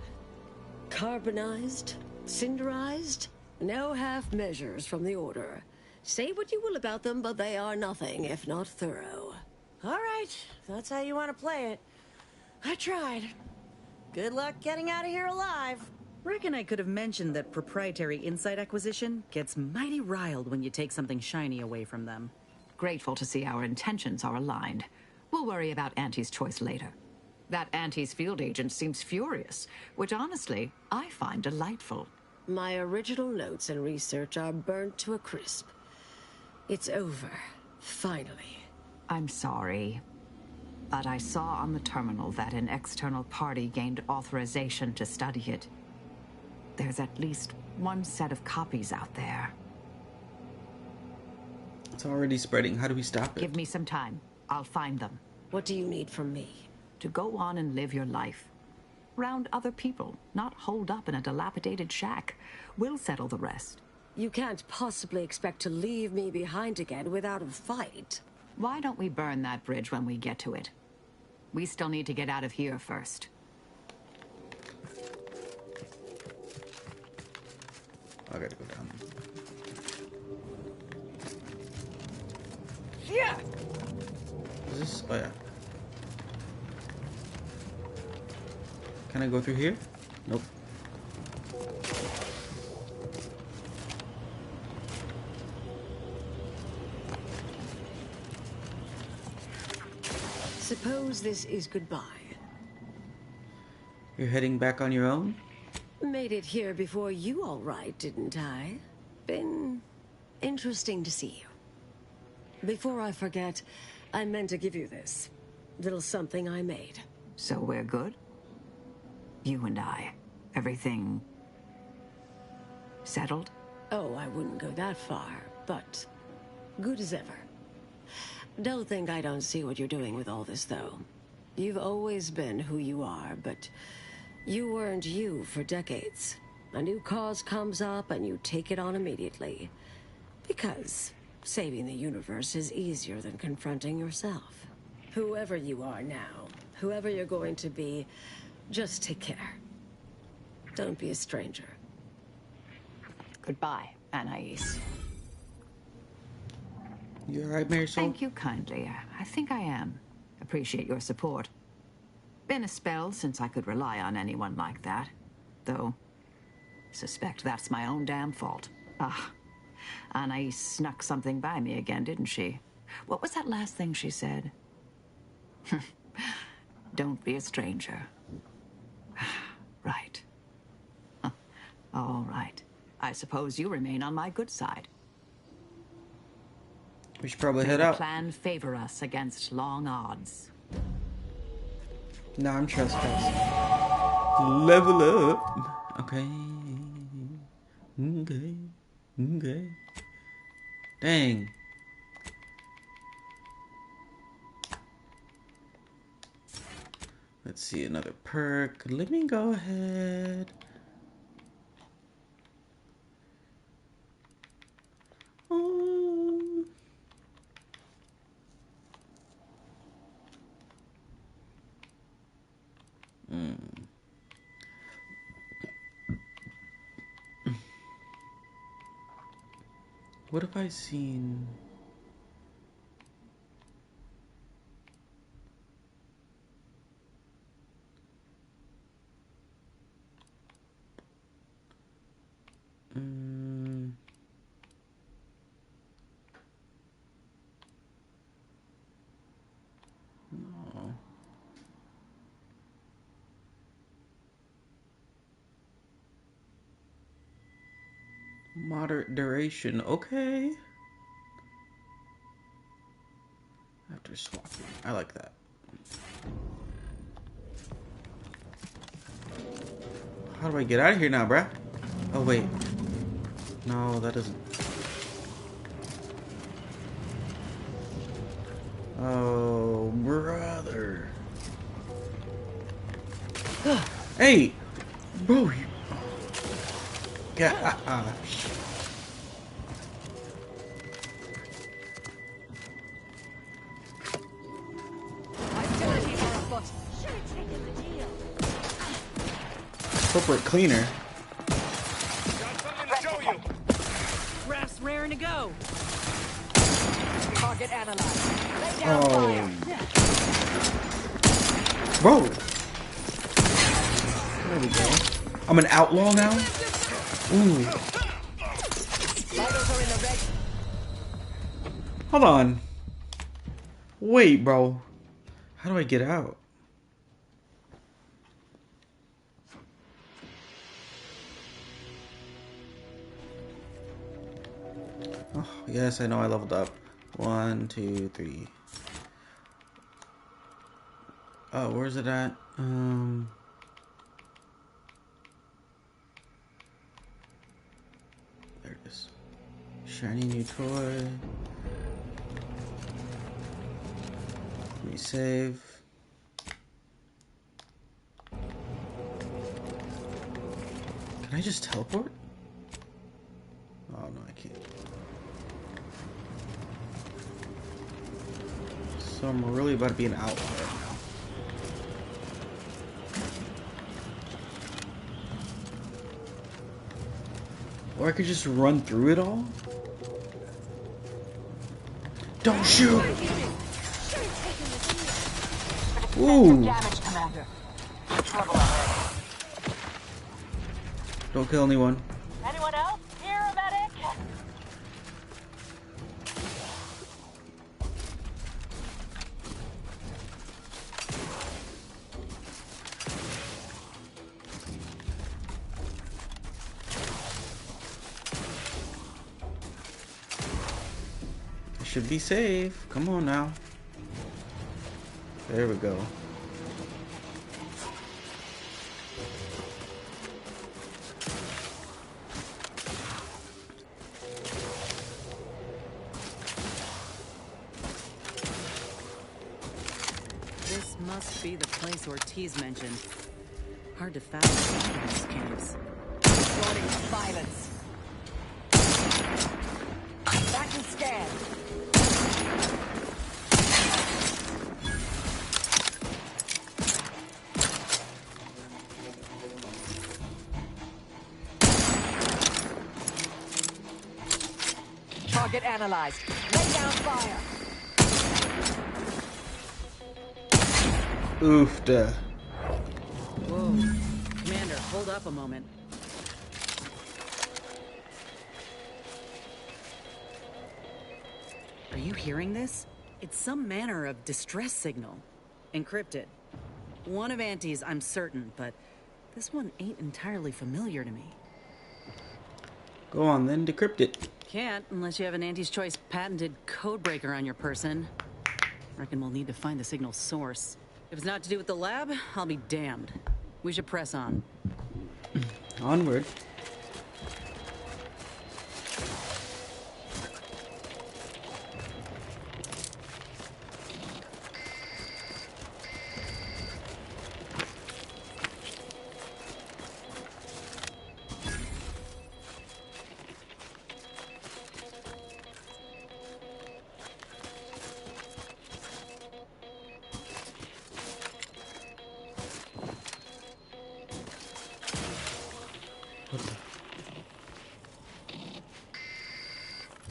carbonized, cinderized. No half measures from the Order. Say what you will about them, but they are nothing if not thorough. All right, if that's how you want to play it. I tried. Good luck getting out of here alive. Reckon I could have mentioned that proprietary insight acquisition gets mighty riled when you take something shiny away from them. Grateful to see our intentions are aligned. We'll worry about Auntie's Choice later. That Auntie's field agent seems furious, which honestly, I find delightful. My original notes and research are burnt to a crisp. It's over. Finally. I'm sorry. but I saw on the terminal that an external party gained authorization to study it. There's at least one set of copies out there. It's already spreading. How do we stop it? Give me some time. I'll find them. What do you need from me? To go on and live your life. Round other people, not holed up in a dilapidated shack. We'll settle the rest. You can't possibly expect to leave me behind again without a fight. Why don't we burn that bridge when we get to it? We still need to get out of here first. I gotta go down. Yeah. Is this? Oh yeah. Can I go through here? Nope. Suppose this is goodbye. You're heading back on your own? Made it here before you, all right, didn't I? Been interesting to see you. Before I forget, I meant to give you this. Little something I made. So we're good? You and I. Everything... settled? Oh, I wouldn't go that far, but good as ever. Don't think I don't see what you're doing with all this, though. You've always been who you are, but you weren't you for decades. A new cause comes up and you take it on immediately. Because saving the universe is easier than confronting yourself. Whoever you are now, whoever you're going to be, just take care. Don't be a stranger. Goodbye, Anais. You alright, Marisol? Thank you kindly. I think I am. Appreciate your support. Been a spell since I could rely on anyone like that. Though, suspect that's my own damn fault. Ah, Anais snuck something by me again, didn't she? What was that last thing she said? Don't be a stranger. Right. All right. I suppose you remain on my good side. We should probably May head the out. plan favor us against long odds. No, I'm trespassing. Level up. Okay. Okay. Okay. Dang. Let's see, another perk. Let me go ahead. What have I seen? No. Moderate duration. Okay. After swapping. I like that. How do I get out of here now, bruh? Oh, wait. No, that doesn't. Oh, brother. Hey! Bro, you... Yeah. Corporate cleaner. Raft's raring to go. Target analyzed. Lay down fire. Bro. There we go. I'm an outlaw now? Ooh. Hold on. Wait, bro. How do I get out? Oh, yes, I know I leveled up. 1, 2, 3. Oh, where's it at? There it is. Shiny new toy. Let me save. Can I just teleport? Oh no, I can't. So I'm really about to be an outlaw right now. Or I could just run through it all? Don't shoot! Ooh! Damage, Commander. Trouble. Don't kill anyone. Anyone else? Here, a medic? I should be safe. Come on now. There we go. This must be the place Ortiz mentioned. Hard to fathom these caves. Exploding violence. Back and scan. Target analyzed. Lay down fire. Oof, duh. Whoa. Commander, hold up a moment. Are you hearing this? It's some manner of distress signal. Encrypted. One of Auntie's, I'm certain, but this one ain't entirely familiar to me. Go on then, decrypt it. Can't unless you have an Auntie's Choice patented codebreaker on your person. Reckon we'll need to find the signal's source. If it's not to do with the lab, I'll be damned. We should press on. Onward.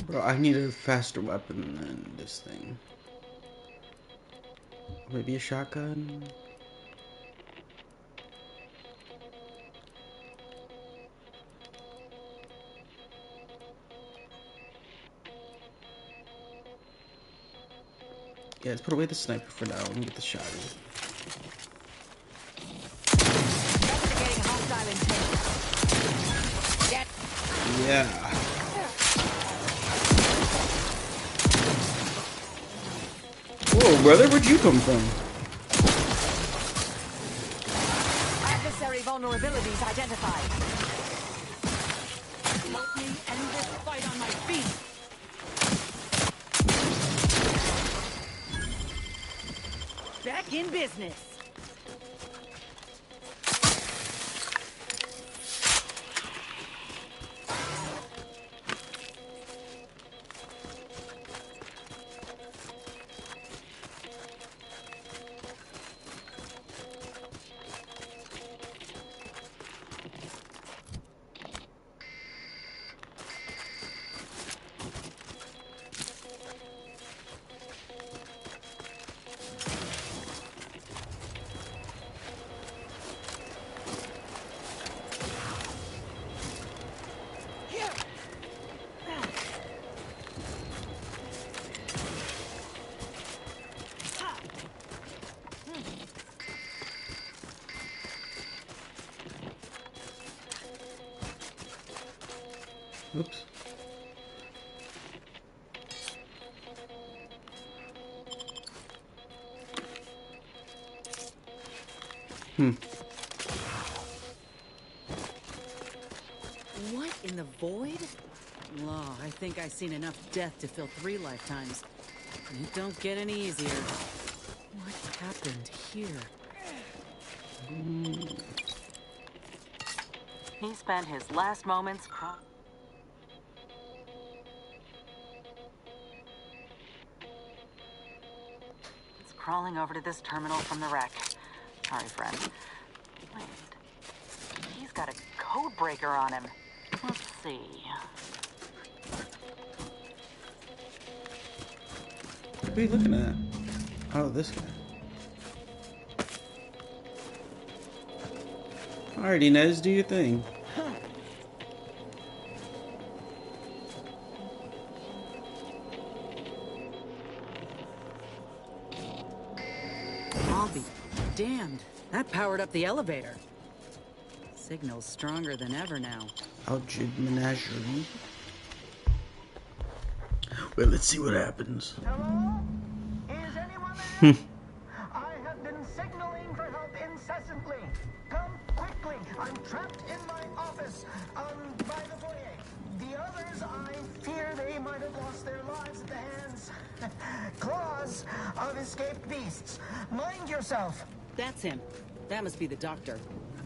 Bro, I need a faster weapon than this thing. Maybe a shotgun? Yeah, let's put away the sniper for now and get the shotgun. Investigating hostile intent. Get. Yeah. Whoa, brother, where'd you come from? Adversary vulnerabilities identified. Let me end this fight on my feet. Back in business. Oops. What in the void? Law, I think I've seen enough death to fill 3 lifetimes. And it don't get any easier. What happened here? He spent his last moments crawling over to this terminal from the wreck. Sorry, friend. Wait. He's got a code breaker on him. Let's see. What are you looking at? Oh, this guy. Alrighty, Nez, do your thing. I'll be damned. That powered up the elevator. Signal's stronger than ever now. Algid Menagerie. Well, let's see what happens. Hello? Is anyone there? I have been signaling for help incessantly. Come quickly. I'm trapped in my office, by the foyer. The others, I fear they might have lost their lives at the hands, claws of escaped beasts. Mind yourself. That's him. That must be the doctor.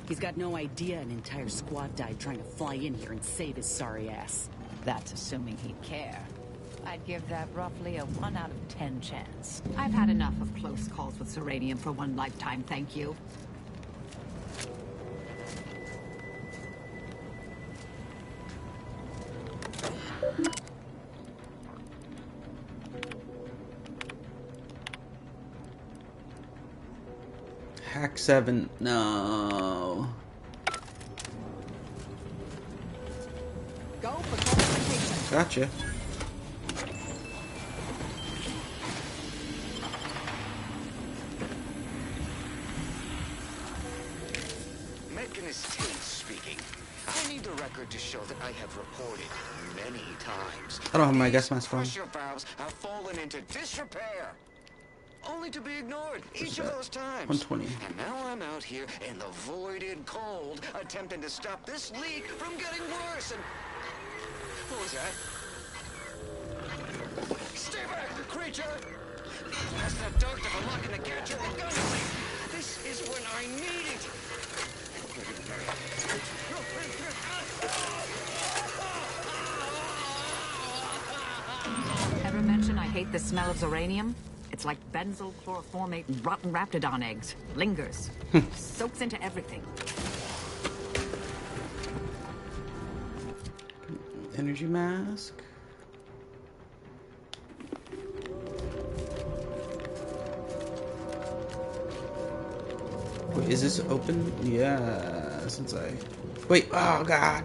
He's got no idea an entire squad died trying to fly in here and save his sorry ass. That's assuming he'd care. I'd give that roughly a 1 out of 10 chance. I've had enough of close calls with Serenium for 1 lifetime, thank you. Hack 7. No. Go for qualification. Gotcha. Mechanist Tate speaking. I need the record to show that I have reported many times. I don't have my gas mask on. Pressure valves have fallen into disrepair, only to be ignored each of those times. 120. And now I'm out here in the voided cold, attempting to stop this leak from getting worse. And what was that? Stay back, creature! Ask that doctor for luck in the catcher and the gun. This is when I need it. Ever mention I hate the smell of Zeranium? It's like benzyl chloroformate and rotten raptidon eggs. Lingers. Soaks into everything. Energy mask. Wait, is this open? Yeah, since I... Wait, oh god.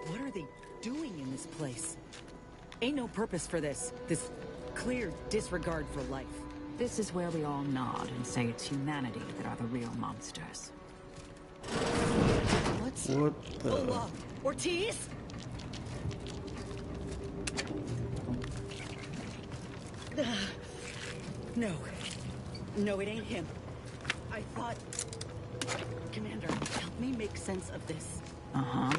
What are they doing in this place? Ain't no purpose for this. This clear disregard for life. This is where we all nod and say it's humanity that are the real monsters. What the... Ortiz? No. No, it ain't him. I thought... Commander, help me make sense of this. Uh-huh.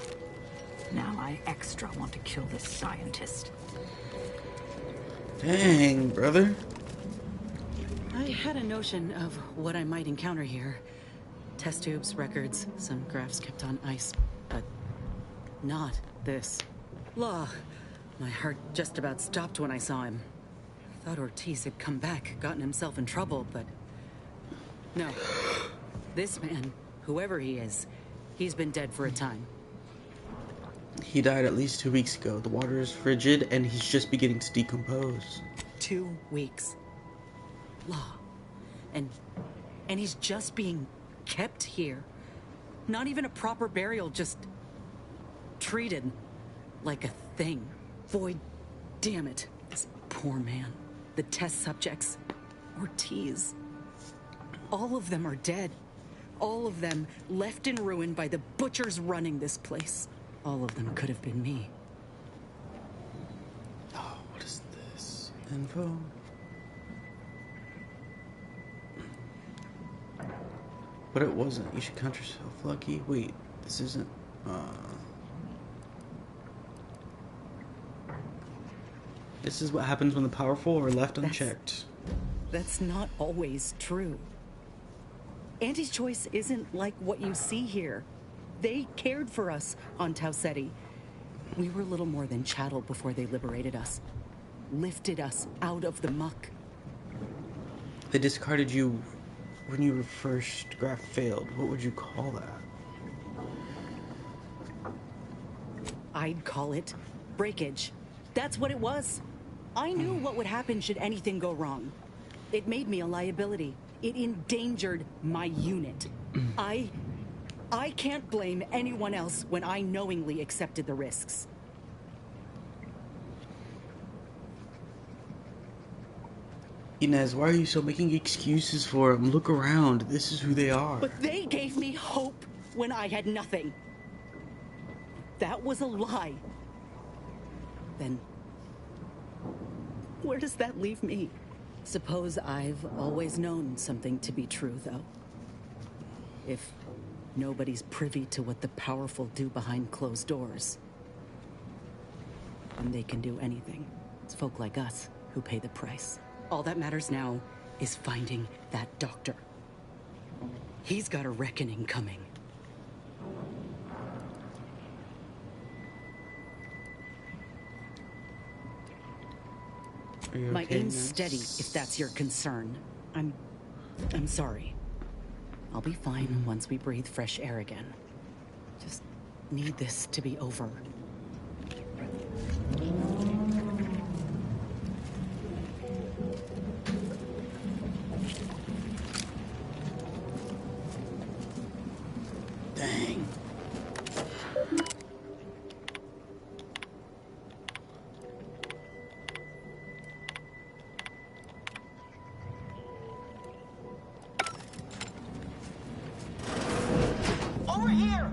Now I extra want to kill this scientist. Dang, brother. I had a notion of what I might encounter here. Test tubes, records, some graphs kept on ice, but not this. Law. My heart just about stopped when I saw him. I thought Ortiz had come back, gotten himself in trouble, but... No. This man, whoever he is, he's been dead for a time. He died at least 2 weeks ago. The water is frigid, and he's just beginning to decompose. 2 weeks. Law. And he's just being kept here. Not even a proper burial, just treated like a thing. Void, damn it. This poor man. The test subjects. Ortiz. All of them are dead. All of them left in ruin by the butchers running this place. All of them could have been me. Oh, what is this? Info? But it wasn't. You should count yourself lucky. Wait, this isn't... This is what happens when the powerful are left unchecked. That's not always true. Auntie's Choice isn't like what you see here. They cared for us on Tau Ceti. We were little more than chattel before they liberated us. Lifted us out of the muck. They discarded you when your first graph failed. What would you call that? I'd call it breakage. That's what it was. I knew what would happen should anything go wrong. It made me a liability. It endangered my unit. I can't blame anyone else when I knowingly accepted the risks. Inez, why are you so making excuses for them? Look around. This is who they are. But they gave me hope when I had nothing. That was a lie. Then, where does that leave me? Suppose I've always known something to be true, though. If nobody's privy to what the powerful do behind closed doors, then they can do anything. It's folk like us who pay the price. All that matters now is finding that doctor. He's got a reckoning coming. My aim's steady, if that's your concern. I'm sorry. I'll be fine once we breathe fresh air again. Just need this to be over. Dang. Over here!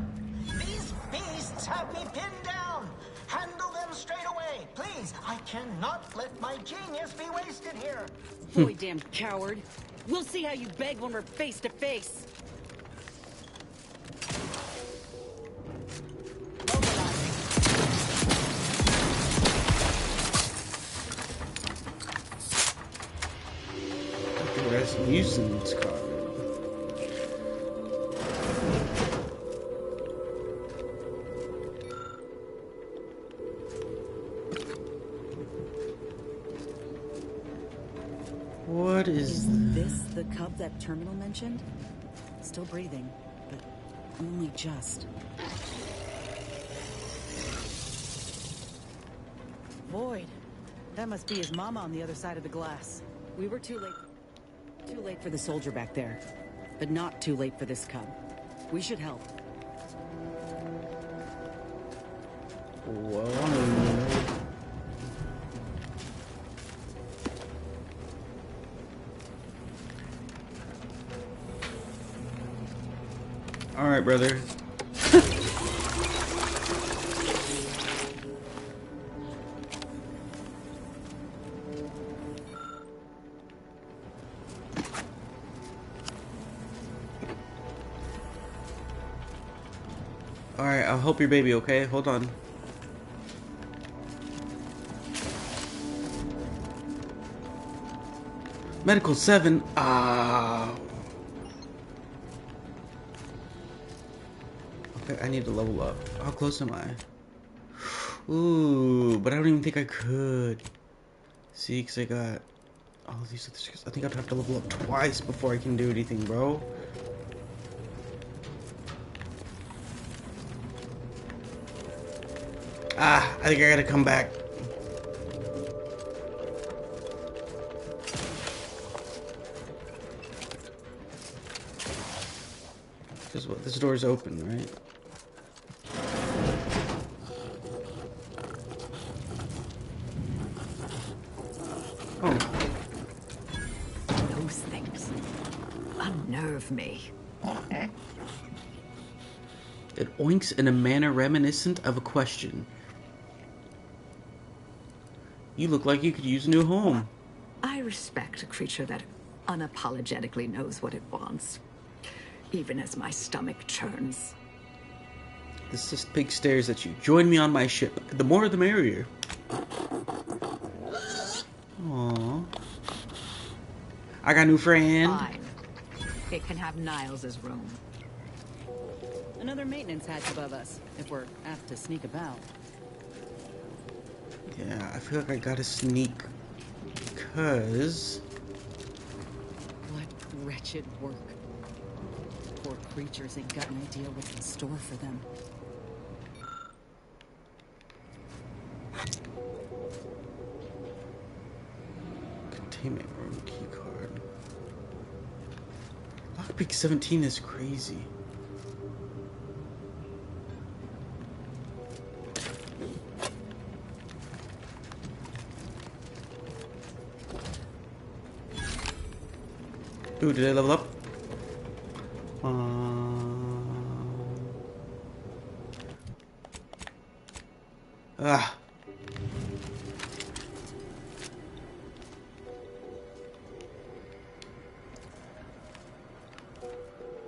These beasts have me pinned down! Handle them straight away, please! I cannot let my genius be wasted here! Boy, damn coward. We'll see how you beg when we're face to face. Rasmussen's card. What is this the cub that Terminal mentioned? Still breathing, but only just. Void. That must be his mama on the other side of the glass. We were too late. Too late for the soldier back there, but not too late for this cub. We should help. Whoa. All right, brother. Alright, I'll help your baby, okay? Hold on. Medical 7. Ah. Okay, I need to level up. How close am I? Ooh, but I don't even think I could. See, because I got all of these other skills. I think I'd have to level up twice before I can do anything, bro. Ah, I think I gotta come back. Because what? This door's open, right? Oh. Those things unnerve me. It oinks in a manner reminiscent of a question. You look like you could use a new home. I respect a creature that unapologetically knows what it wants, even as my stomach churns. The cis pig stares at you. Join me on my ship. The more the merrier. Aww. I got a new friend. Fine. It can have Niles' room. Another maintenance hatch above us, if we're apt to sneak about. Yeah, I feel like I gotta sneak. Because... What wretched work. Poor creatures ain't got an idea what's in store for them. Containment room keycard. Lockpick 17 is crazy. Ooh, did I level up?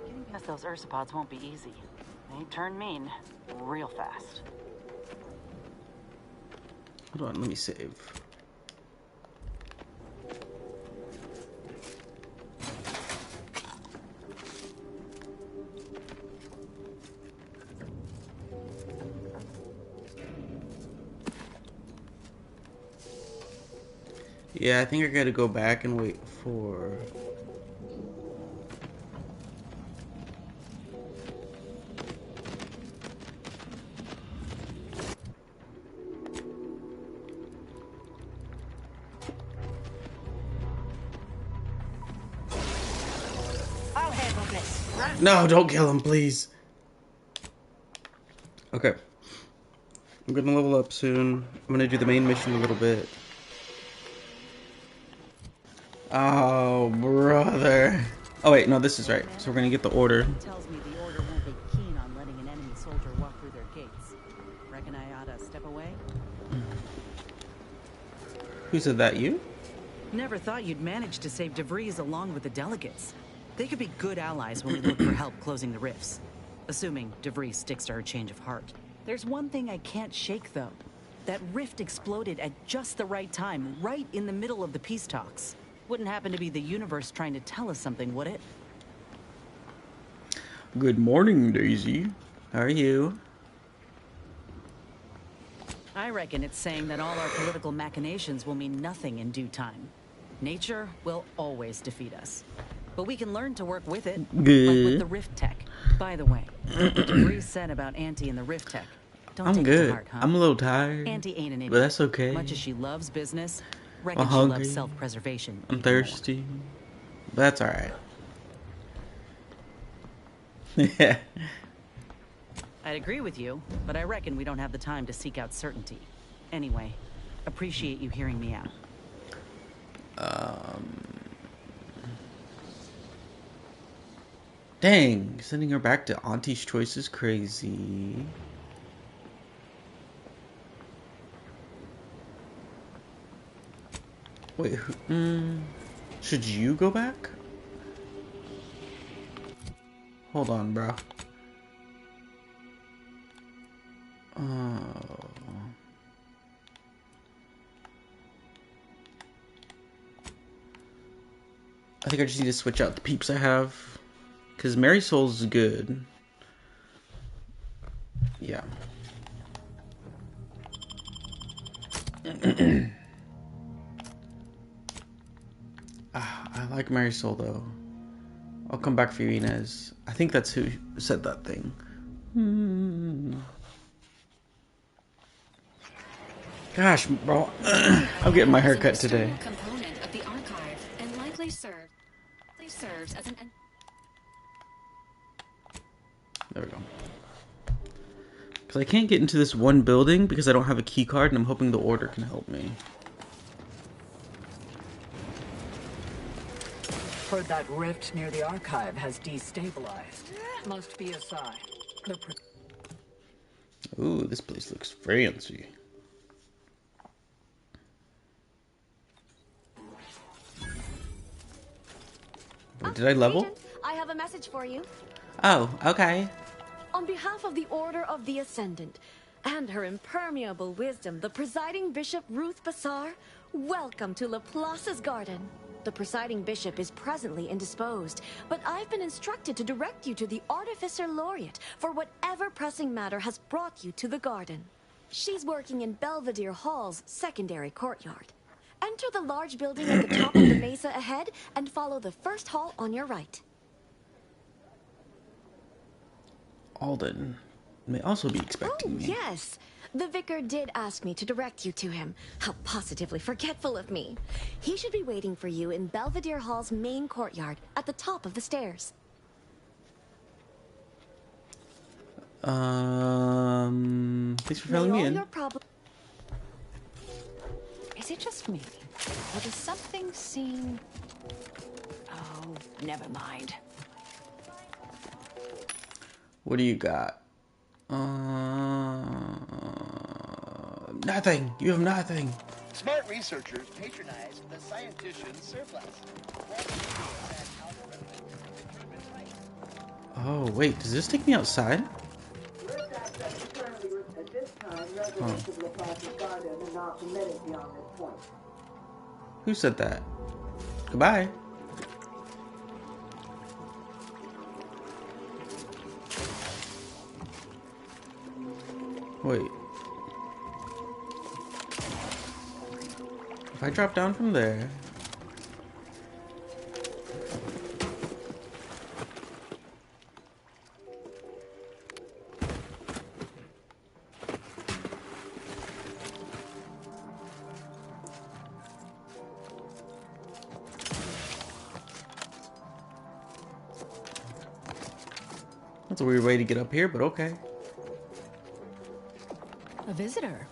Getting past those ursopods won't be easy. They turn mean real fast. Hold on, let me save. Yeah, I think I gotta go back and wait for... I'll handle this. No, don't kill him, please. Okay. I'm gonna level up soon. I'm gonna do the main mission a little bit. Oh, brother. Oh, wait, no, this is right. So we're gonna get the order. Tells me the order won't be keen on letting an enemy soldier walk through their gates. Reckon I oughta step away? Who said that, you? Never thought you'd manage to save DeVries along with the delegates. They could be good allies when we look for help closing the rifts. Assuming DeVries sticks to her change of heart. There's one thing I can't shake, though. That rift exploded at just the right time, right in the middle of the peace talks. Wouldn't happen to be the universe trying to tell us something, would it? Good morning, Daisy. How are you? I reckon it's saying that all our political machinations will mean nothing in due time. Nature will always defeat us. But we can learn to work with it, Good. like with the Rift Tech. By the way, what DeVries said about Auntie and the Rift Tech. Don't I'm take it good. to heart, huh? I'm a little tired. Auntie ain't an idiot. But that's okay. Much as she loves business, reckon I'm she hungry. loves self-preservation. I'm thirsty. But that's alright. Yeah. I'd agree with you, but I reckon we don't have the time to seek out certainty. Anyway, appreciate you hearing me out. Dang, sending her back to Auntie's Choice is crazy. Wait, should you go back? Hold on, bro. I think I just need to switch out the peeps I have. Because Mary Soul's good. Yeah. I like Mary Soul though. I'll come back for you, Inez. I think that's who said that thing. Gosh, bro. I'm getting my haircut today. Component of the archive and likely serves as an. There we go. Because I can't get into this one building because I don't have a key card, and I'm hoping the order can help me. Heard that rift near the archive has destabilized. Must be a sign. Ooh, this place looks fancy. Wait, did I level? Agent, I have a message for you. Oh, okay. On behalf of the Order of the Ascendant and her impermeable wisdom, the presiding bishop Ruth Bassar, welcome to Laplace's garden. The presiding bishop is presently indisposed, but I've been instructed to direct you to the Artificer Laureate for whatever pressing matter has brought you to the garden. She's working in Belvedere Hall's secondary courtyard. Enter the large building at the top of the mesa ahead and follow the first hall on your right. Alden may also be expecting me. Yes. The vicar did ask me to direct you to him. How positively forgetful of me. He should be waiting for you in Belvedere Hall's main courtyard at the top of the stairs. Thanks for filling me in. Is it just me? Or does something seem... Oh, never mind. What do you got? Nothing. You have nothing. Smart researchers patronize the scientician's surplus. Oh, wait. Does this take me outside? Oh. Who said that? Goodbye. Wait. If I drop down from there... That's a weird way to get up here, but okay. A visitor.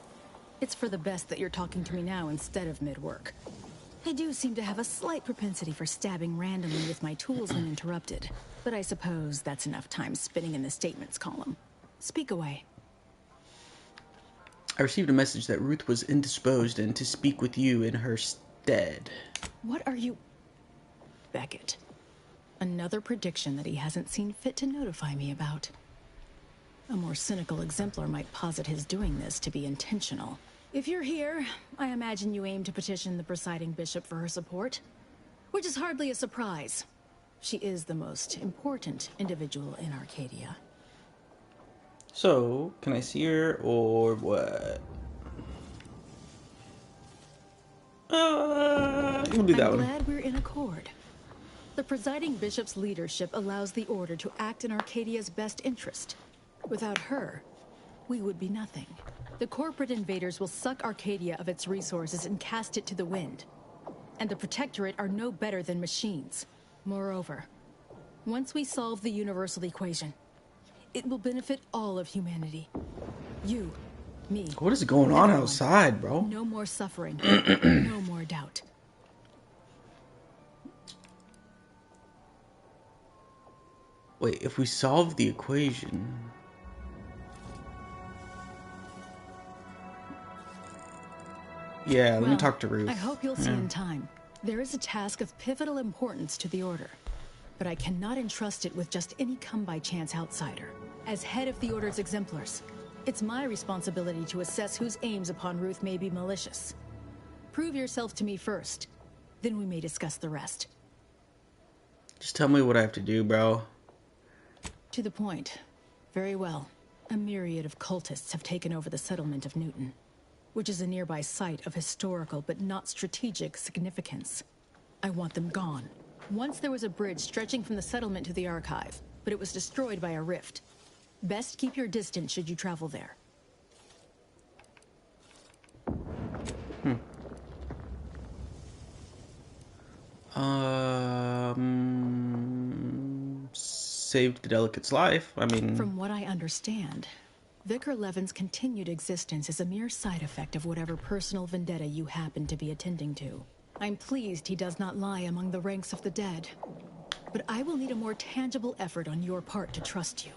It's for the best that you're talking to me now instead of mid-work. I do seem to have a slight propensity for stabbing randomly with my tools when interrupted, but I suppose that's enough time spinning in the statements column. Speak away. I received a message that Ruth was indisposed and to speak with you in her stead. What are you... Beckett. Another prediction that he hasn't seen fit to notify me about. A more cynical exemplar might posit his doing this to be intentional. If you're here, I imagine you aim to petition the presiding bishop for her support, which is hardly a surprise. She is the most important individual in Arcadia. So, can I see her or what? We'll do that one. I'm glad we're in accord. The presiding bishop's leadership allows the order to act in Arcadia's best interest. Without her, we would be nothing. The corporate invaders will suck Arcadia of its resources and cast it to the wind. And the Protectorate are no better than machines. Moreover, once we solve the universal equation, it will benefit all of humanity. You, me. What is going on everyone. outside, bro? No more suffering. No more doubt. Wait, if we solve the equation... Yeah, let me talk to Ruth. I hope you'll see in time. There is a task of pivotal importance to the Order, but I cannot entrust it with just any come-by-chance outsider. As head of the Order's exemplars, it's my responsibility to assess whose aims upon Ruth may be malicious. Prove yourself to me first, then we may discuss the rest. Just tell me what I have to do, bro. To the point. Very well. A myriad of cultists have taken over the settlement of Newton, which is a nearby site of historical but not strategic significance. I want them gone. Once there was a bridge stretching from the settlement to the archive, but it was destroyed by a rift. Best keep your distance should you travel there. Saved the delegate's life. I mean... From what I understand, Vicar Levin's continued existence is a mere side effect of whatever personal vendetta you happen to be attending to. I'm pleased he does not lie among the ranks of the dead, but I will need a more tangible effort on your part to trust you.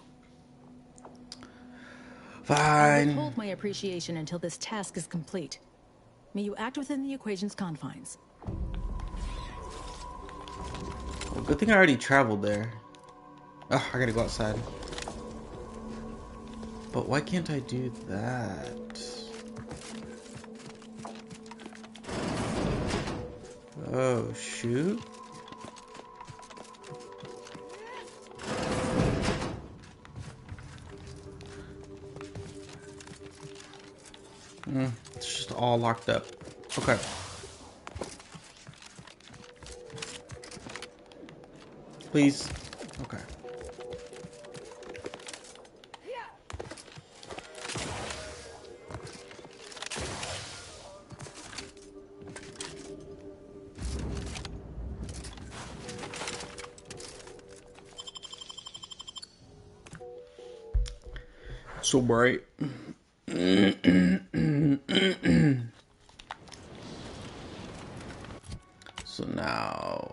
I Fine. withhold my appreciation until this task is complete. May you act within the equation's confines. Well, good thing I already traveled there. Oh, I gotta go outside. But why can't I do that? Oh, shoot. It's just all locked up. Okay. Please. Okay. So bright. So now,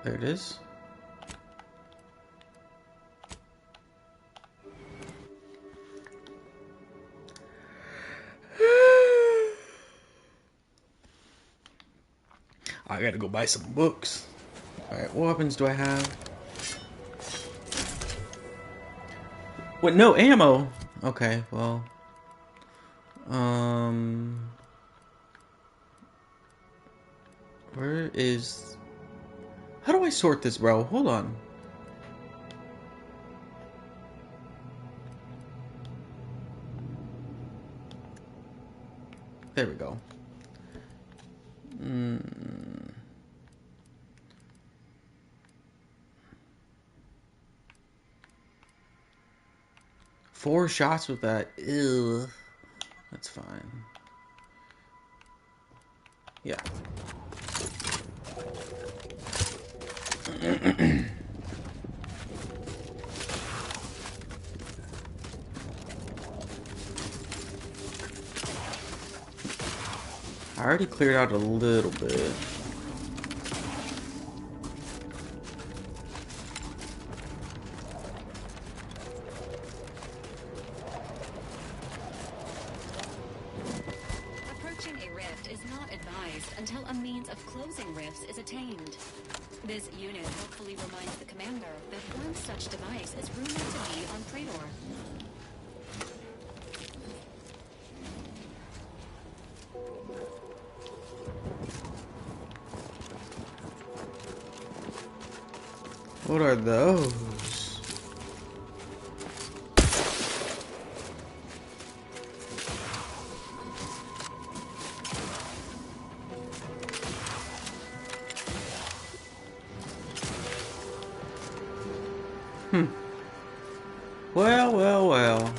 there it is. I gotta go buy some books. Alright, what weapons do I have? Wait, no ammo. Okay, well. Where is... How do I sort this, bro? Hold on. There we go. 4 shots with that. Ew. That's fine. Yeah. I already cleared out a little bit. Approaching a rift is not advised until a means of closing rifts is attained. This unit helpfully reminds the commander that one such device is rumored to be on Praetor. What are those? Well, well, well.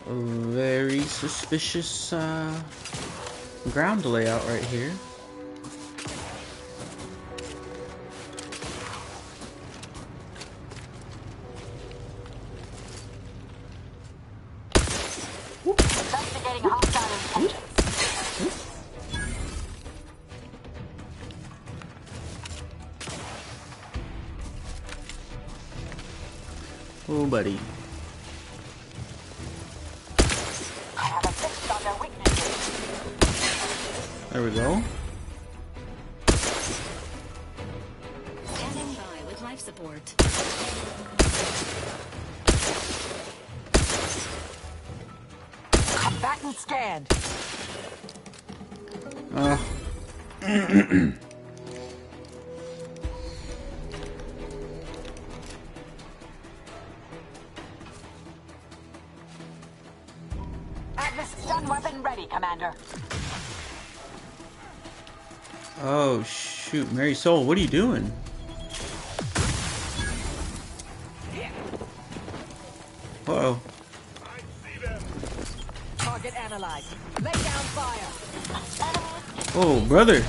A very suspicious ground layout right here. Investigating hostile intentions. Oh, buddy. There we go. Standing by with life support. Combatant scanned. Atlas stun weapon ready, Commander. Oh shoot, Mary Soul, what are you doing? Uh-oh. analyzed. Lay down fire. Oh, brother.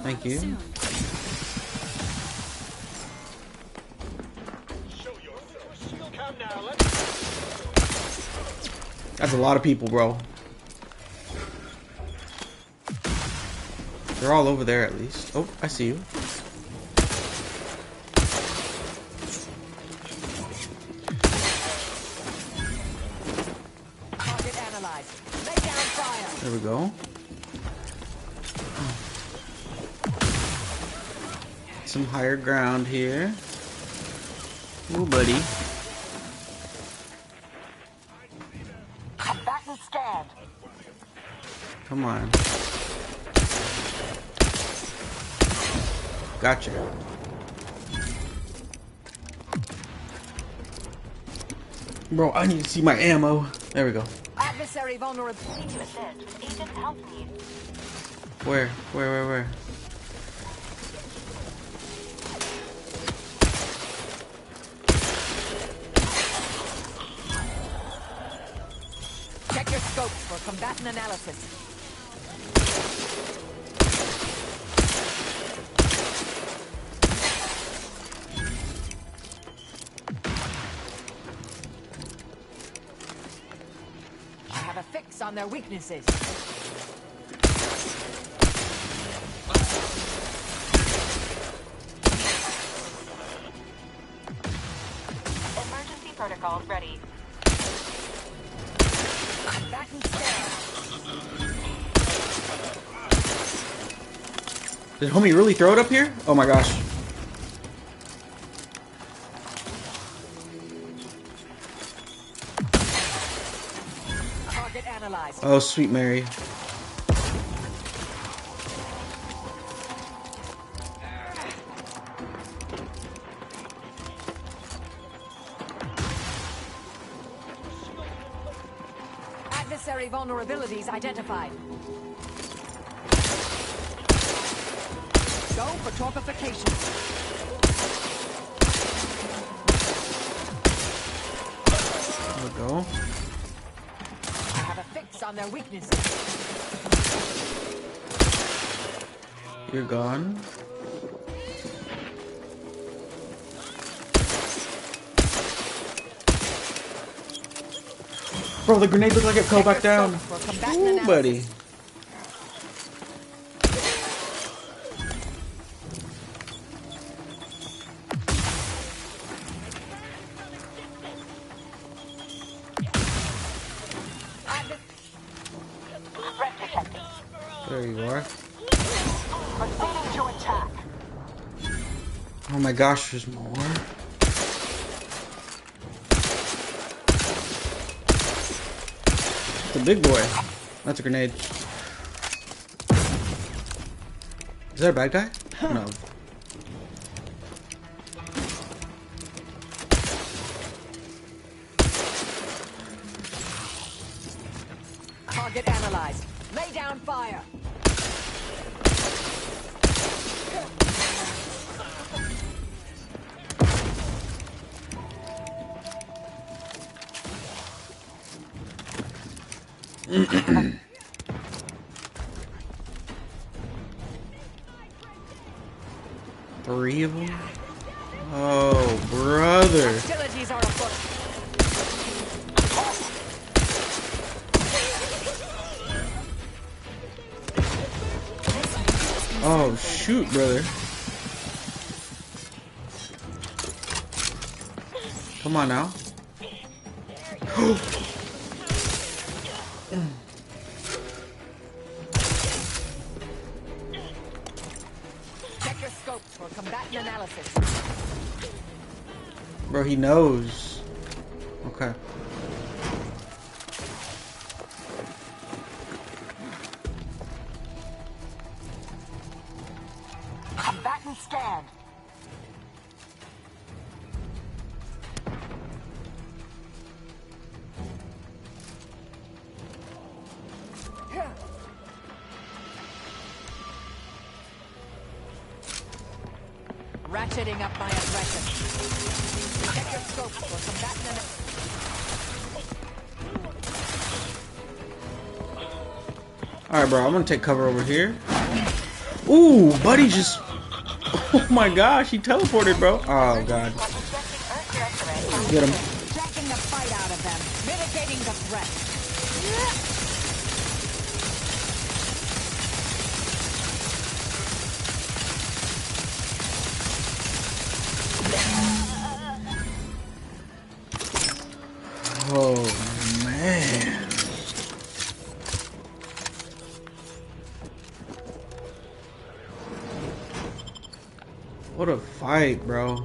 Thank you. That's a lot of people, bro. They're all over there at least. Oh, I see you. Target analyzed. Lay down fire. There we go. Some higher ground here. Ooh, buddy. Combatant scanned. Come on. Gotcha. Bro, I need to see my ammo. There we go. Adversary vulnerability. Agent help me. Where? Check your scopes for combatant analysis. I have a fix on their weaknesses. Emergency protocols ready. Combatant scanned. Did homie really throw it up here? Oh my gosh. Target analyzed. Oh, sweet Mary. Adversary vulnerabilities identified. Go for torpification. There we go. I have a fix on their weaknesses. You're gone. Bro, the grenade looked like it fell back down. Ooh, buddy. There you are. Proceeding to attack. Oh my gosh, there's more. It's a big boy. That's a grenade. Is that a bad guy? No. Target analyzed. Lay down fire. Three of them? Oh, brother. Hostilities are afoot. Oh, shoot, brother. Come on now. Check your scopes for combatant analysis. Bro, he knows. Okay. Combatant scanned. Ratcheting up my aggression. Check your scopes for combatant analysis. Alright, bro, I'm gonna take cover over here. Ooh, buddy just... Oh my gosh, he teleported, bro. Oh, God. Get him. Dragging the fight out of them, mitigating the threat. Oh, man. What a fight, bro.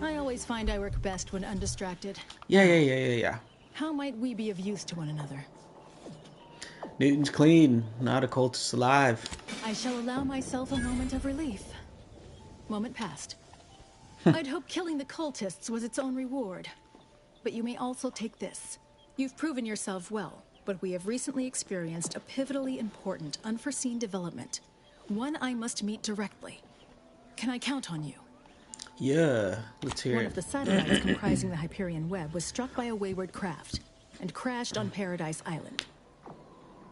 I always find I work best when undistracted. Yeah. How might we be of use to one another? Newton's clean, not a cultist alive. I shall allow myself a moment of relief. Moment passed. I'd hoped killing the cultists was its own reward. But you may also take this. You've proven yourself well, but we have recently experienced a pivotally important, unforeseen development. One I must meet directly. Can I count on you? Yeah, let's hear One it. of the satellites comprising the Hyperion web was struck by a wayward craft and crashed on Paradise Island.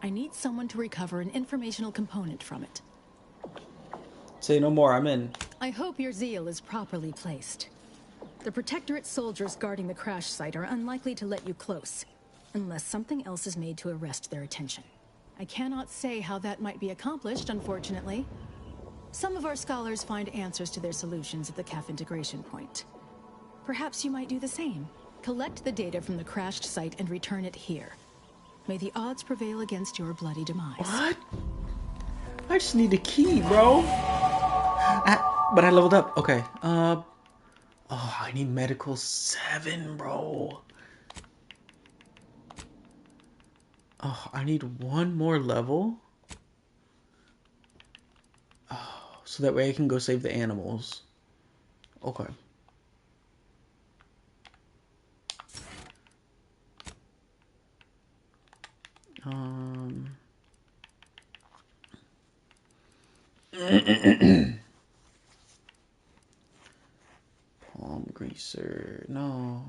I need someone to recover an informational component from it. Say no more, I'm in. I hope your zeal is properly placed. The Protectorate soldiers guarding the crash site are unlikely to let you close, unless something else is made to arrest their attention. I cannot say how that might be accomplished, unfortunately. Some of our scholars find answers to their solutions at the CAF integration point. Perhaps you might do the same. Collect the data from the crashed site and return it here. May the odds prevail against your bloody demise. What? I just need a key, bro. But I leveled up. Okay. Oh, I need medical 7, bro. Oh, I need one more level. Oh, so that way I can go save the animals. Okay. Palm greaser, no.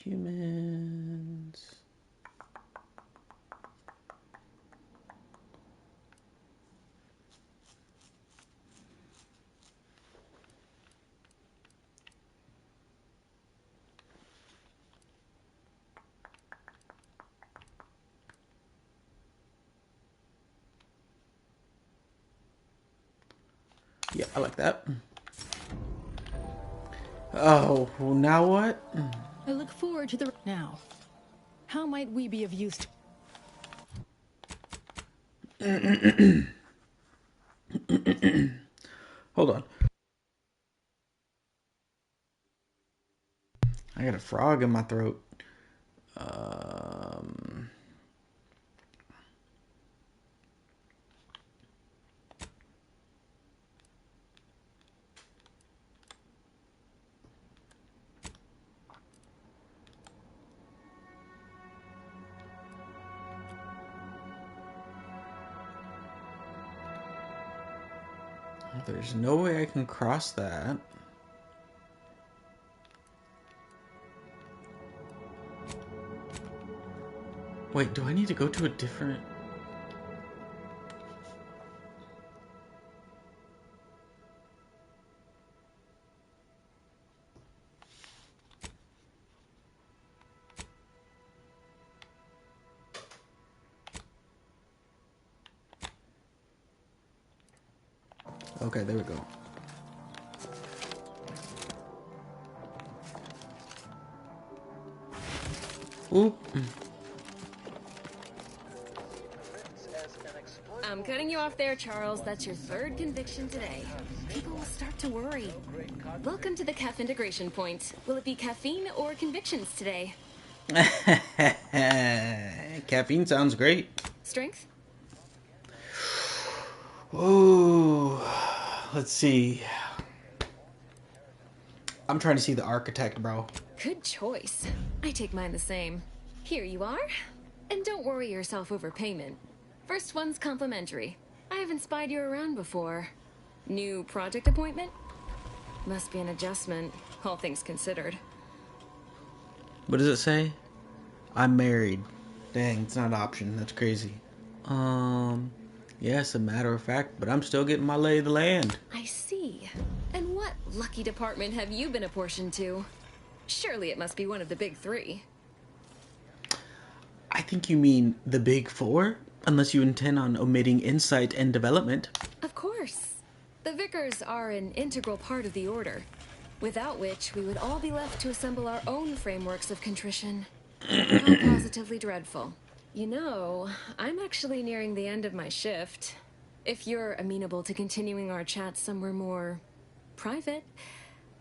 Humans. Yeah, I like that. Oh, well, now what? I look forward to the... Now, how might we be of use to... Hold on. I got a frog in my throat. There's no way I can cross that. Wait, do I need to go to a different... Okay, there we go. Oop. I'm cutting you off there, Charles. That's your third conviction today. People will start to worry. Welcome to the CAF integration point. Will it be caffeine or convictions today? Caffeine sounds great. Strength? Ooh. Let's see. I'm trying to see the architect, bro. Good choice. I take mine the same. Here you are. And don't worry yourself over payment. First one's complimentary. I haven't spied you around before. New project appointment? Must be an adjustment, all things considered. What does it say? I'm married. Dang, it's not an option. That's crazy. Yes, a matter of fact, but I'm still getting my lay of the land. I see. And what lucky department have you been apportioned to? Surely it must be one of the big three. I think you mean the big four? Unless you intend on omitting insight and development. Of course. The Vicars are an integral part of the Order, without which we would all be left to assemble our own frameworks of contrition. How positively dreadful. You know, I'm actually nearing the end of my shift. If you're amenable to continuing our chat somewhere more private,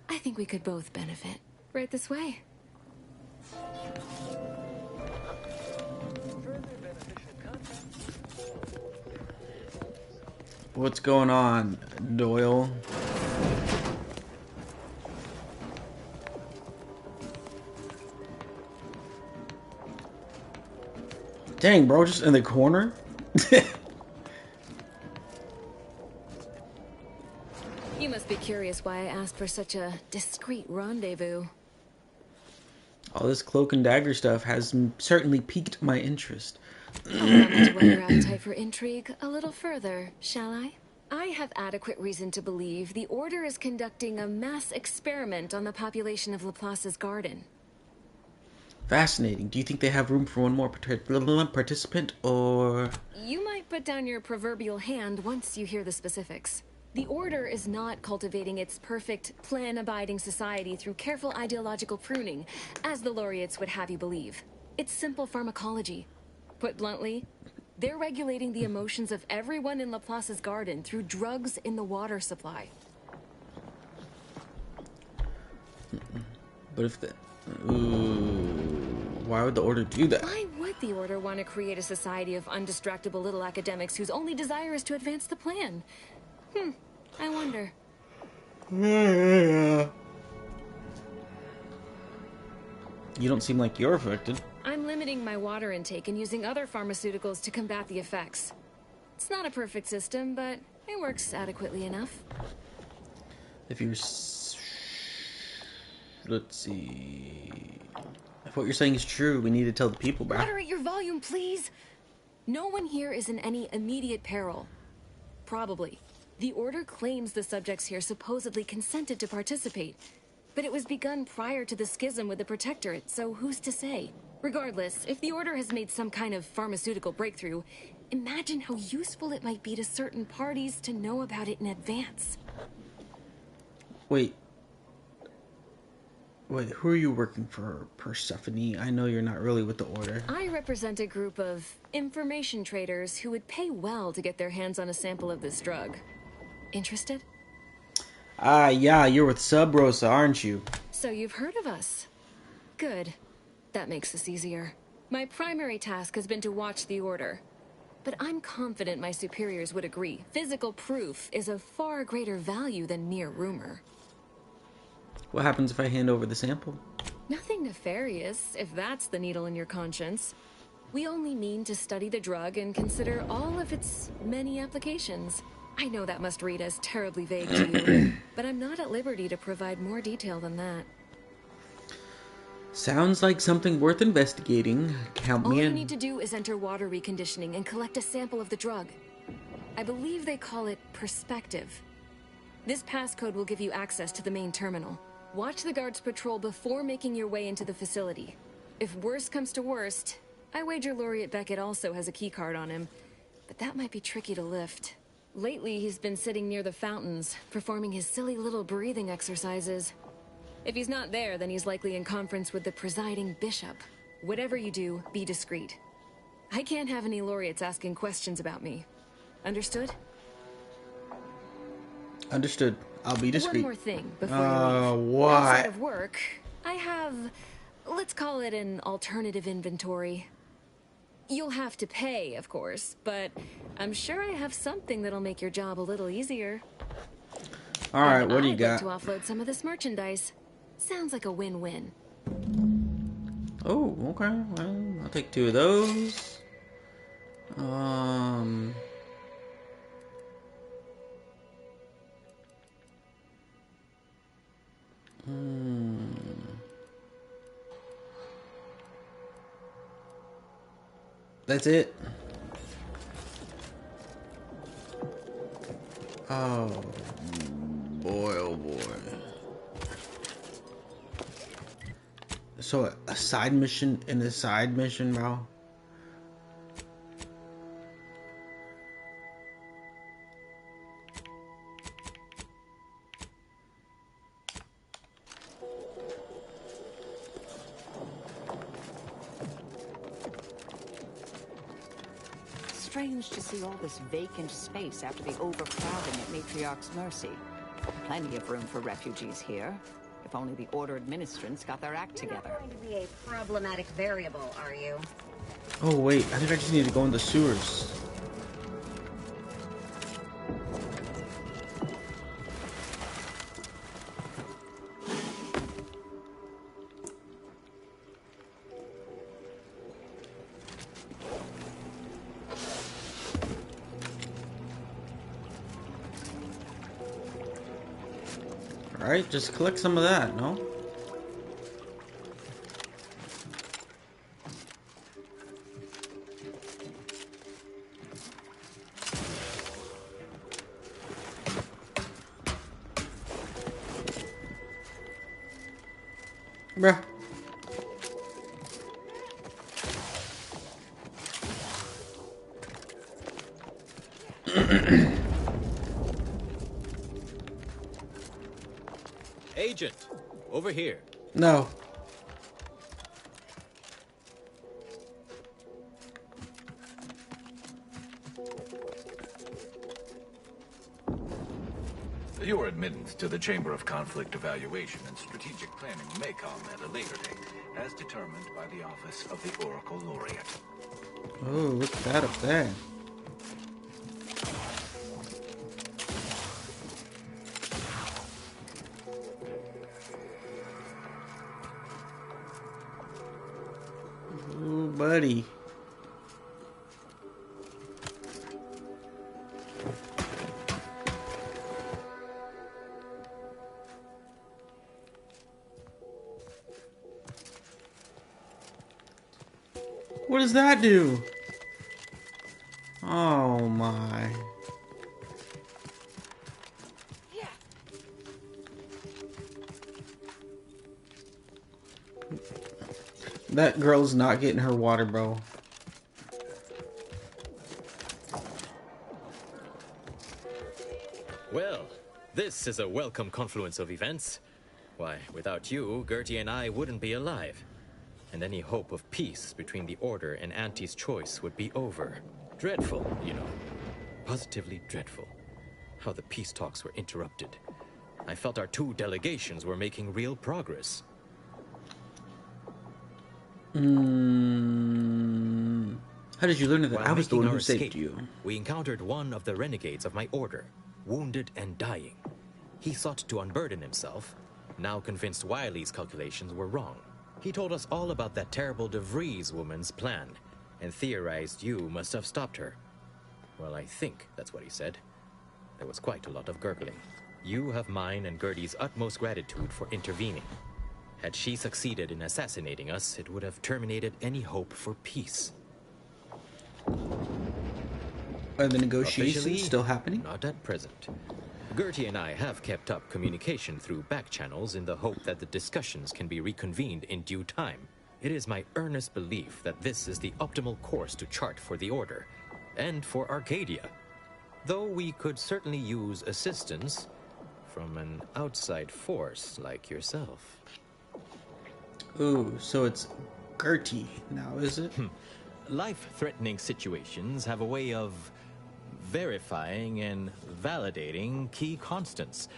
I think we could both benefit. Right this way. What's going on, Doyle? Dang, bro, just in the corner? You must be curious why I asked for such a discreet rendezvous. All this cloak and dagger stuff has certainly piqued my interest. Allow me to whet your appetite for intrigue a little further, shall I? I have adequate reason to believe the Order is conducting a mass experiment on the population of Laplace's garden. Fascinating. Do you think they have room for one more participant, or...? You might put down your proverbial hand once you hear the specifics. The Order is not cultivating its perfect, plan-abiding society through careful ideological pruning, as the laureates would have you believe. It's simple pharmacology. Put bluntly, they're regulating the emotions of everyone in Laplace's garden through drugs in the water supply. But if the... why would the Order do that? Why would the Order want to create a society of undistractable little academics whose only desire is to advance the plan? I wonder. You don't seem like you're affected. I'm limiting my water intake and using other pharmaceuticals to combat the effects. It's not a perfect system, but it works adequately enough. If you're... Let's see... If what you're saying is true, we need to tell the people about it. Moderate your volume, please! No one here is in any immediate peril. Probably. The Order claims the subjects here supposedly consented to participate, but it was begun prior to the schism with the Protectorate, so who's to say? Regardless, if the Order has made some kind of pharmaceutical breakthrough, imagine how useful it might be to certain parties to know about it in advance. Wait, who are you working for, Persephone? I know you're not really with the Order. I represent a group of information traders who would pay well to get their hands on a sample of this drug. Interested? Yeah, you're with Sub Rosa, aren't you? So you've heard of us. Good. That makes this easier. My primary task has been to watch the Order. But I'm confident my superiors would agree. Physical proof is of far greater value than mere rumor. What happens if I hand over the sample? Nothing nefarious, if that's the needle in your conscience. We only mean to study the drug and consider all of its many applications. I know that must read as terribly vague to you, but I'm not at liberty to provide more detail than that. Sounds like something worth investigating. Count me in. All you need to do is enter water reconditioning and collect a sample of the drug. I believe they call it Perspective. This passcode will give you access to the main terminal. Watch the guards patrol before making your way into the facility. If worst comes to worst, I wager Laureate Beckett also has a keycard on him, but that might be tricky to lift. Lately, he's been sitting near the fountains, performing his silly little breathing exercises. If he's not there, then he's likely in conference with the presiding bishop. Whatever you do, be discreet. I can't have any laureates asking questions about me. Understood? Understood. I'll be discreet. One more thing before you leave. What? Outside of work, I have, let's call it an alternative inventory. You'll have to pay, of course, but I'm sure I have something that'll make your job a little easier. All right, what do you got? I'd like to offload some of this merchandise. Sounds like a win-win. Okay, well, I'll take 2 of those. That's it. Oh boy, oh boy. So a side mission and a side mission, bro. Strange to see all this vacant space after the overcrowding at Matriarch's Mercy. Plenty of room for refugees here. If only the Order administrants got their act together. Going to be a problematic variable, are you? Oh wait, I think I just need to go in the sewers. Alright, just collect some of that, no? Bruh. Agent, over here. No. Your admittance to the Chamber of Conflict Evaluation and Strategic Planning may come at a later date, as determined by the Office of the Oracle Laureate. Oh, look at that up there. Ooh, buddy. What does that do? Oh my. That girl's not getting her water, bro. Well, this is a welcome confluence of events. Why, without you, Gertie and I wouldn't be alive. And any hope of peace between the Order and Auntie's Choice would be over. Dreadful, you know. Positively dreadful. How the peace talks were interrupted. I felt our 2 delegations were making real progress. How did you learn that While I was the making one our who saved escape, you? We encountered one of the renegades of my order, wounded and dying. He sought to unburden himself, now convinced Wiley's calculations were wrong. He told us all about that terrible DeVries woman's plan, and theorized you must have stopped her. Well, I think that's what he said. There was quite a lot of gurgling. You have mine and Gertie's utmost gratitude for intervening. Had she succeeded in assassinating us, it would have terminated any hope for peace. Are the negotiations Officially, still happening? Not at present. Gertie and I have kept up communication through back channels in the hope that the discussions can be reconvened in due time. It is my earnest belief that this is the optimal course to chart for the Order, and for Arcadia. Though we could certainly use assistance from an outside force like yourself. Ooh, so it's Gertie now, is it? Life-threatening situations have a way of verifying and validating key constants.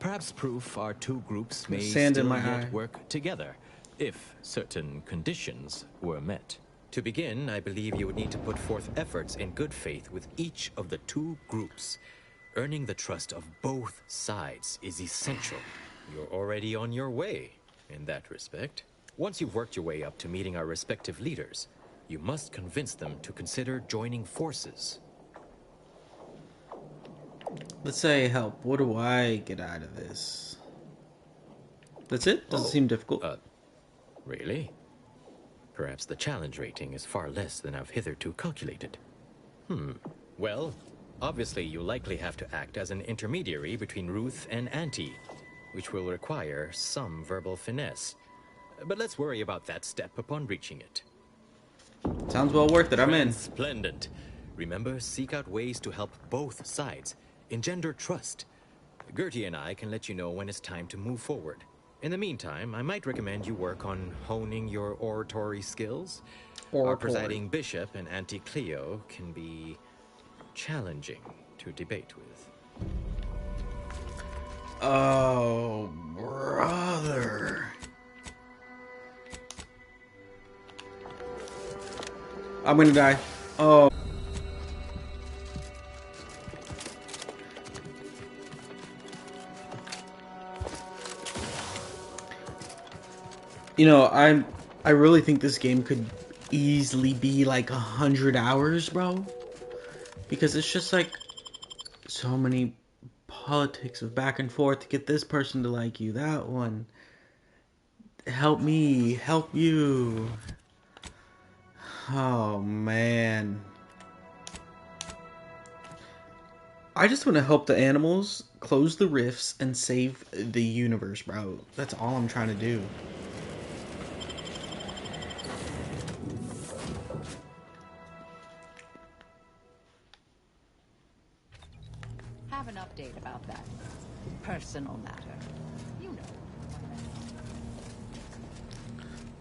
Perhaps proof our 2 groups may Sand in still my yet eye. work together, if certain conditions were met. To begin, I believe you would need to put forth efforts in good faith with each of the 2 groups. Earning the trust of both sides is essential. You're already on your way in that respect. Once you've worked your way up to meeting our respective leaders, you must convince them to consider joining forces. Let's say help. What do I get out of this? That's it? Doesn't seem difficult. Really? Perhaps the challenge rating is far less than I've hitherto calculated. Well, obviously you'll likely have to act as an intermediary between Ruth and Auntie, which will require some verbal finesse. But let's worry about that step upon reaching it. Sounds well worth it. I'm in. Splendid. Remember, seek out ways to help both sides. Engender trust. Gertie and I can let you know when it's time to move forward. In the meantime, I might recommend you work on honing your oratory skills. Our presiding bishop and Auntie Cleo can be challenging to debate with. Oh, brother. I'm gonna die. Oh. You know, I really think this game could easily be like 100 hours, bro. Because it's just like so many politics of back and forth to get this person to like you, that one. Help me, help you. Oh, man. I just want to help the animals, close the rifts, and save the universe, bro. That's all I'm trying to do. Have an update about that personal matter. You know.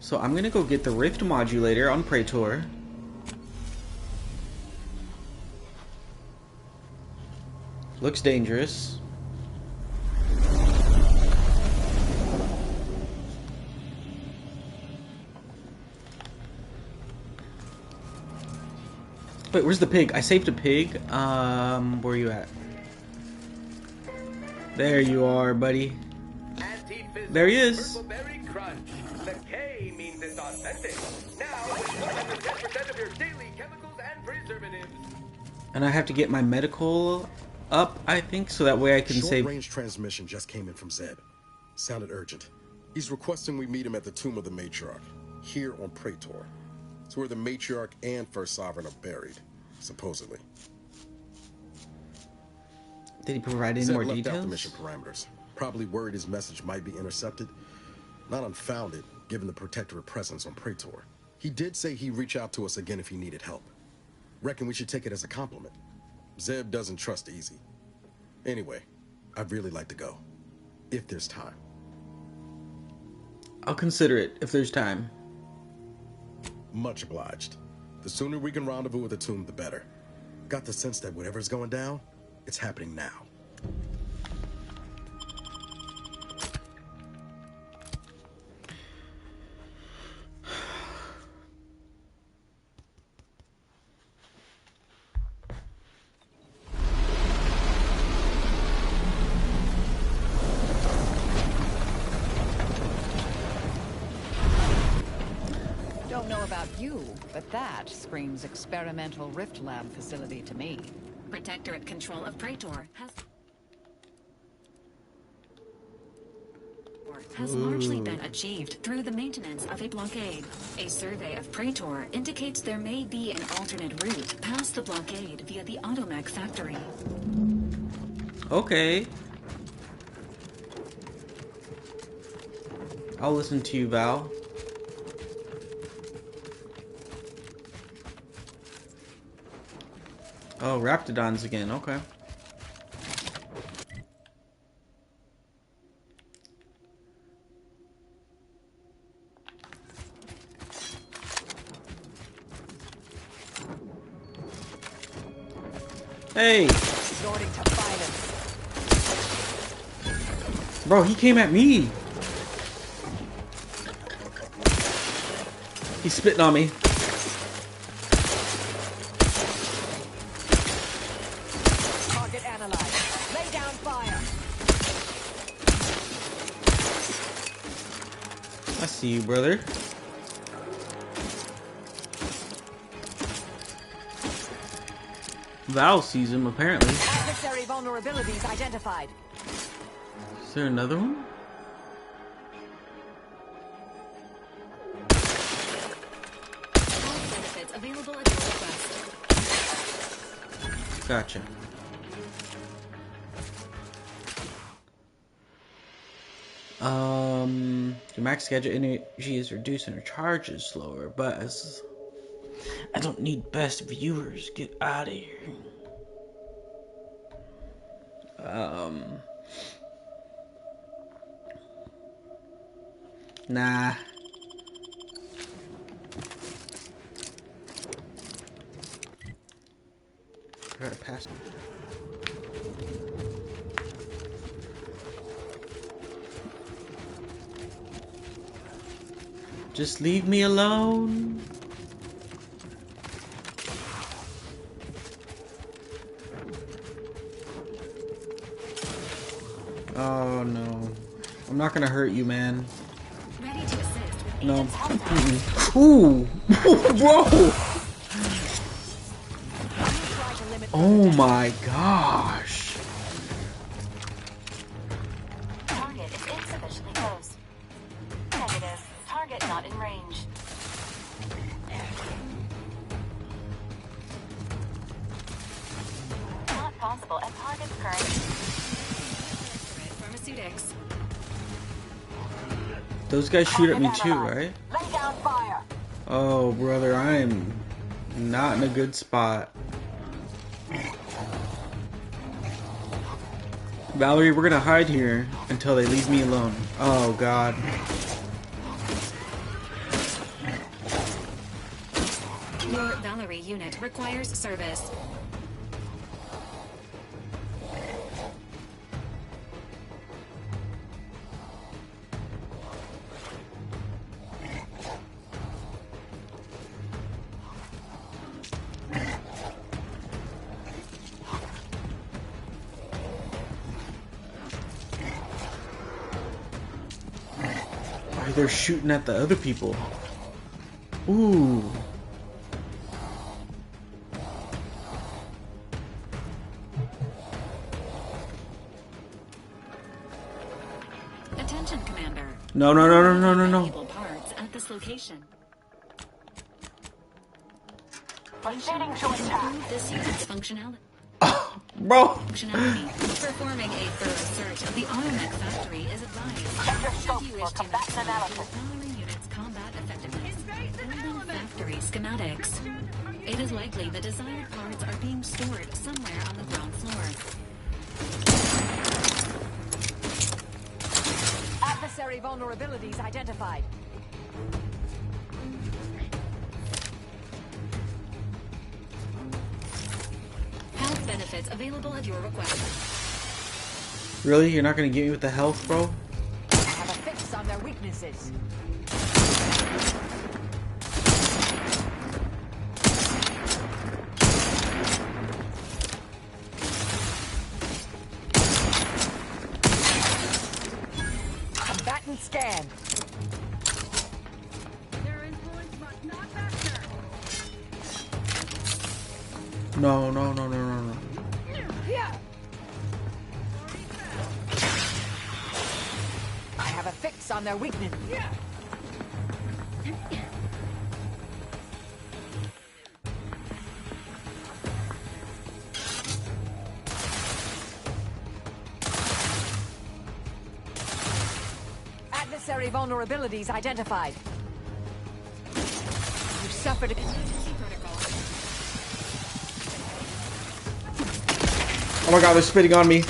So I'm gonna go get the Rift Modulator on Praetor. Looks dangerous. Wait, where's the pig? I saved a pig. Where are you at? There you are, buddy. There he is. The K means it's authentic. Now, with 110% of your daily chemicals and preservatives. And I have to get my medical up, I think, so that way I can save. Short-range transmission just came in from Zeb. Sounded urgent. He's requesting we meet him at the Tomb of the Matriarch, here on Praetor. It's where the Matriarch and First Sovereign are buried, supposedly. Did he provide any Zeb more left details? out the mission parameters. Probably worried his message might be intercepted. Not unfounded, given the Protectorate presence on Praetor. He did say he'd reach out to us again if he needed help. Reckon we should take it as a compliment. Zeb doesn't trust easy. Anyway, I'd really like to go. If there's time. I'll consider it if there's time. Much obliged. The sooner we can rendezvous at the tomb, the better. Got the sense that whatever's going down, it's happening now. Don't know about you, but that screams experimental Rift Lab facility to me. Protectorate control of Praetor has largely been achieved through the maintenance of a blockade. A survey of Praetor indicates there may be an alternate route past the blockade via the Automech factory. Okay. I'll listen to you, Val. Oh, Raptidons again. Okay. Hey! Resorting to violence. Bro, he came at me! He's spitting on me. Target analyzed. Lay down fire. I see see you, brother. Val sees him, apparently. Adversary vulnerabilities identified. Is there another one? Benefits available at your request. Gotcha. Your max gadget energy is reduced and your charge is slower, but as I don't need best viewers. Get out of here. Nah. Gotta pass. Just leave me alone. Oh no. I'm not gonna hurt you, man. Ready to assist with No. agent's health. Ooh. Bro. Oh my gosh. Target is insufficiently close. Negative. Target not in range. Not possible at target's current. Pharmaceutics. Those guys shoot at me too, right? Lay down fire. Oh, brother, I am not in a good spot. Valerie, we're gonna hide here until they leave me alone. Oh, God. Your Valerie unit requires service. Why they're shooting at the other people? Ooh. Attention, Commander. No, no, no, no, no, no, no. Valuable parts at this location. Proceeding to attack. Improve this unit's functionality. Bro. Functionality. Performing a thorough search of the Automech factory is advised. Check your scope Should you for wish to combatant maximize analysis. your Valerie unit's combat effectiveness, building factory schematics. It is likely the desired parts are being stored somewhere on the ground floor. Adversary vulnerabilities identified. Health benefits available at your request. Really? You're not gonna get me with the health, bro? I have a fix on their weaknesses. Combatant scan. No, no, no, no, no, no. I have a fix on their weakness. Adversary vulnerabilities identified. You suffered a Oh my God, they're spitting on me.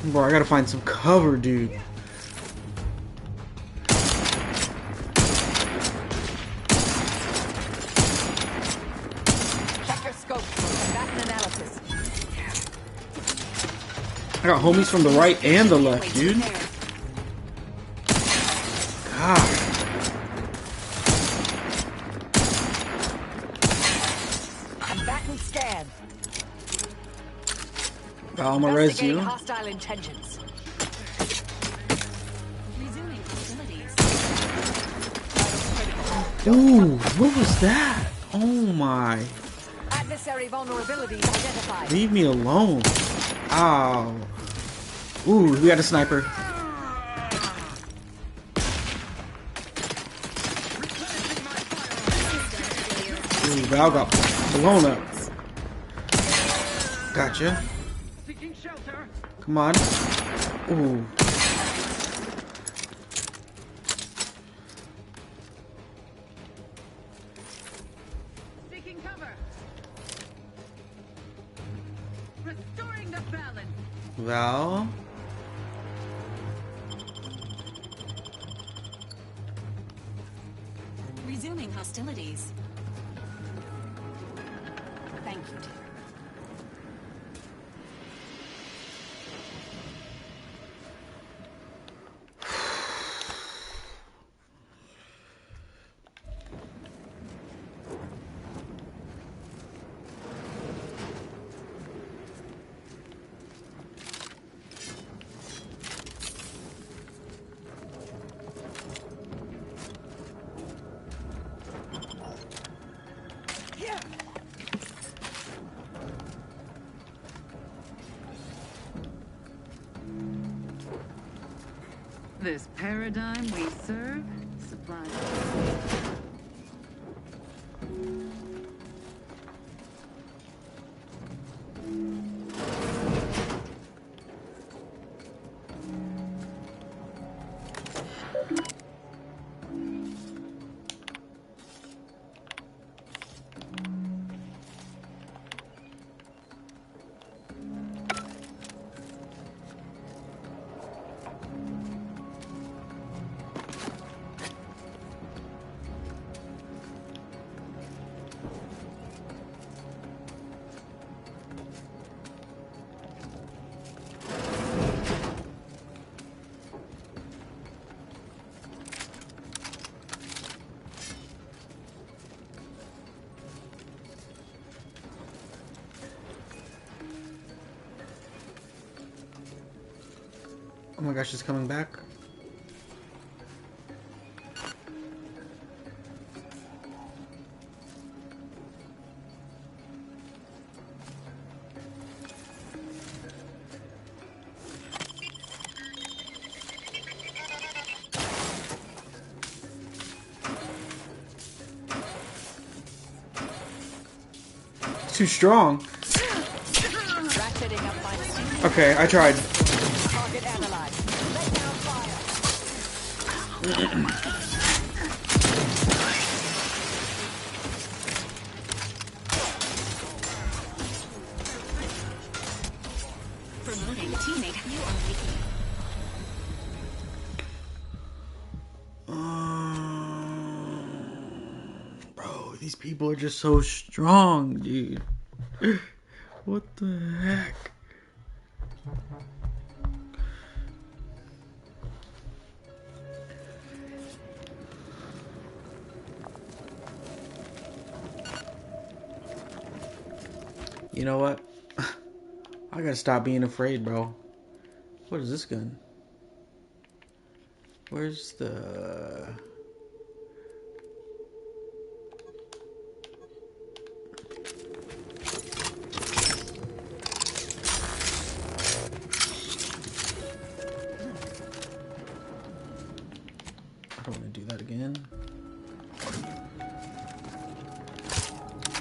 Bro, I gotta find some cover, dude. Check your scope for combatant analysis. I got homies from the right and the left, dude. God. Combatant scan. I'ma res you. Hostile intentions. Resuming hostilities. Ooh, what was that? Oh my. Adversary vulnerabilities identified. Leave me alone. Ow. Ooh, we got a sniper. Ooh, Val got blown up. Gotcha. Come on. Ooh. Seeking cover. Restoring the balance. Val. Resuming hostilities. Thank you, dear. This paradigm we serve supplies. Oh my gosh, it's coming back. It's too strong. Okay, I tried. Promoting teammate, you are weakening. Bro, these people are just so strong, dude. What the heck? You know what? I gotta stop being afraid, bro. What is this gun? Where's the... I don't want to do that again.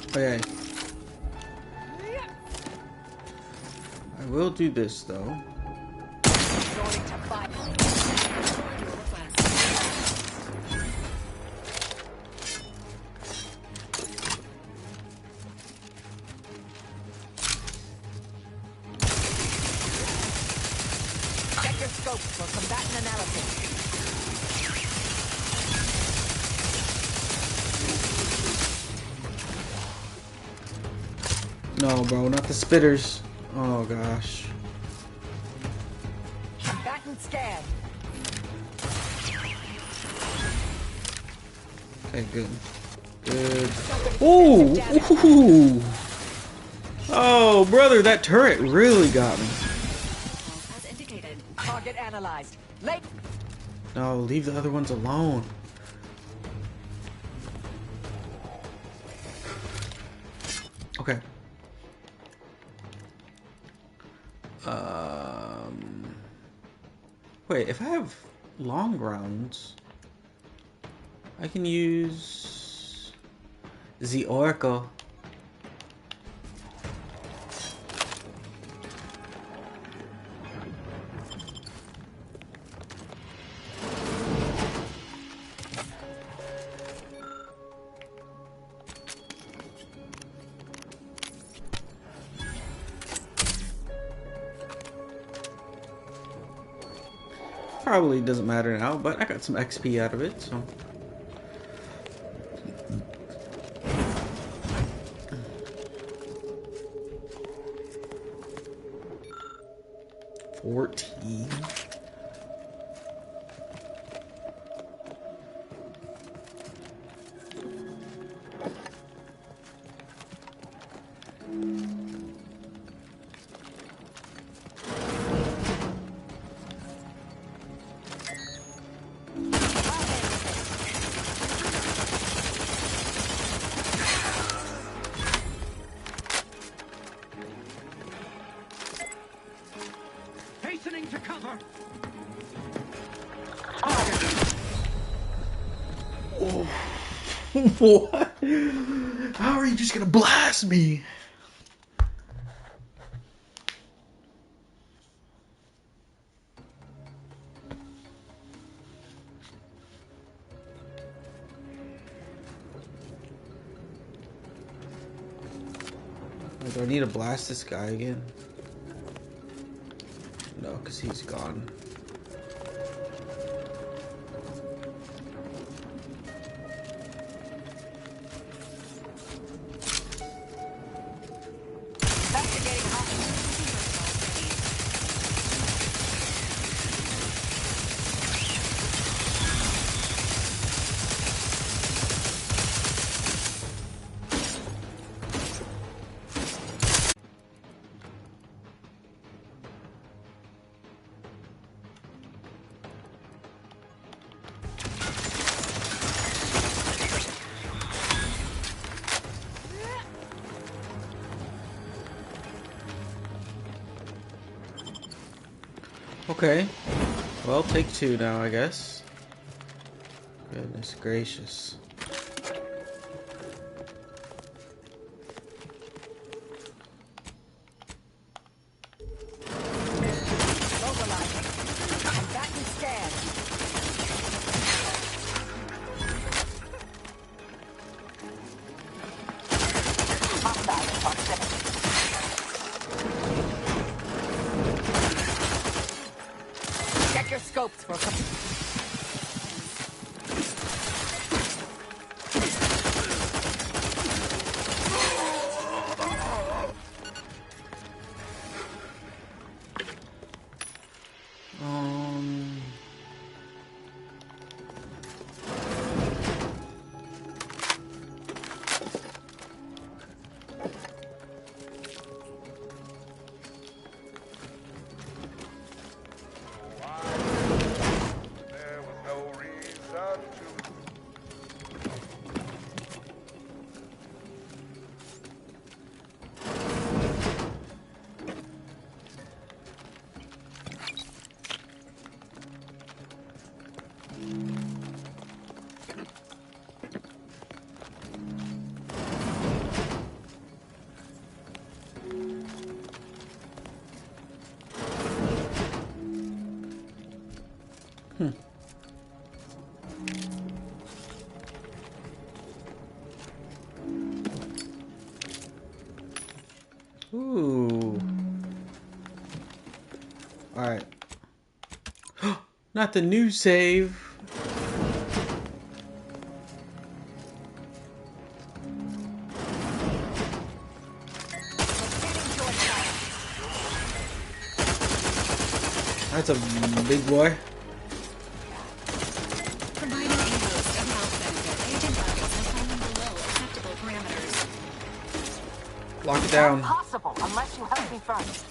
Okay. I will do this though. Check your scope for combatant analysis. No, bro, not the spitters. Oh gosh. Combatant scan. Okay, good. Good. Ooh! Ooh! Oh, brother, that turret really got me. Target analyzed. No, leave the other ones alone. Okay. Wait, if I have long rounds, I can use the Oracle. Probably doesn't matter now, but I got some XP out of it, so. $14. Hastening to cover. Oh. What? How are you just gonna blast me? Do I need to blast this guy again? No, because he's gone. Okay. Well, take two now, I guess. Goodness gracious. Check your scopes for Ooh. Alright. Not the new save. That's a big boy. Providing a host of health benefit, agent levels have fallen below acceptable parameters. Lock it down. Possible unless you help me first.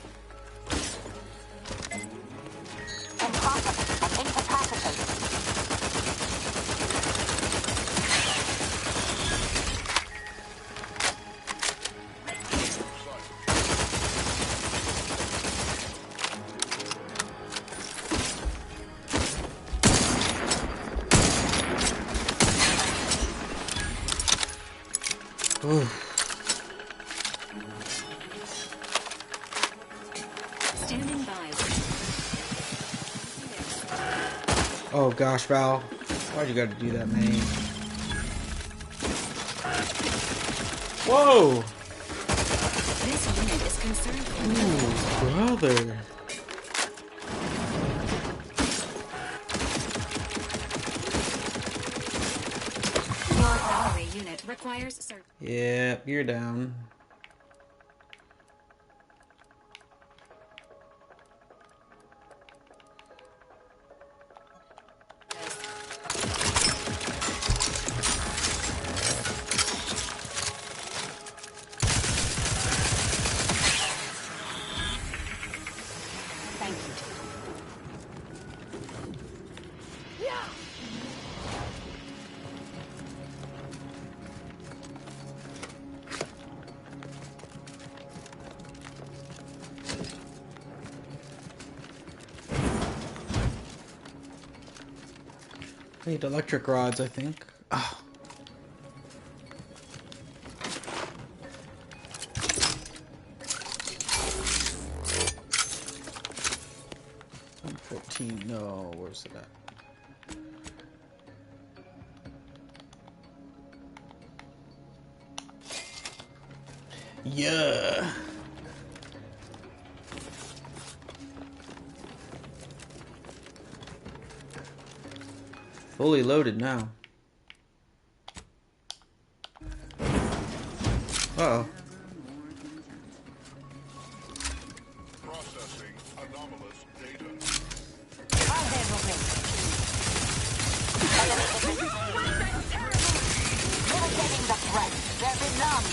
Ooh. Standing by. Oh gosh, Val. Why'd you gotta do that, man? Whoa! This unit is concerned. Ooh, brother. Your Valerie unit requires search. Yeah, you're down. Thank you. I need electric rods, I think. Oh. $14. No, where's it at? Yeah. Fully loaded now. Uh-oh. Processing anomalous data. I'll handle this. Mitigating the threat. They're benumbed.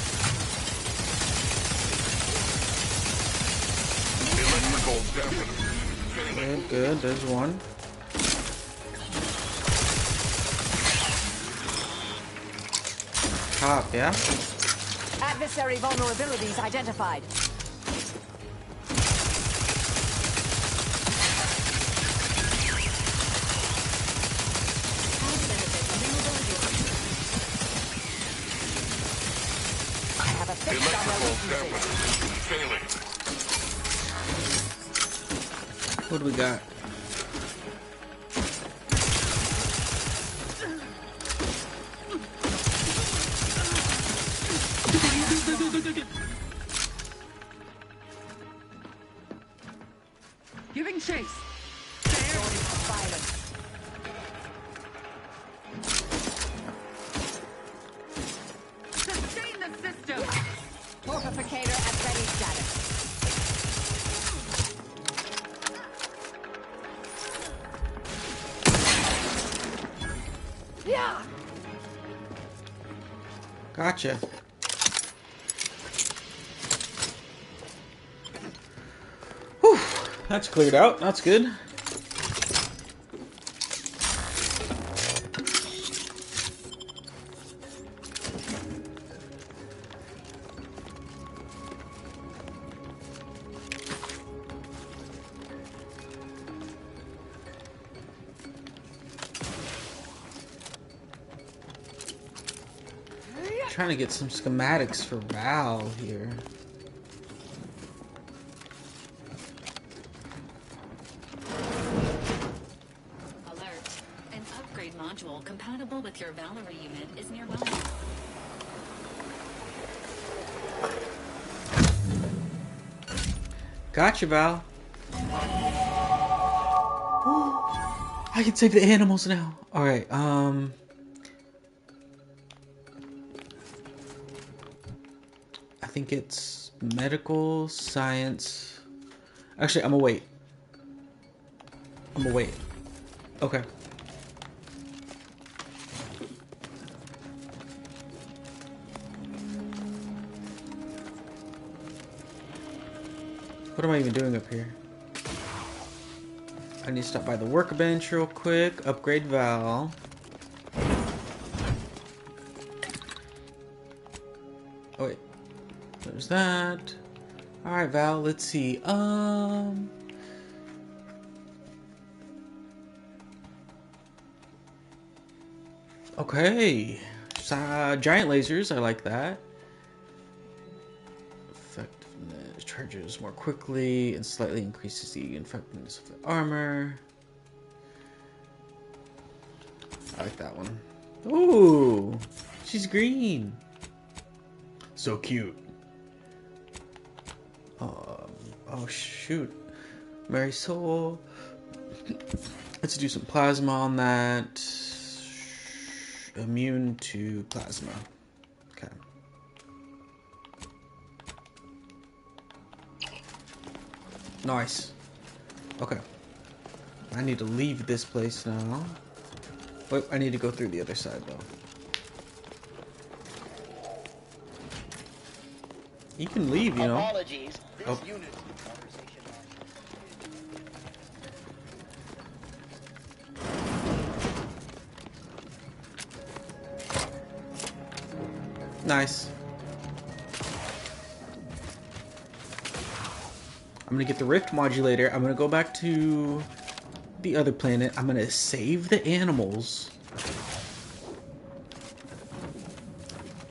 Electrical damage. Good, good. There's one. Top, yeah? Adversary vulnerabilities identified. I have a fix on their weaknesses. Failing. What do we got? Giving chase. Violence. Sustain the system. Fortificator at ready status. Yeah. Gotcha. Whew. That's cleared out. That's good. Trying to get some schematics for Val here. Alert. An upgrade module compatible with your Valerie unit is nearby. Gotcha, Val. I can save the animals now. Alright, I think it's medical science. Actually, I'm gonna wait. Okay. What am I even doing up here? I need to stop by the workbench real quick. Upgrade Val. Oh wait. There's that. Alright, Val, let's see. Okay. Giant lasers, I like that. charges more quickly and slightly increases the effectiveness of the armor. I like that one. Ooh, she's green. So cute. Oh shoot, Mary Soul. Let's do some plasma on that. Immune to plasma. Okay. Nice. Okay. I need to leave this place now. Wait, I need to go through the other side though. You can leave, you know. Apologies. This Oh. unit. Nice. I'm gonna get the rift modulator. I'm gonna go back to the other planet. I'm gonna save the animals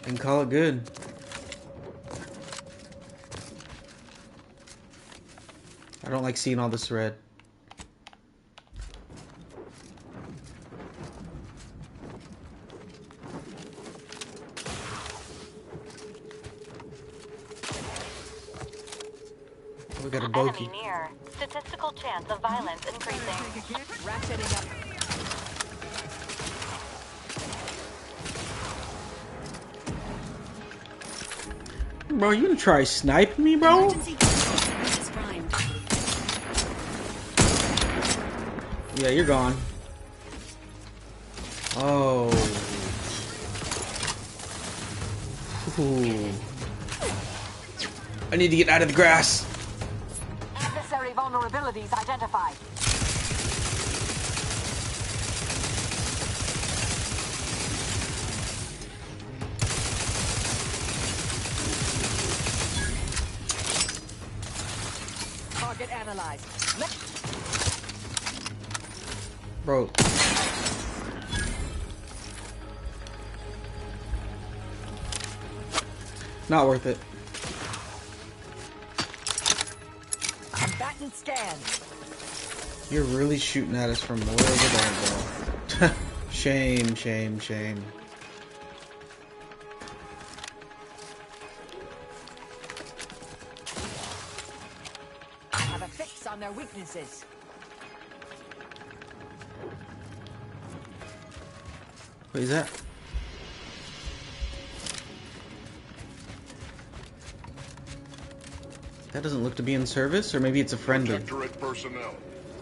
and call it good. I don't like seeing all this red. We got a bogey. Enemy near. Statistical chance of violence increasing. Ratcheting up. Bro, you gonna try sniping me, bro? Yeah, you're gone. Oh. Ooh. I need to get out of the grass. Necessary vulnerabilities identified. Target analyzed. Bro. Not worth it. Combatant scan. You're really shooting at us from way over there, bro. Shame, shame, shame. Have a fix on their weaknesses. What is that? That doesn't look to be in service, or maybe it's a friendly. Protectorate personnel,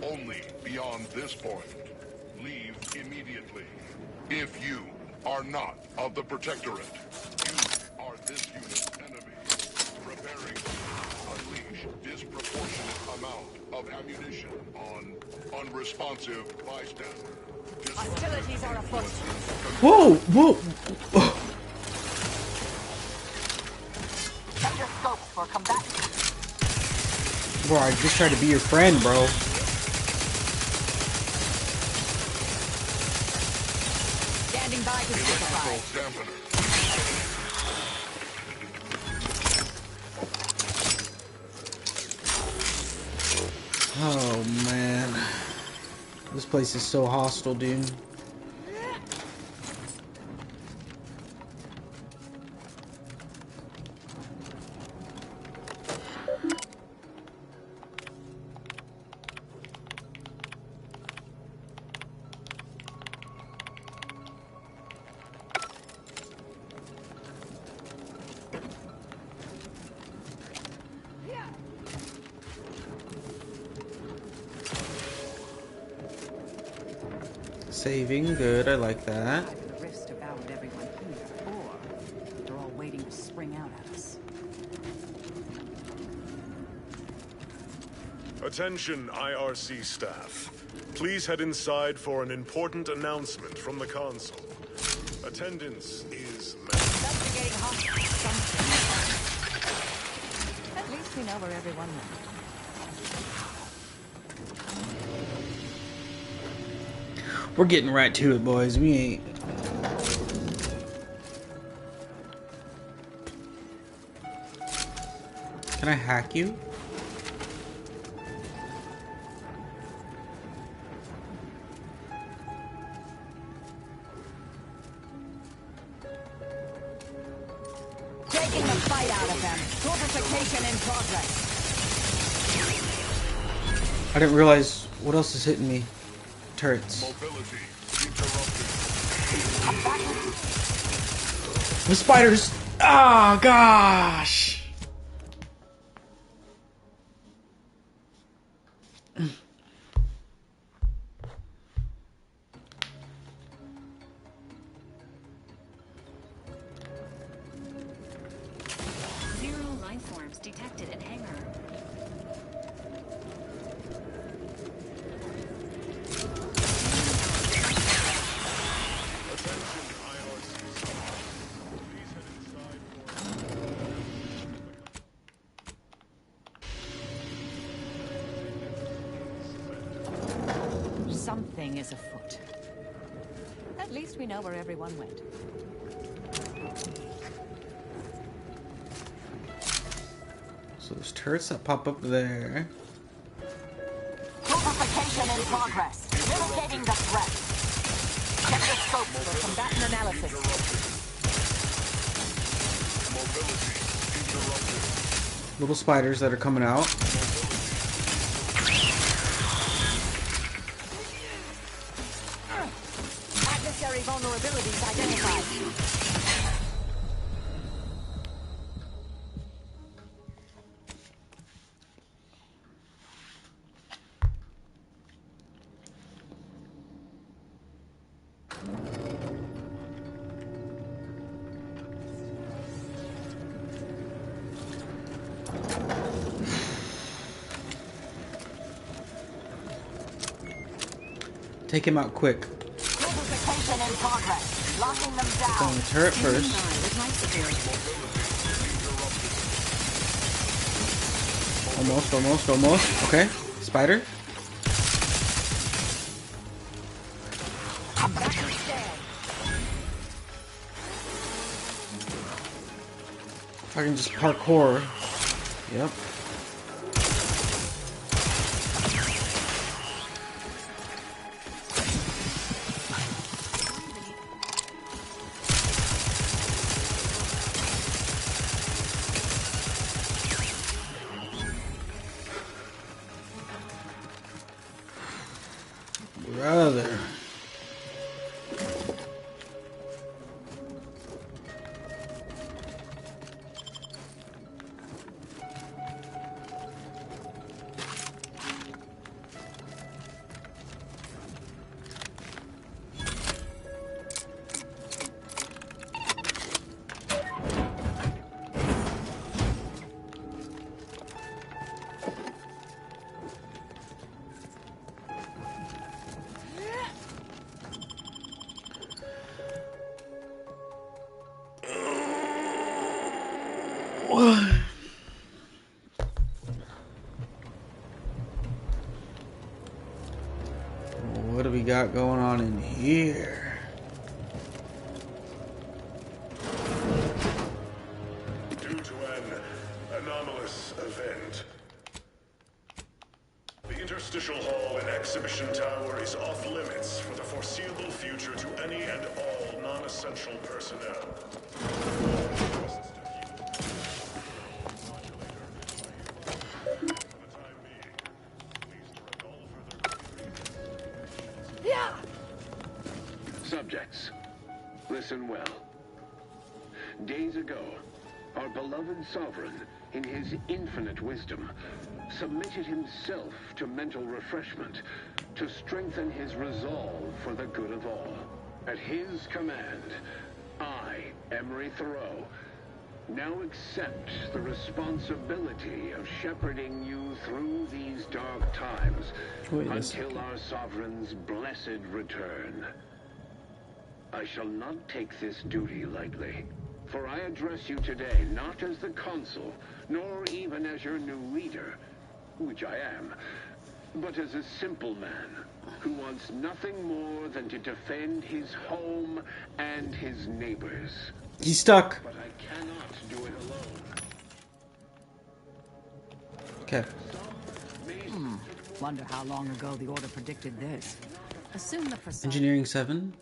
only beyond this point. Leave immediately. If you are not of the Protectorate, you are this unit's enemy. Preparing to unleash disproportionate amount of ammunition on unresponsive bystanders. Hostilities are afoot. Whoa! Whoa! Set your scopes for combatants. Bro, I just tried to be your friend, bro. Standing by to simplify. Oh man, this place is so hostile, dude. Saving, good, I like that. The rifts devoured everyone here, or they're all waiting to spring out at us. Attention, IRC staff. Please head inside for an important announcement from the console. Attendance is Investigating hostile. At least we know where everyone went. We're getting right to it, boys. We ain't. Can Can I hack you? Taking the fight out of them. Fortification in progress. I didn't realize what else is hitting me. Turrets. The spiders. Oh gosh. Zero life forms detected in hangar. Something is afoot. At least we know where everyone went. So there's turrets that pop up there. Fortification in progress. Mitigating the threat. Check the scope for combatant analysis. Little spiders that are coming out. Adversary vulnerabilities identified. Take him out quick. Fortification in progress. Locking them down. Go on the turret first. Almost. Okay. Spider. If I can just parkour. Yep. Brother. What do we got going on in here? Due to an anomalous event, the interstitial hall and exhibition tower is off limits for the foreseeable future to any and all non-essential personnel. Subjects, listen well. Days ago, our beloved sovereign, in his infinite wisdom, submitted himself to mental refreshment to strengthen his resolve for the good of all. At his command, I, Emery Thoreau, now accept the responsibility of shepherding you through these dark times until our sovereign's blessed return. I shall not take this duty lightly, for I address you today not as the consul, nor even as your new leader, which I am, but as a simple man who wants nothing more than to defend his home and his neighbors. He's stuck. But I cannot do it alone. Okay. Wonder how long ago the Order predicted this. Assume the precise... Engineering 7.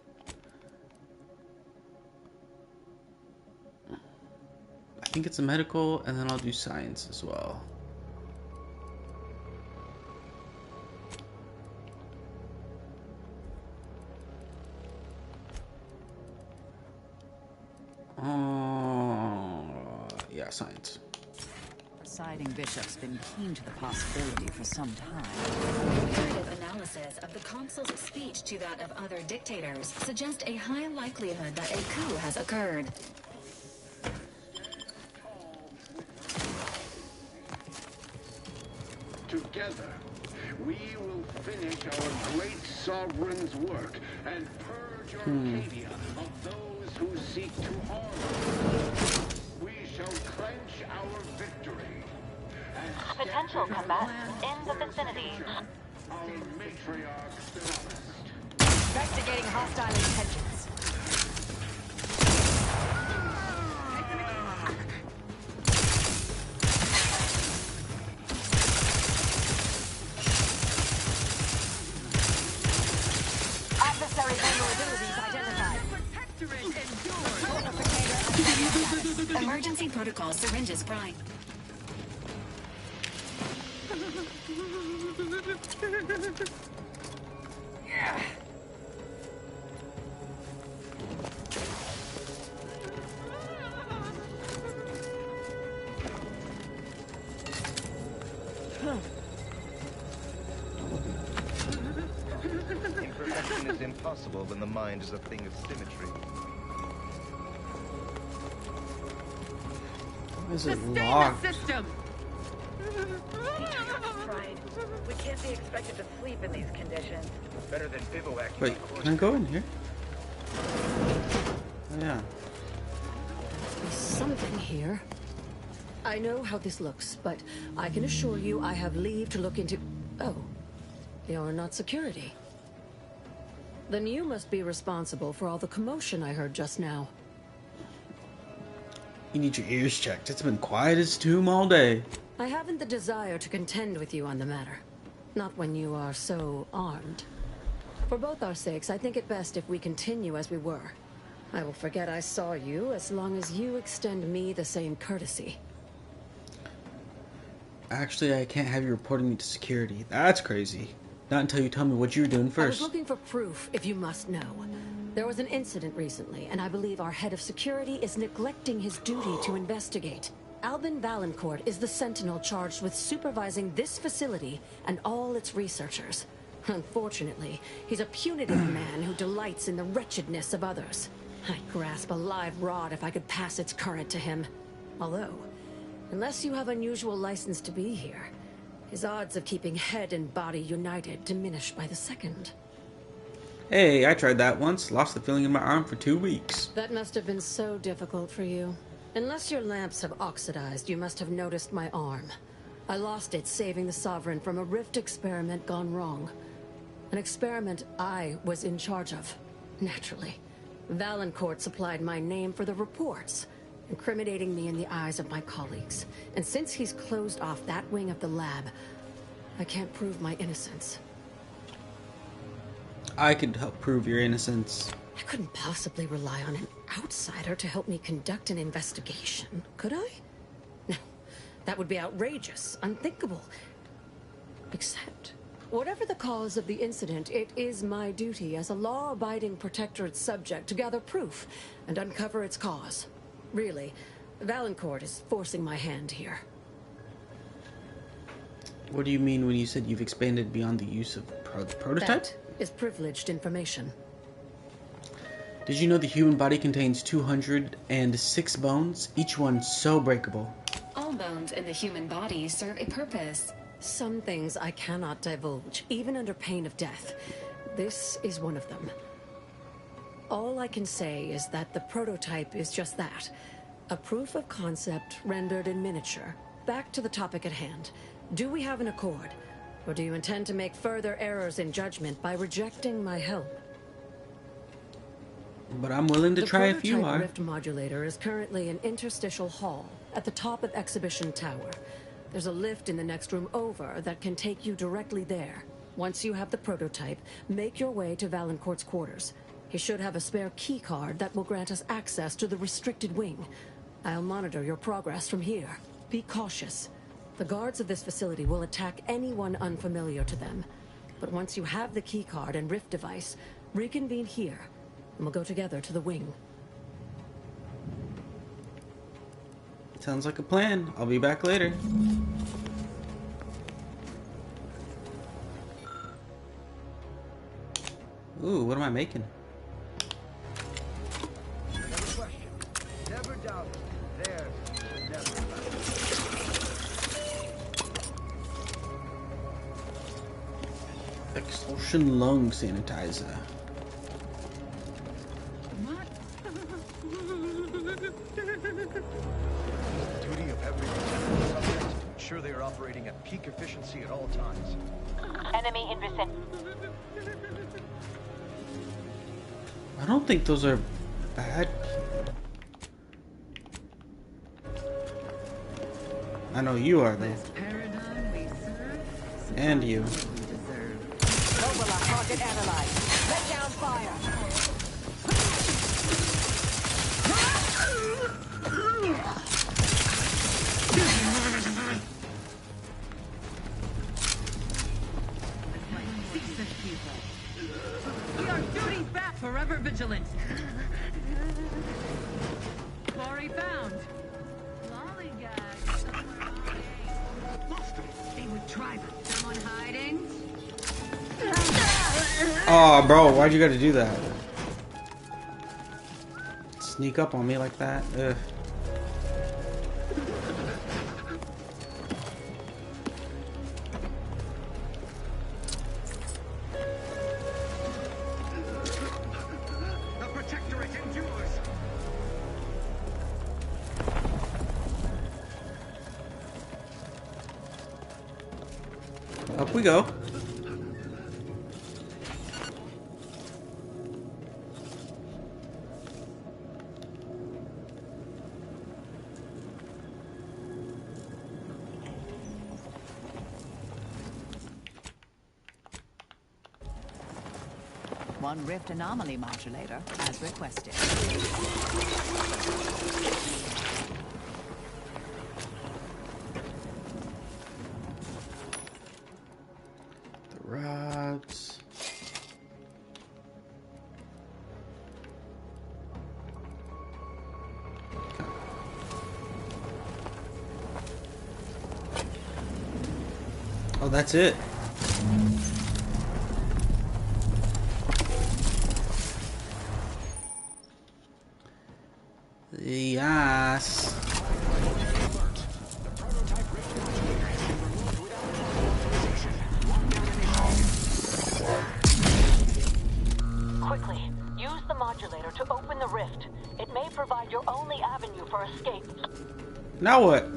I think it's a medical, and then I'll do science as well. Yeah, science. Presiding Bishop's been keen to the possibility for some time. Comparative analysis of the consul's speech to that of other dictators suggests a high likelihood that a coup has occurred. Together, we will finish our great sovereign's work and purge Arcadia of those who seek to harm us. We shall clench our victory. And Potential combatants in the vicinity. our matriarch's promised. Investigating hostile intentions. Adversary vulnerabilities identified. Emergency protocol syringes prime. Imperfection is impossible when the mind is a thing of symmetry. Why is it Sustain the locked? system! Pride. We can't be expected to sleep in these conditions. Better than bivouac. Wait, can I go in here? Oh, yeah. There's something here. I know how this looks, but I can assure you I have leave to look into... Oh, you're not security. Then you must be responsible for all the commotion I heard just now. You need your ears checked. It's been quiet as tomb all day. I haven't the desire to contend with you on the matter. Not when you are so armed. For both our sakes, I think it best if we continue as we were. I will forget I saw you as long as you extend me the same courtesy. Actually, I can't have you reporting me to security. That's crazy. Not until you tell me what you were doing I first. was looking for proof, if you must know. There was an incident recently, and I believe our head of security is neglecting his duty to investigate. Albin Valancourt is the sentinel charged with supervising this facility and all its researchers. Unfortunately, he's a punitive man who delights in the wretchedness of others. I'd grasp a live rod if I could pass its current to him. Although, unless you have unusual license to be here, his odds of keeping head and body united diminish by the second. Hey, I tried that once. Lost the feeling in my arm for 2 weeks. That must have been so difficult for you. Unless your lamps have oxidized, you must have noticed my arm. I lost it saving the Sovereign from a rift experiment gone wrong. An experiment I was in charge of, naturally. Valancourt supplied my name for the reports, incriminating me in the eyes of my colleagues. And since he's closed off that wing of the lab, I can't prove my innocence. I could help prove your innocence. I couldn't possibly rely on an outsider to help me conduct an investigation, could I? No, that would be outrageous, unthinkable. Except, whatever the cause of the incident, it is my duty as a law-abiding Protectorate subject to gather proof and uncover its cause. Really, Valancourt is forcing my hand here. What do you mean when you said you've expanded beyond the use of prototype? That is privileged information. Did you know the human body contains 206 bones, each one so breakable? All bones in the human body serve a purpose. Some things I cannot divulge, even under pain of death. This is one of them. All I can say is that the prototype is just that. A proof of concept rendered in miniature. Back to the topic at hand. Do we have an accord? Or do you intend to make further errors in judgment by rejecting my help? But I'm willing to try if you The are. prototype rift modulator is currently in Interstitial Hall, at the top of Exhibition Tower. There's a lift in the next room over that can take you directly there. Once you have the prototype, make your way to Valancourt's quarters. He should have a spare key card that will grant us access to the restricted wing. I'll monitor your progress from here. Be cautious. The guards of this facility will attack anyone unfamiliar to them. But once you have the key card and rift device, reconvene here, and we'll go together to the wing. Sounds like a plan. I'll be back later. Ooh, what am I making? Never question. Never doubt. There. Never Expulsion lung sanitizer. Duty of every subject to ensure they are operating at peak efficiency at all times. Enemy in vicinity. I don't think those are bad. I know you are though. And you. Mobile target analyzed. Let down fire. We are duty back, forever vigilant. Quarry found. Lollygag somewhere on A. They would try, but someone hiding. Oh, bro, why'd you gotta do that? Sneak up on me like that? Ugh. The Protectorate endures. Up we go. One rift anomaly modulator, as requested. The rods. Oh, that's it. Yes. Quickly, use the modulator to open the rift. It may provide your only avenue for escape. Now what?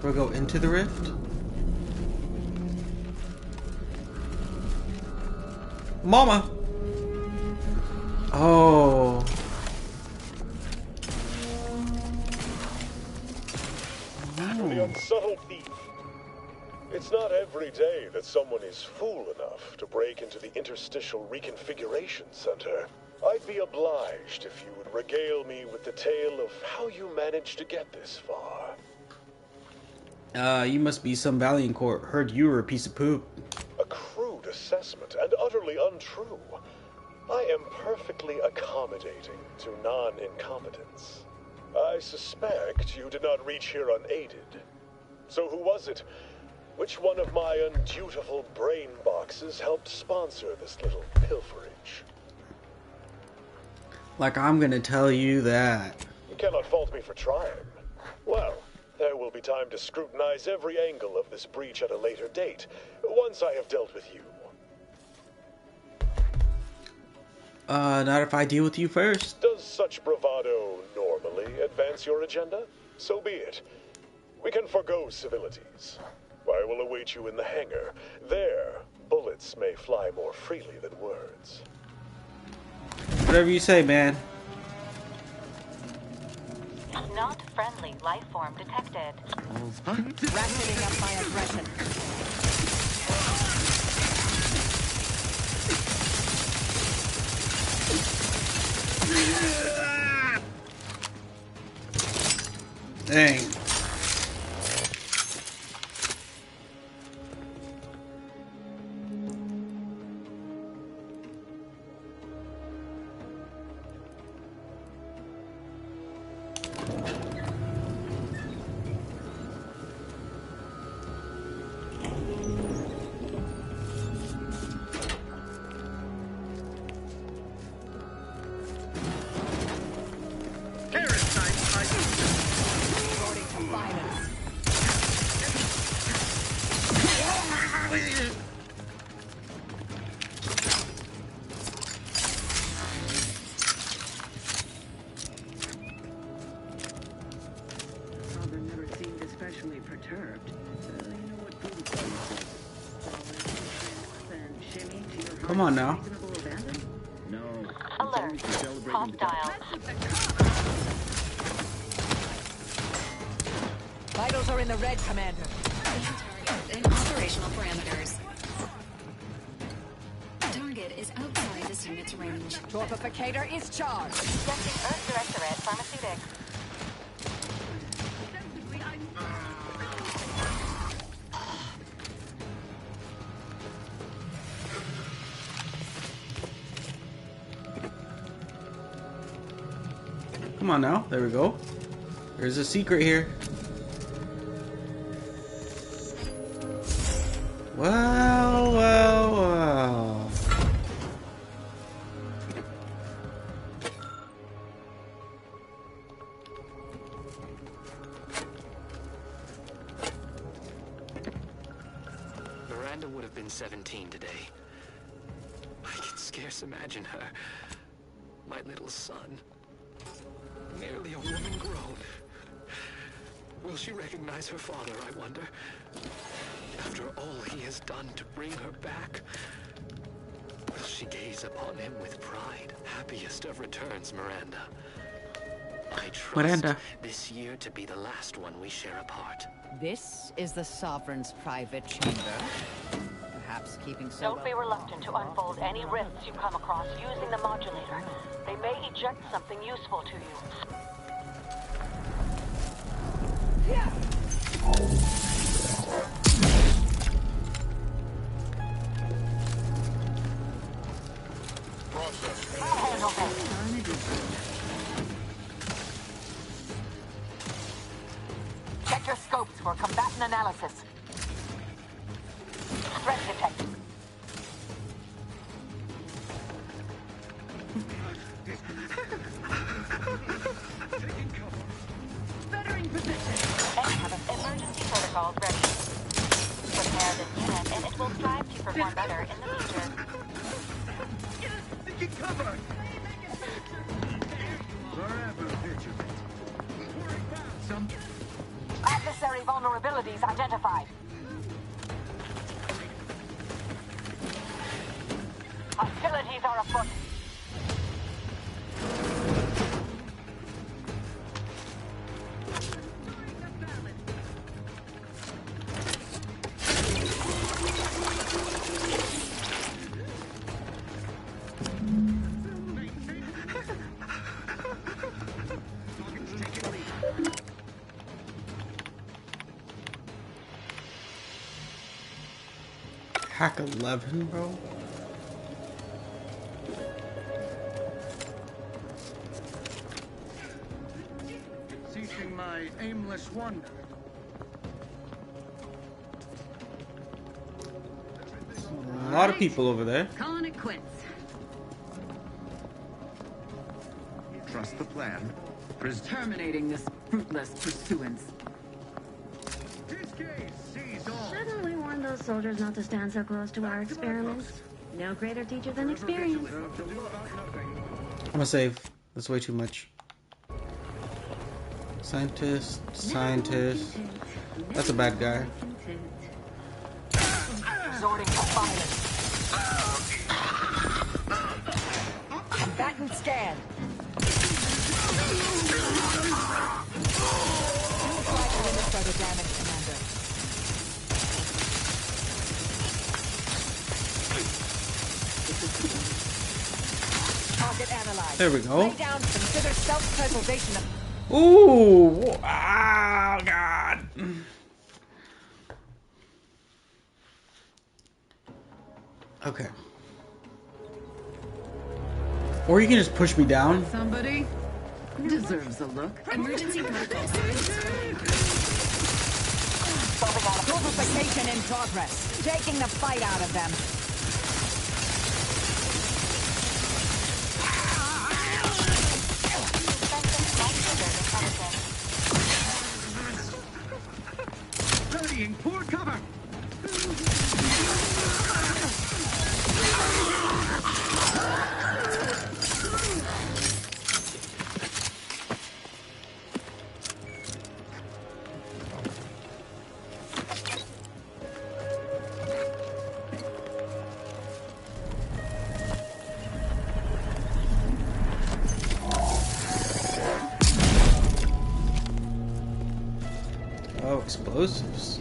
We'll go into the rift? Mama! Oh. The unsubtle thief. It's not every day that someone is fool enough to break into the Interstitial Reconfiguration Center. I'd be obliged if you would regale me with the tale of how you managed to get this far. You must be some Valancourt. Heard you were a piece of poop. A crude assessment and utterly untrue. I am perfectly accommodating to non-incompetence. I suspect you did not reach here unaided. So who was it? Which one of my undutiful brain boxes helped sponsor this little pilferage? Like I'm gonna tell you that. You cannot fault me for trying. Well, there will be time to scrutinize every angle of this breach at a later date, once I have dealt with you. Not if I deal with you first. Does such bravado normally advance your agenda? So be it. We can forgo civilities. I will await you in the hangar. There, bullets may fly more freely than words. Whatever you say, man. Not friendly life form detected. Ratcheting up my aggression. Dang. Sovereign never seemed especially perturbed. You know what good shimmy to your Come on now. reasonable abandon? No. Alert. Hostile. Vitals are in the red, Commander. Target and operational parameters. Target is outside this unit's range. Torpificator is charged. Sending Earth Directorate Pharmaceutics. Come on now. There we go. There's a secret here. Well, well, well. Miranda would have been 17 today. I can scarce imagine her. My little son. Nearly a woman grown. Will she recognize her father, I wonder? After all he has done to bring her back, will she gaze upon him with pride? Happiest of returns, Miranda. I trust Miranda. this year to be the last one we share apart. This is the Sovereign's private chamber. Perhaps keeping so Don't be reluctant to unfold any rifts you come across using the modulator. They may eject something useful to you. Check your scopes for combatant analysis. Threat detected. Bettering position. Emergency protocols ready. Prepare this unit and it will strive to perform better in the future. Get cover! Forever vigilant. Some Adversary vulnerabilities identified. Hostilities are afoot. Hack 11, bro. ceasing my aimless wonder. A lot of people over there. Calling it quits. Trust the plan. Terminating this fruitless pursuance. Shouldn't we warn those soldiers not to stand so close to our experiments? No greater teacher than experience. I'm gonna save. That's way too much. Scientist. That's a bad guy. Resorting to violence. Combatant scan. further damage, Commander. Target analyzed. There we go. Lay down, consider self-preservation of... Ooh! Ah, God! Okay. Or you can just push me down. Somebody deserves a look. Emergency protocol signs. Purification in progress. Taking the fight out of them. Studying poor cover. Oh, explosives.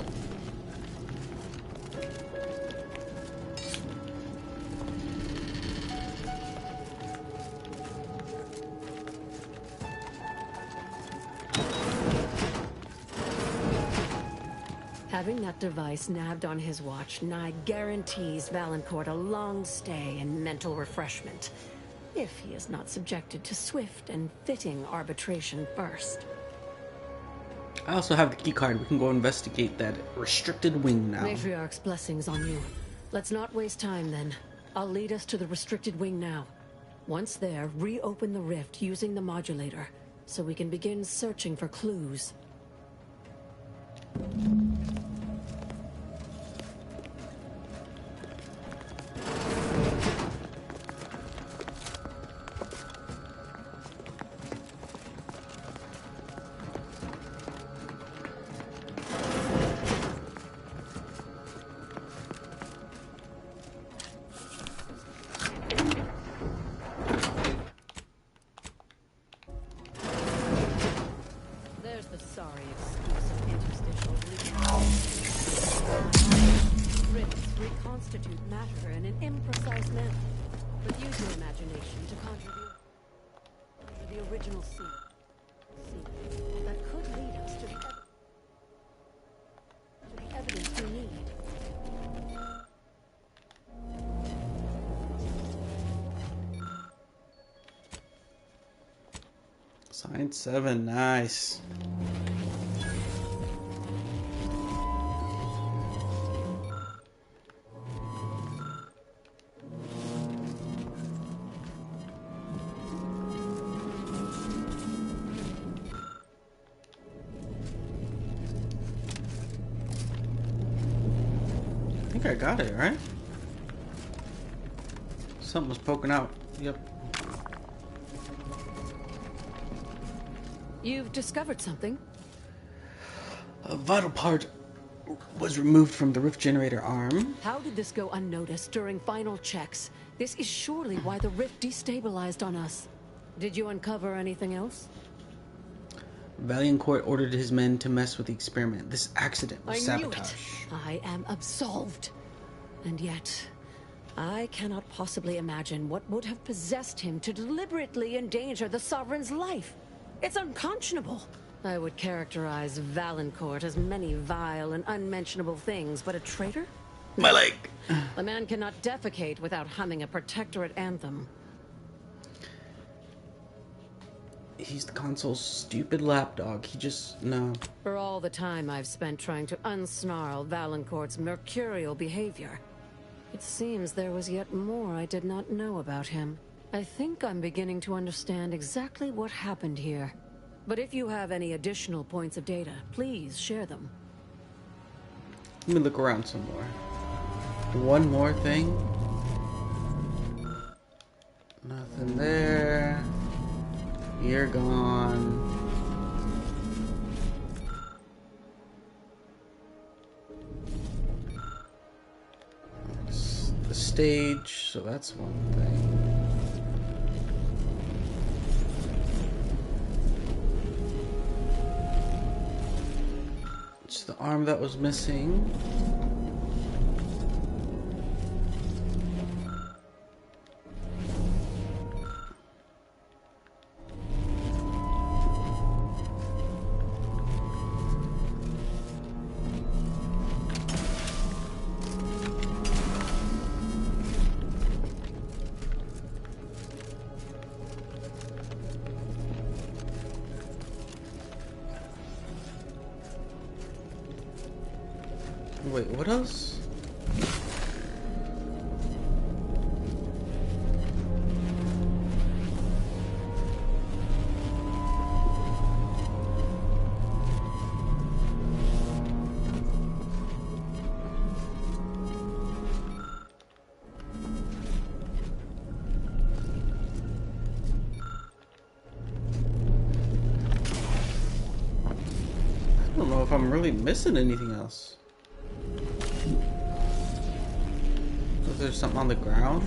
Having that device nabbed on his watch nigh guarantees Valancourt a long stay and mental refreshment, if he is not subjected to swift and fitting arbitration first. I also have the key card. We can go investigate that restricted wing now. Matriarch's blessings on you. Let's not waste time then. I'll lead us to the restricted wing now. Once there, reopen the rift using the modulator, so we can begin searching for clues. There's the sorry excuse of interstitial rifts reconstitute matter in an imprecise manner, but use your imagination to contribute to the original scene that could lead us to the evidence we need. Science 7, nice. I think I got it, right? Something was poking out. Yep. You've discovered something? A vital part was removed from the rift generator arm. How did this go unnoticed during final checks? This is surely why the rift destabilized on us. Did you uncover anything else? Valancourt ordered his men to mess with the experiment. This accident was I knew sabotage. it. I am absolved. And yet, I cannot possibly imagine what would have possessed him to deliberately endanger the Sovereign's life. It's unconscionable. I would characterize Valancourt as many vile and unmentionable things, but a traitor? My leg! A man cannot defecate without humming a Protectorate anthem. He's the console's stupid lapdog. He just, no. For all the time I've spent trying to unsnarl Valancourt's mercurial behavior, it seems there was yet more I did not know about him. I think I'm beginning to understand exactly what happened here. But if you have any additional points of data, please share them. Let me look around some more. One more thing. Nothing there. You're gone. That's the stage, so that's one thing. arm that was missing. Wait, what else? I don't know if I'm really missing anything else. There's something on the ground.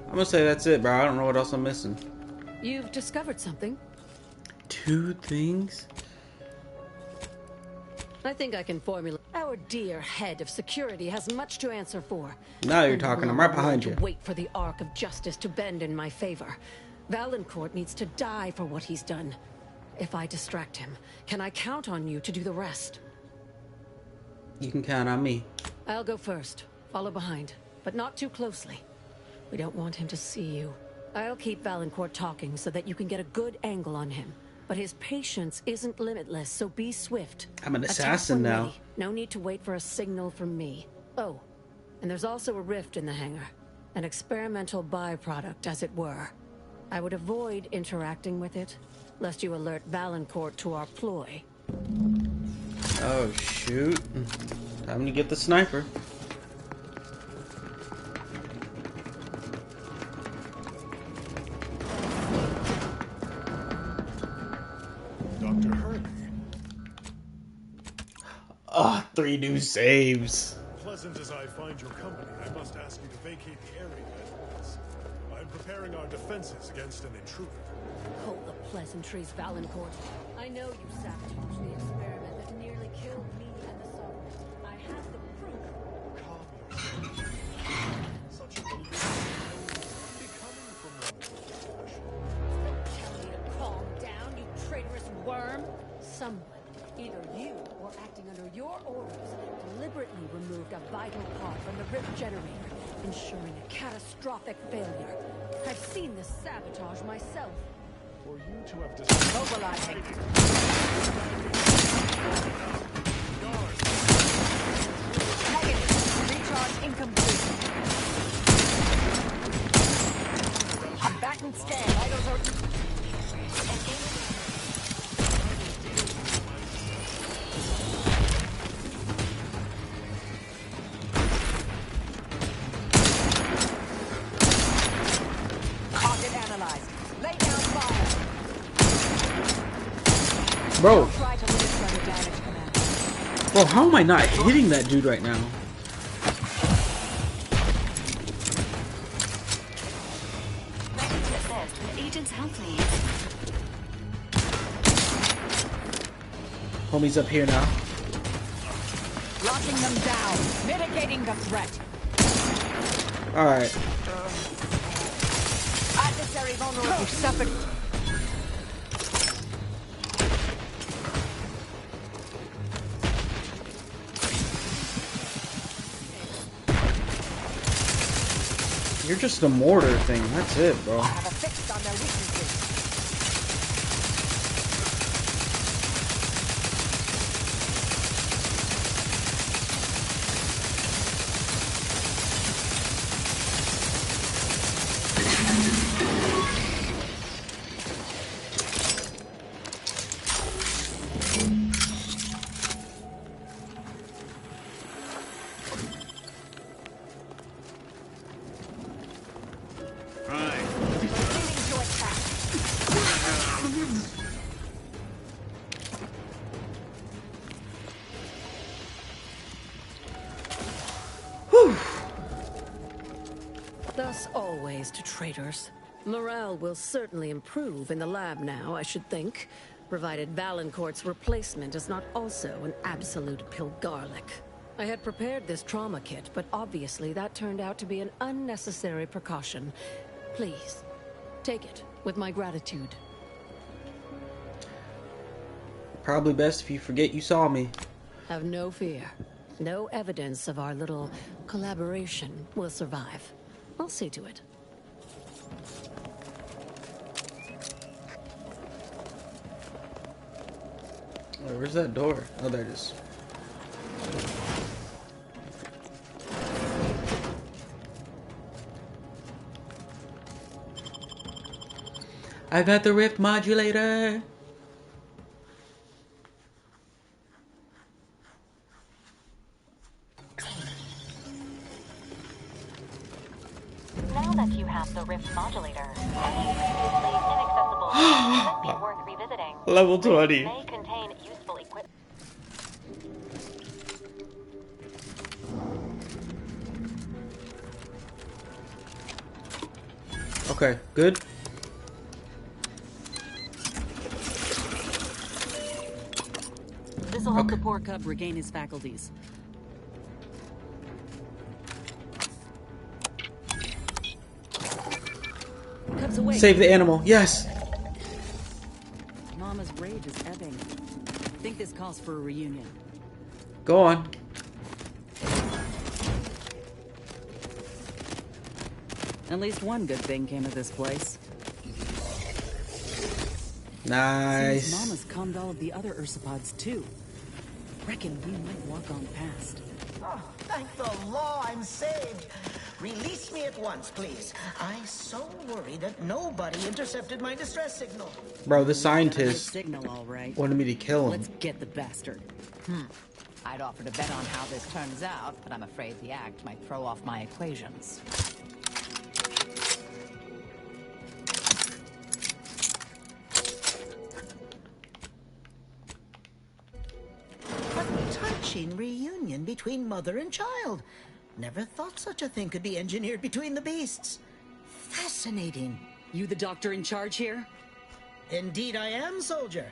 I'm gonna say that's it, bro. I don't know what else I'm missing. You've discovered something. 2 things? I think I can formulate. Our dear head of security has much to answer for. Now you're talking. I'm right behind you. Wait for the arc of justice to bend in my favor. Valancourt needs to die for what he's done. If I distract him, can I count on you to do the rest? You can count on me. I'll go first. Follow behind, but not too closely. We don't want him to see you. I'll keep Valancourt talking so that you can get a good angle on him. But his patience isn't limitless, so be swift. I'm an Attack assassin when now. ready. No need to wait for a signal from me. Oh, and there's also a rift in the hangar. An experimental byproduct, as it were. I would avoid interacting with it, lest you alert Valancourt to our ploy. Oh, shoot. Time to get the sniper. Dr. Hurley. Ah, 3 new saves. Pleasant as I find your company, I must ask you to vacate the area at once. I'm preparing our defenses against an intruder. Hold the pleasantries, Valancourt. I know you sabotaged the experiment that nearly killed me and the Sovereign. I have the proof. Calm yourself. Such a belief is unbecoming from one of your profession. Tell me to calm down, you traitorous worm. Someone, either you or acting under your orders, deliberately removed a vital part from the rift generator, ensuring a catastrophic failure. I've seen this sabotage myself. For you to have Mobilizing. Negative. Recharge incomplete. Combatant scan. Vitals are... Target analyzed. Lay down fire. Bro. Try to limit further damage, Commander. Bro, how am I not hitting that dude right now? Ready to assist with agent's health needs. Homie's up here now. Locking them down. Mitigating the threat. Alright. Adversary vulnerable. Suffolk. You're just a mortar thing. That's it, bro. I have a fix on their weaknesses. Leading to attack. Thus always to traitors. Morale will certainly improve in the lab now, I should think, provided Valancourt's replacement is not also an absolute Pilgarlic. I had prepared this trauma kit, but obviously that turned out to be an unnecessary precaution. Please, take it with my gratitude. Probably best if you forget you saw me. Have no fear. No evidence of our little collaboration will survive. I'll see to it. Oh, where's that door? Oh, there it is. I got the rift modulator. Now that you have the rift modulator, any previously inaccessible might be worth revisiting. Level 20. May contain useful equipment. Okay, good. This'll help the poor cub regain his faculties. Cub's awake. Save the animal. Yes. Mama's rage is ebbing. I think this calls for a reunion. Go on. At least one good thing came of this place. Nice. Seems Mama's calmed all of the other Ursopods too. Reckon we might walk on past. Oh, thank the law, I'm saved. Release me at once, please. I so worry that nobody intercepted my distress signal. Bro, the scientist Signal, all right. wanted me to kill him. Let's get the bastard. I'd offer to bet on how this turns out, but I'm afraid the act might throw off my equations. A touching reunion between mother and child. Never thought such a thing could be engineered between the beasts. Fascinating. You the doctor in charge here? Indeed I am, soldier.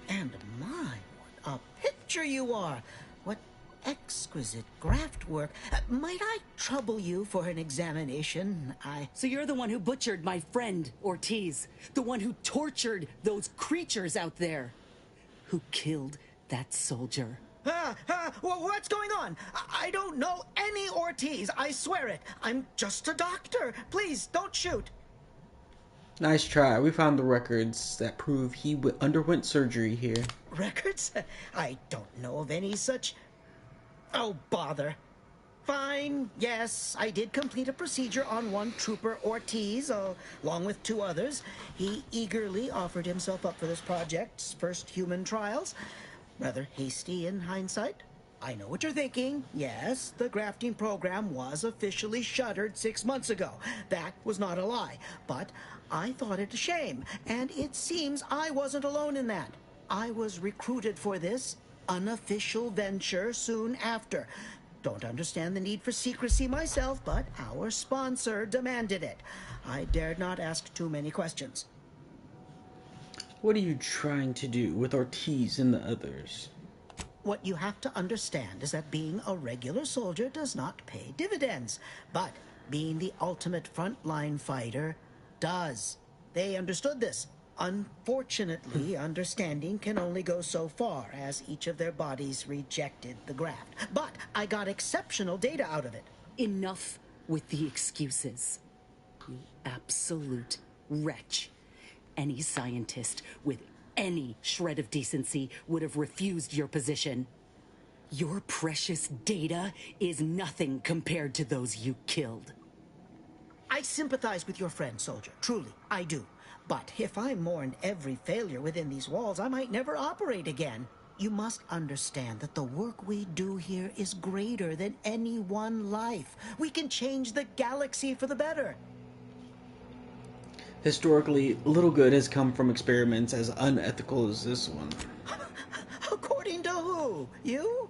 And my, what a picture you are. What exquisite graft work. Might I trouble you for an examination? So you're the one who butchered my friend, Ortiz. The one who tortured those creatures out there. Who killed that soldier. What's going on? I don't know any Ortiz, I swear it. I'm just a doctor. Please, don't shoot. Nice try. We found the records that prove he underwent surgery here. Records? I don't know of any such... Oh, bother. Fine, yes, I did complete a procedure on one Trooper Ortiz, along with two others. He eagerly offered himself up for this project's first human trials. Rather hasty in hindsight. I know what you're thinking. Yes, the grafting program was officially shuttered 6 months ago. That was not a lie. But I thought it a shame, and it seems I wasn't alone in that. I was recruited for this unofficial venture soon after. Don't understand the need for secrecy myself, but our sponsor demanded it. I dared not ask too many questions. What are you trying to do with Ortiz and the others? What you have to understand is that being a regular soldier does not pay dividends, but being the ultimate frontline fighter does. They understood this. Unfortunately, understanding can only go so far, as each of their bodies rejected the graft. But I got exceptional data out of it. Enough with the excuses. You absolute wretch. Any scientist with any shred of decency would have refused your position. Your precious data is nothing compared to those you killed. I sympathize with your friend, soldier. Truly, I do. But if I mourned every failure within these walls, I might never operate again. You must understand that the work we do here is greater than any one life. We can change the galaxy for the better. Historically, little good has come from experiments as unethical as this one. According to who? You?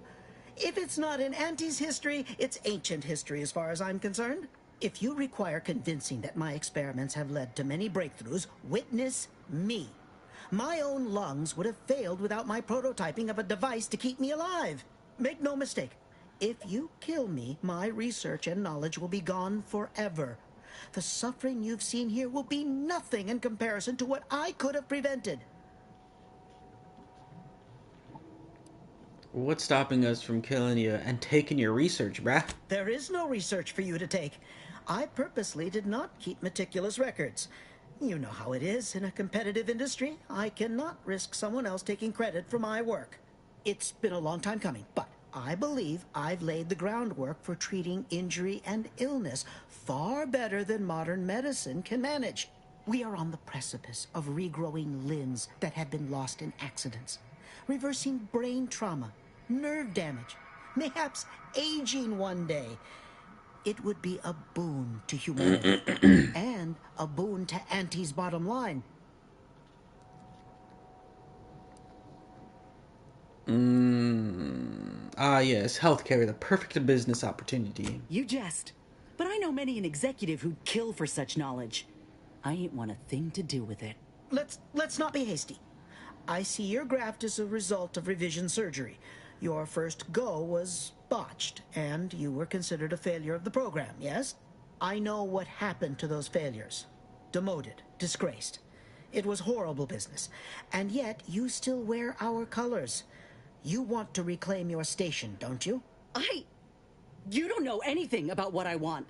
If it's not in Auntie's history, it's ancient history as far as I'm concerned. If you require convincing that my experiments have led to many breakthroughs, witness me. My own lungs would have failed without my prototyping of a device to keep me alive. Make no mistake, if you kill me, my research and knowledge will be gone forever. The suffering you've seen here will be nothing in comparison to what I could have prevented. What's stopping us from killing you and taking your research, bruh? There is no research for you to take. I purposely did not keep meticulous records. You know how it is in a competitive industry. I cannot risk someone else taking credit for my work. It's been a long time coming, but I believe I've laid the groundwork for treating injury and illness far better than modern medicine can manage. We are on the precipice of regrowing limbs that have been lost in accidents, reversing brain trauma, nerve damage, mayhaps aging one day. It would be a boon to humanity and a boon to Auntie's bottom line. Ah, yes, healthcare, the perfect business opportunity. You jest. But I know many an executive who'd kill for such knowledge. I ain't want a thing to do with it. Let's not be hasty. I see your graft is a result of revision surgery. Your first go was botched, and you were considered a failure of the program, yes? I know what happened to those failures. Demoted, disgraced. It was horrible business. And yet, you still wear our colors. You want to reclaim your station, don't you? You don't know anything about what I want.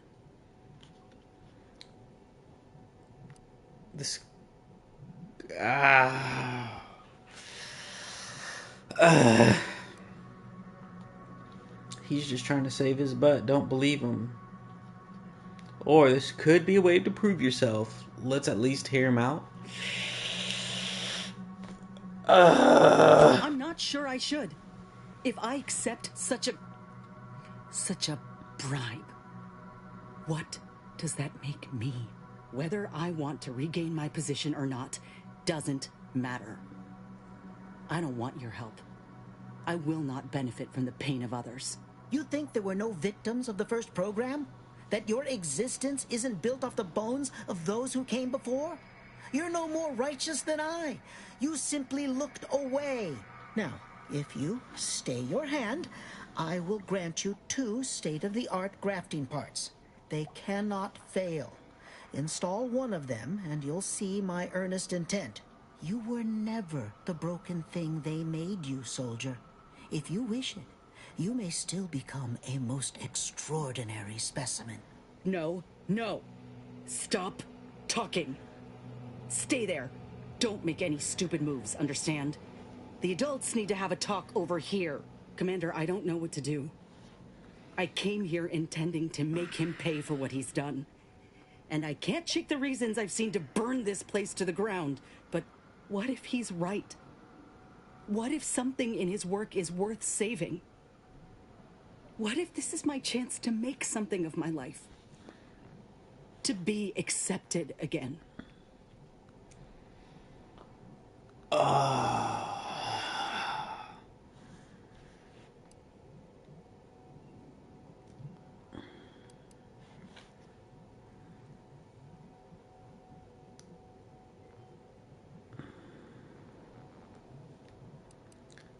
This... He's just trying to save his butt. Don't believe him. Or this could be a way to prove yourself. Let's at least hear him out. I'm not sure I should. If I accept such a bribe, what does that make me? Whether I want to regain my position or not doesn't matter. I don't want your help. I will not benefit from the pain of others. You think there were no victims of the first program? That your existence isn't built off the bones of those who came before? You're no more righteous than I. You simply looked away. Now, if you stay your hand, I will grant you 2 state-of-the-art grafting parts. They cannot fail. Install one of them, and you'll see my earnest intent. You were never the broken thing they made you, soldier. If you wish it, you may still become a most extraordinary specimen. No. Stop talking. Stay there. Don't make any stupid moves, understand? The adults need to have a talk over here. Commander, I don't know what to do. I came here intending to make him pay for what he's done. And I can't shake the reasons I've seen to burn this place to the ground. But what if he's right? What if something in his work is worth saving? What if this is my chance to make something of my life? To be accepted again?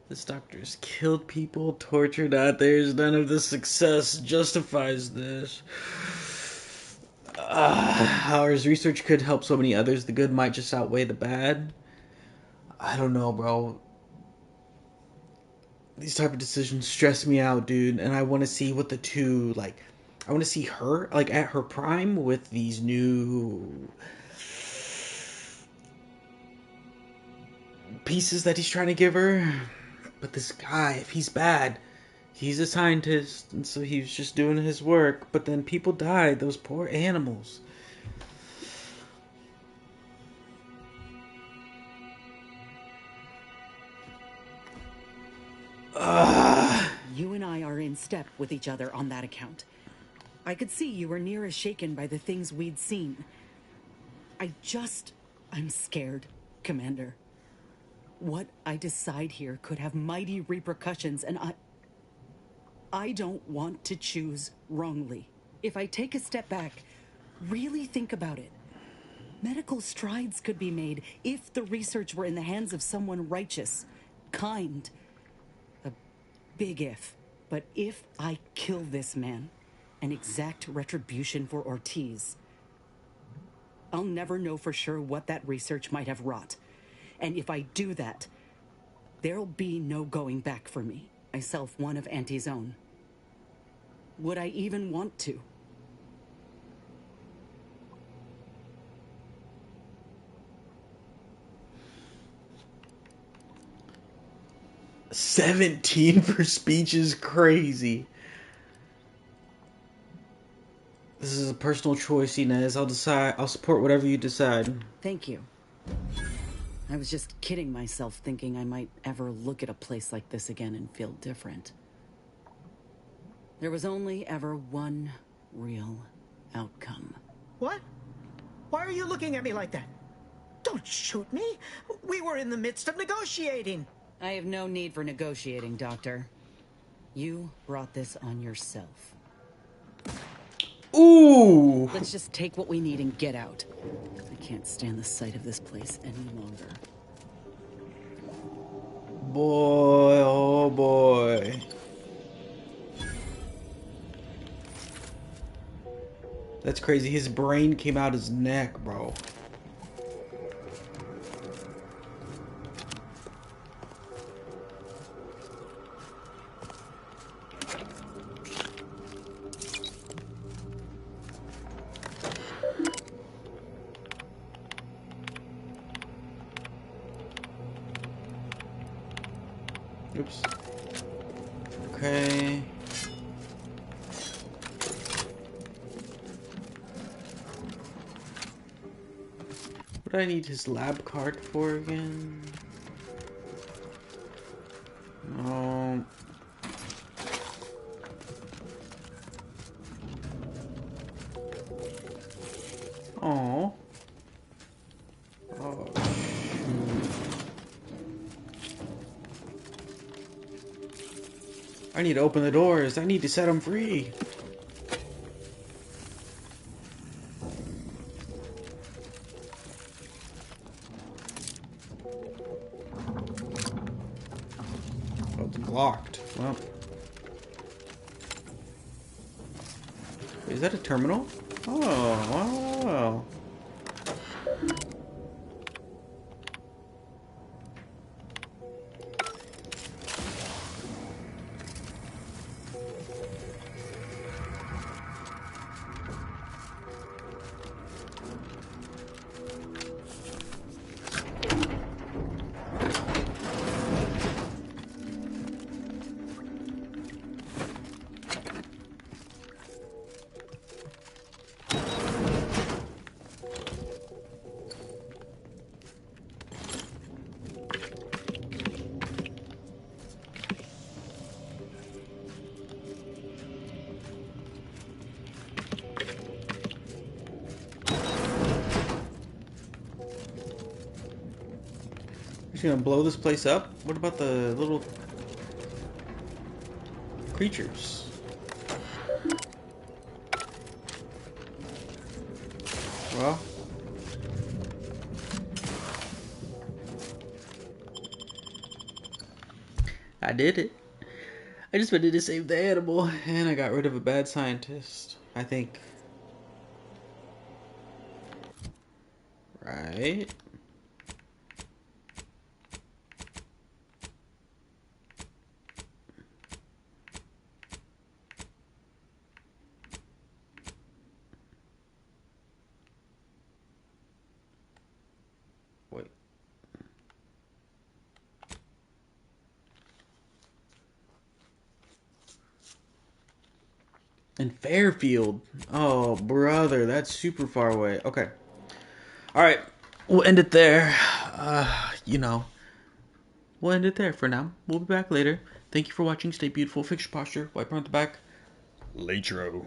This doctor's killed people, tortured others. None of the success justifies this. How his research could help so many others. The good might just outweigh the bad. I don't know, bro. These type of decisions stress me out, dude. And I want to see what the two, like... I want to see her, like, at her prime with these new... pieces that he's trying to give her. But this guy, if he's bad, he's a scientist, and so he was just doing his work. But then people died, those poor animals. You and I are in step with each other on that account. I could see you were near as shaken by the things we'd seen. I'm scared, Commander. What I decide here could have mighty repercussions, and I don't want to choose wrongly If I take a step back, really think about it. Medical strides could be made if the research were in the hands of someone righteous, kind. A big if. But if I kill this man and exact retribution for Ortiz, I'll never know for sure what that research might have wrought. And if I do that, there'll be no going back for me, myself one of Auntie's own. Would I even want to? $17 for speech is crazy. This is a personal choice, Inez. I'll support whatever you decide. Thank you. I was just kidding myself, thinking I might ever look at a place like this again and feel different. There was only ever one real outcome. What? Why are you looking at me like that? Don't shoot me. We were in the midst of negotiating. I have no need for negotiating, Doctor. You brought this on yourself. Ooh! Let's just take what we need and get out. I can't stand the sight of this place any longer. Boy, oh boy. That's crazy. His brain came out his neck, bro. Oops. Okay. What do I need his lab card for again? Oh. Oh. I need to open the doors. I need to set him free. Oh, it's blocked. Well. Wait, is that a terminal? Oh, wow. Gonna blow this place up? What about the little creatures? Well, I did it. I just wanted to save the animal, and I got rid of a bad scientist, I think. Right? Wait. In Fairfield. Oh, brother, that's super far away. Okay. All right. We'll end it there. We'll end it there for now. We'll be back later. Thank you for watching. Stay beautiful. Fix your posture. Wipe around the back. Latro.